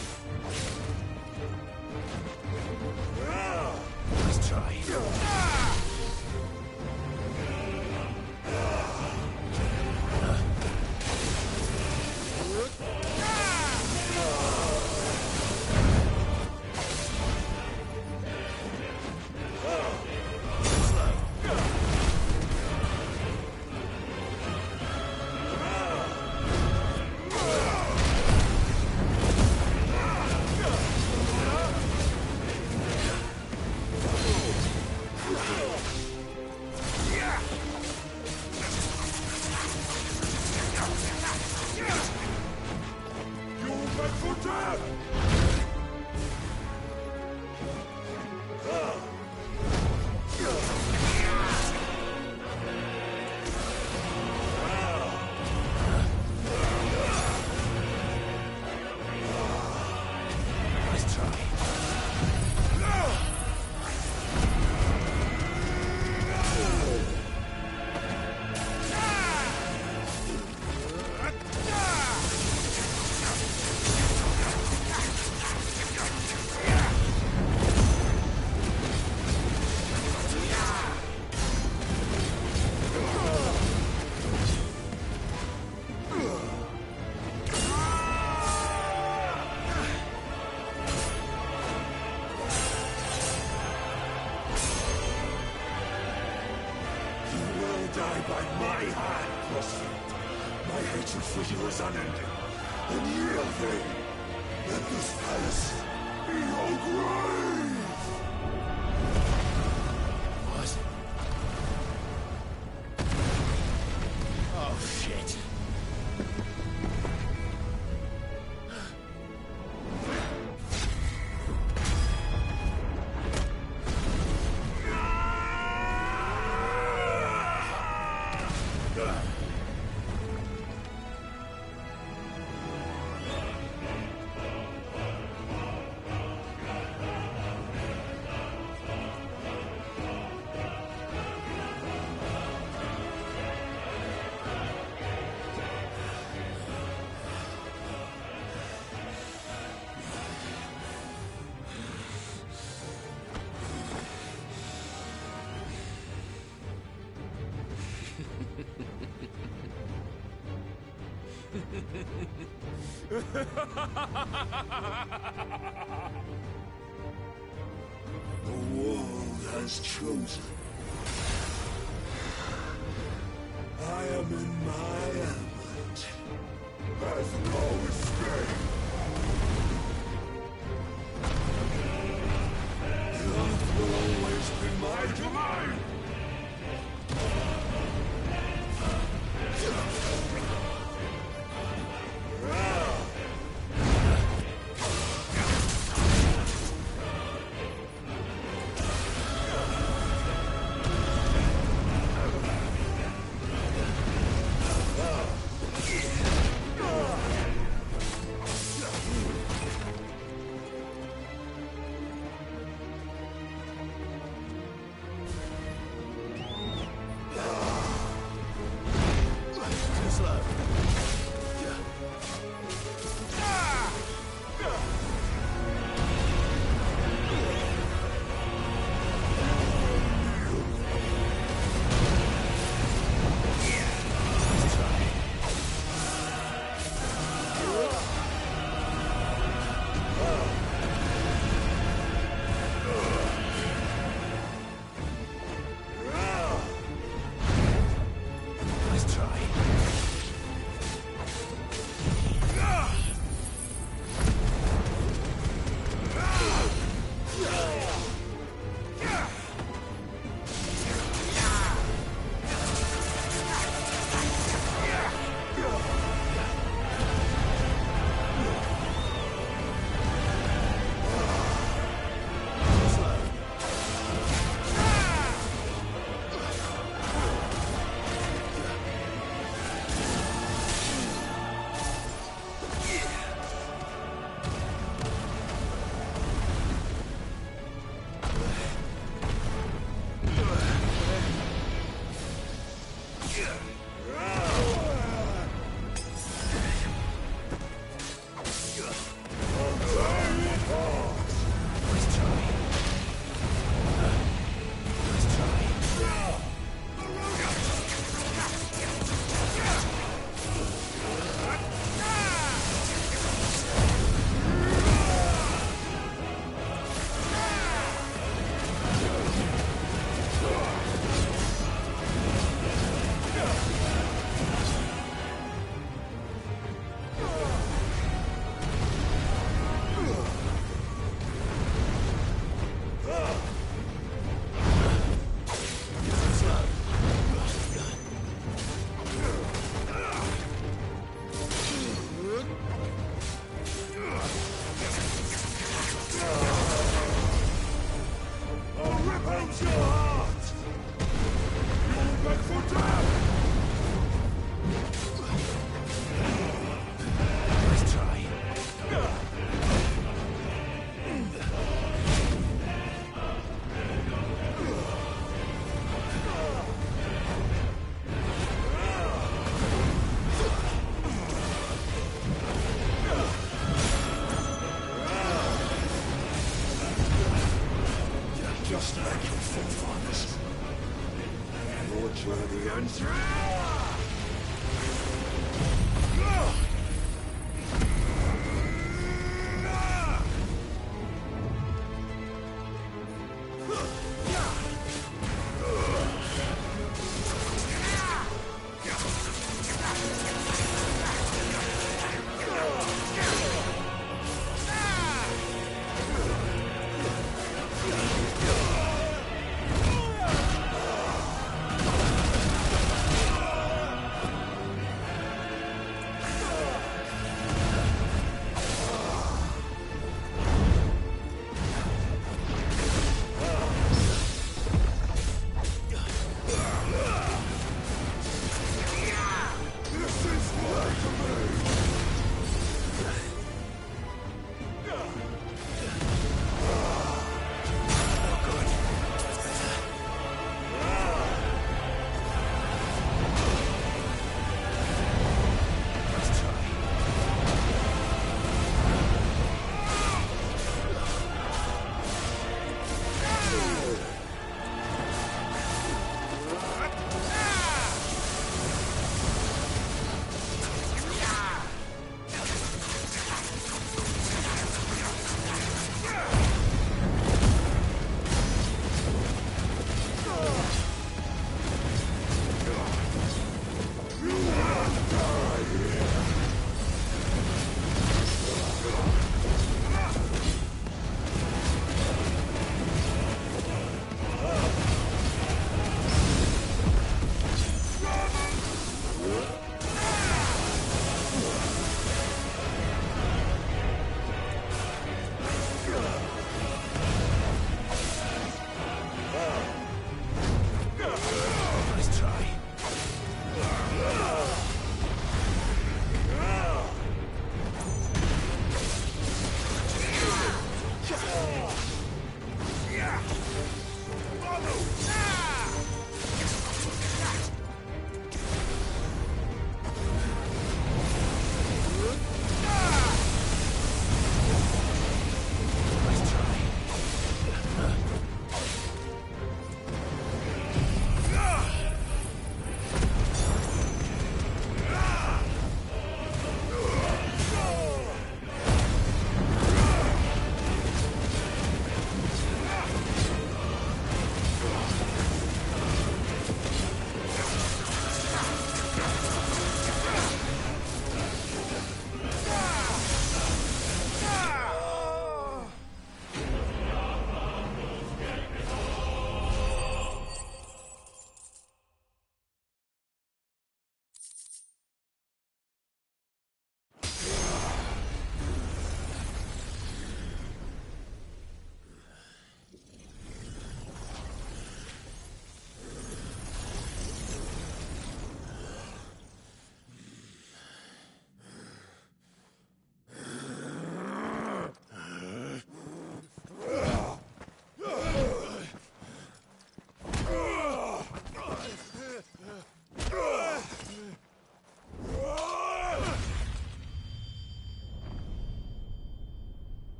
Let's try. die by my hand, Crossfield. My hatred for you is unending. And yield thee. Let this palace be your grave! What? Oh, shit. The world has chosen. I am in my element. There's no escape. The earth will always be my domain. Just like your forefathers. Your journey ends here.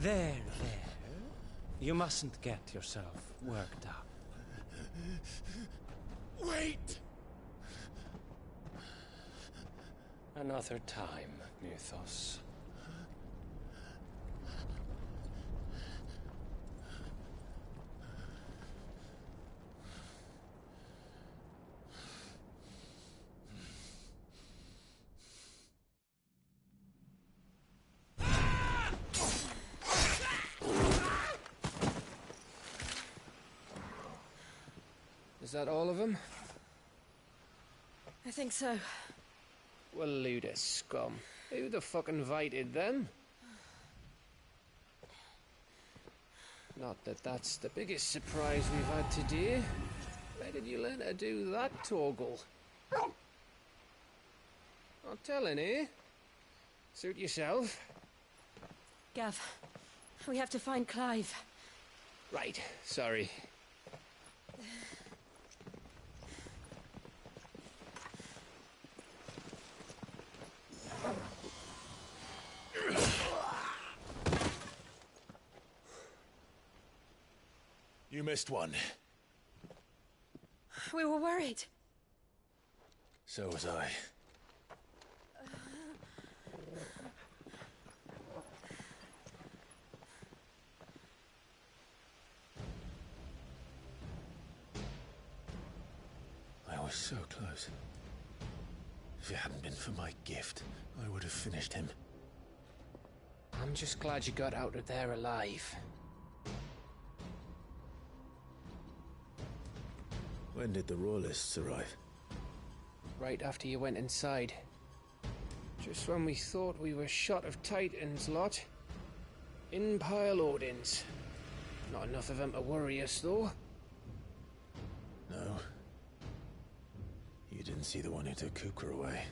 There. You mustn't get yourself worked up. Wait! Another time, Mythos. Is that all of them? I think so. Well, load of scum. Who the fuck invited them? Not that that's the biggest surprise we've had today. Where did you learn to do that, Torgal? Not telling, eh? Suit yourself. Gav, we have to find Clive. Right, sorry. You missed one. We were worried. So was I. I was so close. If it hadn't been for my gift, I would have finished him. I'm just glad you got out of there alive. When did the Royalists arrive? Right after you went inside. Just when we thought we were shot of Titans, lot. In pile Odins. Not enough of them to worry us, though. No. You didn't see the one who took Kukra away.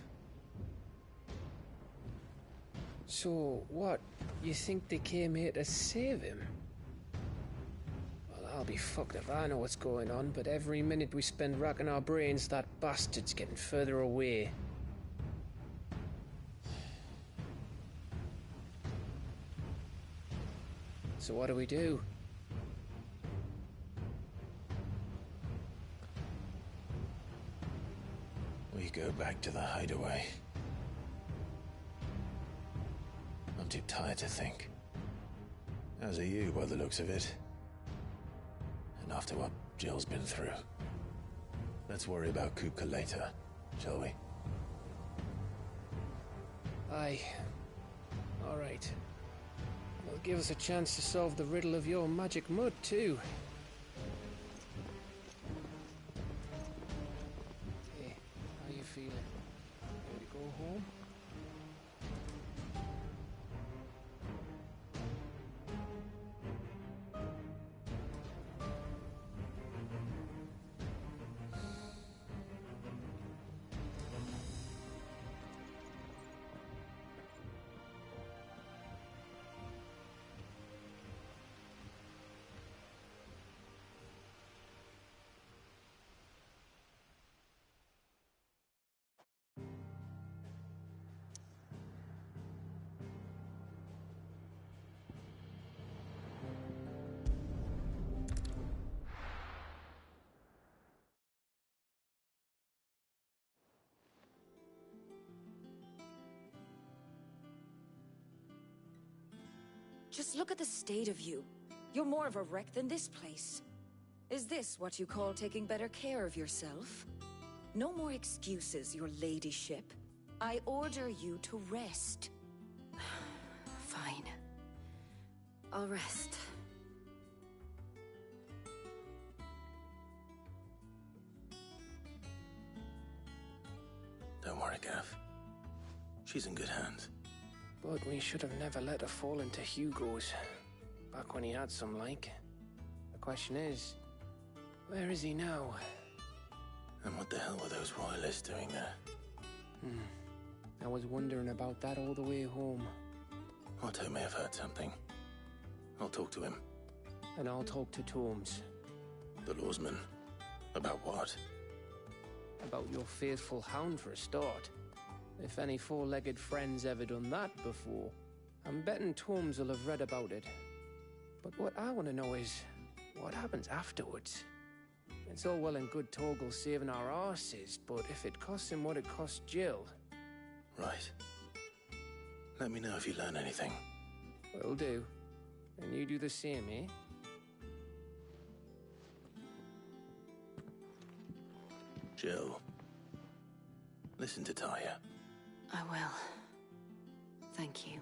So, what? You think they came here to save him? Well, I'll be fucked if I know what's going on, but every minute we spend racking our brains, that bastard's getting further away. So what do? We go back to the hideaway. I'm too tired to think. As are you, by the looks of it. And after what Jill's been through. Let's worry about Kupka later, shall we? Aye. All right. Well, give us a chance to solve the riddle of your magic mud, too. Hey, how you feeling? Ready to go home? Just look at the state of you. You're more of a wreck than this place. Is this what you call taking better care of yourself? No more excuses, your ladyship. I order you to rest. Fine. I'll rest. Don't worry, Gav. She's in good hands. But we should have never let her fall into Hugo's. Back when he had some like. The question is, where is he now? And what the hell were those royalists doing there? I was wondering about that all the way home. Otto may have heard something. I'll talk to him. And I'll talk to Torms. The lawsman? About what? About your faithful hound for a start. If any four-legged friend's ever done that before, I'm betting Tomes will have read about it. But what I want to know is, what happens afterwards? It's all well and good Torgal saving our arses, but if it costs him what it cost Jill... Right. Let me know if you learn anything. Will do. And you do the same, eh? Jill, listen to Taya. I will. Thank you.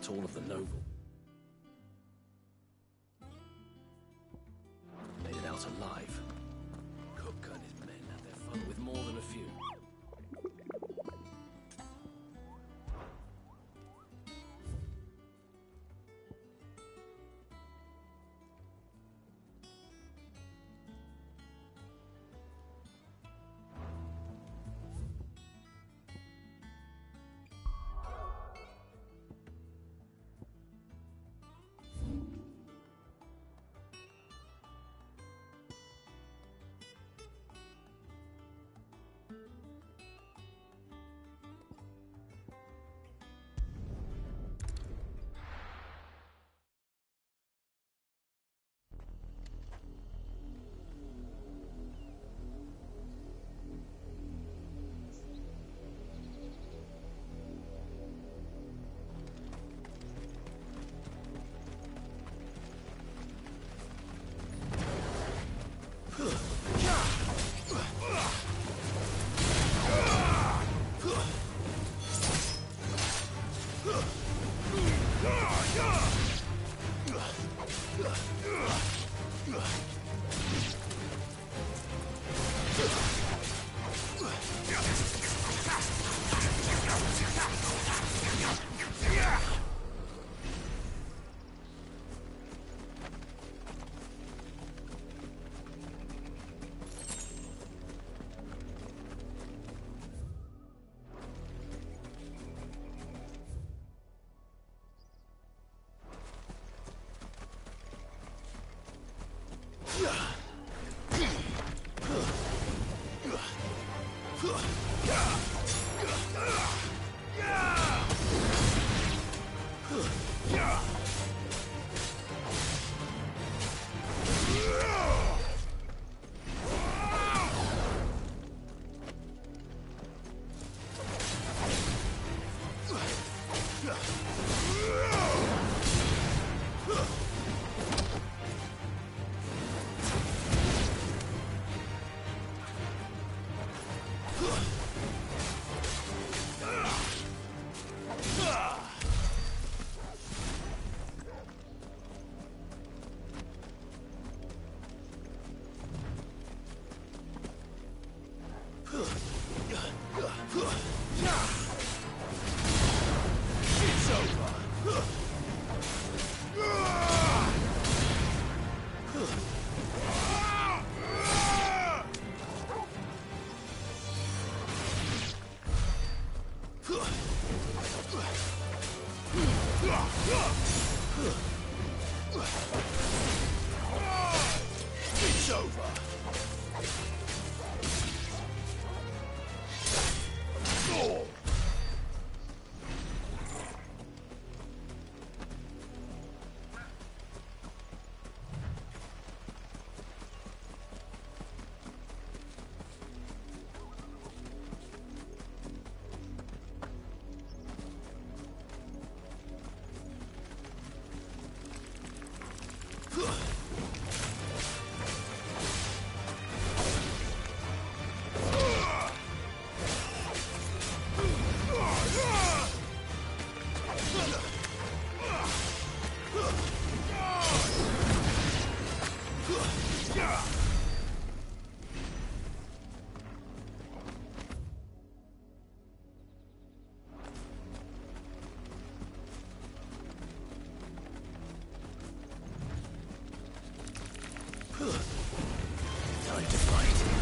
not all of the noble made it out alive. Cook and his men had their fun with more than a few. It's over. Oh. Time to fight.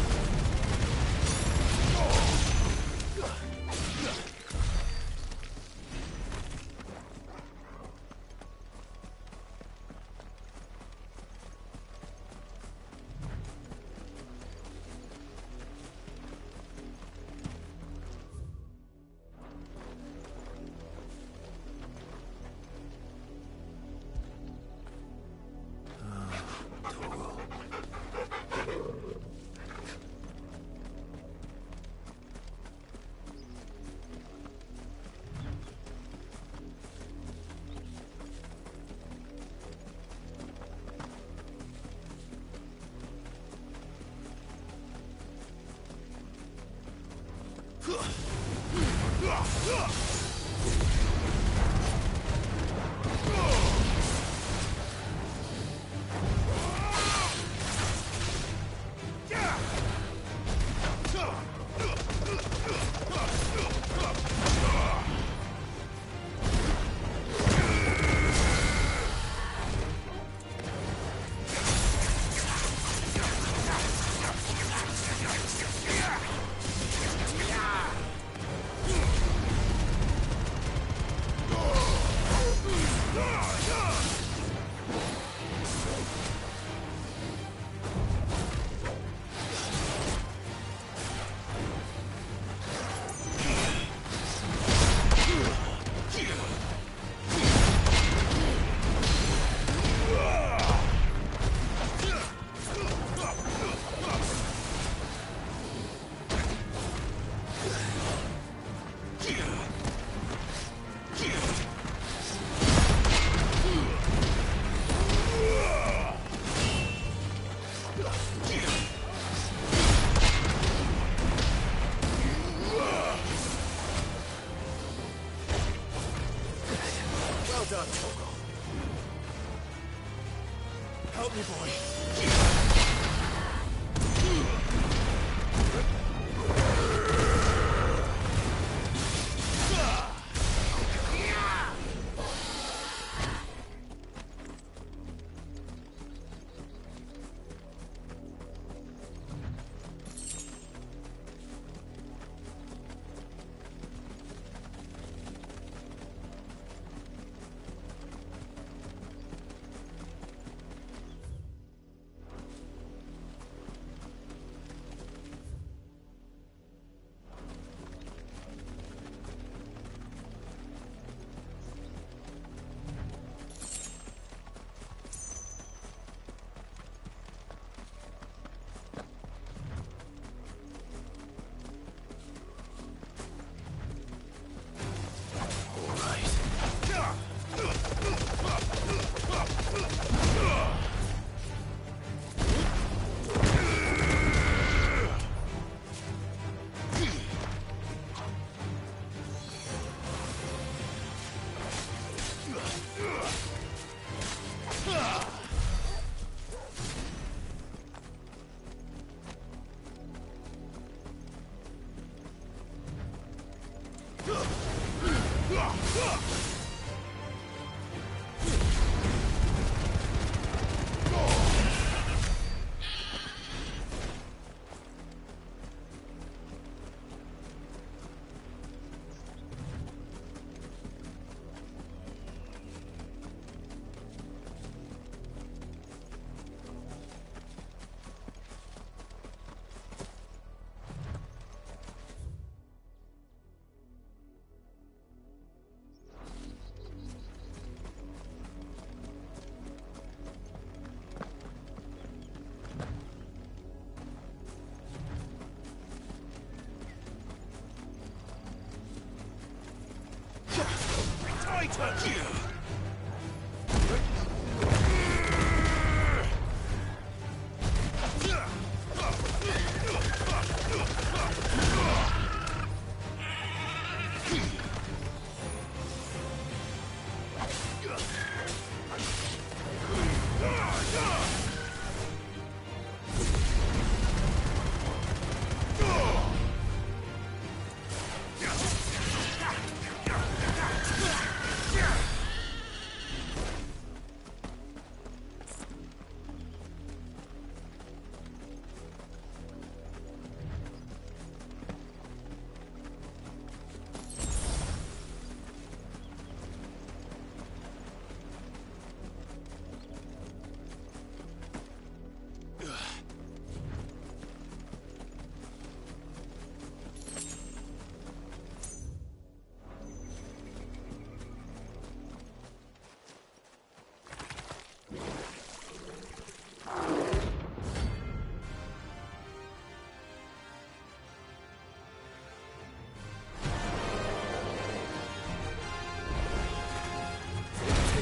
Help me, boy.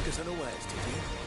Take us unawares, did you?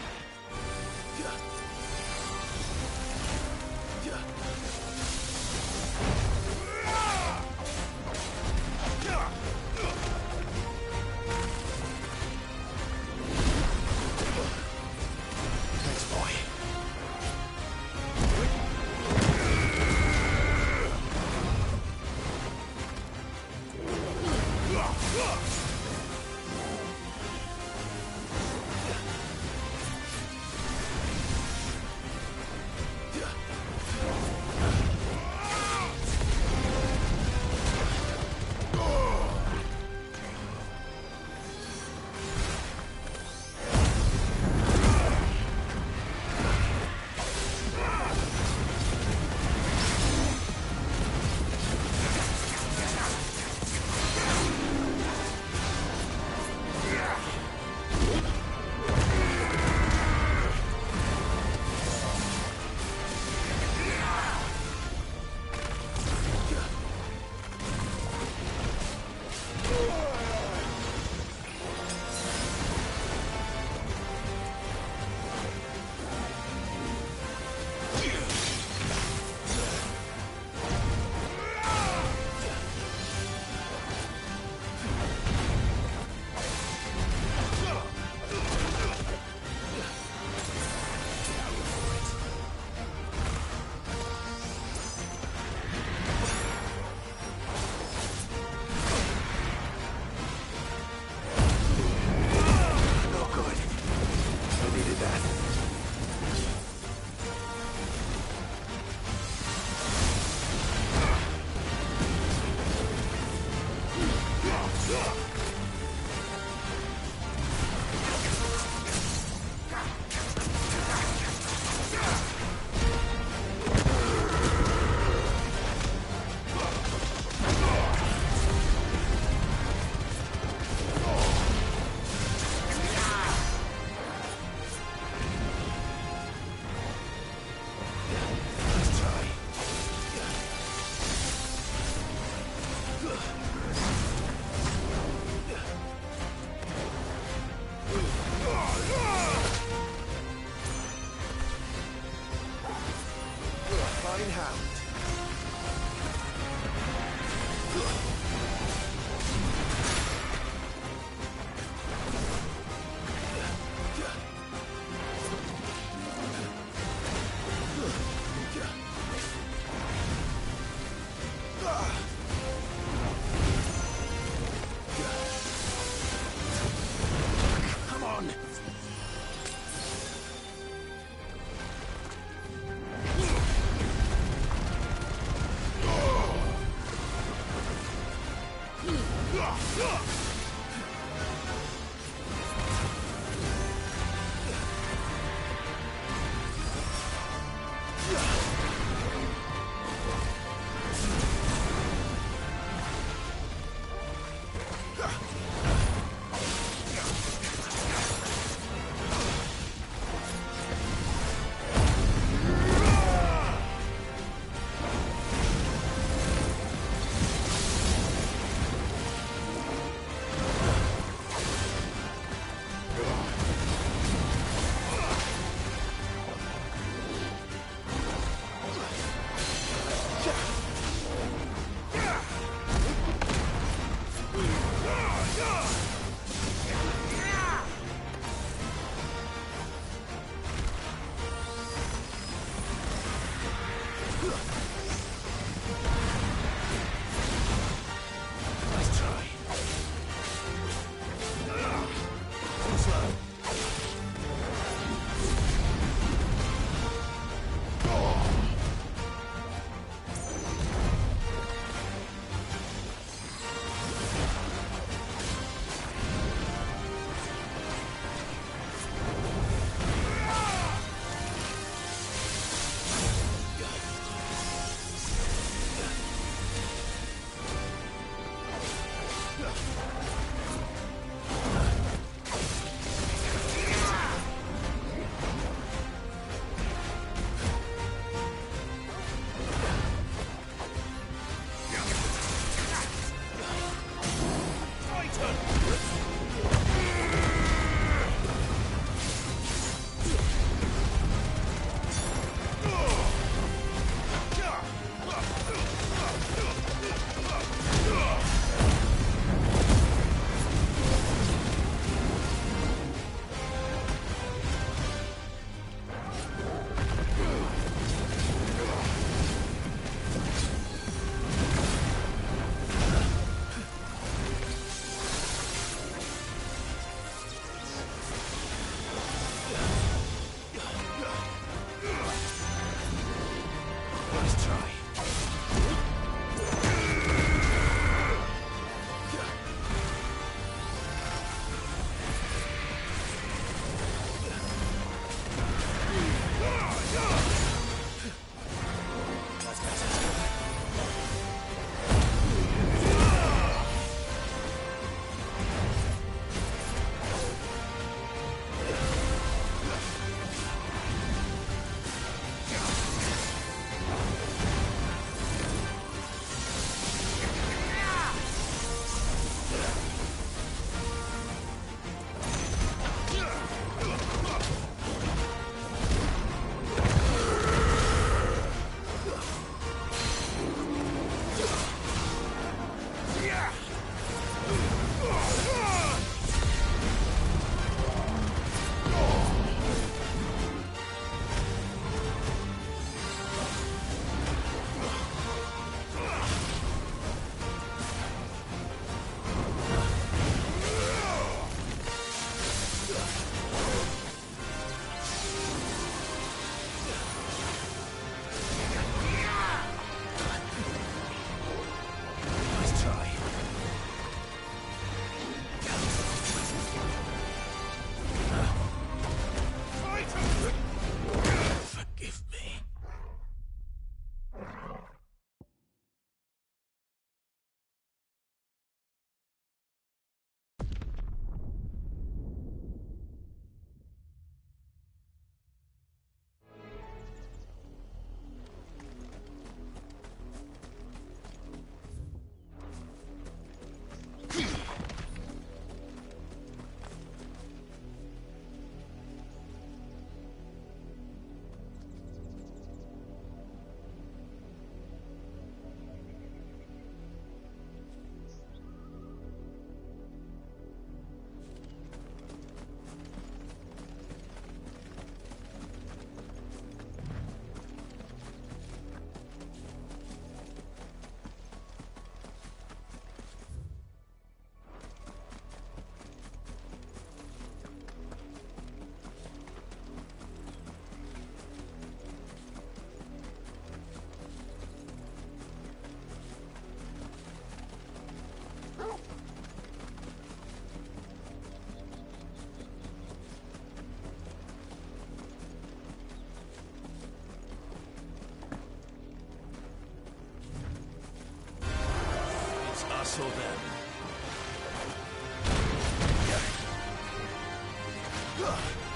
us or them.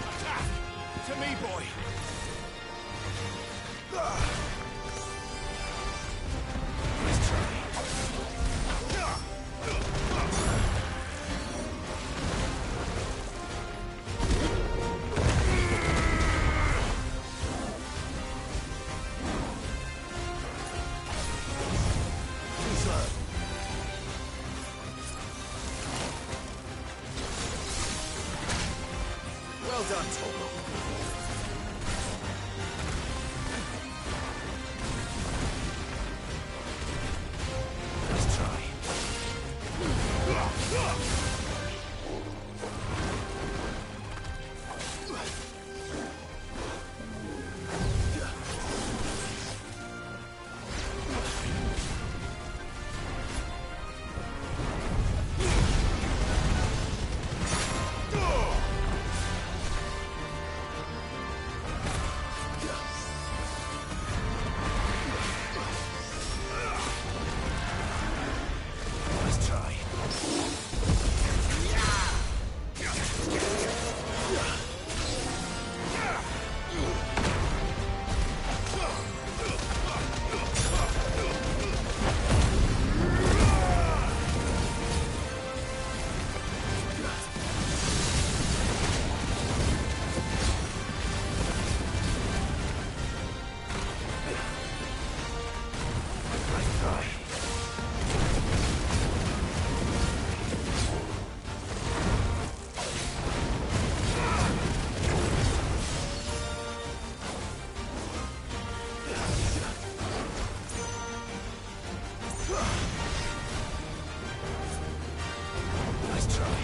Attack! To me, boy! Let's try. Well done, Tomo. Let's try. Let's try. Let's try. Let's try.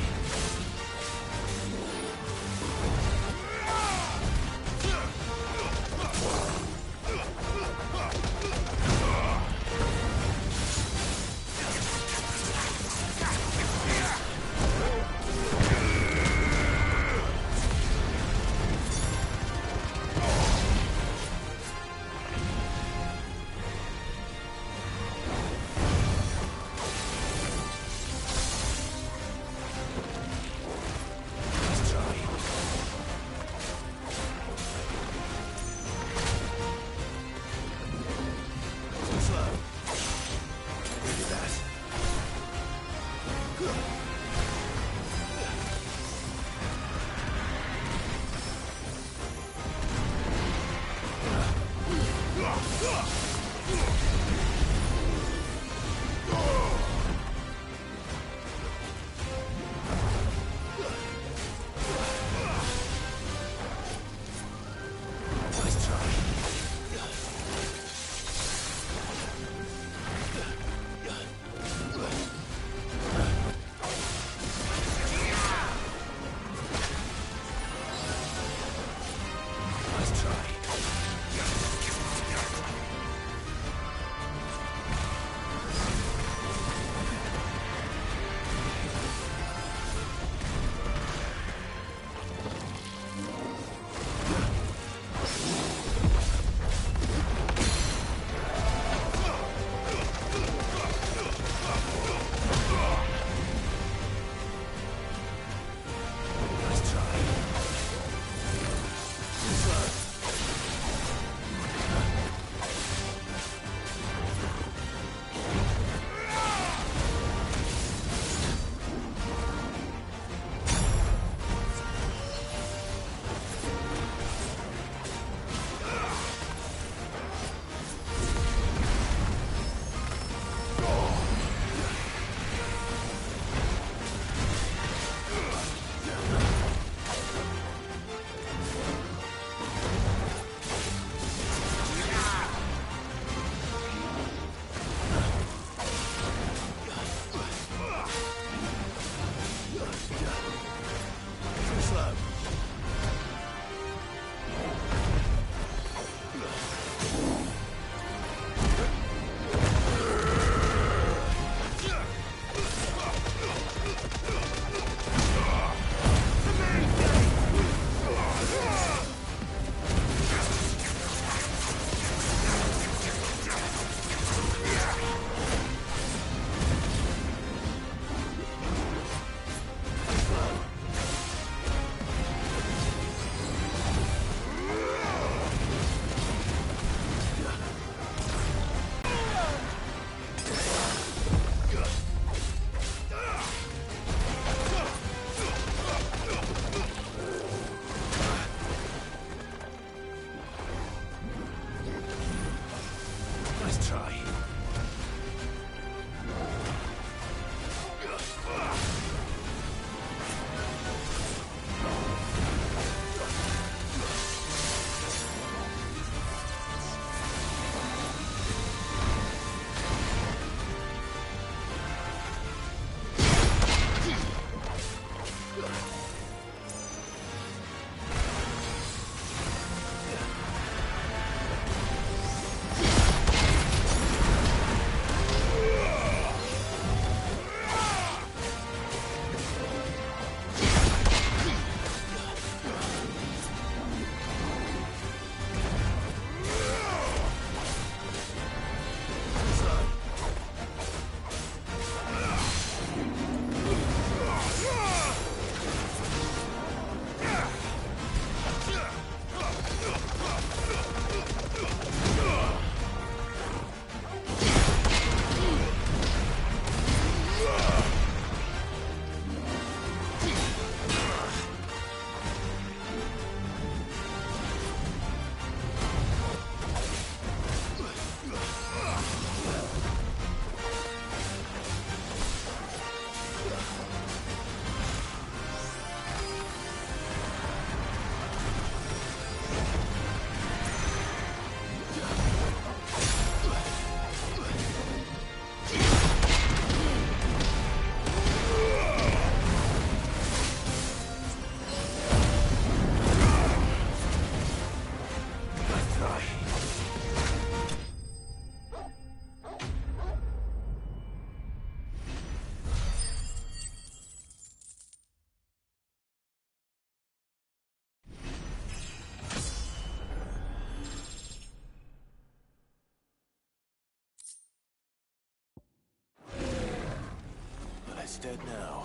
It's dead now.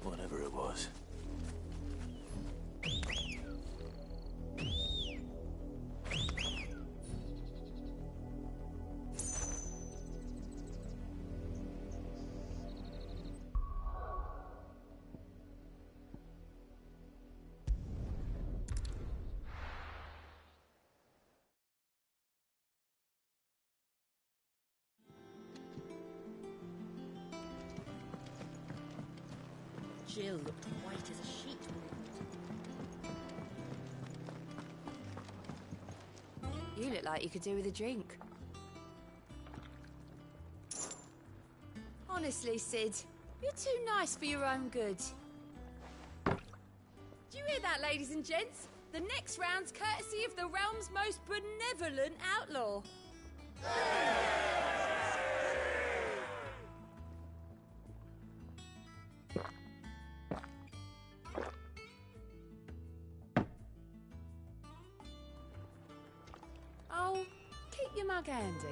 Whatever it was. Jill looked white as a sheet. You look like you could do with a drink. Honestly, Sid, you're too nice for your own good. Do you hear that, ladies and gents? The next round's courtesy of the realm's most benevolent outlaw. Oh, keep your mug handy.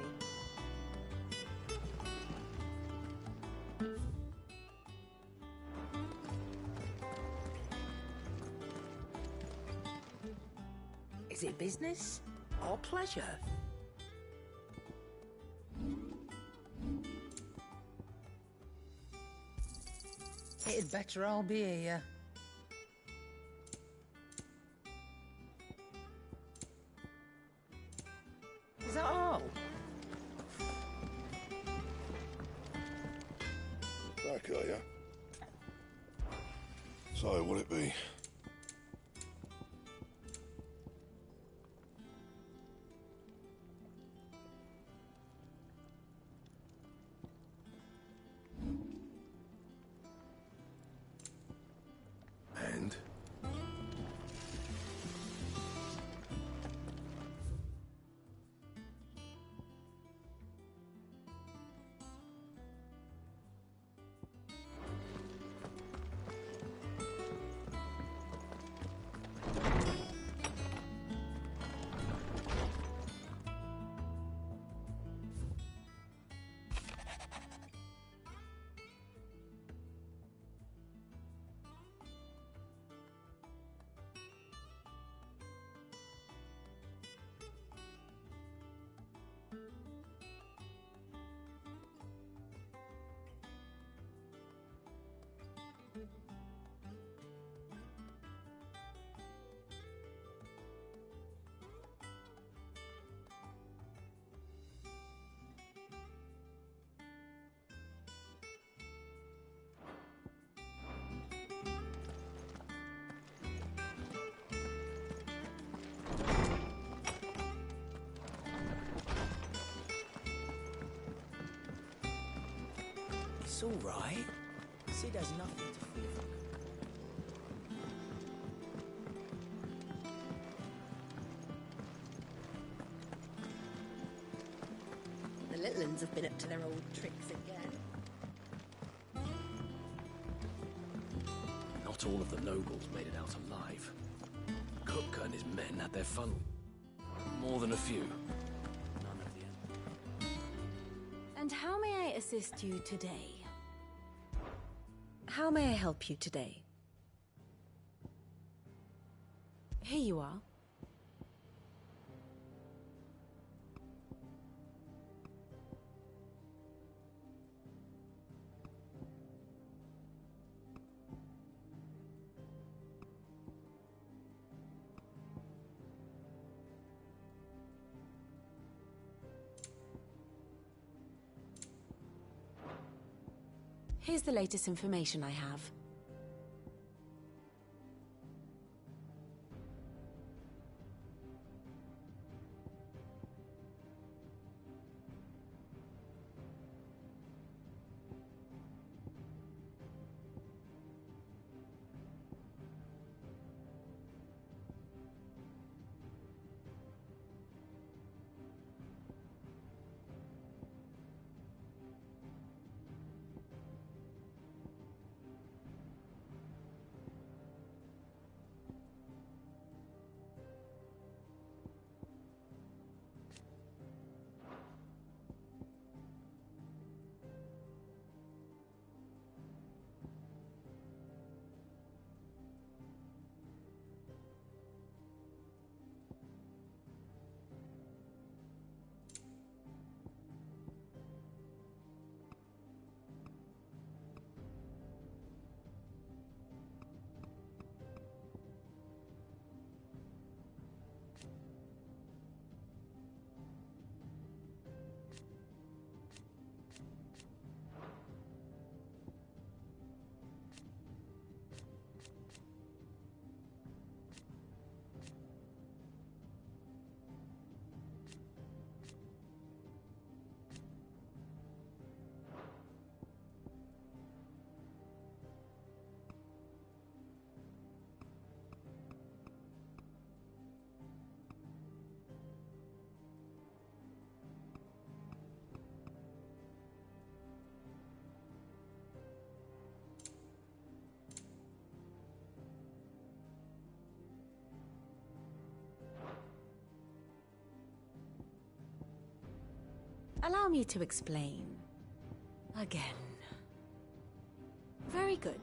Is it business or pleasure? It'd better all be here. Is that all? Back, are ya? So, what'll it be? And? It's all right. Sid has nothing to fear from. The little uns have been up to their old tricks again. Not all of the nobles made it out alive. Cook and his men had their fun. More than a few. None of the end. And how may I assist you today? How may I help you today? Here you are. Here's the latest information I have. Allow me to explain. Again. Very good.